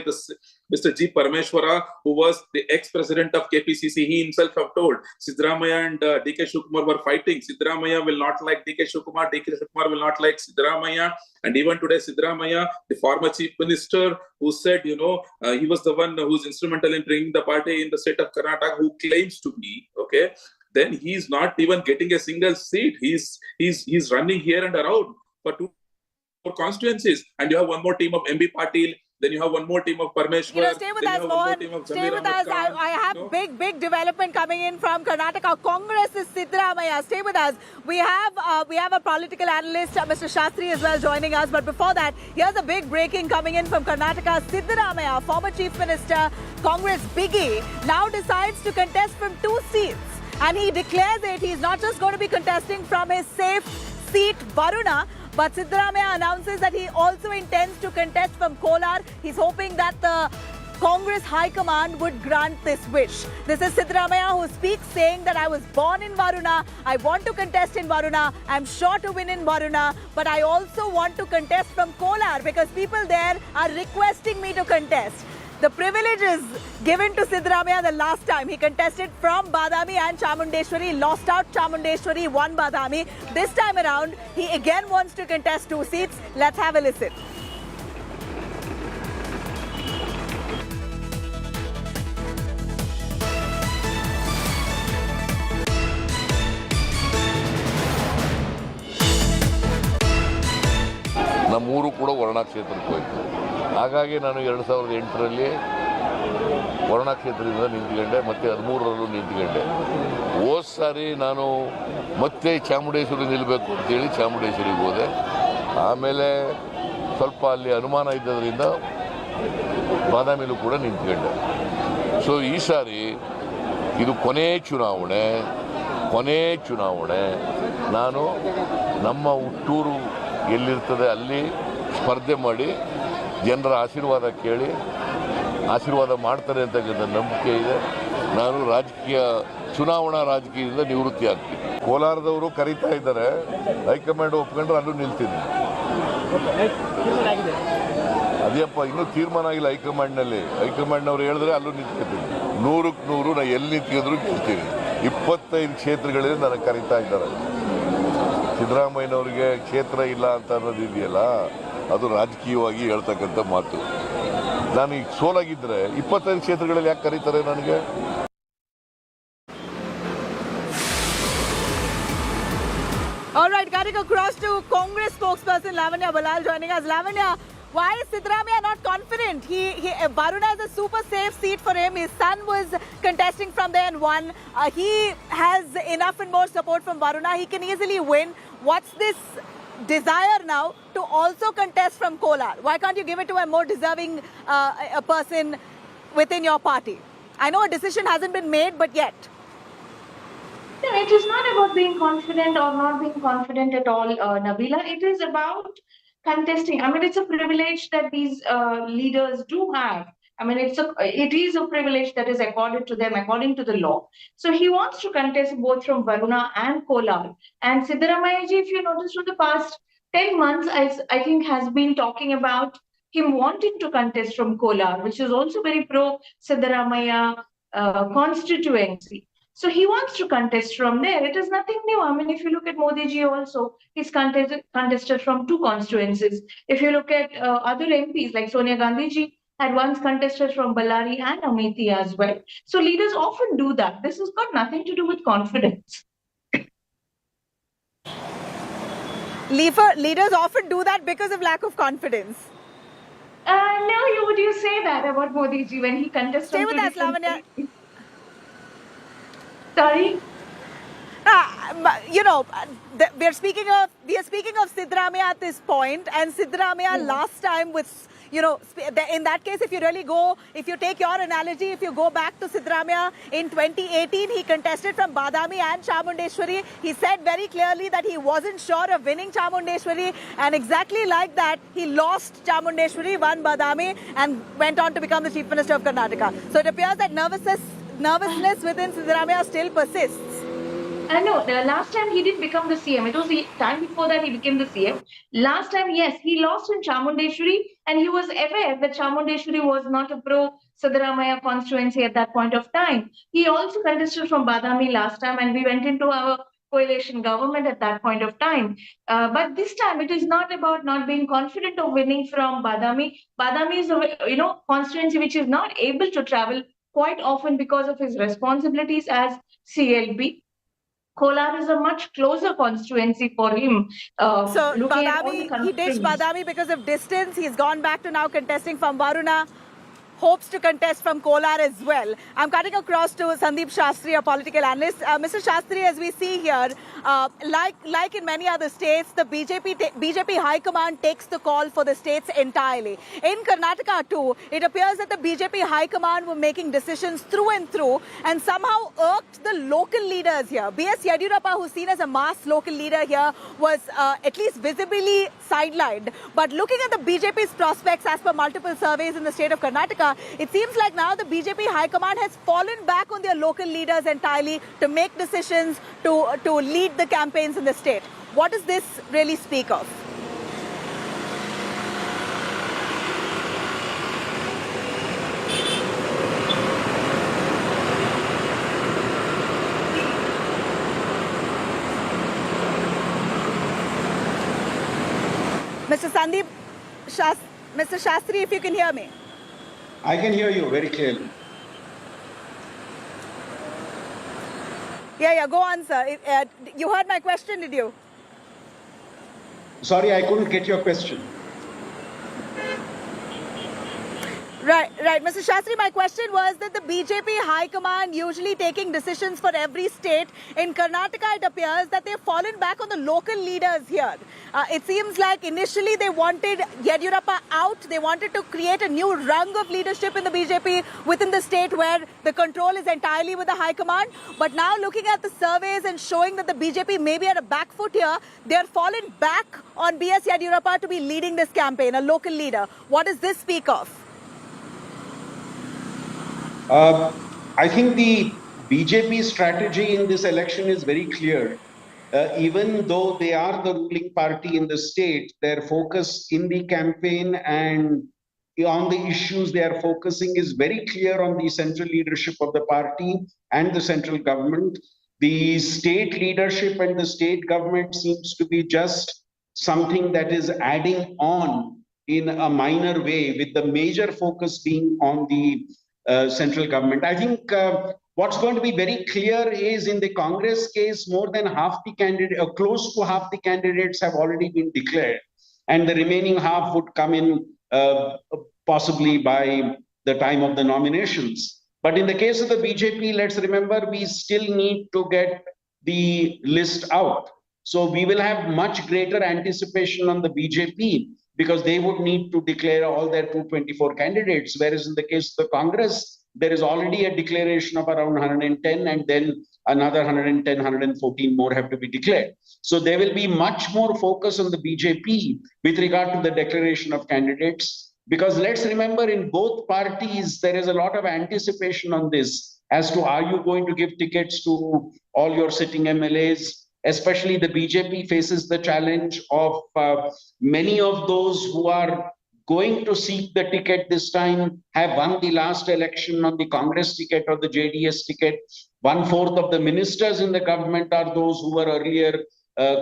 Mr. G. Parameshwara, who was the ex-president of KPCC. He himself have told Siddaramaiah and DK Shivakumar were fighting. Siddaramaiah will not like DK Shivakumar, DK Shivakumar will not like Siddaramaiah. And even today, Siddaramaiah, the former chief minister, who said, he was the one who's instrumental in bringing the party in the state of Karnataka, who claims to be, okay, then he's not even getting a single seat. He's running here and around for 2 more constituencies. And you have one more team of MB Patil. Then you have one more team of Parmeshwar. Stay with us, Mohan. Stay with us. I have big development coming in from Karnataka. Congress is Siddaramaiah. Stay with us. We have a political analyst, Mr. Shastri, as well joining us. But before that, here's a big breaking coming in from Karnataka. Siddaramaiah, former Chief Minister, Congress biggie, now decides to contest from 2 seats. And he declares it. He's not just going to be contesting from his safe seat, Varuna, but Siddaramaiah announces that he also intends to contest from Kolar. He's hoping that the Congress High Command would grant this wish. This is Siddaramaiah who speaks, saying that I was born in Varuna, I want to contest in Varuna, I'm sure to win in Varuna, but I also want to contest from Kolar because people there are requesting me to contest. The privilege is given to Siddaramaiah the last time. He contested from Badami and Chamundeshwari, lost out Chamundeshwari, won Badami. This time around, he again wants to contest 2 seats. Let's have a listen. ನಮ್ಮೂರು ಕೂಡ ವರ್ಣ ಕ್ಷೇತ್ರಕ್ಕೆ ಹೋಯಿತು. ಹಾಗಾಗಿ ನಾನು 2008ರಲ್ಲಿ ವರ್ಣ ಕ್ಷೇತ್ರದಿಂದ ನಿಂತ್ಕೊಂಡೆ, ಮತ್ತೆ 13ರಲ್ಲೂ ನಿಂತ್ಕೊಂಡೆ. ಹೋದ ಸಾರಿ ನಾನು ಮತ್ತೆ ಚಾಮುಂಡೇಶ್ವರಿ ನಿಲ್ಲಬೇಕು ಅಂತೇಳಿ ಚಾಮುಂಡೇಶ್ವರಿಗೆ ಹೋದೆ. ಆಮೇಲೆ ಸ್ವಲ್ಪ ಅಲ್ಲಿ ಅನುಮಾನ ಇದ್ದದರಿಂದ ಬಾದಾಮಿಲೂ ಕೂಡ ನಿಂತ್ಕೊಂಡೆ. ಸೊ ಈ ಸಾರಿ ಇದು ಕೊನೆ ಚುನಾವಣೆ. ನಾನು ನಮ್ಮ ಹುಟ್ಟೂರು ಎಲ್ಲಿರ್ತದೆ ಅಲ್ಲಿ ಸ್ಪರ್ಧೆ ಮಾಡಿ ಜನರ ಆಶೀರ್ವಾದ ಕೇಳಿ ಆಶೀರ್ವಾದ ಮಾಡ್ತಾರೆ ಅಂತಕ್ಕಂಥ ನಂಬಿಕೆ ಇದೆ. ನಾನು ಚುನಾವಣಾ ರಾಜಕೀಯದಿಂದ ನಿವೃತ್ತಿ ಆಗ್ತೀನಿ. ಕೋಲಾರದವರು ಕರೀತಾ ಇದ್ದಾರೆ, ಹೈಕಮಾಂಡ್ ಒಪ್ಕೊಂಡ್ರೆ ಅಲ್ಲೂ ನಿಲ್ತೀನಿ. ಅದೇಪ್ಪ ಇನ್ನೂ ತೀರ್ಮಾನ ಆಗಿಲ್ಲ ಹೈಕಮಾಂಡ್ನವ್ರು ಹೇಳಿದ್ರೆ ಅಲ್ಲೂ ನಿಂತ್ಕೊತೀನಿ. 100ಕ್ಕೆ 100 ನಾ ಎಲ್ಲಿ ನಿಂತ್ಕೊಂಡ್ರು ಗೆಲ್ತೀನಿ. 25 ಕ್ಷೇತ್ರಗಳಲ್ಲಿ ನನಗೆ ಕರೀತಾ ಇದ್ದಾರೆ. ಸಿದ್ದರಾಮಯ್ಯನವರಿಗೆ ಕ್ಷೇತ್ರ ಇಲ್ಲ ಅಂತ ಅನ್ನೋದು ಇದೆಯಲ್ಲ, ಅದು ರಾಜಕೀಯವಾಗಿ ಹೇಳ್ತಕ್ಕಂಥ ಮಾತು. ನಾನು ಈಗ ಸೋಲಾಗಿದ್ದರೆ 25 ಕ್ಷೇತ್ರಗಳಲ್ಲಿ ಯಾಕೆ ಕರೀತಾರೆ ನನಗೆ? All right, cutting across to Congress spokesperson Lavanya Balal joining us. Lavanya, why is Siddaramaiah not confident? Varuna is a super safe seat for him. His son was contesting from there and won. He has enough and more support from Varuna. He can easily win. What's this desire now to also contest from Kolar? Why can't you give it to a more deserving a person within your party? I know a decision hasn't been made, but yet. No, it is not about being confident or not being confident at all, Nabila. It is about contesting. I mean, it's a privilege that these leaders do have. I mean, it is a privilege that is accorded to them according to the law. So he wants to contest both from Varuna and Kolar. And Siddaramaiah ji, if you notice, for the past 10 months, I think has been talking about him wanting to contest from Kolar, which is also very pro-Siddaramaiah constituency. So he wants to contest from there. It is nothing new. I mean, if you look at Modi ji also, he's contested from 2 constituencies. If you look at other MPs like Sonia Gandhi ji had once contested from Ballari and Amethi as well. So leaders often do that. This has got nothing to do with confidence. Leaders often do that because of lack of confidence. No, would you say that about Modi ji when he contested? Stay with us, Lavanya. Sorry? We are speaking of Siddaramaiah at this point, and Siddaramaiah last time with, in that case, if you take your analogy, if you go back to Siddaramaiah in 2018, he contested from Badami and Chamundeshwari. He said very clearly that he wasn't sure of winning Chamundeshwari, and exactly like that, he lost Chamundeshwari, won Badami, and went on to become the Chief Minister of Karnataka. So it appears that nervousness within Siddaramaiah still persists. No, the last time he didn't become the CM. It was the time before that he became the CM. Last time, yes, he lost in Chamundeshwari, and he was aware that Chamundeshwari was not a pro Siddharamaiah constituency at that point of time. He also contested from Badami last time, and we went into our coalition government at that point of time. But this time, it is not about not being confident of winning from Badami. Badami is a constituency which is not able to travel quite often because of his responsibilities as CLB. Kolar is a much closer constituency for him. So Looking at all the Badami, he ditched constraints. Badami because of distance. He's gone back to now contesting from Varuna. Hopes to contest from Kolar as well. I'm cutting across to Sandeep Shastri, a political analyst. Mr. Shastri, as we see here, like in many other states, the BJP High Command takes the call for the states entirely. In Karnataka too, it appears that the BJP High Command were making decisions through and through and somehow irked the local leaders here. B.S. Yadurappa, who's seen as a mass local leader here, was at least visibly sidelined. But looking at the BJP's prospects as per multiple surveys in the state of Karnataka, it seems like now the BJP High Command has fallen back on their local leaders entirely to make decisions, to lead the campaigns in the state. What does this really speak of? Mr. Shastri, if you can hear me. I can hear you very clearly. Yeah, go on, sir. You heard my question, did you? Sorry, I couldn't get your question. Right. Mr. Shastri, my question was that the BJP High Command usually taking decisions for every state. In Karnataka, it appears that they've fallen back on the local leaders here. It seems like initially they wanted Yadurappa out. They wanted to create a new rung of leadership in the BJP within the state where the control is entirely with the High Command. But now looking at the surveys and showing that the BJP may be at a back foot here, they're fallen back on B.S. Yadurappa to be leading this campaign, a local leader. What does this speak of? I think the BJP strategy in this election is very clear. Even though they are the ruling party in the state, their focus in the campaign and on the issues they are focusing is very clear on the central leadership of the party and the central government. The state leadership and the state government seems to be just something that is adding on in a minor way, with the major focus being on the central government. I think what's going to be very clear is in the Congress case, more than half the candidates, close to half the candidates have already been declared, and the remaining half would come in possibly by the time of the nominations. But in the case of the BJP, let's remember, we still need to get the list out. So we will have much greater anticipation on the BJP, because they would need to declare all their 224 candidates, whereas in the case of the Congress, there is already a declaration of around 110, and then another 110, 114 more have to be declared. So there will be much more focus on the BJP with regard to the declaration of candidates, because let's remember, in both parties, there is a lot of anticipation on this as to, are you going to give tickets to all your sitting MLAs? Especially the BJP faces the challenge of many of those who are going to seek the ticket this time have won the last election on the Congress ticket or the JDS ticket. 1/4 of the ministers in the government are those who were earlier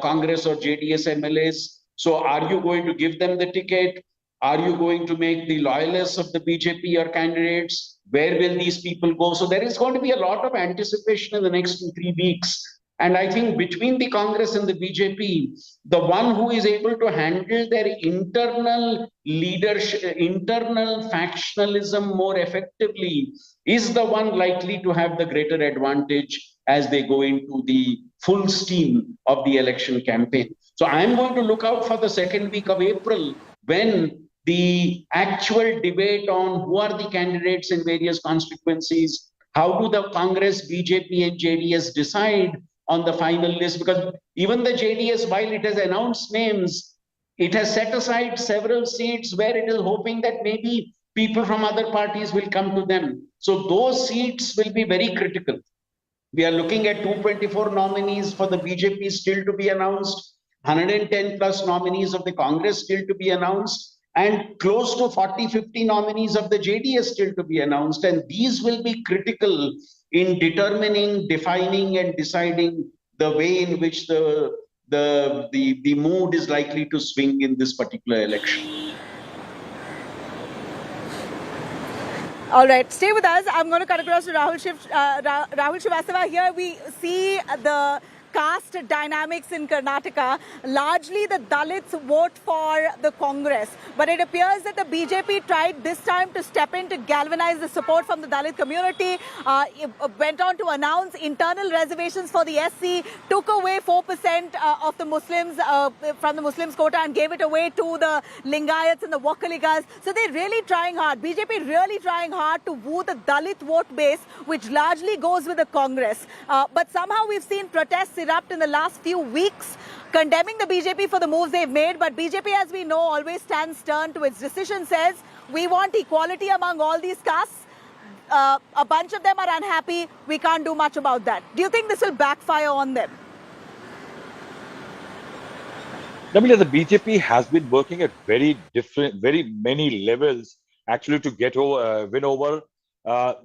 Congress or JDS MLAs. So are you going to give them the ticket? Are you going to make the loyalists of the BJP your candidates? Where will these people go? So there is going to be a lot of anticipation in the next 2-3 weeks. And I think between the Congress and the BJP, the one who is able to handle their internal leadership, internal factionalism more effectively is the one likely to have the greater advantage as they go into the full steam of the election campaign. So I'm going to look out for the second week of April, when the actual debate on who are the candidates in various constituencies, how do the Congress, BJP and JDS decide on the final list, because even the JDS, while it has announced names, it has set aside several seats where it is hoping that maybe people from other parties will come to them. So those seats will be very critical, We are looking at 224 nominees for the BJP still to be announced, 110 plus nominees of the Congress still to be announced, and close to 40-50 nominees of the JDS still to be announced. And these will be critical in determining, defining, and deciding the way in which the mood is likely to swing in this particular election. All right, stay with us. I'm going to cut across to Rahul Srivastava. Here we see the caste dynamics in Karnataka. Largely the Dalits vote for the Congress, but it appears that the BJP tried this time to step in to galvanize the support from the Dalit community. It went on to announce internal reservations for the SC, took away 4% of the Muslims from the Muslims quota and gave it away to the Lingayats and the Wakaligas. So they're really trying hard. BJP really trying hard to woo the Dalit vote base, which largely goes with the Congress. But somehow we've seen protests erupt in the last few weeks, condemning the BJP for the moves they've made. But BJP, as we know, always stands stern to its decision, says we want equality among all these castes. A bunch of them are unhappy. We can't do much about that. Do you think this will backfire on them? Nabila, the BJP has been working at very many levels actually to get win over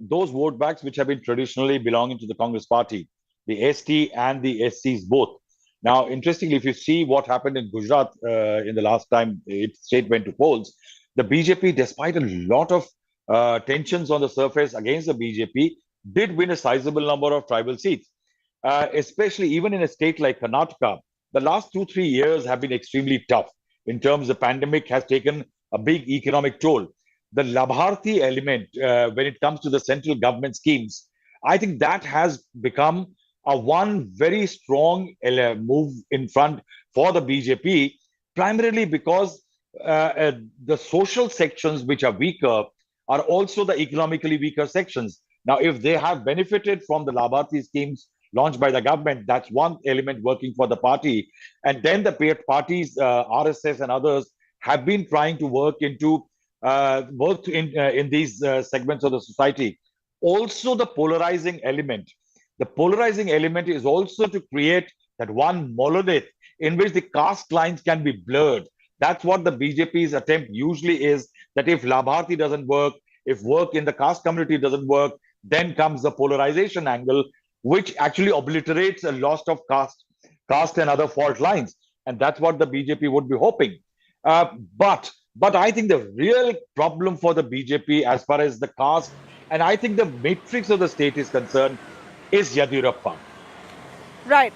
those vote banks which have been traditionally belonging to the Congress party, the ST and the SCs both. Now, interestingly, if you see what happened in Gujarat in the last time its state went to polls, the BJP, despite a lot of tensions on the surface against the BJP, did win a sizable number of tribal seats. Especially even in a state like Karnataka, the last 2-3 years have been extremely tough in terms the pandemic has taken a big economic toll. The Labharthi element, when it comes to the central government schemes, I think that has become one very strong move in front for the BJP, primarily because the social sections which are weaker are also the economically weaker sections. Now, if they have benefited from the Labharthi schemes launched by the government, that's one element working for the party. And then the parties, RSS and others, have been trying to work into in these segments of the society. Also, the polarizing element. The polarizing element is also to create that one monolith in which the caste lines can be blurred. That's what the BJP's attempt usually is, that if Labharthi doesn't work, if work in the caste community doesn't work, then comes the polarization angle, which actually obliterates a loss of caste and other fault lines. And that's what the BJP would be hoping. But I think the real problem for the BJP as far as the caste, and I think the matrix of the state is concerned, is Yadurappa. Right.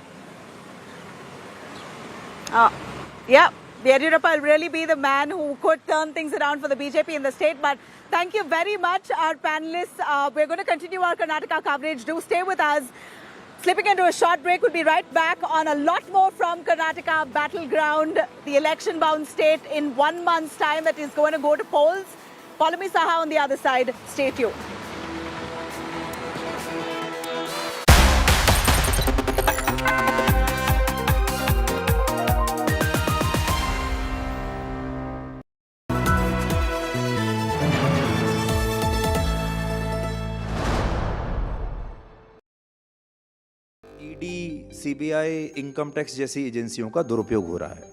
Yeah, Yadurappa will really be the man who could turn things around for the BJP in the state. But thank you very much, our panelists. We're going to continue our Karnataka coverage. Do stay with us. Slipping into a short break, we'll be right back on a lot more from Karnataka battleground, the election-bound state in 1 month's time that is going to go to polls. Polami Saha on the other side. Stay tuned. ED, CBI, income tax जैसी एजेंसियों का दुरुपयोग हो रहा है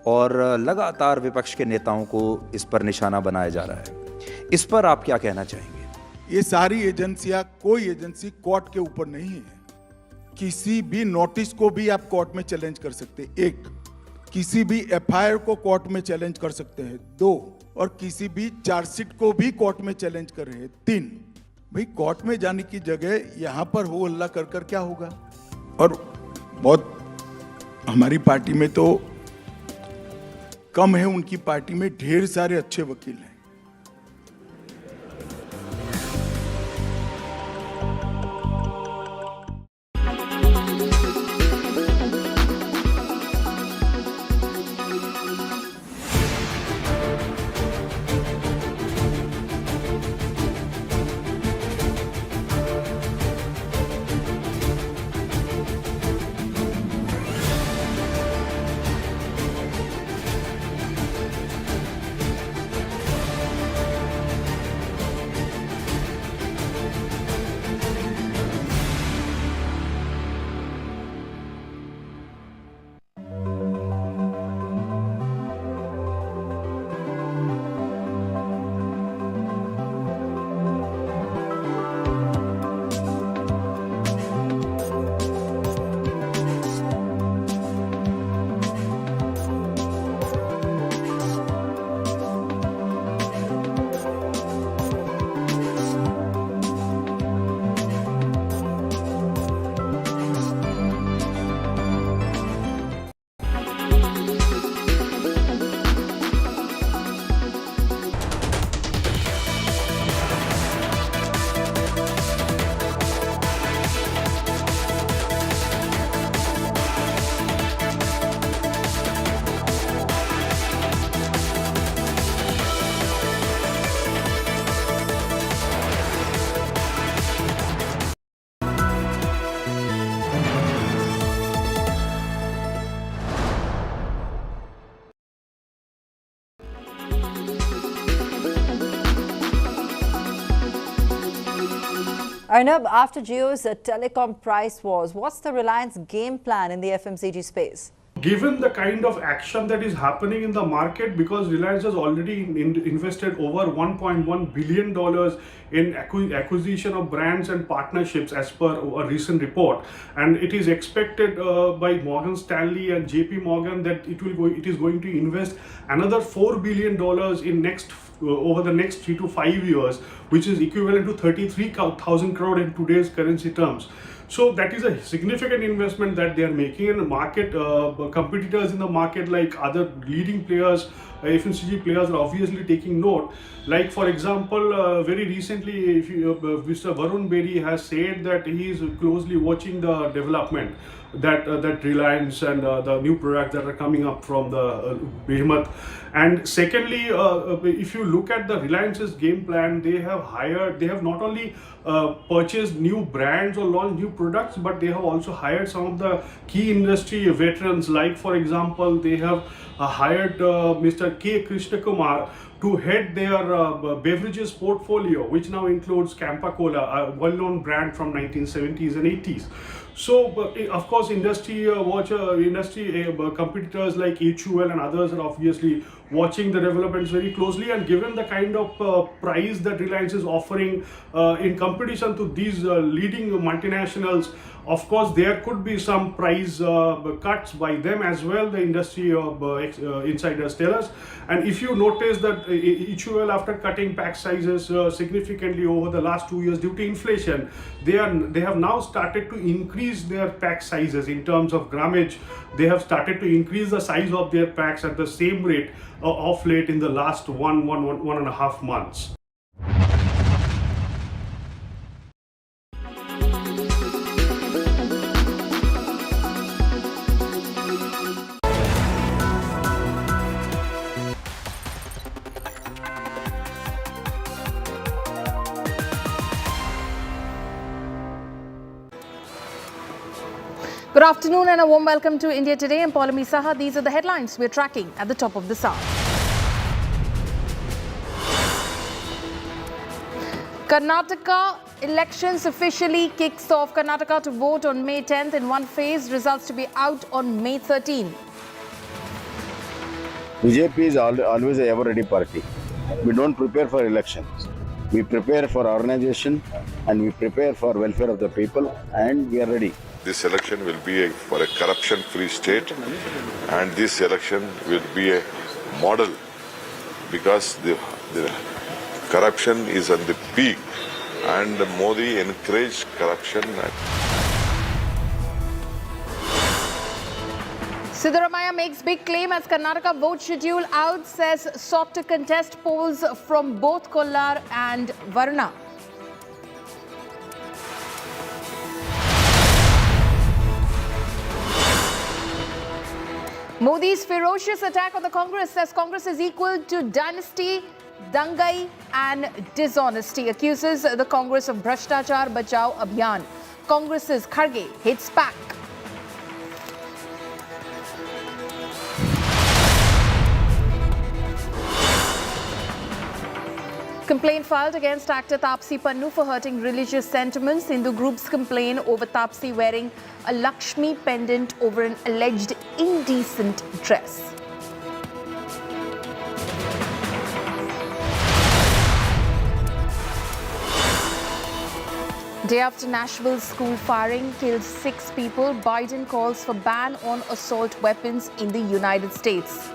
और लगातार विपक्ष के नेताओं को इस पर निशाना बनाया जा रहा है। इस पर आप क्या कहना चाहेंगे? ये सारी एजेंसियां, कोई एजेंसी कोर्ट के ऊपर नहीं है। किसी भी नोटिस को भी आप कोर्ट में चैलेंज कर सकते हैं। एक, किसी भी एफआईआर को कोर्ट में चैलेंज कर सकते हैं। 2, और किसी भी चार्जशीट को भी कोर्ट में चैलेंज कर रहे हैं। 3, भाई कोर्ट में जाने की जगह यहाँ पर हो हल्ला कर क्या होगा? और बहुत हमारी पार्टी में तो कम है, उनकी पार्टी में ढेर सारे अच्छे वकील हैं। Arnab, after Jio's telecom price wars, what's the Reliance game plan in the FMCG space? Given the kind of action that is happening in the market, because Reliance has already invested over $1.1 billion in acquisition of brands and partnerships as per a recent report, and it is expected by Morgan Stanley and JP Morgan that it is going to invest another $4 billion in over the next 3 to 5 years, which is equivalent to 33,000 crore in today's currency terms. So that is a significant investment that they are making, and market competitors in the market, like other leading players, FMCG players, are obviously taking note. Like for example, very recently, Mr. Varun Bedi has said that he is closely watching the development that Reliance and the new products that are coming up from the behemoth. And secondly, if you look at the Reliance's game plan, they have not only purchased new brands or launched new products, but they have also hired some of the key industry veterans. Like for example, they have hired Mr. K. Krishnakumar to head their beverages portfolio, which now includes Campa Cola, a well-known brand from 1970s and 80s. So, of course, industry competitors like HUL and others are obviously watching the developments very closely, and given the kind of price that Reliance is offering in competition to these leading multinationals, of course, there could be some price cuts by them as well, the industry insiders tell us. And if you notice that HUL, after cutting pack sizes significantly over the last 2 years due to inflation, they have now started to increase their pack sizes in terms of grammage. They have started to increase the size of their packs at the same rate of late in the last one and a half months. Good afternoon and a warm welcome to India Today. I'm Paulami Saha. These are the headlines we're tracking at the top of this hour. Karnataka elections officially kicks off. Karnataka to vote on May 10th in one phase. Results to be out on May 13th. BJP is always a ever-ready party. We don't prepare for elections. We prepare for organization and we prepare for welfare of the people, and we are ready. This election will be for a corruption-free state, and this election will be a model because the corruption is on the peak, and Modi encouraged corruption. Siddaramaiah makes big claim as Karnataka vote schedule out, says sought to contest polls from both Kollar and Varna. Modi's ferocious attack on the Congress, says Congress is equal to dynasty, dangai and dishonesty. Accuses the Congress of Bhrashtachar Bachao Abhiyan. Congress's Kharge hits back. Complaint filed against actor Taapsee Pannu for hurting religious sentiments. Hindu groups complain over Taapsee wearing a Lakshmi pendant over an alleged indecent dress. Day after Nashville school firing killed 6 people, Biden calls for ban on assault weapons in the United States.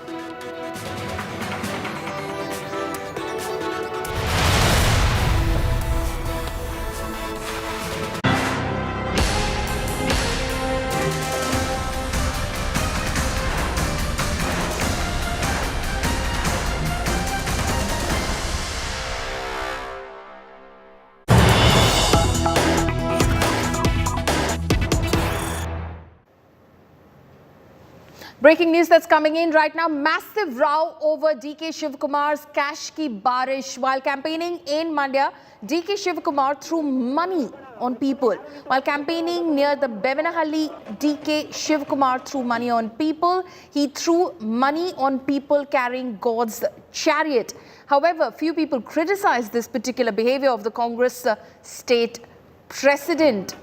Breaking news that's coming in right now. Massive row over DK Shivkumar's cash ki barish. While campaigning in Mandya, DK Shivkumar threw money on people. While campaigning near the Bevenahalli, DK Shivkumar threw money on people. He threw money on people carrying God's chariot. However, few people criticized this particular behavior of the Congress state precedent.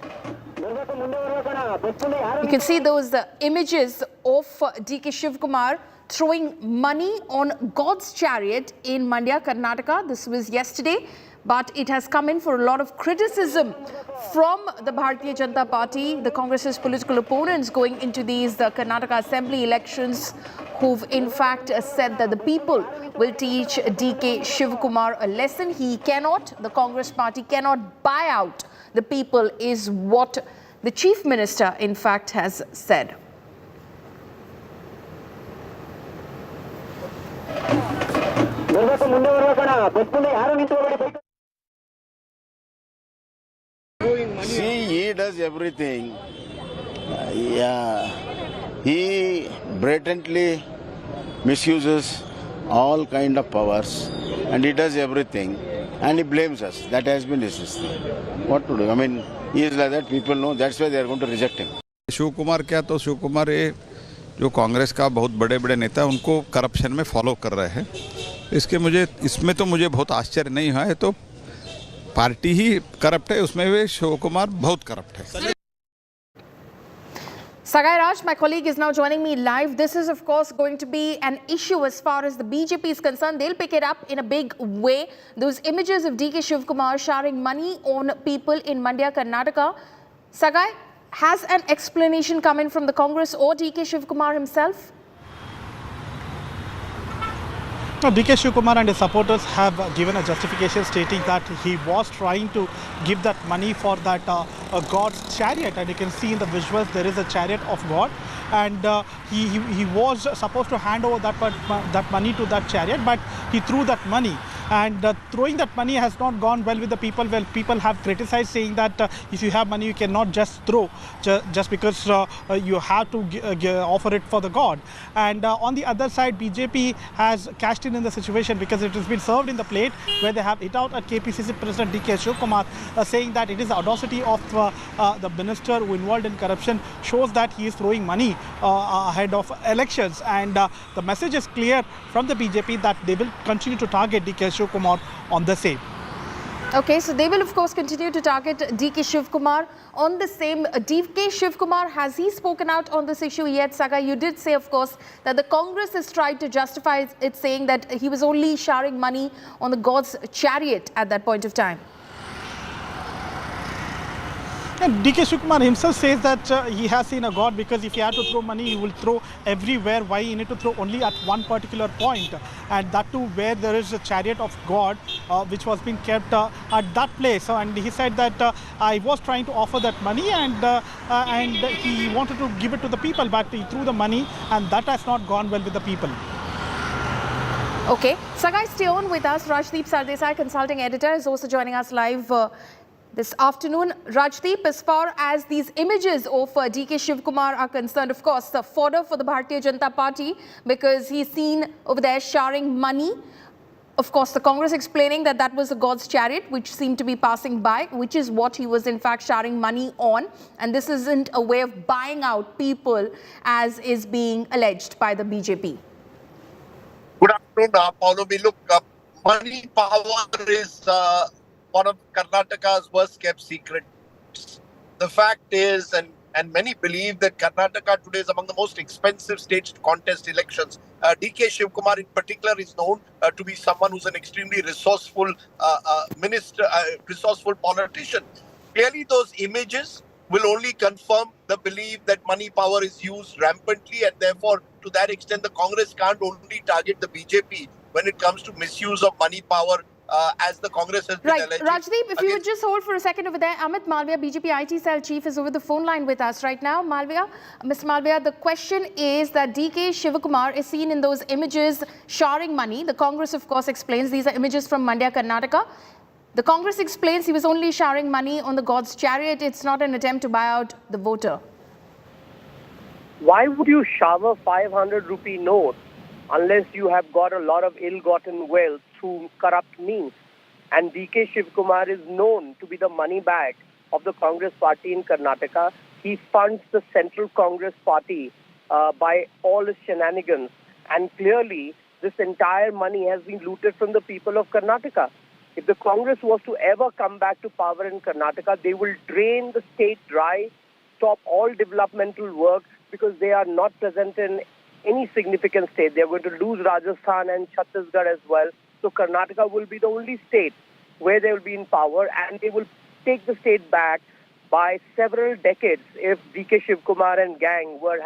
You can see those images of DK Shivkumar throwing money on God's chariot in Mandya, Karnataka. This was yesterday, but it has come in for a lot of criticism from the Bharatiya Janata Party, the Congress's political opponents going into these Karnataka Assembly elections, who've in fact said that the people will teach DK Shivkumar a lesson. He cannot, the Congress party cannot buy out the people, is what the Chief Minister in fact has said. See, he does everything. He blatantly misuses all kind of powers, and he does everything, and he blames us. That has been his system. What to do? I mean, he is like that. People know. That's why they are going to reject him. Shiv Kumar क्या, तो शिव कुमार ये जो कांग्रेस का बहुत बड़े बड़े नेता है उनको करप्शन में फॉलो कर रहे हैं। इसमें तो मुझे बहुत आश्चर्य नहीं हुआ है। तो पार्टी ही करप्ट है, उसमें भी शिव कुमार बहुत करप्ट है। Sagai Raj, my colleague, is now joining me live. This is, of course, going to be an issue as far as the BJP is concerned. They'll pick it up in a big way. Those images of DK Shivkumar showering money on people in Mandya, Karnataka. Sagai, has an explanation come in from the Congress or DK Shivkumar himself? Now, DK Shivkumar and his supporters have given a justification stating that he was trying to give that money for that God's chariot, and you can see in the visuals there is a chariot of God, and he was supposed to hand over that money to that chariot, but he threw that money. And throwing that money has not gone well with the people. Well, people have criticized, saying that if you have money, you cannot just throw just because you have to offer it for the God. And on the other side, BJP has cashed in the situation because it has been served in the plate, where they have hit out at KPCC President DK Shivkumar, saying that it is the audacity of the minister who involved in corruption, shows that he is throwing money ahead of elections. And the message is clear from the BJP that they will continue to target DK Shivkumar on the same. Okay, so they will of course continue to target DK Shivkumar on the same. DK Shivkumar, has he spoken out on this issue yet? Saga, you did say, of course, that the Congress has tried to justify it, saying that he was only showering money on the God's chariot at that point of time. And DK Shivkumar himself says that he has seen a God, because if he had to throw money, he will throw everywhere. Why he need to throw only at one particular point, and that too where there is a chariot of God which was being kept at that place. And he said that I was trying to offer that money, and he wanted to give it to the people, but he threw the money, and that has not gone well with the people. Okay, Sagai, stay on with us. Rajdeep Sardesai, consulting editor, is also joining us live this afternoon. Rajdeep, as far as these images of DK Shivkumar are concerned, of course, the fodder for the Bharatiya Janata Party, because he's seen over there showering money. Of course, the Congress explaining that that was a God's chariot which seemed to be passing by, which is what he was in fact showering money on. And this isn't a way of buying out people, as is being alleged by the BJP. Good afternoon, Paulo. Look, money power is one of Karnataka's worst kept secrets. The fact is, and many believe, that Karnataka today is among the most expensive states to contest elections. DK Shivkumar in particular is known to be someone who's an extremely resourceful resourceful politician. Clearly, those images will only confirm the belief that money power is used rampantly, and therefore, to that extent, the Congress can't only target the BJP when it comes to misuse of money power, as the Congress has been alleging. Rajdeep, if you would just hold for a second over there. Amit Malviya, BJP IT cell chief, is over the phone line with us right now. Malviya, Mr. Malviya, the question is that DK Shivkumar is seen in those images showering money. The Congress, of course, explains these are images from Mandya, Karnataka. The Congress explains he was only showering money on the God's chariot. It's not an attempt to buy out the voter. Why would you shower 500 rupee notes unless you have got a lot of ill-gotten wealth through corrupt means? And DK Shivkumar is known to be the money bag of the Congress party in Karnataka. He funds the Central Congress party by all his shenanigans. And clearly, this entire money has been looted from the people of Karnataka. If the Congress was to ever come back to power in Karnataka, they will drain the state dry, stop all developmental work because they are not present in any significant state. They are going to lose Rajasthan and Chhattisgarh as well. So Karnataka will be the only state where they will be in power, and they will take the state back by several decades if D.K. Shivkumar and gang were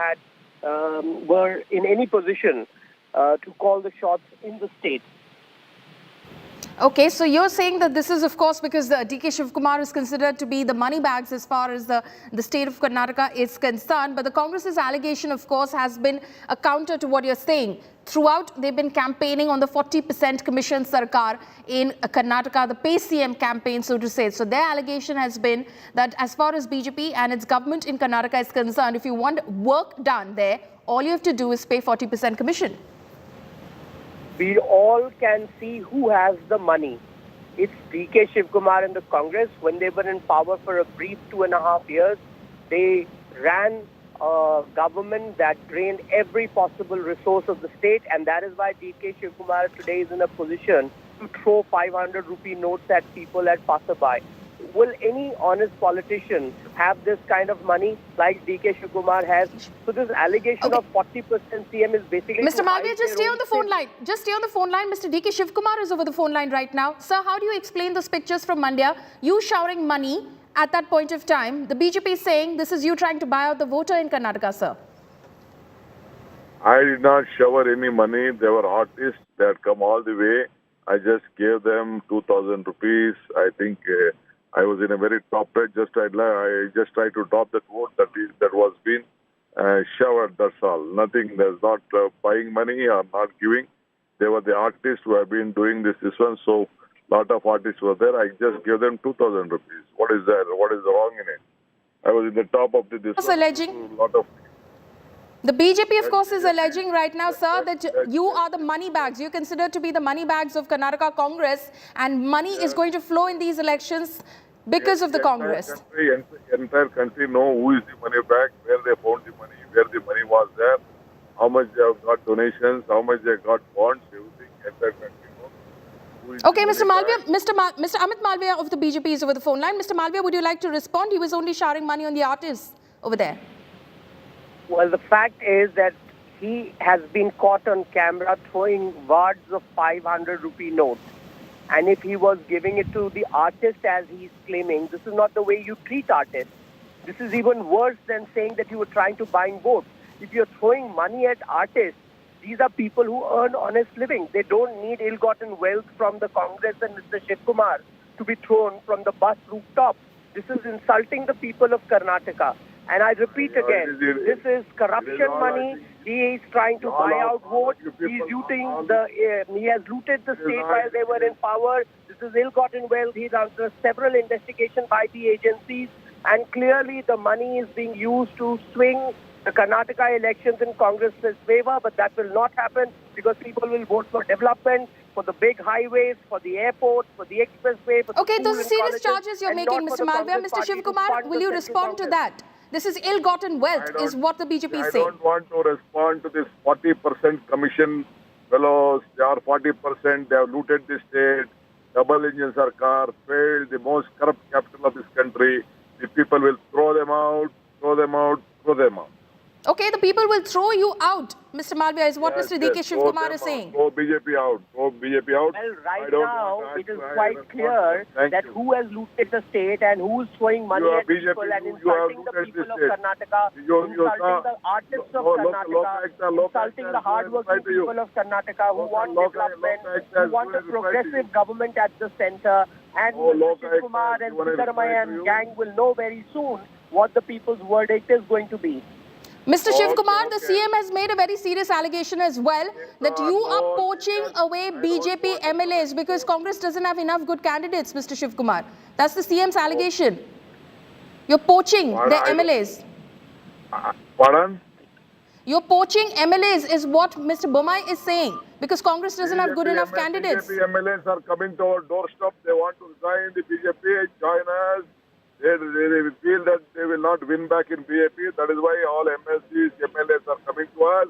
in any position to call the shots in the state. Okay, so you're saying that this is, of course, because the D.K. Shivkumar is considered to be the money bags as far as the state of Karnataka is concerned. But the Congress's allegation, of course, has been a counter to what you're saying. Throughout, they've been campaigning on the 40% Commission Sarkar in Karnataka, the Pay CM campaign, so to say. So their allegation has been that as far as BJP and its government in Karnataka is concerned, if you want work done there, all you have to do is pay 40% commission. We all can see who has the money. It's D.K. Shivkumar and the Congress. When they were in power for a brief 2.5 years, they ran a government that drained every possible resource of the state, and that is why D.K. Shivkumar today is in a position to throw 500 rupee notes at people at passerby. Will any honest politician have this kind of money like D.K. Shivkumar has? So this allegation of 40% CM is basically... Mr. Malviya, just stay on the phone line. Just stay on the phone line. Mr. D.K. Shivkumar is over the phone line right now. Sir, how do you explain those pictures from Mandya? You showering money at that point of time. The BJP is saying this is you trying to buy out the voter in Karnataka, sir. I did not shower any money. They were artists. They had come all the way. I just gave them 2,000 rupees. I think... I was in a very top rate. I just tried to drop that vote that was being showered. That's all. Nothing. There's not buying money or not giving. They were the artists who have been doing this one. So lot of artists were there. I just gave them 2,000 rupees. What is that? What is wrong in it? I was in the top of this. Alleging. The BJP, of course, is alleging right now, sir, that you are the money bags. You're considered to be the money bags of Karnataka Congress, and money is going to flow in these elections because of the Congress. Entire country know who is the money bag, where they found the money, where the money was there, how much they have got donations, how much they got bonds, everything. Entire country knows. Okay, Mr. Malviya, Mr. Amit Malviya of the BJP is over the phone line. Mr. Malviya, would you like to respond? He was only showering money on the artists over there. Well, the fact is that he has been caught on camera throwing wads of 500 rupee notes. And if he was giving it to the artist as he's claiming, this is not the way you treat artists. This is even worse than saying that you were trying to buy votes. If you're throwing money at artists, these are people who earn honest living. They don't need ill-gotten wealth from the Congress and Mr. Shivkumar to be thrown from the bus rooftop. This is insulting the people of Karnataka. And I repeat again, this is corruption money. He is trying to buy out votes. He's looting he has looted the state while they were in power. This is ill-gotten wealth. He's under several investigations by the agencies. And clearly the money is being used to swing the Karnataka elections in Congress's favor. But that will not happen because people will vote for development, for the big highways, for the airport, for the expressway. For okay, those are serious charges you're making, Mr. Malviya. Mr. Shivkumar, will you respond to that? This is ill-gotten wealth, is what the BJP is saying. I don't want to respond to this 40% commission fellows. They are 40%. They have looted the state. Double engine Sarkar failed, the most corrupt capital of this country. The people will throw them out, throw them out, throw them out. Okay, the people will throw you out, Mr. Malviya, is what Mr. D.K. Shivkumar is saying. Throw BJP out. Throw BJP out. Well, right now, it is quite clear that who has looted the state and who is throwing money at people and insulting the people of Karnataka, insulting the artists of Karnataka, insulting the hardworking people of Karnataka who want development, who want a progressive government at the center. And Mr. Shivkumar and Siddaramaiah and gang will know very soon what the people's verdict is going to be. Mr. Shivkumar, the CM has made a very serious allegation as well that you are poaching away BJP MLAs because Congress doesn't have enough good candidates, Mr. Shivkumar. That's the CM's allegation. You're poaching the MLAs. Pardon? You're poaching MLAs is what Mr. Bomai is saying because Congress doesn't have good enough candidates. BJP MLAs are coming to our doorstep. They want to join the BJP, join us. They feel that they will not win back in BJP. That is why all MLCs, MLAs are coming to us.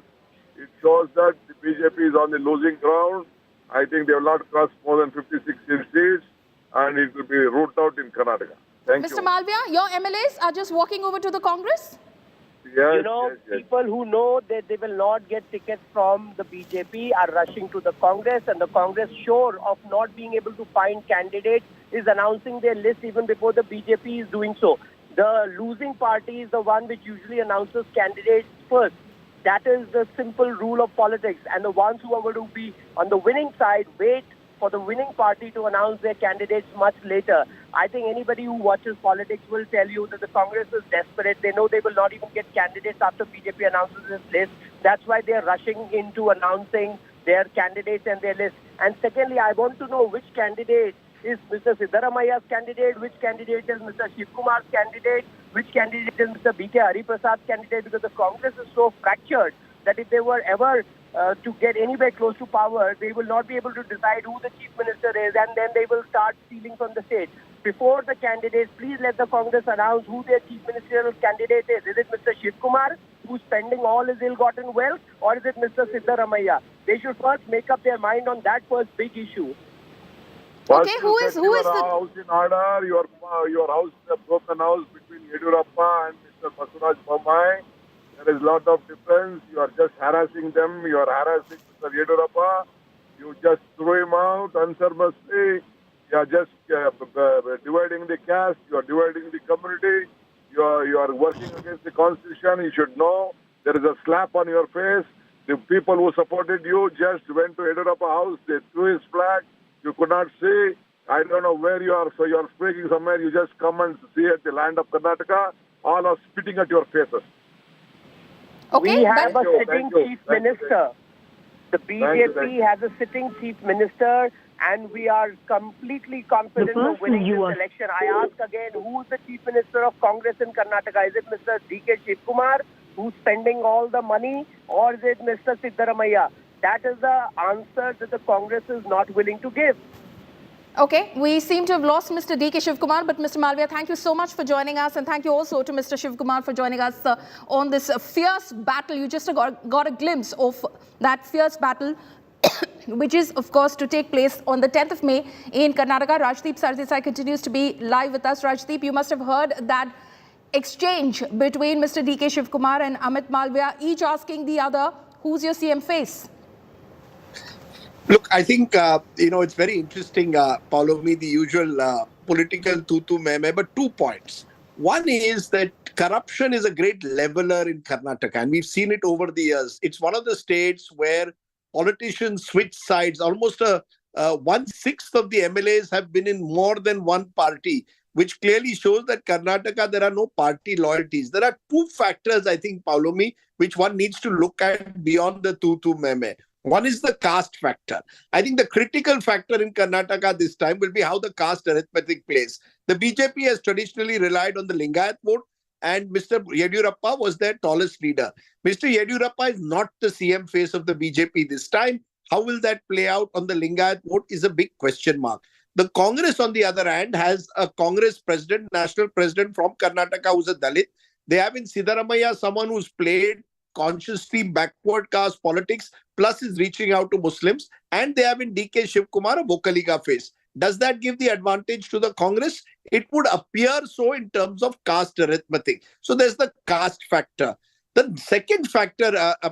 It shows that the BJP is on the losing ground. I think they will not cross more than 56 seats. and it will be rooted out in Karnataka. Thank Mr. you. Malviya, your MLAs are just walking over to the Congress? Yes, You know, yes, yes. people who know that they will not get tickets from the BJP are rushing to the Congress, and the Congress, sure of not being able to find candidates, is announcing their list even before the BJP is doing so. The losing party is the one which usually announces candidates first. That is the simple rule of politics. And the ones who are going to be on the winning side wait for the winning party to announce their candidates much later. I think anybody who watches politics will tell you that the Congress is desperate. They know they will not even get candidates after BJP announces this list. That's why they're rushing into announcing their candidates and their list. And secondly, I want to know which candidate is Mr. Siddaramaia's candidate, which candidate is Mr. Shiv Kumar's candidate, which candidate is Mr. B.K. Hariprasad's candidate, because the Congress is so fractured that if they were ever to get anywhere close to power, they will not be able to decide who the chief minister is, and then they will start stealing from the state. Before the candidates, please let the Congress announce who their chief ministerial candidate is. Is it Mr. Shiv Kumar, who's spending all his ill-gotten wealth, or is it Mr. Siddaramaiah? They should first make up their mind on that first big issue. Okay, who is your the... house in order? Your house is a broken house between Yediyurappa and Mr. Basuraj Bommai. There is a lot of difference. You are just harassing them. You are harassing Mr. Yediyurappa. You just threw him out unceremoniously. You are just dividing the caste. You are dividing the community. You are working against the constitution. You should know there is a slap on your face. The people who supported you just went to Yediyurappa house. They threw his flag. You could not see. I don't know where you are. So you are speaking somewhere. You just come and see at the land of Karnataka. All are spitting at your faces. Okay, we have a sitting chief minister. The BJP has a sitting chief minister, and we are completely confident of winning this election. I ask again, who is the chief minister of Congress in Karnataka? Is it Mr. D.K. Shiv Kumar, who's spending all the money, or is it Mr. Siddaramaiah? That is the answer that the Congress is not willing to give. Okay, we seem to have lost Mr. D.K. Shiv Kumar, but Mr. Malviya, thank you so much for joining us, and thank you also to Mr. Shiv Kumar for joining us on this fierce battle. You just got a glimpse of that fierce battle, which is, of course, to take place on the 10th of May in Karnataka. Rajdeep Sardesai continues to be live with us. Rajdeep, you must have heard that exchange between Mr. D.K. Shiv Kumar and Amit Malviya, each asking the other, who's your CM face? Look, I think, it's very interesting, Paulomi, the usual political tutu meme, but 2 points. One is that corruption is a great leveler in Karnataka, and we've seen it over the years. It's one of the states where politicians switch sides. Almost 1/6 of the MLAs have been in more than one party, which clearly shows that Karnataka, there are no party loyalties. There are 2 factors, I think, Paulomi, which one needs to look at beyond the tutu meme. One is the caste factor. I think the critical factor in Karnataka this time will be how the caste arithmetic plays. The BJP has traditionally relied on the Lingayat vote, and Mr. Yediyurappa was their tallest leader. Mr. Yediyurappa is not the CM face of the BJP this time. How will that play out on the Lingayat vote is a big question mark. The Congress, on the other hand, has a Congress president, national president from Karnataka who's a Dalit. They have in Siddaramaiah someone who's played consciously backward caste politics, plus is reaching out to Muslims, and they have in D.K. Shiv Kumar a Vocaliga face. Does that give the advantage to the Congress? It would appear so in terms of caste arithmetic. So there's the caste factor. The second factor,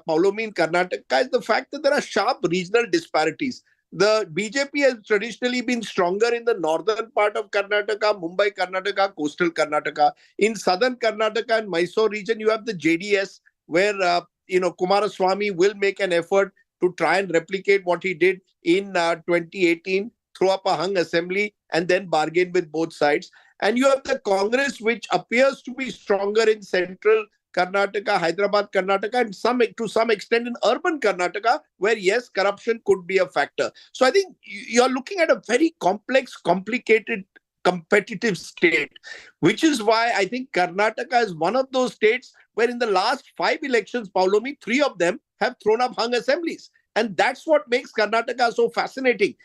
Paulomi, in Karnataka is the fact that there are sharp regional disparities. The BJP has traditionally been stronger in the northern part of Karnataka, Mumbai, Karnataka, coastal Karnataka. In southern Karnataka and Mysore region, you have the JDS, where Kumaraswamy will make an effort to try and replicate what he did in 2018, throw up a hung assembly and then bargain with both sides. And you have the Congress, which appears to be stronger in central Karnataka, Hyderabad, Karnataka, and to some extent in urban Karnataka, where, yes, corruption could be a factor. So I think you're looking at a very complex, complicated, competitive state, which is why I think Karnataka is one of those states where in the last 5 elections, Paulomi, 3 of them have thrown up hung assemblies. And that's what makes Karnataka so fascinating.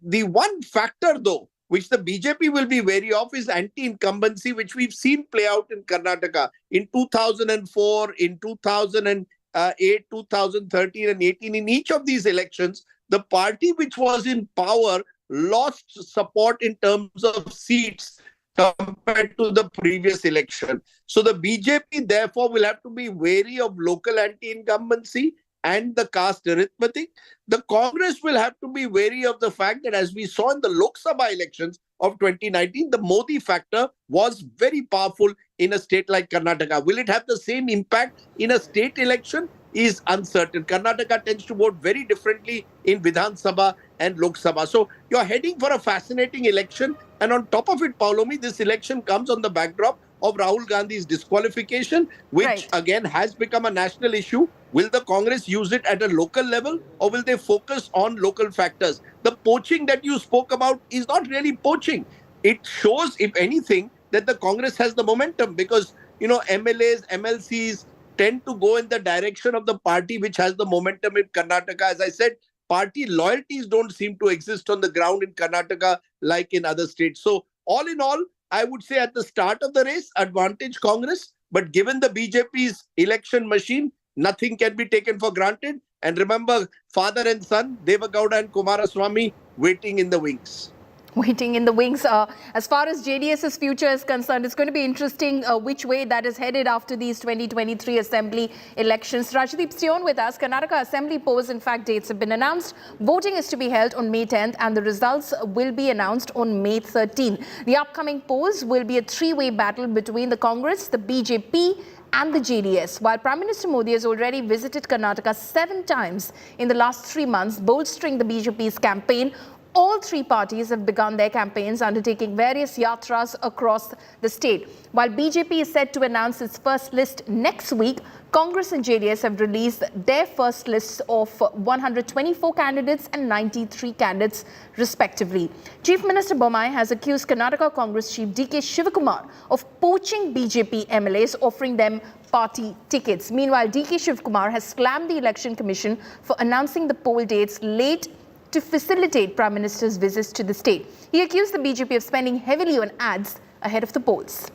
The one factor, though, which the BJP will be wary of is anti-incumbency, which we've seen play out in Karnataka in 2004, in 2008, 2013 and 18. In each of these elections, the party which was in power lost support in terms of seats compared to the previous election. So the BJP therefore will have to be wary of local anti-incumbency and the caste arithmetic. The Congress will have to be wary of the fact that, as we saw in the Lok Sabha elections of 2019, the Modi factor was very powerful in a state like Karnataka. Will it have the same impact in a state election? Is uncertain. Karnataka tends to vote very differently in Vidhan Sabha and Lok Sabha. So you're heading for a fascinating election. And on top of it, Paulomi, this election comes on the backdrop of Rahul Gandhi's disqualification, which again has become a national issue. Will the Congress use it at a local level, or will they focus on local factors? The poaching that you spoke about is not really poaching. It shows, if anything, that the Congress has the momentum, because, you know, MLAs, MLCs tend to go in the direction of the party which has the momentum in Karnataka. As I said, party loyalties don't seem to exist on the ground in Karnataka like in other states. So all in all, I would say at the start of the race, advantage Congress. But given the BJP's election machine, nothing can be taken for granted. And remember, father and son, Devagowda and Kumaraswamy, waiting in the wings. Waiting in the wings. As far as JDS's future is concerned, it's going to be interesting which way that is headed after these 2023 Assembly elections. Rajdeep, stay on with us. Karnataka Assembly polls, in fact, dates have been announced. Voting is to be held on May 10th and the results will be announced on May 13th. The upcoming polls will be a three-way battle between the Congress, the BJP and the JDS. While Prime Minister Modi has already visited Karnataka 7 times in the last 3 months, bolstering the BJP's campaign, all three parties have begun their campaigns, undertaking various yatras across the state. While BJP is set to announce its first list next week, Congress and JDS have released their first lists of 124 candidates and 93 candidates, respectively. Chief Minister Bommai has accused Karnataka Congress Chief DK Shivakumar of poaching BJP MLAs, offering them party tickets. Meanwhile, DK Shivakumar has slammed the Election Commission for announcing the poll dates late to facilitate Prime Minister's visits to the state. He accused the BJP of spending heavily on ads ahead of the polls.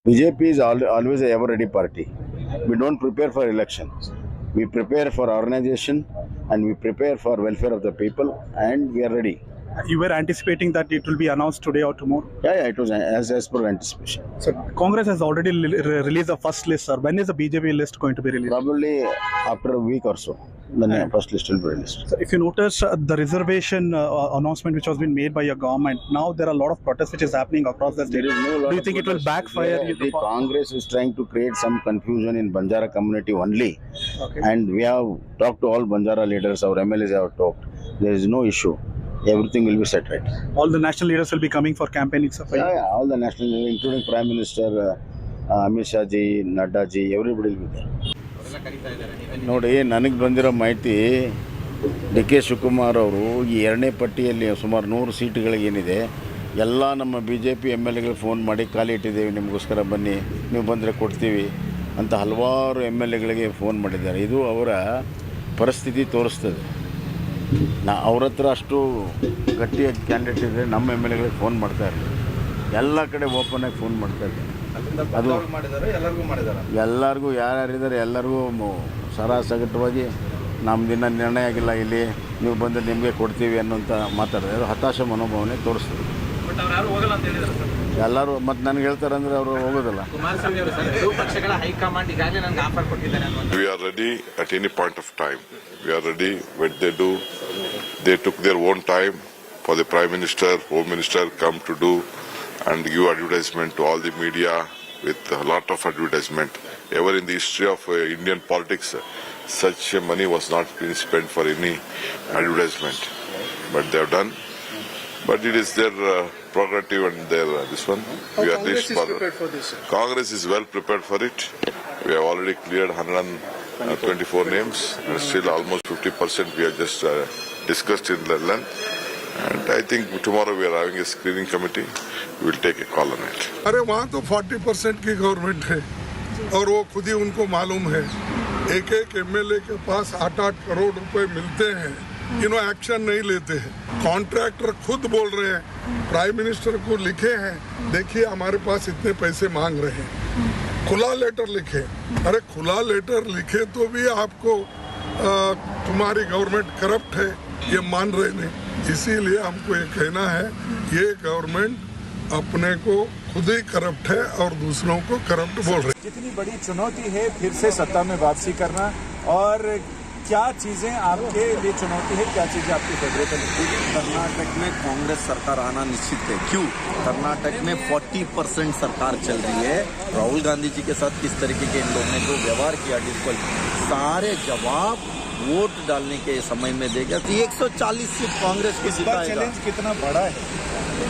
BJP is always a ever-ready party. We don't prepare for elections. We prepare for organization and we prepare for welfare of the people, and we are ready. You were anticipating that it will be announced today or tomorrow? Yeah, it was as per anticipation. So Congress has already released the first list, sir. When is the BJP list going to be released? Probably after a week or so. The first list will be released. So if you notice the reservation announcement which has been made by your government, now there are a lot of protests which is happening across the state. Do you think it will backfire? The Congress is trying to create some confusion in Banjara community only. Okay. And we have talked to all Banjara leaders, our MLAs have talked. There is no issue. Everything will be set right. All the national leaders will be coming for campaigning. Yeah, all the national leaders, including Prime Minister Amit Shah ji, Nadda ji, everybody will be there. ನೋಡಿ, ನನಗೆ ಬಂದಿರೋ ಮಾಹಿತಿ D K Shivakumar ಅವರು ಈ ಎರಡನೇ ಪಟ್ಟಿಯಲ್ಲಿ ಸುಮಾರು 100 ಸೀಟುಗಳಿಗೇನಿದೆ ಎಲ್ಲ ನಮ್ಮ BJP MLAಗಳಿಗೆ ಫೋನ್ ಮಾಡಿ ಖಾಲಿ ಇಟ್ಟಿದ್ದೇವೆ, ನಿಮಗೋಸ್ಕರ ಬನ್ನಿ, ನೀವು ಬಂದರೆ ಕೊಡ್ತೀವಿ ಅಂತ ಹಲವಾರು MLAಗಳಿಗೆ ಫೋನ್ ಮಾಡಿದ್ದಾರೆ. ಇದು ಅವರ ಪರಿಸ್ಥಿತಿ ತೋರಿಸ್ತದೆ. ಅವ್ರ ಹತ್ರ ಅಷ್ಟು ಗಟ್ಟಿಯಾಗಿ ಕ್ಯಾಂಡಿಡೇಟ್ ಇದ್ದರೆ ನಮ್ಮ MLAಗಳಿಗೆ ಫೋನ್ ಮಾಡ್ತಾ ಇರಲಿಲ್ಲ. ಎಲ್ಲ ಕಡೆ ಓಪನ್ ಆಗಿ ಫೋನ್ ಮಾಡ್ತಾ ಇದ್ದಾರೆ. ಅದು ಎಲ್ಲರಿಗೂ ಯಾರ್ಯಾರಿದ್ದಾರೆ ಎಲ್ಲರಿಗೂ ಸರಾಸಗಟವಾಗಿ ನಮ್ದಿನ್ನ ನಿರ್ಣಯ ಆಗಿಲ್ಲ, ಇಲ್ಲಿ ನೀವು ಬಂದರೆ ನಿಮಗೆ ಕೊಡ್ತೀವಿ ಅನ್ನೋಂಥ ಮಾತಾಡಿದ್ರೆ ಅದು ಹತಾಶ ಮನೋಭಾವನೆ ತೋರಿಸ್ತದೆ. ಎಲ್ಲರೂ ಮತ್ತು ನನಗೆ ಹೇಳ್ತಾರೆ ಅಂದರೆ ಅವರು ಹೋಗೋದಿಲ್ಲ. We are ready at any point of time. We are ready when they do. They took their own time for the Prime Minister, Home Minister come to do and give advertisement to all the media with a lot of advertisement. Ever in the history of Indian politics, such money was not being spent for any advertisement. But they have done. But it is their prerogative and their this one. We are Congress is prepared for this. Congress is well prepared for it. We have already cleared 124 names, and still almost 50% we have just discussed in the length. And I think tomorrow we are having a screening committee. We will take a call on it. अरे वहाँ तो 40% की government है और वो खुद ही उनको मालूम है. एक MLA के पास 8-8 करोड़ रुपए मिलते हैं, इन्हों एक्शन नहीं लेते हैं. कॉन्ट्रैक्टर खुद बोल रहे हैं, प्राइम मिनिस्टर को लिखे हैं, देखिए हमारे पास इतने पैसे मांग रहे हैं. खुला लेटर लिखे. अरे खुला लेटर लिखे तो भी आपको तुम्हारी गवर्नमेंट करप्ट है, ये मान रहे नहीं। इसीलिए हमको ये कहना है, ये गवर्नमेंट अपने को खुद ही करप्ट है और दूसरों को करप्ट बोल रहे। कितनी बड़ी चुनौती है फिर से सत्ता में वापसी करना, और क्या चीजें आपके लिए चुनौती है, क्या चीजें आपकी फेवरेट है? कर्नाटक में कांग्रेस सरकार आना निश्चित है। क्यों? कर्नाटक में 40% सरकार चल रही है। राहुल गांधी जी के साथ किस तरीके के इन लोगों ने जो व्यवहार किया, जिसको सारे जवाब वोट डालने के समय में देगा। 140 सीट कांग्रेस की जिताएगा। चैलेंज कितना बड़ा है?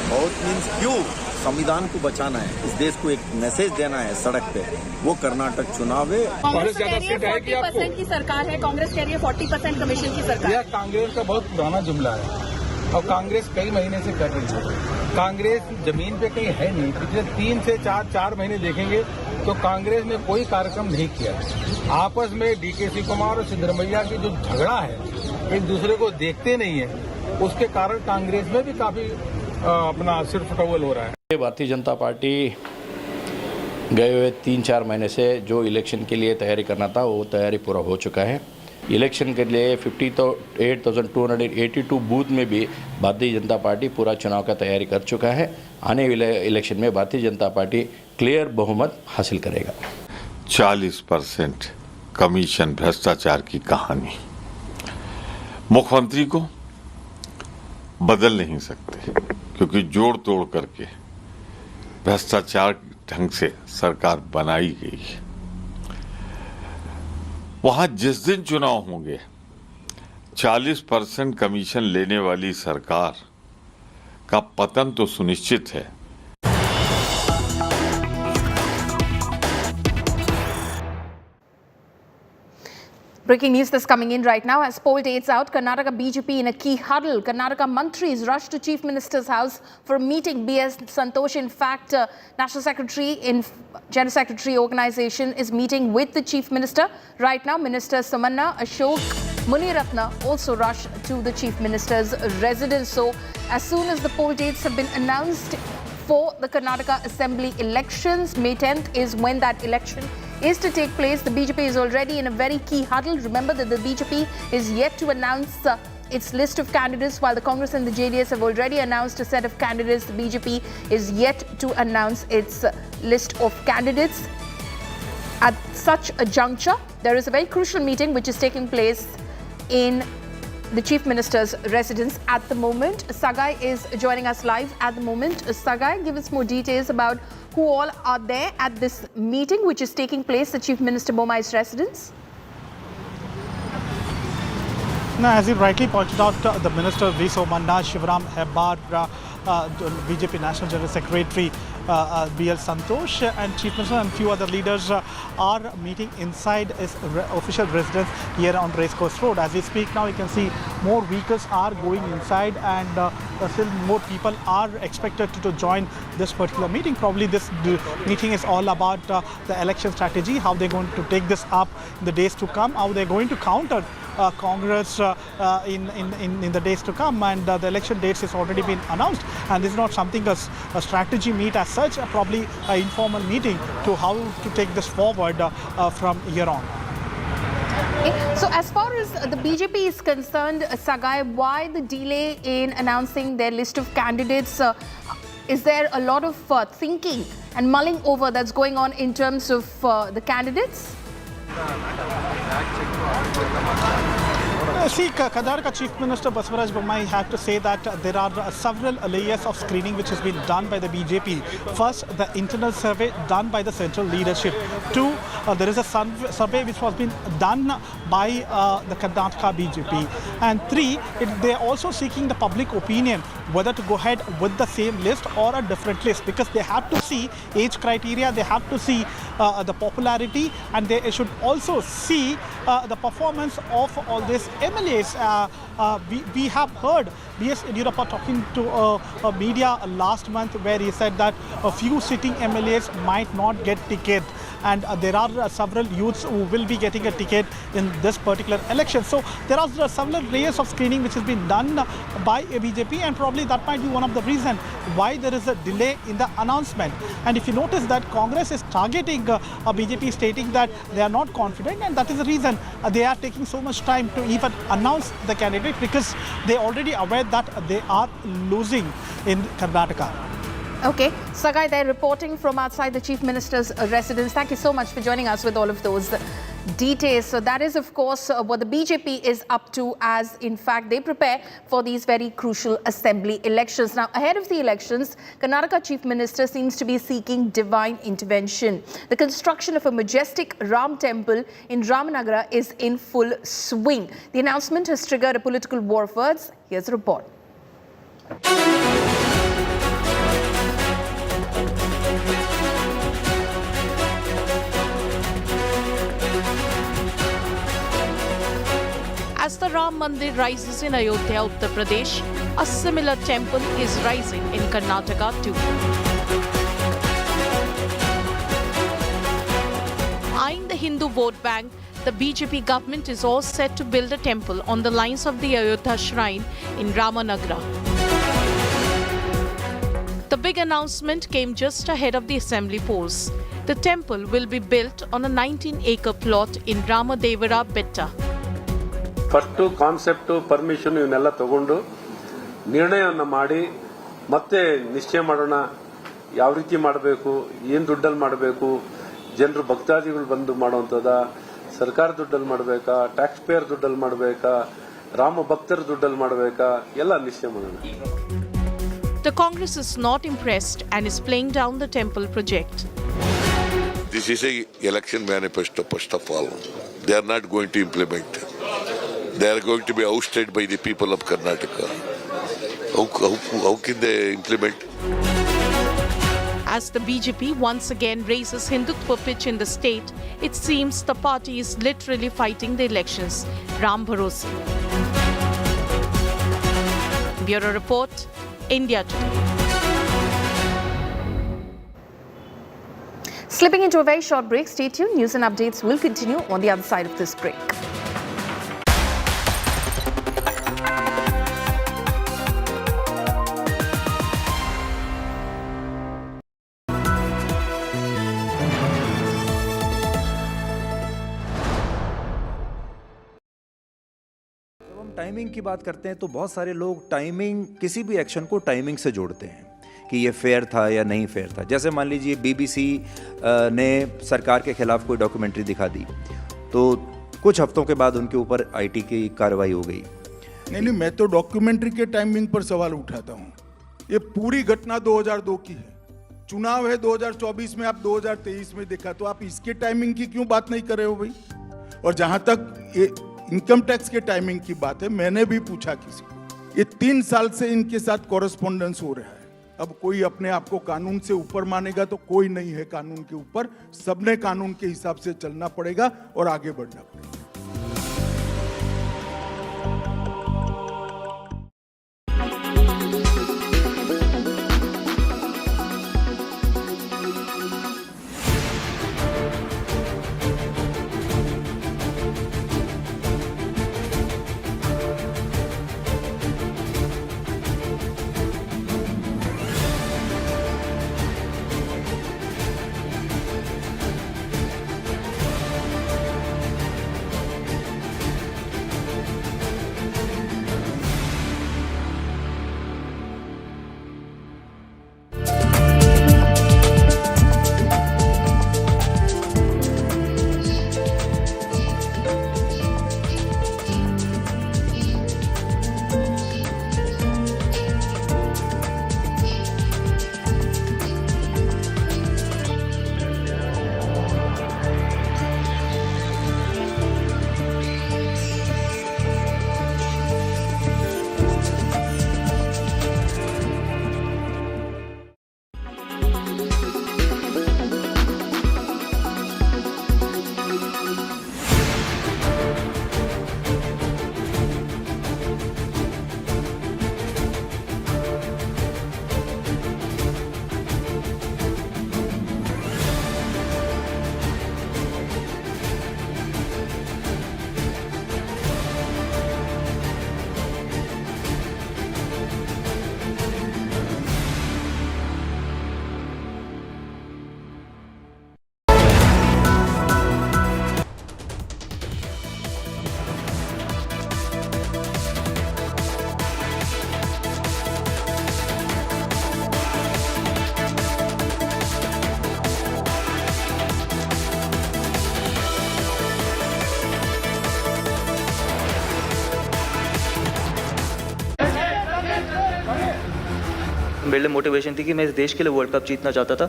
बहुत मीन्स क्यों? संविधान को बचाना है, इस देश को एक मैसेज देना है सड़क पे, वो कर्नाटक चुनाव है। कांग्रेस कह रही है 40% की सरकार है, कांग्रेस कह रही है 40% कमीशन की सरकार। यह कांग्रेस का बहुत पुराना जुमला है और कांग्रेस कई महीने से कर रही है। कांग्रेस जमीन पे कहीं है नहीं। पिछले 3 से 4 महीने देखेंगे तो कांग्रेस ने कोई कार्यक्रम नहीं किया। आपस में डीके कुमार और सिद्धरमैया की जो झगड़ा है, एक दूसरे को देखते नहीं है, उसके कारण कांग्रेस में भी काफी अपना सिर्फ टवल हो रहा है। भारतीय जनता पार्टी गए हुए 3-4 महीने से जो इलेक्शन के लिए तैयारी करना था, वो तैयारी पूरा हो चुका है। इलेक्शन के लिए 58,282 बूथ में भी भारतीय जनता पार्टी पूरा चुनाव का तैयारी कर चुका है। आने वाले इलेक्शन में भारतीय जनता पार्टी क्लियर बहुमत हासिल करेगा। 40% कमीशन भ्रष्टाचार की कहानी मुख्यमंत्री को बदल नहीं सकते, क्योंकि जोड़ तोड़ करके भ्रष्टाचार ढंग से सरकार बनाई गई है। वहां जिस दिन चुनाव होंगे 40% कमीशन लेने वाली सरकार का पतन तो सुनिश्चित है। Breaking news that's coming in right now. As poll dates out, Karnataka BJP in a key huddle. Karnataka mantris rush to Chief Minister's house for a meeting. B.S. Santosh, in fact, National Secretary in General Secretary organization is meeting with the Chief Minister. Right now, Minister Samanna, Ashok, Muniratna also rush to the Chief Minister's residence. So, as soon as the poll dates have been announced for the Karnataka Assembly elections, May 10th is when that election is to take place. The BJP is already in a very key huddle. Remember that the BJP is yet to announce its list of candidates, while the Congress and the JDS have already announced a set of candidates. The BJP is yet to announce its list of candidates. At such a juncture, there is a very crucial meeting which is taking place in the Chief Minister's residence at the moment. Sagai is joining us live at the moment. Sagai, give us more details about who all are there at this meeting which is taking place at Chief Minister Bomai's residence. Now, as you rightly pointed out, the Minister V. Somanna, Shivram Hebbar, BJP National General Secretary B.L. Santosh and Chief Minister and few other leaders are meeting inside his official residence here on Racecourse Road. As we speak now, you can see more vehicles are going inside, and still more people are expected to join this particular meeting. Probably this meeting is all about the election strategy, how they're going to take this up in the days to come, how they're going to counter Congress in the days to come, and the election dates has already been announced, and this is not something a strategy meet as such, probably an informal meeting to how to take this forward from here on. Okay. So as far as the BJP is concerned, Sagai, why the delay in announcing their list of candidates? Is there a lot of thinking and mulling over that's going on in terms of the candidates? See, Karnataka Chief Minister Basavaraj Bommai had to say that there are several layers of screening which has been done by the BJP. First, the internal survey done by the central leadership. Two, there is a survey which was being done by the Karnataka BJP. And three, they are also seeking the public opinion whether to go ahead with the same list or a different list, because they have to see age criteria, they have to see the popularity, and they should also see the performance of all these MLAs. We have heard B.S. Yediyurappa talking to media last month, where he said that a few sitting MLAs might not get ticket. and there are several youths who will be getting a ticket in this particular election. So there are several layers of screening which has been done by BJP, and probably that might be one of the reasons why there is a delay in the announcement. And if you notice that Congress is targeting BJP, stating that they are not confident, and that is the reason they are taking so much time to even announce the candidate, because they are already aware that they are losing in Karnataka. Okay, Sagai, they're reporting from outside the Chief Minister's residence. Thank you so much for joining us with all of those details. So that is, of course, what the BJP is up to, as in fact they prepare for these very crucial assembly elections. Now, ahead of the elections, Karnataka Chief Minister seems to be seeking divine intervention. The construction of a majestic Ram temple in Ramanagara is in full swing. The announcement has triggered a political war of words. Here's a report. As the Ram Mandir rises in Ayodhya, Uttar Pradesh, a similar temple is rising in Karnataka too. Eyeing the Hindu vote bank, the BJP government is all set to build a temple on the lines of the Ayodhya shrine in Ramanagara. The big announcement came just ahead of the assembly polls. The temple will be built on a 19-acre plot in Ramadevara Betta. First concept permission ಇವನ್ನೆಲ್ಲ ತಗೊಂಡು ನಿರ್ಣಯವನ್ನು ಮಾಡಿ ಮತ್ತೆ ನಿಶ್ಚಯ ಮಾಡೋಣ, ಯಾವ ರೀತಿ ಮಾಡಬೇಕು, ಏನು ದುಡ್ಡಲ್ಲಿ ಮಾಡಬೇಕು, ಜನರು ಭಕ್ತಾದಿಗಳು ಬಂದು ಮಾಡುವಂಥದ್ದ, ಸರ್ಕಾರ ದುಡ್ಡಲ್ಲಿ ಮಾಡಬೇಕಾ, ಟ್ಯಾಕ್ಸ್ ಪೇಯರ್ ದುಡ್ಡಲ್ಲಿ ಮಾಡಬೇಕಾ, ರಾಮ ಭಕ್ತರ ದುಡ್ಡಲ್ಲಿ ಮಾಡಬೇಕಾ, ಎಲ್ಲ ನಿಶ್ಚಯ ಮಾಡೋಣ. The Congress is not impressed and is playing down the temple project. This is an election manifesto, first of all. They are not going to implement. They are going to be ousted by the people of Karnataka. How can they implement? As the BJP once again raises Hindutva pitch in the state, it seems the party is literally fighting the elections. Ram Bharose. Bureau Report, India Today. Slipping into a very short break, stay tuned. News and updates will continue on the other side of this break. Timing की बात करते हैं तो बहुत सारे लोग timing, किसी भी एक्शन को टाइमिंग से जोड़ते हैं कि ये फेयर था या नहीं फेयर था। जैसे मान लीजिए बीबीसी ने सरकार के खिलाफ कोई डॉक्यूमेंट्री दिखा दी तो कुछ हफ्तों के बाद उनके ऊपर आईटी की कार्रवाई हो गई। नहीं, मैं तो डॉक्यूमेंट्री के टाइमिंग पर सवाल उठाता हूँ। ये पूरी घटना 2002 की है, चुनाव है 2024 में, आप 2023 में देखा, तो आप इसके टाइमिंग की क्यों बात नहीं कर रहे हो भाई? और जहां तक ये इनकम टैक्स के टाइमिंग की बात है, मैंने भी पूछा किसी को, ये 3 साल से इनके साथ कॉरेस्पॉन्डेंस हो रहा है। अब कोई अपने आप को कानून से ऊपर मानेगा तो कोई नहीं है कानून के ऊपर, सबने कानून के हिसाब से चलना पड़ेगा और आगे बढ़ना पड़ेगा। मेरे लिए मोटिवेशन थी कि मैं इस देश के लिए वर्ल्ड कप जीतना चाहता था.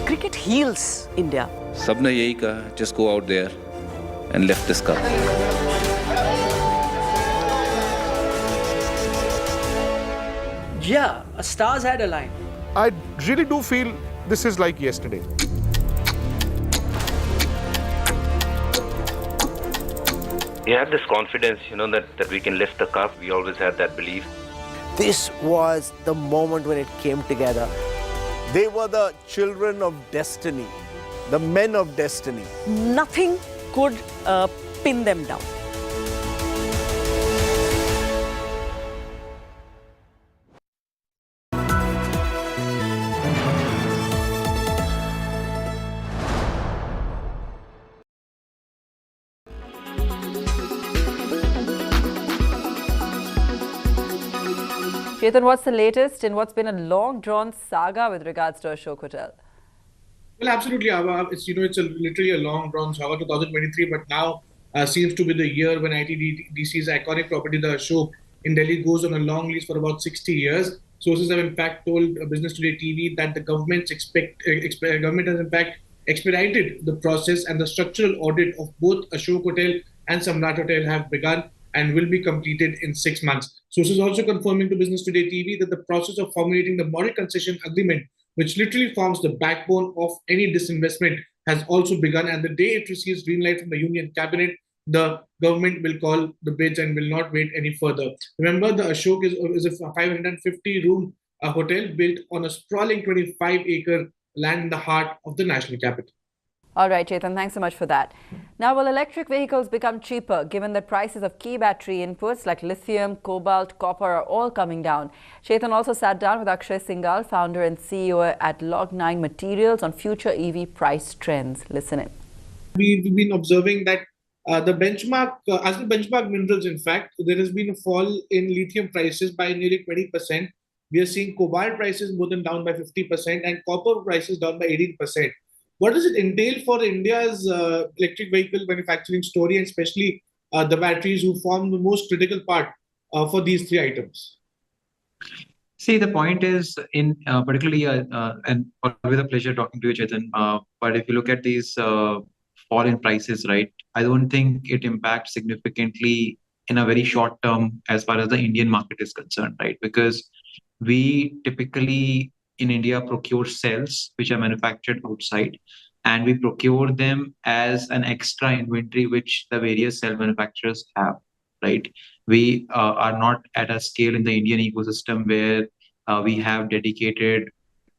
Cricket heals India. सबने यही कहा, just go out there and lift this cup. Yeah, stars had aligned. I really do feel this is like yesterday. We had this confidence, that we can lift the cup. We always had that belief. This was the moment when it came together. They were the children of destiny, the men of destiny. Nothing could pin them down. Chetan, what's the latest in what's been a long-drawn saga with regards to Ashok Hotel? Well, absolutely. It's literally a long-drawn saga, 2023, but now seems to be the year when ITDC's iconic property, the Ashok in Delhi, goes on a long lease for about 60 years. Sources have in fact told Business Today TV that the government has in fact expedited the process, and the structural audit of both Ashok Hotel and Samrat Hotel have begun and will be completed in 6 months. Sources also confirming to Business Today TV that the process of formulating the model concession agreement, which literally forms the backbone of any disinvestment, has also begun. And the day it receives green light from the Union Cabinet, the government will call the bids and will not wait any further. Remember, the Ashok is a 550-room hotel built on a sprawling 25-acre land in the heart of the national capital. All right, Chetan, thanks so much for that. Now, will electric vehicles become cheaper given that prices of key battery inputs like lithium, cobalt, copper are all coming down? Chetan also sat down with Akshay Singhal, founder and CEO at Log9 Materials, on future EV price trends. Listen in. We've been observing that as the benchmark minerals, in fact, there has been a fall in lithium prices by nearly 20%. We are seeing cobalt prices more than down by 50% and copper prices down by 18%. What does it entail for India's electric vehicle manufacturing story, and especially the batteries, who form the most critical part for these three items? See, the point is, in particularly, and always a pleasure talking to you, Chetan. But if you look at these fall in prices, right, I don't think it impacts significantly in a very short term as far as the Indian market is concerned, right? Because we typically in India procure cells which are manufactured outside, and we procure them as an extra inventory which the various cell manufacturers have, right? We are not at a scale in the Indian ecosystem where we have dedicated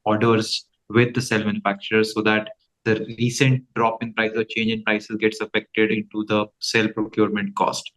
orders with the cell manufacturers so that the recent drop in price or change in prices gets affected into the cell procurement cost.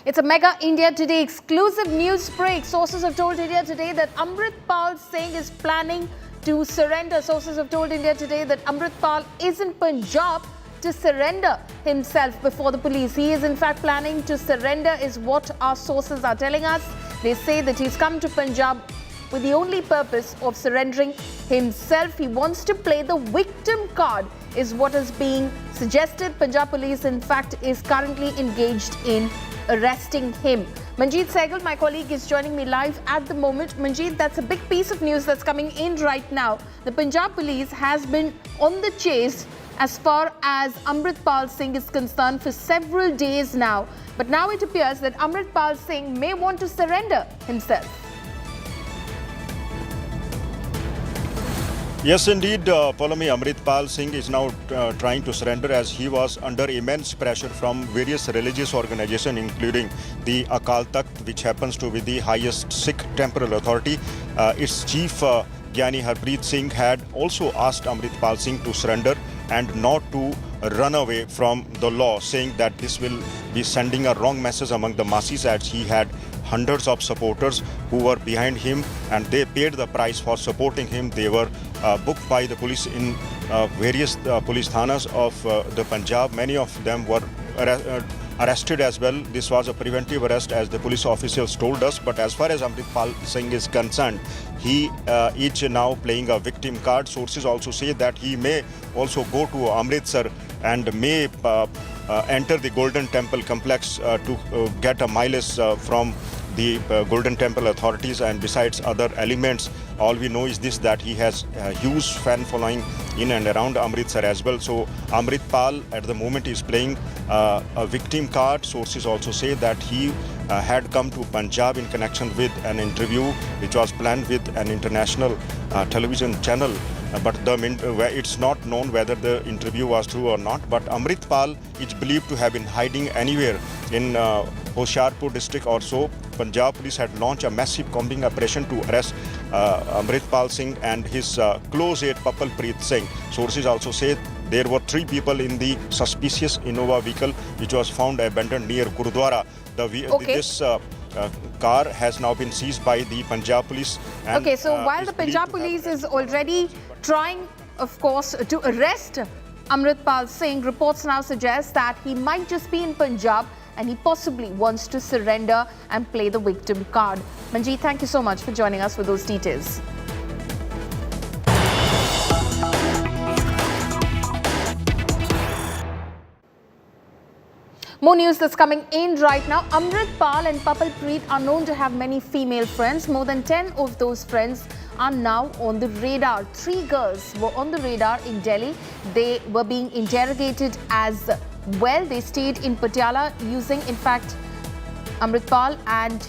It's a mega India Today exclusive news break. Sources have told India Today that Amritpal Singh is planning to surrender. Sources have told India Today that Amritpal is in Punjab to surrender himself before the police. He is in fact planning to surrender, is what our sources are telling us. They say that he's come to Punjab with the only purpose of surrendering himself. He wants to play the victim card, is what is being suggested. Punjab police in fact is currently engaged in arresting him. Manjeet Sehgal, my colleague, is joining me live at the moment. Manjeet, that's a big piece of news that's coming in right now. The Punjab police has been on the chase as far as Amritpal Singh is concerned for several days now. But now it appears that Amritpal Singh may want to surrender himself. Yes, indeed, Polami, Amritpal Singh is now trying to surrender as he was under immense pressure from various religious organizations, including the Akal Takht, which happens to be the highest Sikh temporal authority. Its chief, Gyani Harpreet Singh, had also asked Amritpal Singh to surrender and not to run away from the law, saying that this will be sending a wrong message among the masses, as he had hundreds of supporters who were behind him and they paid the price for supporting him. They were booked by the police in various police thanas of the Punjab. Many of them were arrested as well. This was a preventive arrest, as the police officials told us. But as far as Amritpal Singh is concerned, he is now playing a victim card. Sources also say that he may also go to Amritsar and may enter the Golden Temple complex to get a mileage from the Golden Temple authorities, and besides other elements. All we know is this, that he has a huge fan following in and around Amritsar as well. So Amritpal at the moment is playing a victim card. Sources also say that he had come to Punjab in connection with an interview which was planned with an international television channel. But it's not known whether the interview was true or not. But Amritpal is believed to have been hiding anywhere in Hoshiarpur district or so. Punjab police had launched a massive combing operation to arrest Amritpal Singh and his close aide Papalpreet Singh. Sources also say there were 3 people in the suspicious Innova vehicle which was found abandoned near Gurudwara. This car has now been seized by the Punjab police. And, okay, so while the Punjab police is already trying, of course, to arrest Amritpal Singh, reports now suggest that he might just be in Punjab and he possibly wants to surrender and play the victim card. Manjeet, thank you so much for joining us with those details. More news that's coming in right now. Amritpal and Papalpreet are known to have many female friends. More than 10 of those friends are now on the radar. 3 girls were on the radar in Delhi. They were being interrogated as well. They stayed in Patiala using, in fact, Amritpal and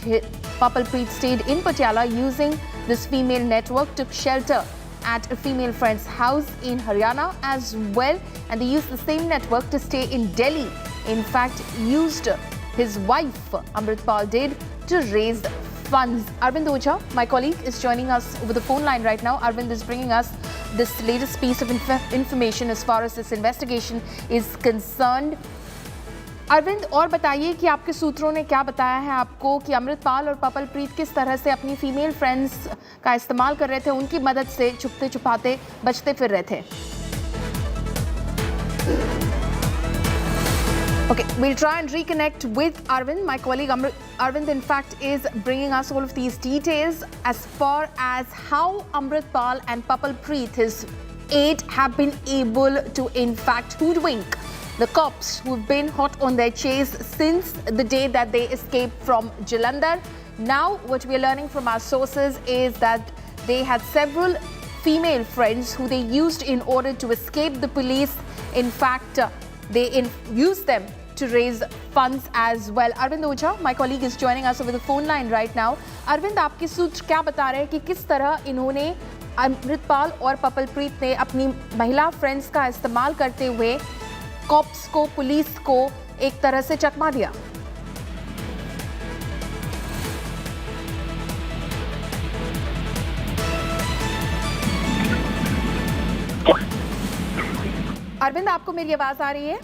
Papalpreet stayed in Patiala using this female network, took shelter at a female friend's house in Haryana as well, and they used the same network to stay in Delhi. In fact, used his wife, Amritpal did, to raise funds. Arvind Oja, my colleague, is joining us over the phone line right now. Arvind is bringing us this latest piece of information as far as this investigation is concerned. Arvind, और बताइए कि आपके सूत्रों ने क्या बताया है आपको कि अमृतपाल और पपलप्रीत किस तरह से अपनी फीमेल फ्रेंड्स का इस्तेमाल कर रहे थे, उनकी मदद से छुपते छुपाते बचते फिर रहे थे? Okay, we'll try and reconnect with Arvind. My colleague Arvind, in fact, is bringing us all of these details as far as how Amritpal and Papalpreet, his aide, have been able to, in fact, hoodwink the cops who've been hot on their chase since the day that they escaped from Jalandhar. Now, what we're learning from our sources is that they had several female friends who they used in order to escape the police. In fact, they used them to raise funds as well. Arvind Oja, my colleague, is joining us over the phone line right now. Arvind, आपके सूत्र क्या बता रहे हैं कि किस तरह इन्होंने अमृतपाल और पपलप्रीत ने अपनी महिला फ्रेंड्स का इस्तेमाल करते हुए कॉप्स को, पुलिस को एक तरह से चकमा दिया? अरविंद, आपको मेरी आवाज आ रही है?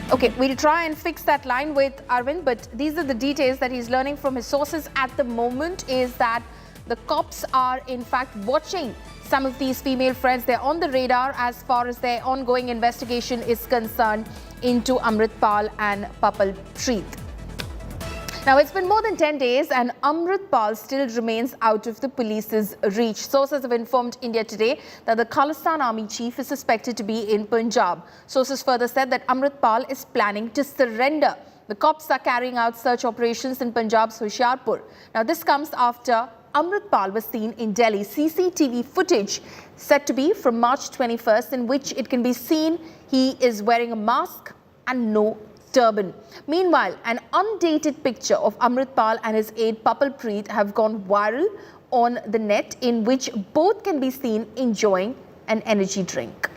Okay, we'll try and fix that line with Arvind, but these are the details that he's learning from his sources at the moment, is that the cops are in fact watching some of these female friends. They're on the radar as far as their ongoing investigation is concerned into Amritpal and Papalpreet. Now, it's been more than 10 days and Amritpal still remains out of the police's reach. Sources have informed India Today that the Khalistan Army chief is suspected to be in Punjab. Sources further said that Amritpal is planning to surrender. The cops are carrying out search operations in Punjab's Hoshiarpur. Now, this comes after Amritpal was seen in Delhi. CCTV footage said to be from March 21st, in which it can be seen he is wearing a mask and no turban. Meanwhile, an undated picture of Amritpal and his aide Papal Preet have gone viral on the net, in which both can be seen enjoying an energy drink.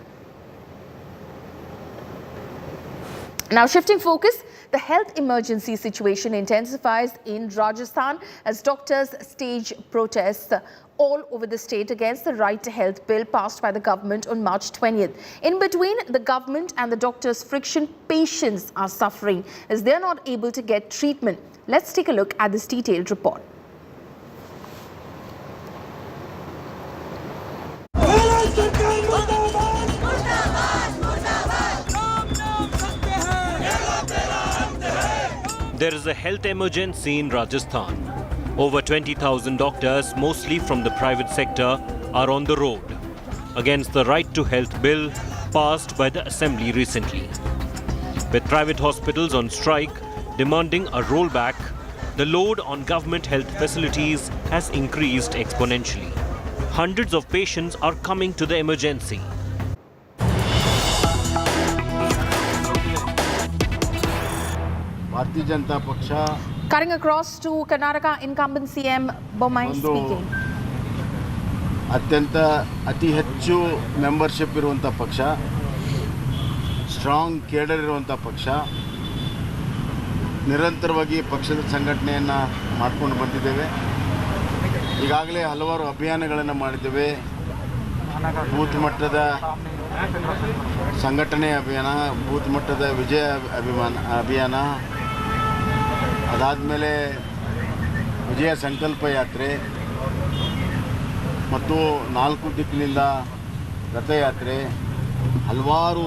Now shifting focus, the health emergency situation intensifies in Rajasthan as doctors stage protests all over the state against the Right to Health bill passed by the government on March 20th. In between the government and the doctors' friction, patients are suffering as they are not able to get treatment. Let's take a look at this detailed report. There is a health emergency in Rajasthan. Over 20,000 doctors, mostly from the private sector, are on the road against the Right to Health bill passed by the Assembly recently. With private hospitals on strike demanding a rollback, the load on government health facilities has increased exponentially. Hundreds of patients are coming to the emergency. Bharatiya Janata Paksha Cutting across to Karnataka, incumbent CM Bommai speaking. ಅತಿ ಹೆಚ್ಚು membership ಇರುವಂಥ ಪಕ್ಷ, strong cadre ಇರುವಂಥ ಪಕ್ಷ, ನಿರಂತರವಾಗಿ ಪಕ್ಷದ ಸಂಘಟನೆಯನ್ನು ಮಾಡಿಕೊಂಡು ಬಂದಿದ್ದೇವೆ. ಈಗಾಗಲೇ ಹಲವಾರು ಅಭಿಯಾನಗಳನ್ನು ಮಾಡಿದ್ದೇವೆ. ಬೂತ್ ಮಟ್ಟದ ಸಂಘಟನೆ ಅಭಿಯಾನ, ಬೂತ್ ಮಟ್ಟದ ವಿಜಯ ಅಭಿಯಾನ, ಅದಾದಮೇಲೆ ವಿಜಯ ಸಂಕಲ್ಪ ಯಾತ್ರೆ ಮತ್ತು 4 ದಿಕ್ಕಿನಿಂದ ರಥಯಾತ್ರೆ, ಹಲವಾರು,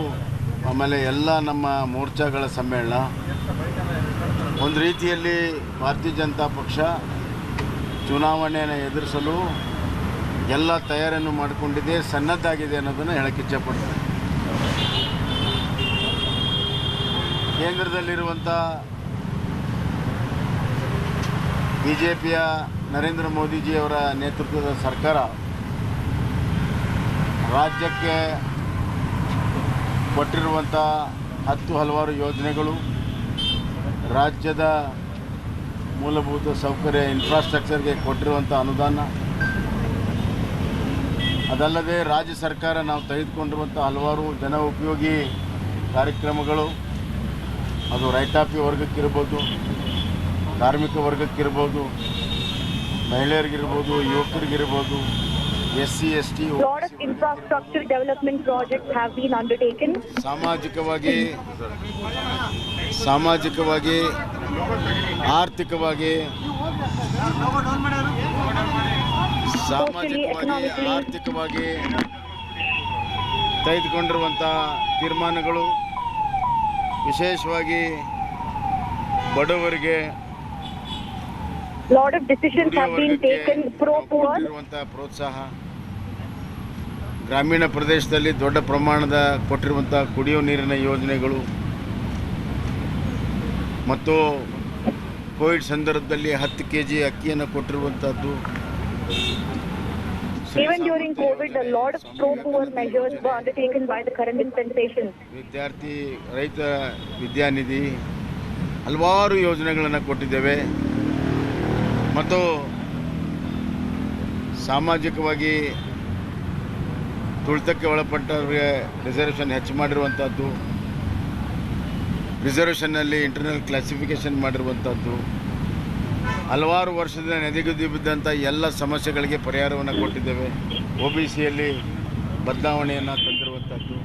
ಆಮೇಲೆ ಎಲ್ಲ ನಮ್ಮ ಮೋರ್ಚಾಗಳ ಸಮ್ಮೇಳನ. ಒಂದು ರೀತಿಯಲ್ಲಿ ಭಾರತೀಯ ಜನತಾ ಪಕ್ಷ ಚುನಾವಣೆಯನ್ನು ಎದುರಿಸಲು ಎಲ್ಲ ತಯಾರಿಯನ್ನು ಮಾಡಿಕೊಂಡಿದೆ, ಸನ್ನದ್ಧಾಗಿದೆ ಅನ್ನೋದನ್ನು ಹೇಳಕ್ಕೆ ಇಚ್ಛೆಪಡ್ತೀನಿ. ಕೇಂದ್ರದಲ್ಲಿರುವಂಥ ಬಿಜೆಪಿಯ ನರೇಂದ್ರ ಮೋದಿಜಿಯವರ ನೇತೃತ್ವದ ಸರ್ಕಾರ ರಾಜ್ಯಕ್ಕೆ ಕೊಟ್ಟಿರುವಂಥ ಹಲವಾರು ಯೋಜನೆಗಳು, ರಾಜ್ಯದ ಮೂಲಭೂತ ಸೌಕರ್ಯ ಇನ್ಫ್ರಾಸ್ಟ್ರಕ್ಚರ್ಗೆ ಕೊಟ್ಟಿರುವಂಥ ಅನುದಾನ, ಅದಲ್ಲದೆ ರಾಜ್ಯ ಸರ್ಕಾರ ನಾವು ತೆಗೆದುಕೊಂಡಿರುವಂಥ ಹಲವಾರು ಜನ ಉಪಯೋಗಿ ಕಾರ್ಯಕ್ರಮಗಳು, ಅದು ರೈತಾಪಿ ವರ್ಗಕ್ಕಿರ್ಬೋದು, ಕಾರ್ಮಿಕ ವರ್ಗಕ್ಕಿರ್ಬೋದು, ಮಹಿಳೆಯರಿಗಿರ್ಬೋದು, ಯುವಕರಿಗಿರ್ಬೋದು, SC, ST, lot of infrastructure development projects have been undertaken. ಸಾಮಾಜಿಕವಾಗಿ, ಆರ್ಥಿಕವಾಗಿ ತೆಗೆದುಕೊಂಡಿರುವಂಥ ತೀರ್ಮಾನಗಳು, ವಿಶೇಷವಾಗಿ ಬಡವರಿಗೆ lot of decisions have been taken pro poor. ಪ್ರೋತ್ಸಾಹ, ಗ್ರಾಮೀಣ ಪ್ರದೇಶದಲ್ಲಿ ದೊಡ್ಡ ಪ್ರಮಾಣದ ಕೊಟ್ಟಿರುವಂಥ ಕುಡಿಯುವ ನೀರಿನ ಯೋಜನೆಗಳು ಮತ್ತು ಕೋವಿಡ್ ಸಂದರ್ಭದಲ್ಲಿ 10 kg ಅಕ್ಕಿಯನ್ನು ಕೊಟ್ಟಿರುವಂಥದ್ದು. Even during COVID, a lot of pro poor measures were undertaken by the current dispensation. ವಿದ್ಯಾರ್ಥಿ ರೈತ ವಿದ್ಯಾನಿಧಿ, ಹಲವಾರು ಯೋಜನೆಗಳನ್ನು ಕೊಟ್ಟಿದ್ದೇವೆ. ಮತ್ತು ಸಾಮಾಜಿಕವಾಗಿ ತುಳಿತಕ್ಕೆ ಒಳಪಟ್ಟವರಿಗೆ ರಿಸರ್ವೇಷನ್ ಹೆಚ್ಚು ಮಾಡಿರುವಂಥದ್ದು, ರಿಸರ್ವೇಷನ್ನಲ್ಲಿ ಇಂಟರ್ನಲ್ ಕ್ಲಾಸಿಫಿಕೇಷನ್ ಮಾಡಿರುವಂಥದ್ದು, ಹಲವಾರು ವರ್ಷದ ನೆನೆಗುದಿ ಬಿದ್ದಂಥ ಎಲ್ಲ ಸಮಸ್ಯೆಗಳಿಗೆ ಪರಿಹಾರವನ್ನು ಕೊಟ್ಟಿದ್ದೇವೆ. OBCಯಲ್ಲಿ ಬದಲಾವಣೆಯನ್ನು ತಂದಿರುವಂಥದ್ದು.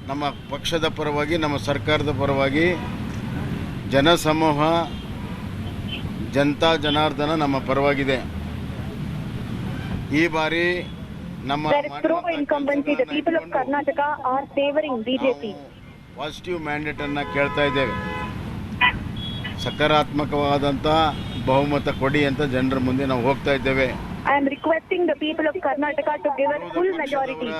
ನಮ್ಮ ಪಕ್ಷದ ಪರವಾಗಿ, ನಮ್ಮ ಸರ್ಕಾರದ ಪರವಾಗಿ ಜನಸಮೂಹ, ಜನತಾ ಜನಾರ್ದನ ನಮ್ಮ ಪರವಾಗಿದೆ. ಈ ಬಾರಿ ನಮ್ಮ ಪಾಸಿಟಿವ್ ಮ್ಯಾಂಡೇಟ್ ಅನ್ನು ಕೇಳ್ತಾ ಇದ್ದೇವೆ. ಸಕಾರಾತ್ಮಕವಾದಂಥ ಬಹುಮತ ಕೊಡಿ ಅಂತ ಜನರ ಮುಂದೆ ನಾವು ಹೋಗ್ತಾ ಇದ್ದೇವೆ. I am requesting the people of Karnataka to give us full majority.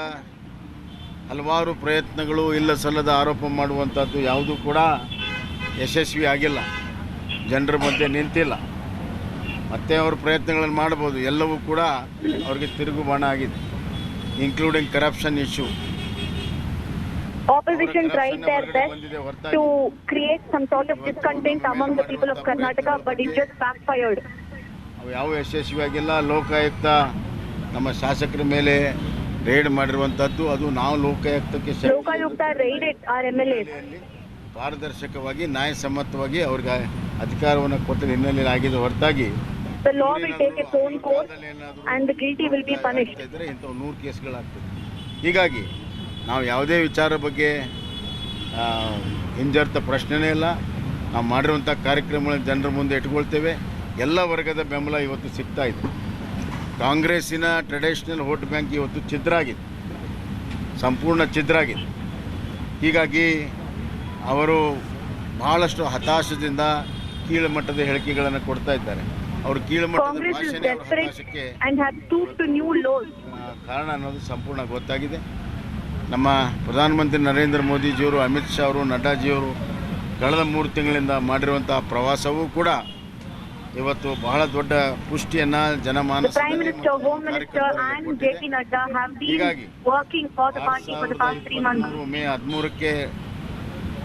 ಹಲವಾರು ಪ್ರಯತ್ನಗಳು, ಇಲ್ಲ ಸಲ್ಲದ ಆರೋಪ ಮಾಡುವಂಥದ್ದು ಯಾವುದೂ ಕೂಡ ಯಶಸ್ವಿ ಆಗಿಲ್ಲ. ಜನರ ಮಧ್ಯೆ ನಿಂತಿಲ್ಲ. ಮತ್ತೆ ಅವರು ಪ್ರಯತ್ನಗಳನ್ನು ಮಾಡ್ಬೋದು. ಎಲ್ಲವೂ ಕೂಡ ಅವ್ರಿಗೆ ತಿರುಗುಬಾಣ ಆಗಿದೆ, including corruption issue. Opposition tried their best to create some sort of discontent among the people of Karnataka, but it just backfired. ಅವು ಯಾವ ಯಶಸ್ವಿಯಾಗಿಲ್ಲ. ಲೋಕಾಯುಕ್ತ ನಮ್ಮ ಶಾಸಕರ ಮೇಲೆ ರೇಡ್ ಮಾಡಿರುವಂಥದ್ದು, ಅದು ನಾವು ಲೋಕಾಯುಕ್ತಕ್ಕೆ Lokayukta raided our MLAs. ಪಾರದರ್ಶಕವಾಗಿ ನ್ಯಾಯಸಮ್ಮತವಾಗಿ ಅವ್ರಿಗೆ ಅಧಿಕಾರವನ್ನು ಕೊಟ್ಟ ಹಿನ್ನೆಲೆಯಲ್ಲಿ ಆಗಿದೆ ಹೊರತಾಗಿ The law will take its own course and the guilty will be punished. ಇಂಥವು 100 ಕೇಸ್ಗಳಾಗ್ತದೆ. ಹೀಗಾಗಿ ನಾವು ಯಾವುದೇ ವಿಚಾರ ಬಗ್ಗೆ ಹಿಂಜರಿತ ಪ್ರಶ್ನೆನೇ ಇಲ್ಲ. ನಾವು ಮಾಡಿರುವಂಥ ಕಾರ್ಯಕ್ರಮಗಳನ್ನು ಜನರ ಮುಂದೆ ಇಟ್ಕೊಳ್ತೇವೆ. ಎಲ್ಲ ವರ್ಗದ ಬೆಂಬಲ ಇವತ್ತು ಸಿಗ್ತಾ ಇದೆ. ಕಾಂಗ್ರೆಸ್ಸಿನ ಟ್ರೆಡಿಷನಲ್ ವೋಟ್ ಬ್ಯಾಂಕ್ ಇವತ್ತು ಛಿದ್ರ ಆಗಿದೆ, ಸಂಪೂರ್ಣ ಛಿದ್ರ ಆಗಿದೆ. ಹೀಗಾಗಿ ಅವರು ಬಹಳಷ್ಟು ಹತಾಶದಿಂದ ಕೀಳುಮಟ್ಟದ ಹೇಳಿಕೆಗಳನ್ನು ಕೊಡ್ತಾ ಇದ್ದಾರೆ. ಅವರು ಕೀಳುಮಟ್ಟದ ಭಾಷೆನೇ ಅವರ ಹತಾಶಕ್ಕೆ ಕಾರಣ ಅನ್ನೋದು ಸಂಪೂರ್ಣ ಗೊತ್ತಾಗಿದೆ. ನಮ್ಮ ಪ್ರಧಾನಮಂತ್ರಿ ನರೇಂದ್ರ ಮೋದಿಜಿಯವರು, ಅಮಿತ್ ಶಾ ಅವರು, ನಡ್ಡಾಜಿಯವರು ಕಳೆದ 3 ತಿಂಗಳಿಂದ ಮಾಡಿರುವಂಥ ಪ್ರವಾಸವೂ ಕೂಡ ಇವತ್ತು ಬಹಳ ದೊಡ್ಡ ಪುಷ್ಟಿಯನ್ನು ಜನಮಾನಸ. ಹೀಗಾಗಿ ಮೇ 13ಕ್ಕೆ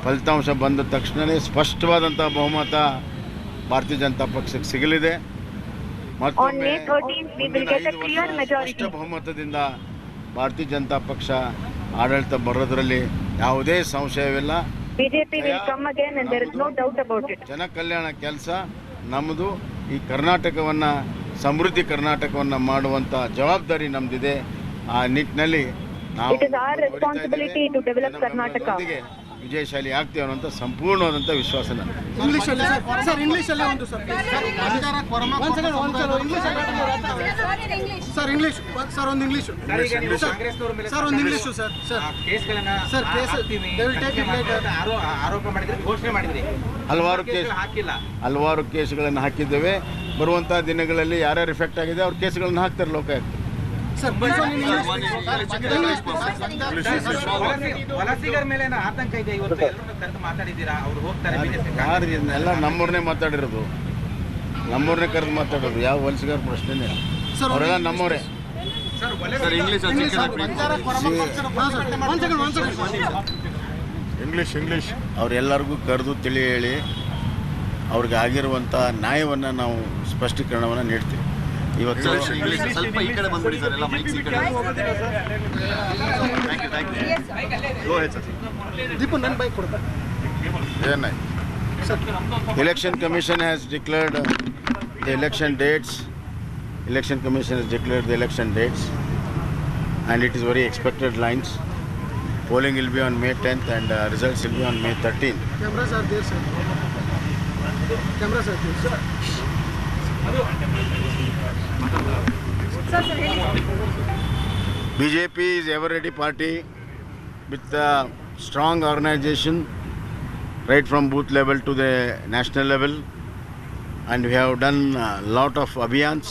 ಫಲಿತಾಂಶ ಬಂದ ತಕ್ಷಣವೇ ಸ್ಪಷ್ಟವಾದಂಥ ಬಹುಮತ ಭಾರತೀಯ ಜನತಾ ಪಕ್ಷಕ್ಕೆ ಸಿಗಲಿದೆ. ಮತ್ತೊಮ್ಮೆ ಸ್ಪಷ್ಟ ಬಹುಮತದಿಂದ ಭಾರತೀಯ ಜನತಾ ಪಕ್ಷ ಆಡಳಿತ ಬರೋದರಲ್ಲಿ ಯಾವುದೇ ಸಂಶಯವಿಲ್ಲ. ಜನ ಕಲ್ಯಾಣ ಕೆಲಸ ನಮ್ಮದು. ಈ ಕರ್ನಾಟಕವನ್ನು ಸಮೃದ್ಧಿ ಕರ್ನಾಟಕವನ್ನು ಮಾಡುವಂಥ ಜವಾಬ್ದಾರಿ ನಮ್ಮದಿದೆ. ಆ ನಿಟ್ಟಿನಲ್ಲಿ ನಾವು ವಿಜಯಶಾಲಿ ಆಗ್ತೇವೆ ಅನ್ನೋಂಥ ಸಂಪೂರ್ಣವಾದಂಥ ವಿಶ್ವಾಸ ನನಗೆ. ಹಲವಾರು ಕೇಸ್ಗಳನ್ನು ಹಾಕಿದ್ದೇವೆ. ಬರುವಂಥ ದಿನಗಳಲ್ಲಿ ಯಾರ್ಯಾರು ಇಫೆಕ್ಟ್ ಆಗಿದೆ ಅವ್ರ ಕೇಸ್ಗಳನ್ನು ಹಾಕ್ತಾರೆ ಲೋಕಾಯುಕ್ತ. ಎಲ್ಲ ನಮ್ಮವ್ರನ್ನೇ ಮಾತಾಡಿರೋದು, ನಮ್ಮವ್ರನ್ನೇ ಕರೆದು ಮಾತಾಡೋದು. ಯಾವ ವಲಸಿಗರ ಪ್ರಶ್ನೆನೇ ಇಲ್ಲ, ಅವರೆಲ್ಲ ನಮ್ಮವರೇ. ಇಂಗ್ಲೀಷ್ ಅವರೆಲ್ಲರಿಗೂ ಕರೆದು ತಿಳಿ ಹೇಳಿ ಅವ್ರಿಗೆ ಆಗಿರುವಂಥ ನ್ಯಾಯವನ್ನು ನಾವು ಸ್ಪಷ್ಟೀಕರಣವನ್ನು ನೀಡ್ತೀವಿ. ಇವತ್ತು ಸ್ವಲ್ಪ ಈ ಕಡೆ ಬಂದ್ಬಿಡಿ ಸರ್, ಎಲ್ಲ ಮೈಕ್ಸ್ ಈ ಕಡೆ. Election Commission has declared the election dates. Election Commission has declared the election dates, and it is very expected lines. Polling will be on May 10th and results will be on May 13th. Cameras are there, sir. Cameras are there, sir. BJP is ever ready party with a strong organization right from booth level to the national level, and we have done a lot of abhiyans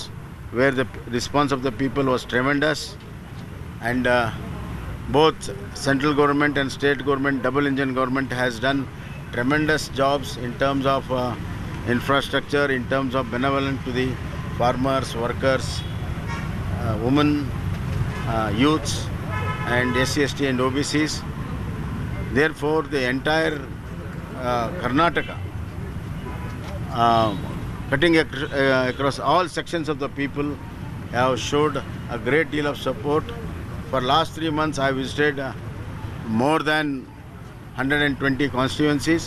where the response of the people was tremendous, and both central government and state government, double engine government has done tremendous jobs in terms of infrastructure, in terms of benevolence to the farmers, workers, women, youths and SC/ST and OBCs. Therefore, the entire Karnataka, cutting across all sections of the people, have showed a great deal of support. For last 3 months, I visited more than 120 constituencies,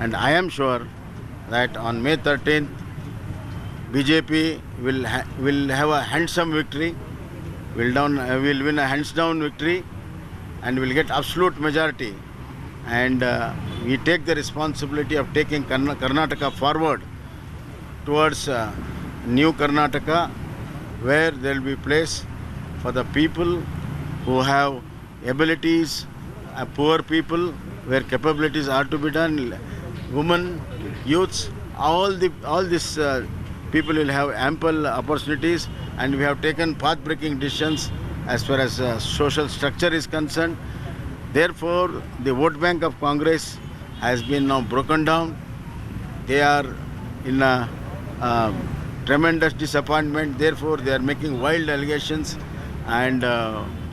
and I am sure that on May 13th, BJP will have a handsome victory, will win a hands-down victory, and will get absolute majority. And we take the responsibility of taking Karnataka forward towards new Karnataka, where there will be place for the people who have abilities, poor people where capabilities are to be done, women, youths, all these people will have ample opportunities, and we have taken path-breaking decisions as far as social structure is concerned. Therefore, the vote bank of Congress has been now broken down. They are in a tremendous disappointment. Therefore, they are making wild allegations and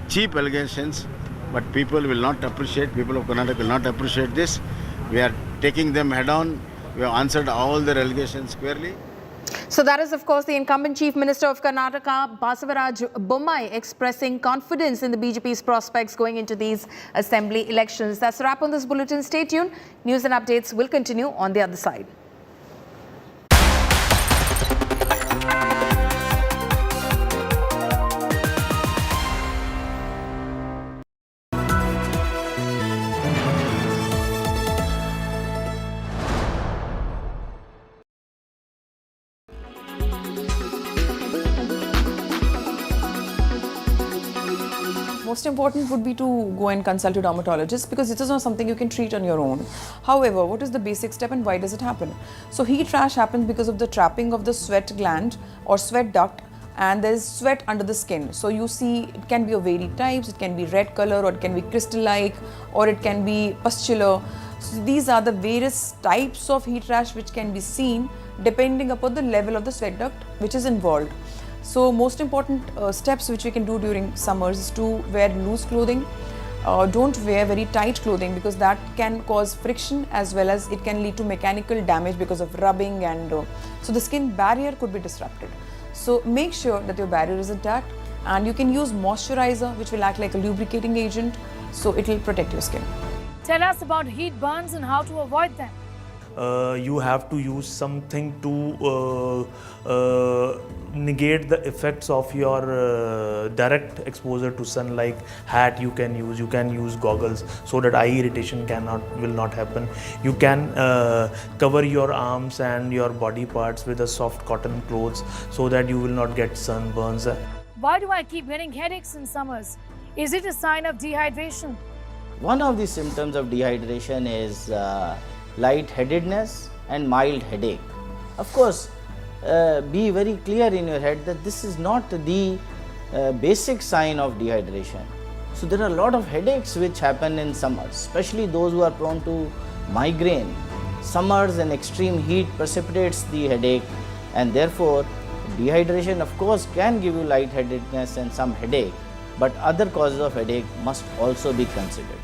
cheap allegations. But people will not appreciate, people of Karnataka will not appreciate this. We are taking them head on. We have answered all their allegations squarely. So that is, of course, the incumbent Chief Minister of Karnataka, Basavaraj Bommai, expressing confidence in the BJP's prospects going into these assembly elections. That's a wrap on this bulletin. Stay tuned. News and updates will continue on the other side. Most important would be to go and consult a dermatologist, because it is not something you can treat on your own. However, what is the basic step and why does it happen? So heat rash happens because of the trapping of the sweat gland or sweat duct, and there is sweat under the skin. So you see, it can be of varied types. It can be red color, or it can be crystal-like, or it can be pustular. So these are the various types of heat rash which can be seen depending upon the level of the sweat duct which is involved. So most important steps which we can do during summers is to wear loose clothing. Don't wear very tight clothing, because that can cause friction, as well as it can lead to mechanical damage because of rubbing, and so the skin barrier could be disrupted. So make sure that your barrier is intact, and you can use moisturizer which will act like a lubricating agent, so it will protect your skin. Tell us about heat burns and how to avoid them. You have to use something to negate the effects of your direct exposure to sun, like hat you can use goggles, so that eye irritation will not happen. You can cover your arms and your body parts with a soft cotton clothes, so that you will not get sunburns. Why do I keep getting headaches in summers? Is it a sign of dehydration? One of the symptoms of dehydration is lightheadedness and mild headache. Of course, be very clear in your head that this is not the basic sign of dehydration. So there are a lot of headaches which happen in summers, especially those who are prone to migraine. Summers and extreme heat precipitates the headache, and therefore dehydration of course can give you lightheadedness and some headache, but other causes of headache must also be considered.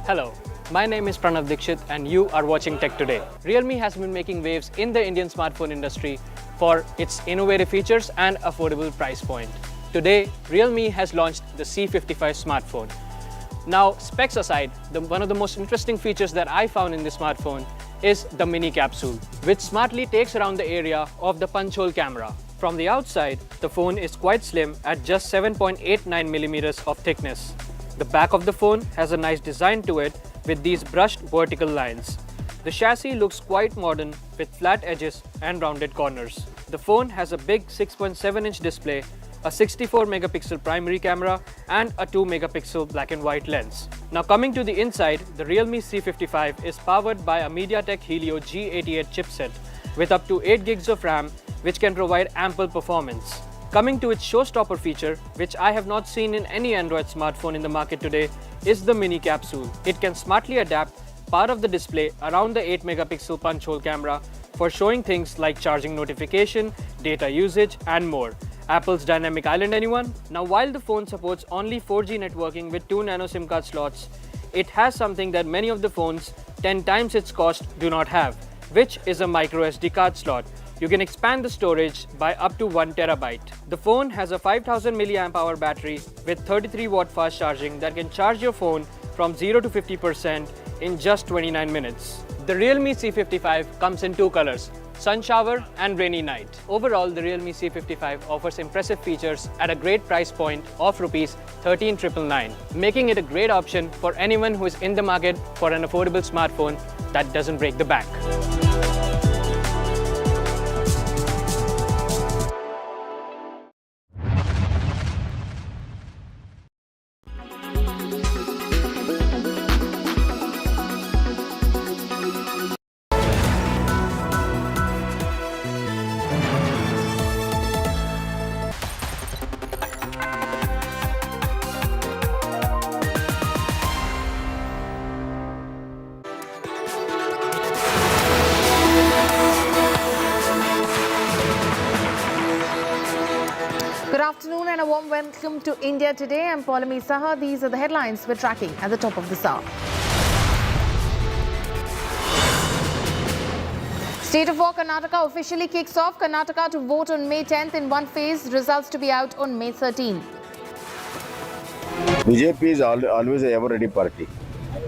Hello, my name is Pranav Dikshit and you are watching Tech Today. Realme has been making waves in the Indian smartphone industry for its innovative features and affordable price point. Today, Realme has launched the C55 smartphone. Now, specs aside, one of the most interesting features that I found in this smartphone is the mini capsule, which smartly takes around the area of the punch hole camera. From the outside, the phone is quite slim at just 7.89 millimeters of thickness. The back of the phone has a nice design to it with these brushed vertical lines. The chassis looks quite modern with flat edges and rounded corners. The phone has a big 6.7-inch display, a 64-megapixel primary camera and a 2-megapixel black and white lens. Now coming to the inside, the Realme C55 is powered by a MediaTek Helio G88 chipset with up to 8 gigs of RAM, which can provide ample performance. Coming to its showstopper feature, which I have not seen in any Android smartphone in the market today, is the mini capsule. It can smartly adapt part of the display around the 8-megapixel punch hole camera for showing things like charging notification, data usage and more. Apple's Dynamic Island, anyone? Now while the phone supports only 4G networking with 2 nano SIM card slots, it has something that many of the phones 10 times its cost do not have, which is a micro SD card slot. You can expand the storage by up to 1 terabyte. The phone has a 5000 mAh battery with 33 watt fast charging that can charge your phone from 0 to 50% in just 29 minutes. The Realme C55 comes in two colors, sun shower and rainy night. Overall, the Realme C55 offers impressive features at a great price point of Rs 13,999, making it a great option for anyone who is in the market for an affordable smartphone that doesn't break the bank. Good afternoon and a warm welcome to India Today. I'm Paulami Saha. These are the headlines we're tracking at the top of this hour. State of War Karnataka officially kicks off. Karnataka to vote on May 10th in one phase. Results to be out on May 13th. BJP is always a ever-ready party.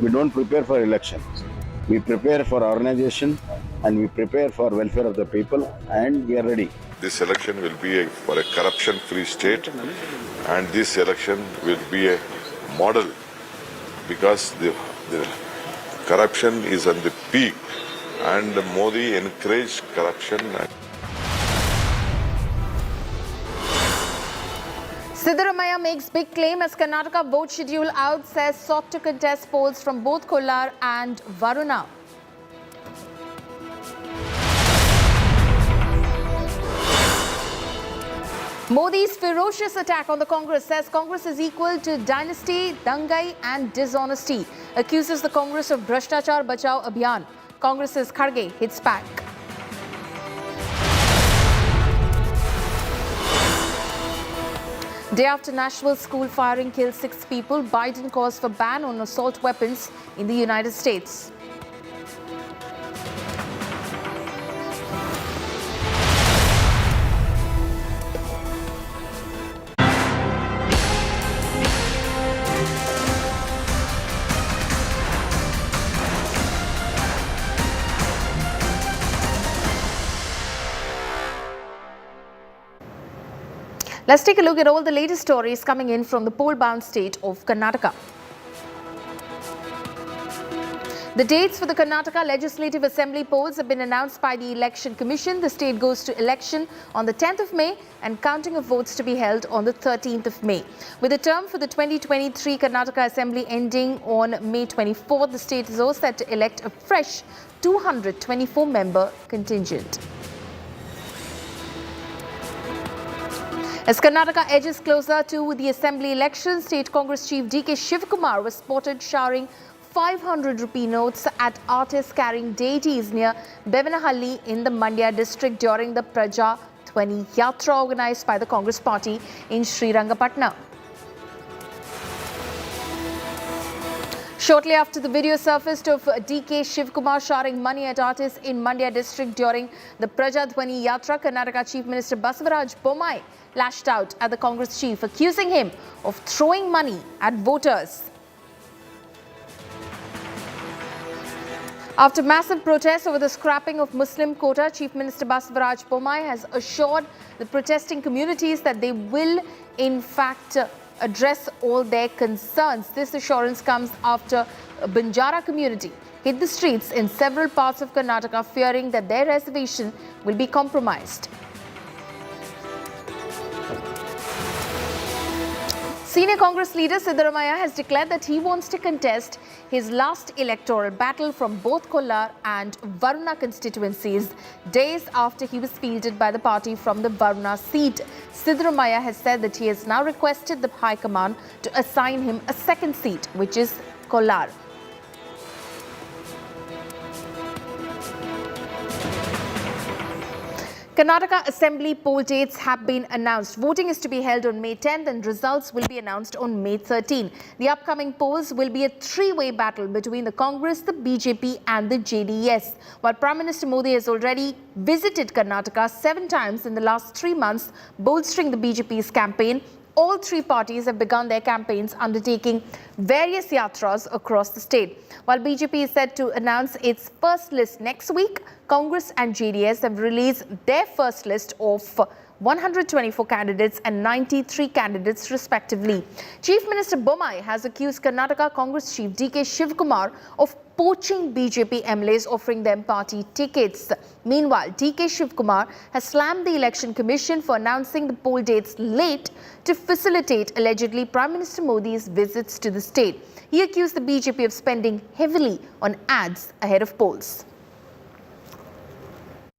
We don't prepare for elections. We prepare for organization and we prepare for welfare of the people, and we are ready. This election will be for a corruption-free state, and this election will be a model because the corruption is on the peak, and Modi encouraged corruption. Siddaramaiah makes big claim as Karnataka vote schedule out, says sought to contest polls from both Kollar and Varuna. Modi's ferocious attack on the Congress, says Congress is equal to dynasty, dangai and dishonesty. Accuses the Congress of Bhrashtachar Bachao Abhiyan. Congress's Kharge hits back. Day after Nashville school firing kills 6 people, Biden calls for ban on assault weapons in the United States. Let's take a look at all the latest stories coming in from the poll-bound state of Karnataka. The dates for the Karnataka Legislative Assembly polls have been announced by the Election Commission. The state goes to election on the 10th of May and counting of votes to be held on the 13th of May. With the term for the 2023 Karnataka Assembly ending on May 24th, the state is also set to elect a fresh 224-member contingent. As Karnataka edges closer to the assembly election, State Congress Chief D.K. Shivkumar was spotted showering 500 rupee notes at artists carrying deities near Bevenahalli in the Mandya district during the Praja 20 Yatra organized by the Congress party in Srirangapatna. Shortly after the video surfaced of D.K. Shivkumar showering money at artists in Mandya district during the Praja 20 Yatra, Karnataka Chief Minister Basavaraj Bommai lashed out at the Congress chief, accusing him of throwing money at voters. After massive protests over the scrapping of Muslim quota, Chief Minister Basavaraj Bommai has assured the protesting communities that they will in fact address all their concerns. This assurance comes after a Banjara community hit the streets in several parts of Karnataka, fearing that their reservation will be compromised. Senior Congress leader Siddaramaiah has declared that he wants to contest his last electoral battle from both Kollar and Varuna constituencies, days after he was fielded by the party from the Varuna seat. Siddaramaiah has said that he has now requested the High Command to assign him a second seat, which is Kollar. Karnataka Assembly poll dates have been announced. Voting is to be held on May 10th and results will be announced on May 13. The upcoming polls will be a three-way battle between the Congress, the BJP and the JDS. While Prime Minister Modi has already visited Karnataka 7 times in the last 3 months, bolstering the BJP's campaign, all three parties have begun their campaigns undertaking various yatras across the state. While BJP is set to announce its first list next week, Congress and JDS have released their first list of 124 candidates and 93 candidates respectively. Chief Minister Bommai has accused Karnataka Congress Chief DK Shivkumar of poaching BJP MLAs, offering them party tickets. Meanwhile, DK Shivkumar has slammed the Election Commission for announcing the poll dates late to facilitate allegedly Prime Minister Modi's visits to the state. He accused the BJP of spending heavily on ads ahead of polls.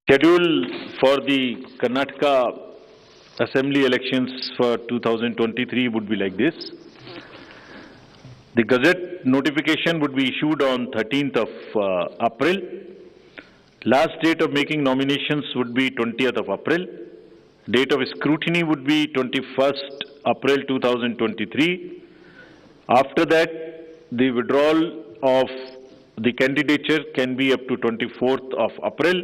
Schedule for the Karnataka Assembly elections for 2023 would be like this. The Gazette notification would be issued on 13th of April. Last date of making nominations would be 20th of April. Date of scrutiny would be 21st April 2023. After that, the withdrawal of the candidature can be up to 24th of April.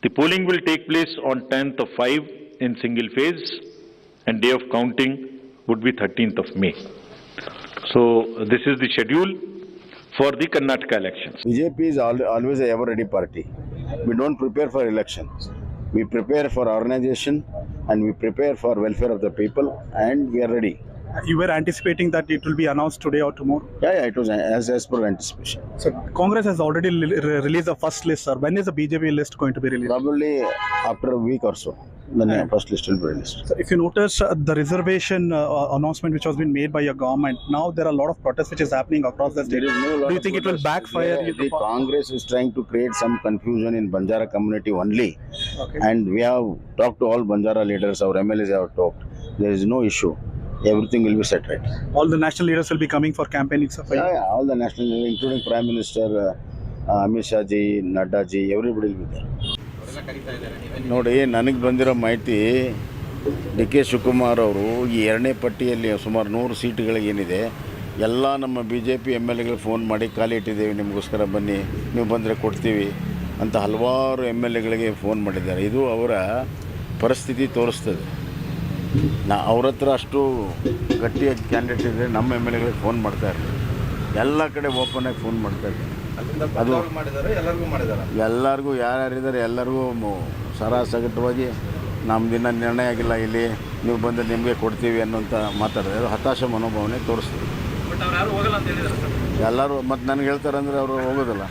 The polling will take place on 10th of 5 in single phase, and day of counting would be 13th of May. So this is the schedule for the Karnataka elections. BJP is always a ever-ready party. We don't prepare for elections. We prepare for organization and we prepare for welfare of the people, and we are ready. You were anticipating that it will be announced today or tomorrow? Yeah, it was as per anticipation. So Congress has already released the first list, sir. When is the BJP list going to be released? Probably after a week or so. The first list will be released. So if you notice the reservation announcement which has been made by your government, now there are a lot of protests which is happening across the state. Do you think it will backfire? The Congress is trying to create some confusion in Banjara community only. Okay. And we have talked to all Banjara leaders, our MLAs have talked. There is no issue. Everything will be set right. All the national leaders will be coming for campaigning, sir? Yeah, all the national leaders, including Prime Minister Amit Shah ji, Nadda ji, everybody will be there. ನೋಡಿ, ನನಗೆ ಬಂದಿರೋ ಮಾಹಿತಿ D K Shivakumar ಅವರು ಈ ಎರಡನೇ ಪಟ್ಟಿಯಲ್ಲಿ ಸುಮಾರು 100 ಸೀಟುಗಳಿಗೆ ಏನಿದೆ ಎಲ್ಲ ನಮ್ಮ BJP MLAಗಳಿಗೆ ಫೋನ್ ಮಾಡಿ ಖಾಲಿ ಇಟ್ಟಿದ್ದೇವೆ, ನಿಮಗೋಸ್ಕರ ಬನ್ನಿ, ನೀವು ಬಂದರೆ ಕೊಡ್ತೀವಿ ಅಂತ ಹಲವಾರು MLAಗಳಿಗೆ ಫೋನ್ ಮಾಡಿದ್ದಾರೆ. ಇದು ಅವರ ಪರಿಸ್ಥಿತಿ ತೋರಿಸ್ತದೆ. ಅವ್ರ ಹತ್ರ ಅಷ್ಟು ಗಟ್ಟಿಯಾಗಿ ಕ್ಯಾಂಡಿಡೇಟ್ ಇದ್ದರೆ ನಮ್ಮ MLAಗಳಿಗೆ ಫೋನ್ ಮಾಡ್ತಾ ಇರ್ತಾರೆ. ಎಲ್ಲ ಕಡೆ ಓಪನ್ ಆಗಿ ಫೋನ್ ಮಾಡ್ತಾ ಇರ್ತಾರೆ. ಅದು ಎಲ್ಲರಿಗೂ ಯಾರ್ಯಾರಿದ್ದಾರೆ ಎಲ್ಲರಿಗೂ ಸರಾಸಗಟವಾಗಿ ನಮ್ಮದಿನ ನಿರ್ಣಯ ಆಗಿಲ್ಲ, ಇಲ್ಲಿ ನೀವು ಬಂದರೆ ನಿಮಗೆ ಕೊಡ್ತೀವಿ ಅನ್ನೋಂಥ ಮಾತಾಡಿದ್ರೆ ಅದು ಹತಾಶ ಮನೋಭಾವನೆ ತೋರಿಸ್ತದೆ. ಎಲ್ಲರೂ ಮತ್ತು ನನಗೆ ಹೇಳ್ತಾರೆ ಅಂದರೆ ಅವರು ಹೋಗೋದಿಲ್ಲ.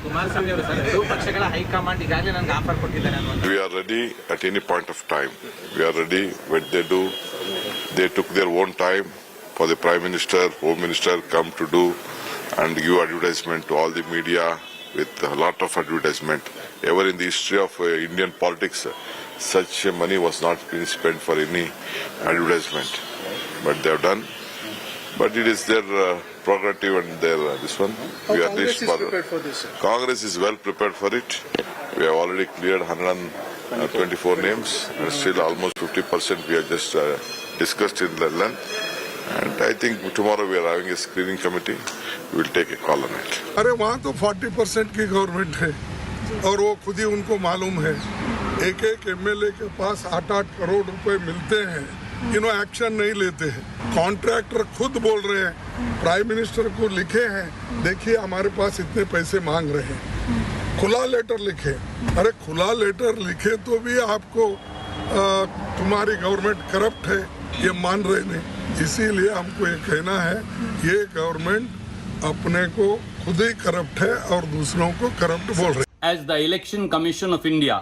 We are ready at any point of time. We are ready when they do. They took their own time for the Prime Minister, Home Minister come to do and give advertisement to all the media with a lot of advertisement. Ever in the history of Indian politics, such money was not being spent for any advertisement. But they have done. But it is their prerogative and their this one. We are Congress is prepared for this, sir? Congress is well prepared for it. We have already cleared 124 names, and still almost 50% we have just discussed in the length. And I think tomorrow we are having a screening committee. We will take a call on it. अरे वहाँ तो 40% की government है और वो खुद ही उनको मालूम है. एक MLA के पास 8-8 करोड़ रुपए मिलते हैं, इन्होंने एक्शन नहीं लेते हैं. कॉन्ट्रैक्टर खुद बोल रहे हैं, प्राइम मिनिस्टर को लिखे हैं, देखिए हमारे पास इतने पैसे मांग रहे हैं. खुला लेटर लिखे. अरे खुला लेटर लिखे तो भी आपको तुम्हारी गवर्नमेंट करप्ट है ये मान रहे नहीं. इसीलिए हमको ये कहना है, ये गवर्नमेंट अपने को खुद ही करप्ट है और दूसरों को करप्ट बोल रहे. As the Election Commission of India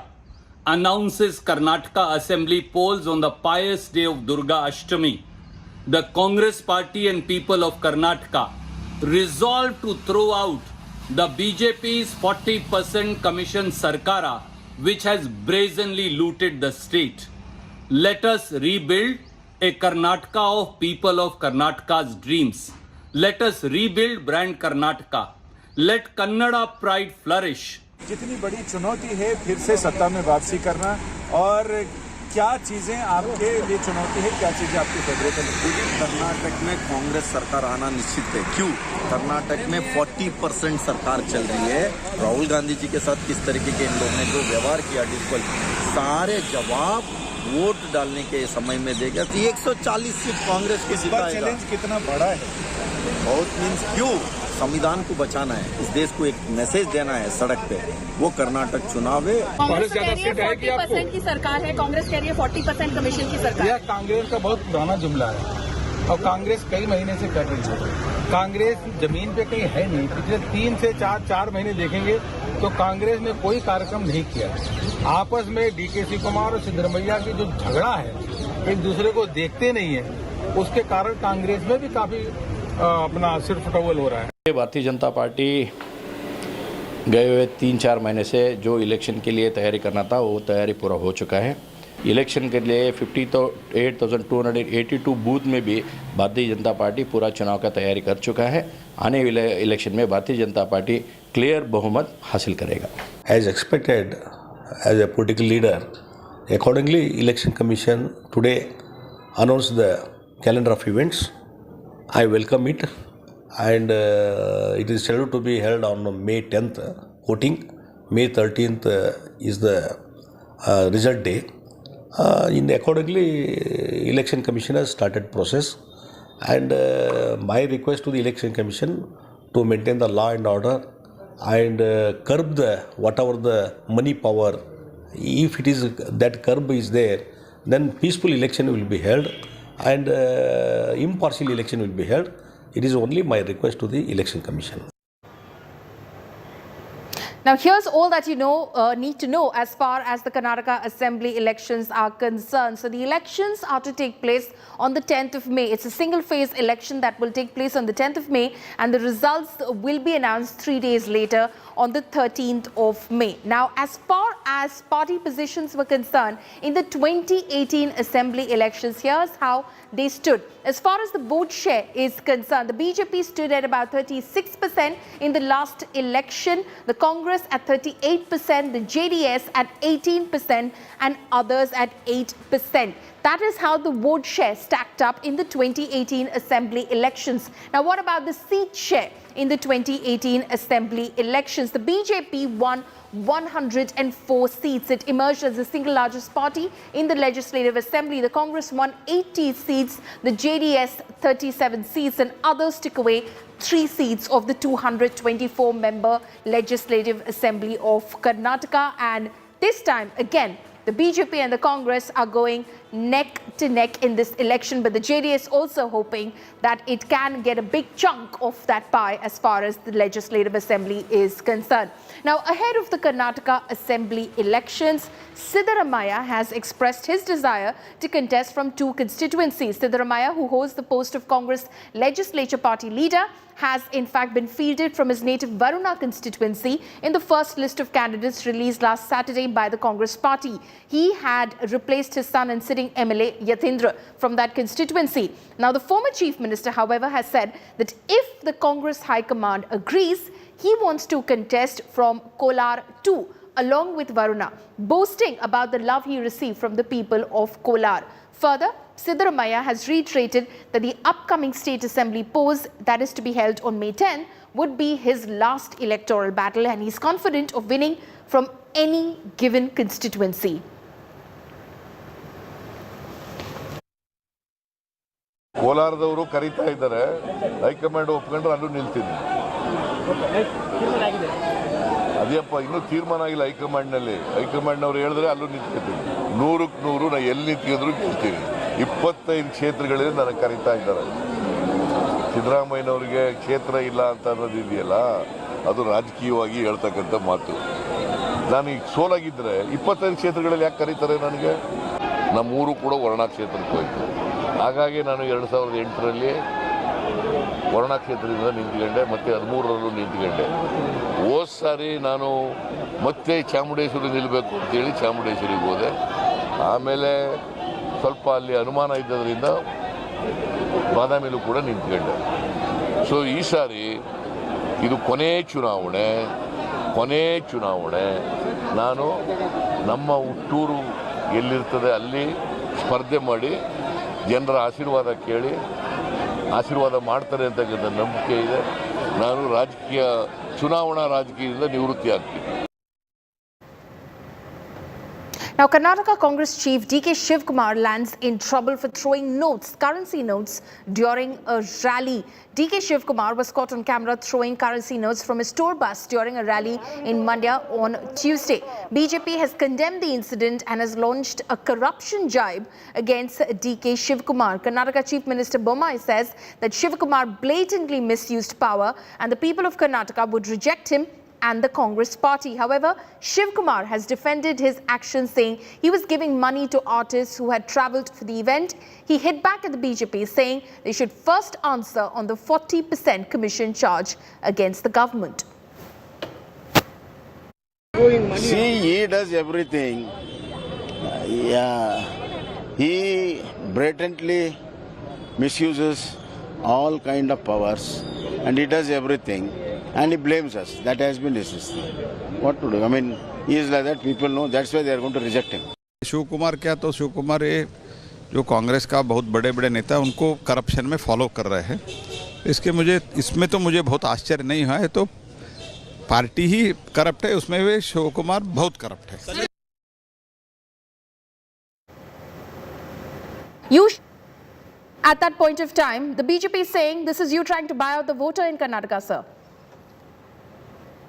announces Karnataka Assembly polls on the pious day of Durga Ashtami, the Congress Party and people of Karnataka resolve to throw out the BJP's 40% Commission Sarkara, which has brazenly looted the state. Let us rebuild a Karnataka of people of Karnataka's dreams. Let us rebuild brand Karnataka. Let Kannada pride flourish. जितनी बड़ी चुनौती है फिर से सत्ता में वापसी करना और क्या चीज़ें आपके लिए चुनौती है, क्या चीज़ें आपकी फेवरेट है? कर्नाटक में कांग्रेस सरकार आना निश्चित है। क्यों? कर्नाटक में 40% सरकार चल रही है। राहुल गांधी जी के साथ किस तरीके के इन लोगों ने जो व्यवहार किया, सारे जवाब वोट डालने के समय में देगा। 140 सीट कांग्रेस की जीताएगा। चैलेंज कितना बड़ा है? बहुत मीन्स क्यों? संविधान को बचाना है, इस देश को एक मैसेज देना है सड़क पे, वो कर्नाटक चुनाव है। कांग्रेस ज्यादा सीट आएगी आपको? 40% की सरकार है, कांग्रेस कह रही है 40% कमीशन की सरकार। यह कांग्रेस का बहुत पुराना जुमला है और कांग्रेस कई महीने से कर रही है। कांग्रेस जमीन पे कहीं है नहीं। पिछले 3 से 4 महीने देखेंगे तो कांग्रेस ने कोई कार्यक्रम नहीं किया। आपस में डीके कुमार और सिद्धरमैया की जो झगड़ा है, एक दूसरे को देखते नहीं है, उसके कारण कांग्रेस में भी काफी अपना सिर फटोल हो रहा है। भारतीय जनता पार्टी गए हुए 3-4 महीने से जो इलेक्शन के लिए तैयारी करना था वो तैयारी पूरा हो चुका है। इलेक्शन के लिए 58,282 बूथ में भी भारतीय जनता पार्टी पूरा चुनाव का तैयारी कर चुका है। आने वाले इलेक्शन में भारतीय जनता पार्टी क्लियर बहुमत हासिल करेगा। As expected, as a political leader, accordingly, Election Commission today announced the calendar of events. I welcome it, and it is scheduled to be held on May 10th voting. May 13th is the result day. Accordingly, Election Commission has started process, and my request to the Election Commission to maintain the law and order and curb the whatever the money power. If it is that curb is there, then peaceful election will be held and impartial election will be held. It is only my request to the Election Commission. Now, here's all that you need to know as far as the Karnataka Assembly elections are concerned. So, the elections are to take place on the 10th of May. It's a single-phase election that will take place on the 10th of May, and the results will be announced 3 days later on the 13th of May. Now, as far as party positions were concerned in the 2018 Assembly elections, here's how they stood. As far as the vote share is concerned, the BJP stood at about 36% in the last election, the Congress at 38%, the JDS at 18%, and others at 8%. That is how the vote share stacked up in the 2018 Assembly elections. Now, what about the seat share in the 2018 Assembly elections? The BJP won 104 seats. It emerged as the single largest party in the Legislative Assembly. The Congress won 80 seats, the JDS 37 seats, and others took away 3 seats of the 224-member Legislative Assembly of Karnataka. And this time, again, the BJP and the Congress are going neck to neck in this election, but the JDS also hoping that it can get a big chunk of that pie as far as the Legislative Assembly is concerned. Now, ahead of the Karnataka Assembly elections, Siddaramaiah has expressed his desire to contest from 2 constituencies. Siddaramaiah, who holds the post of Congress Legislature Party leader, has in fact been fielded from his native Varuna constituency in the first list of candidates released last Saturday by the Congress party. He had replaced his son and sitting MLA Yatindra from that constituency. Now, the former Chief Minister, however, has said that if the Congress High Command agrees, he wants to contest from Kolar too, along with Varuna, boasting about the love he received from the people of Kolar. Further, Siddaramaiah has reiterated that the upcoming State Assembly polls that is to be held on May 10 would be his last electoral battle, and he's confident of winning from any given constituency. ಕೋಲಾರದವರು ಕರೀತಾ ಇದ್ದಾರೆ, high command ಒಪ್ಕೊಂಡ್ರೆ ಅಲ್ಲೂ ನಿಲ್ತೀನಿ. ಅದೇಪ್ಪ ಇನ್ನೂ ತೀರ್ಮಾನ ಆಗಿಲ್ಲ ಹೈಕಮಾಂಡ್ನಲ್ಲಿ. ಹೈಕಮಾಂಡ್ನವ್ರು ಹೇಳಿದ್ರೆ ಅಲ್ಲೂ ನಿಂತ್ಕೊತೀನಿ. 100ಕ್ಕೆ 100 ನಾ ಎಲ್ಲಿ ನಿಂತ್ಕೊಂಡ್ರು ಗೆಲ್ತೀನಿ. 25 ಕ್ಷೇತ್ರಗಳಲ್ಲಿ ನನಗೆ ಕರೀತಾ ಇದ್ದಾರೆ. ಸಿದ್ದರಾಮಯ್ಯನವರಿಗೆ ಕ್ಷೇತ್ರ ಇಲ್ಲ ಅಂತ ಅನ್ನೋದು ಇದೆಯಲ್ಲ, ಅದು ರಾಜಕೀಯವಾಗಿ ಹೇಳ್ತಕ್ಕಂಥ ಮಾತು. ನಾನು ಈಗ ಸೋಲಾಗಿದ್ದರೆ 25 ಕ್ಷೇತ್ರಗಳಲ್ಲಿ ಯಾಕೆ ಕರೀತಾರೆ ನನಗೆ? ನಮ್ಮೂರು ಕೂಡ ವರ್ಣಾ ಕ್ಷೇತ್ರಕ್ಕೆ ಹೋಯಿತು. ಹಾಗಾಗಿ ನಾನು 2008ರಲ್ಲಿ ವರ್ಣಾ ಕ್ಷೇತ್ರದಿಂದ ನಿಂತ್ಕೊಂಡೆ, ಮತ್ತೆ 13ರಲ್ಲೂ ನಿಂತ್ಕೊಂಡೆ. ಹೋದ ಸಾರಿ ನಾನು ಮತ್ತೆ ಚಾಮುಂಡೇಶ್ವರಿ ನಿಲ್ಲಬೇಕು ಅಂತೇಳಿ ಚಾಮುಂಡೇಶ್ವರಿಗೆ ಹೋದೆ. ಆಮೇಲೆ ಸ್ವಲ್ಪ ಅಲ್ಲಿ ಅನುಮಾನ ಇದ್ದದ್ರಿಂದ ಬಾದಾಮಿಲೂ ಕೂಡ ನಿಂತ್ಕೊಂಡೆ. ಸೊ ಈ ಸಾರಿ ಇದು ಕೊನೆ ಚುನಾವಣೆ. ನಾನು ನಮ್ಮ ಹುಟ್ಟೂರು ಎಲ್ಲಿರ್ತದೆ ಅಲ್ಲಿ ಸ್ಪರ್ಧೆ ಮಾಡಿ ಜನರ ಆಶೀರ್ವಾದ ಕೇಳಿ ಆಶೀರ್ವಾದ ಮಾಡ್ತಾರೆ ಅಂತಕ್ಕಂಥ ನಂಬಿಕೆ ಇದೆ. ನಾನು ಚುನಾವಣಾ ರಾಜಕೀಯದಿಂದ ನಿವೃತ್ತಿ ಆಗ್ತೀನಿ. Now, Karnataka Congress chief DK Shivkumar lands in trouble for throwing currency notes, during a rally. DK Shivkumar was caught on camera throwing currency notes from his tour bus during a rally in Mandya on Tuesday. BJP has condemned the incident and has launched a corruption jibe against DK Shivkumar. Karnataka Chief Minister Bommai says that Shivkumar blatantly misused power and the people of Karnataka would reject him and the Congress party. However, Shivkumar has defended his actions, saying he was giving money to artists who had travelled for the event. He hit back at the BJP, saying they should first answer on the 40% commission charge against the government. See, he does everything. He blatantly misuses all kind of powers, and he does everything. And he blames us. That has been his system. What to do? I mean, he is like that. People know. That's why they are going to reject him. Shiv Kumar क्या तो शिव कुमार ये जो कांग्रेस का बहुत बड़े बड़े नेता उनको करप्शन में फॉलो कर रहे हैं. इसमें तो मुझे बहुत आश्चर्य नहीं हुआ है. तो पार्टी ही करप्ट है, उसमें भी शिव कुमार बहुत करप्ट है. At that point of time, the BJP is saying this is you trying to buy out the voter in Karnataka, sir.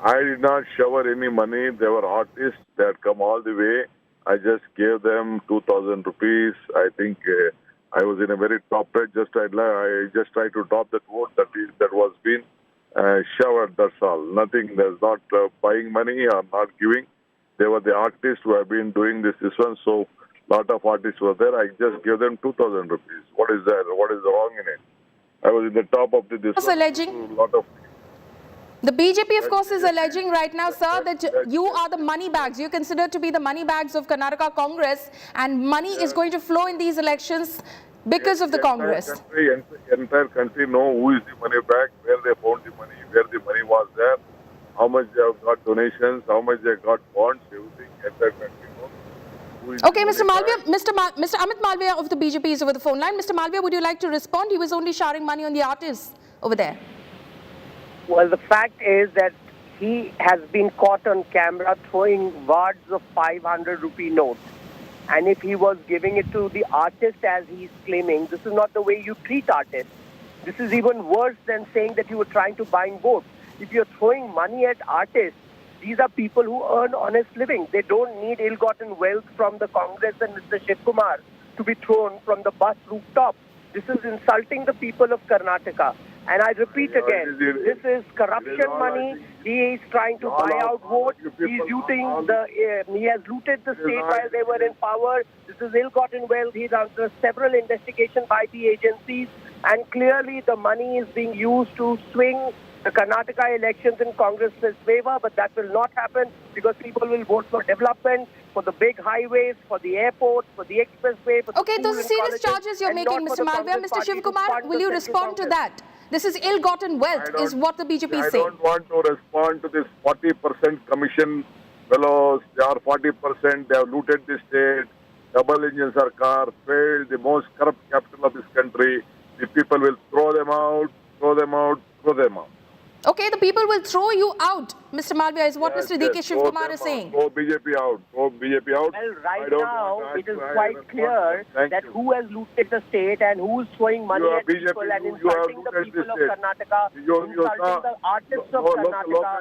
I did not shower any money. They were artists. They had come all the way. I just gave them 2,000 rupees. I think I was in a very top rate. I just tried to drop that vote that was being showered. That's all. Nothing. There's not buying money or not giving. They were the artists who have been doing this one. So lot of artists were there. I just gave them 2,000 rupees. What is that? What is wrong in it? I was in the top of this. Alleging. The BJP, of course, is alleging right now, sir, that you are the money bags. You consider to be the money bags of Karnataka Congress, and money is going to flow in these elections because of the Congress. Entire country know who is the money bag, where they found the money, where the money was there, how much they have got donations, how much they got bonds, everything. Entire country knows. Okay, Mr. Malviya, Mr. Amit Malviya of the BJP is over the phone line. Mr. Malviya, would you like to respond? He was only showering money on the artists over there. Well, the fact is that he has been caught on camera throwing wads of 500 rupee notes. And if he was giving it to the artist as he's claiming, this is not the way you treat artists. This is even worse than saying that you were trying to buy votes. If you're throwing money at artists, these are people who earn honest living. They don't need ill-gotten wealth from the Congress and Mr. Shivkumar to be thrown from the bus rooftop. This is insulting the people of Karnataka. And I repeat again, this is corruption money. He is trying to buy out votes. He has looted the state while they were in power. This is ill-gotten wealth. He's under several investigations by the agencies. And clearly the money is being used to swing the Karnataka elections in Congress's favor. But that will not happen because people will vote for development, for the big highways, for the airports, for the expressway. For okay, those are serious charges you're making, Mr. Malviya. Mr. Shivkumar, will you respond to that? This is ill-gotten wealth, is what the BJP is saying. I don't want to respond to this 40% commission fellows. They are 40%. They have looted the state. Double-engine Sarkar failed, the most corrupt capital of this country. The people will throw them out, throw them out, throw them out. Okay, the people will throw you out, Mr. Malviya, is what Mr. DK Shivkumar is saying. Throw BJP out. Throw BJP out. Well, right now, it is quite clear that who has looted the state and who is throwing money at people and insulting the people of Karnataka, insulting the artists of Karnataka,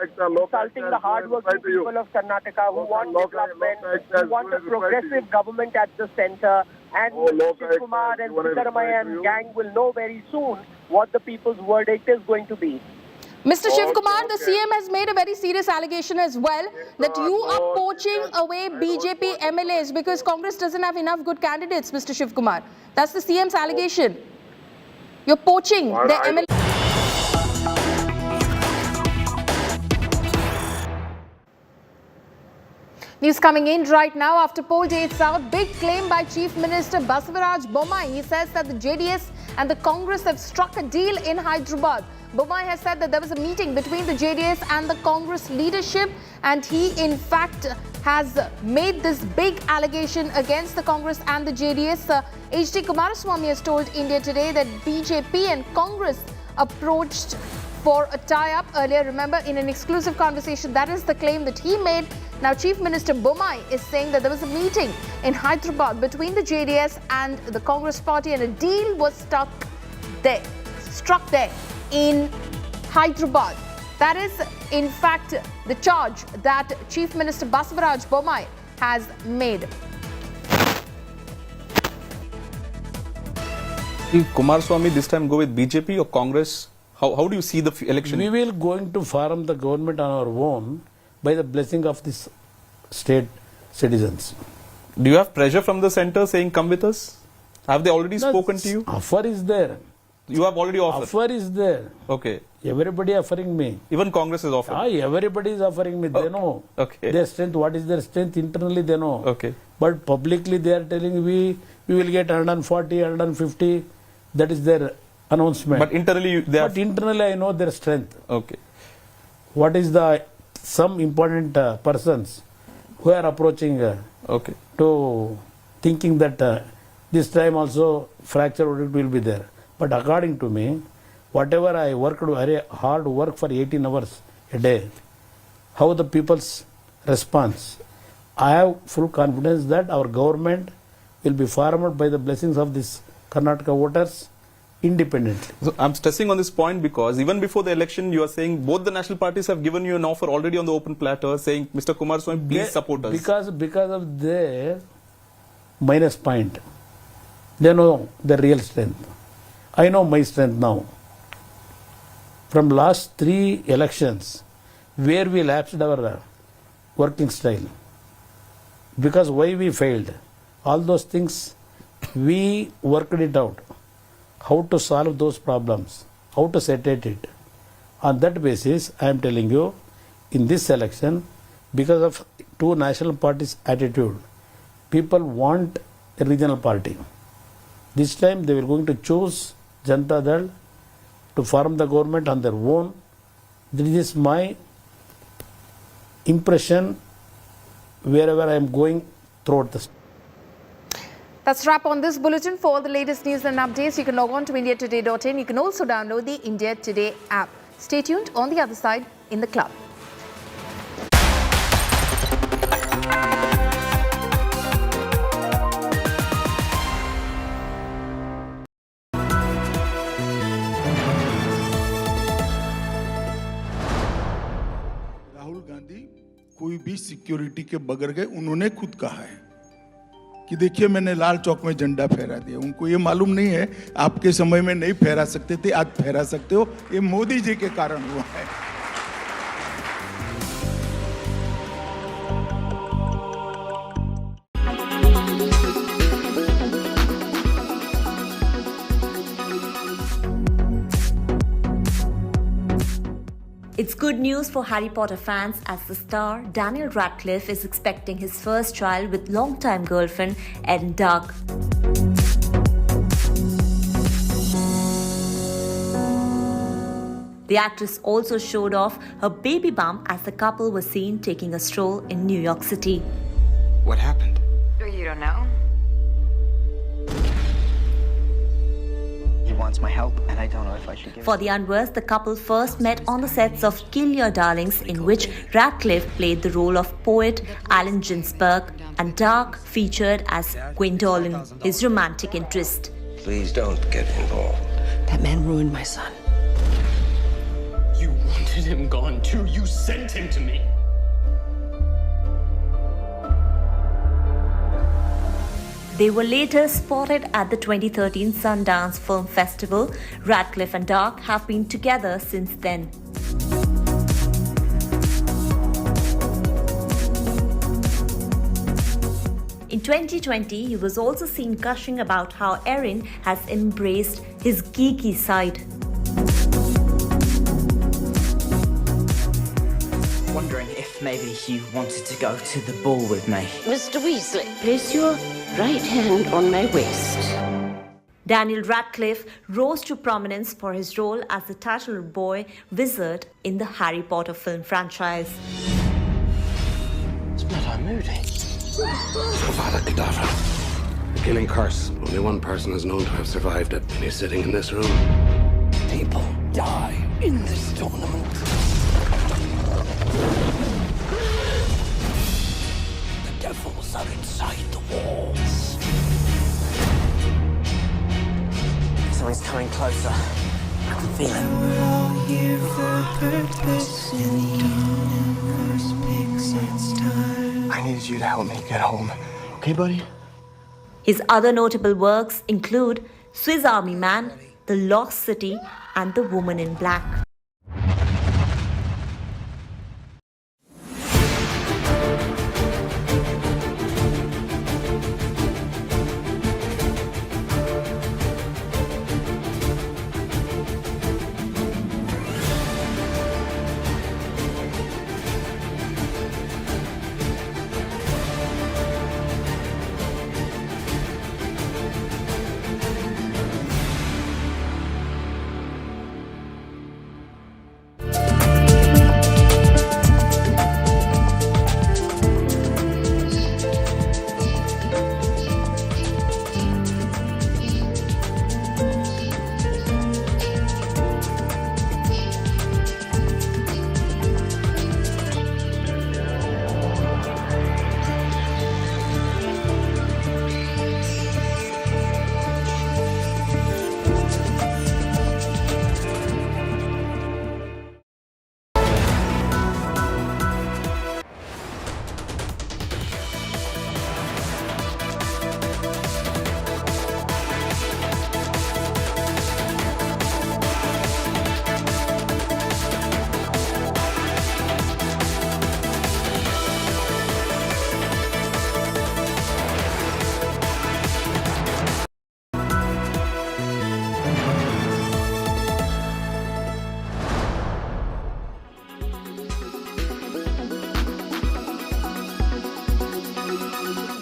insulting the hard-working people of Karnataka who want development, who want a progressive government at the center. And Mr. Shivkumar and Siddaramaiah and gang will know very soon what the people's verdict is going to be. Mr. Shivkumar, the CM has made a very serious allegation as well that you are poaching away BJP MLAs because Congress doesn't have enough good candidates, Mr. Shivkumar. That's the CM's allegation. You're poaching the MLAs. News coming in right now after poll dates out. Big claim by Chief Minister Basavaraj Bommai. He says that the JDS and the Congress have struck a deal in Hyderabad. Bomai has said that there was a meeting between the JDS and the Congress leadership, and he in fact has made this big allegation against the Congress and the JDS. H.D. Kumaraswamy has told India Today that BJP and Congress approached for a tie-up earlier. Remember, in an exclusive conversation, that is the claim that he made. Now, Chief Minister Bomai is saying that there was a meeting in Hyderabad between the JDS and the Congress party, and a deal was struck there in Hyderabad. That is, in fact, the charge that Chief Minister Basavaraj Bomai has made. Will Kumaraswamy this time go with BJP or Congress? How do you see the election? We will going to form the government on our own by the blessing of these state citizens. Do you have pressure from the centre saying come with us? Have they already spoken to you? Offer is there. You have already offered? Offer is there. Okay. Everybody offering me. Even Congress is offering? Everybody is offering me. They know. Okay. Their strength, what is their strength internally, they know. Okay. But publicly they are telling we will get 140, 150. That is their announcement. But internally internally I know their strength. Okay. What is some important persons who are approaching to thinking that this time also fracture will be there. But according to me, whatever I worked very hard work for 18 hours a day, how the people's response, I have full confidence that our government will be formed by the blessings of these Karnataka voters independently. So I'm stressing on this point because even before the election, you are saying both the national parties have given you an offer already on the open platter, saying, Mr. Kumaraswamy, please support us. Because of their minus point, they know the real strength. I know my strength now. From last 3 elections, where we lapsed our working style, because why we failed, all those things, we worked it out. How to solve those problems, how to settle it. On that basis, I am telling you, in this election, because of 2 national parties' attitude, people want a regional party. This time they were going to choose Janata Dal to form the government on their own. This is my impression wherever I am going throughout the state. That's a wrap on this bulletin. For all the latest news and updates, you can log on to indiatoday.in. You can also download the India Today app. Stay tuned. On the other side, in the club. Rahul Gandhi कोई भी security के बगैर गए, उन्होंने खुद कहा है कि देखिए मैंने लाल चौक में झंडा फहरा दिया। उनको ये मालूम नहीं है आपके समय में नहीं फहरा सकते थे, आज फहरा सकते हो। ये मोदी जी के कारण हुआ है। It's good news for Harry Potter fans as the star Daniel Radcliffe is expecting his first child with longtime girlfriend Eden Dark. The actress also showed off her baby bump as the couple was seen taking a stroll in New York City. What happened? You don't know? He wants my help, and I don't know if I should give For the unversed, the couple first met on the sets of Kill Your Darlings, in which Radcliffe played the role of poet Allen Ginsberg and Dark featured as Gwendolen, his romantic interest. Please don't get involved. That man ruined my son. You wanted him gone too. You sent him to me. They were later spotted at the 2013 Sundance Film Festival. Radcliffe and Dark have been together since then. In 2020, he was also seen gushing about how Erin has embraced his geeky side. Wondering if maybe you wanted to go to the ball with me. Mr. Weasley, place your right hand on my waist. Daniel Radcliffe rose to prominence for his role as the titular boy wizard in the Harry Potter film franchise. It's blood moody. Avada Kedavra. The killing curse. Only one person is known to have survived it, and he's sitting in this room. People die in this tournament. The devils are inside the walls. Something's coming closer. I can feel it. We're all here for a purpose. In the universe picks its time. I need you to help me get home. Okay, buddy? His other notable works include Swiss Army Man, The Lost City, and The Woman in Black.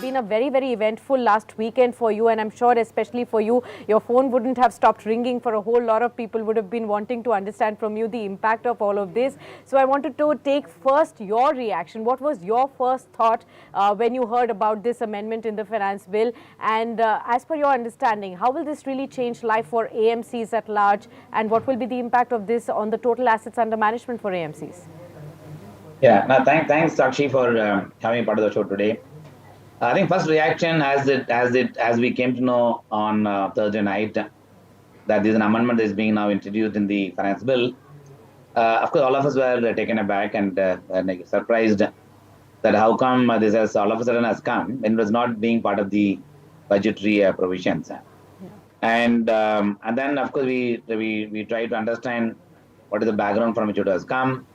Been a very eventful last weekend for you, and I'm sure especially for you, your phone wouldn't have stopped ringing. For a whole lot of people would have been wanting to understand from you the impact of all of this. So I wanted to take first your reaction. What was your first thought when you heard about this amendment in the finance bill, and as per your understanding, how will this really change life for AMCs at large, and what will be the impact of this on the total assets under management for AMCs? Yeah, no, thanks Sakshi for having part of the show today. I think first reaction as we came to know on Thursday night that there is an amendment that is being now introduced in the finance bill. Of course, all of us were taken aback and surprised that how come this has all of a sudden has come and was not being part of the budgetary provisions. Yeah. And then of course we try to understand what is the background from which it has come,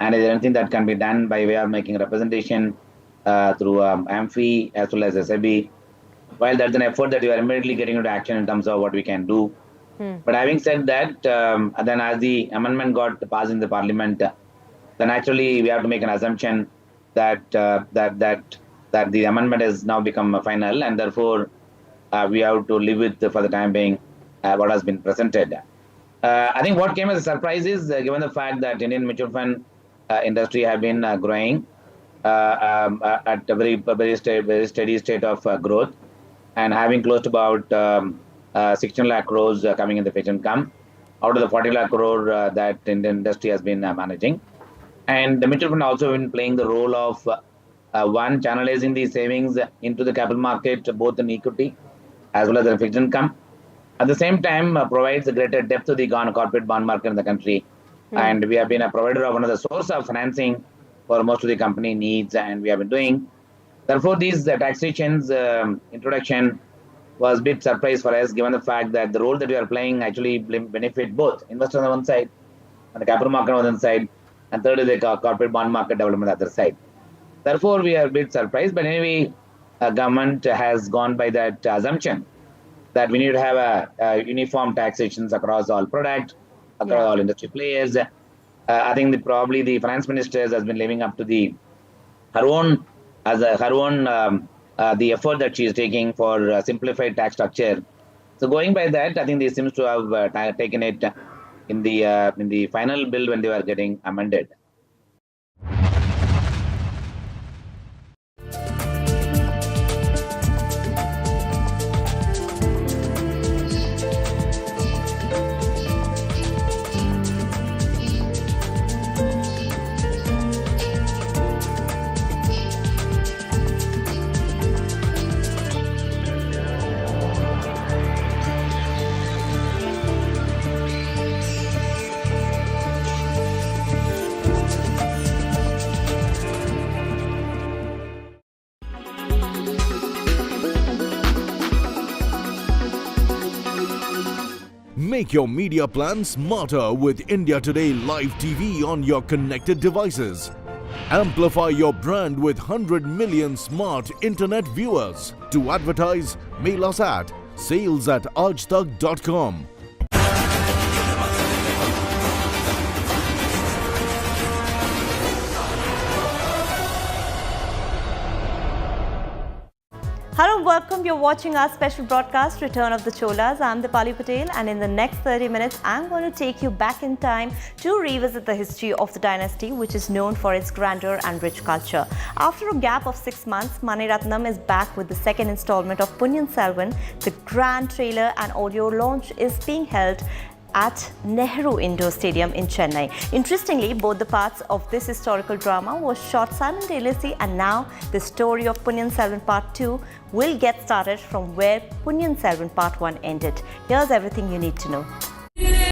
and is there anything that can be done by way of making representation through AMFI as well as SAB. While that's an effort that we are immediately getting into action in terms of what we can do. But having said that, then as the amendment got passed in the parliament, then naturally we have to make an assumption that that the amendment has now become final, and therefore we have to live with for the time being what has been presented. I think what came as a surprise is given the fact that Indian mutual fund industry have been growing at a very steady state of growth, and having close to about 16 lakh crores coming in the fixed income out of the 40 lakh crore that Indian industry has been managing. And the mutual fund also been playing the role of one, channelizing these savings into the capital market, both in equity as well as in fixed income. At the same time, provides a greater depth to the corporate bond market in the country. And we have been a provider of another source of financing for most of the company needs, and we have been doing. Therefore, these taxations introduction was a bit surprise for us, given the fact that the role that we are playing actually benefit both investors on one side and the capital market on one side, and third is the corporate bond market development on the other side. Therefore, we are a bit surprised. But anyway, government has gone by that assumption that we need to have a uniform taxations across all products, across all industry players. I think probably the finance minister has been living up to the effort that she is taking for simplified tax structure, So going by that, I think they seems to have taken it in the final bill when they were getting amended. Make your media plan smarter with India Today Live TV on your connected devices. Amplify your brand with 100 million smart internet viewers. To advertise, mail us at sales@aajtak.com. Hello and welcome. You're watching our special broadcast, Return of the Cholas. I'm Dipali Patel, and in the next 30 minutes, I'm going to take you back in time to revisit the history of the dynasty, which is known for its grandeur and rich culture. After a gap of 6 months, Mani Ratnam is back with the second installment of Ponniyin Selvan. The grand trailer and audio launch is being held at Nehru Indoor Stadium in Chennai. Interestingly, both the parts of this historical drama was shot simultaneously, and now the story of Ponniyin Selvan Part 2 will get started from where Ponniyin Selvan Part 1 ended. Here's everything you need to know.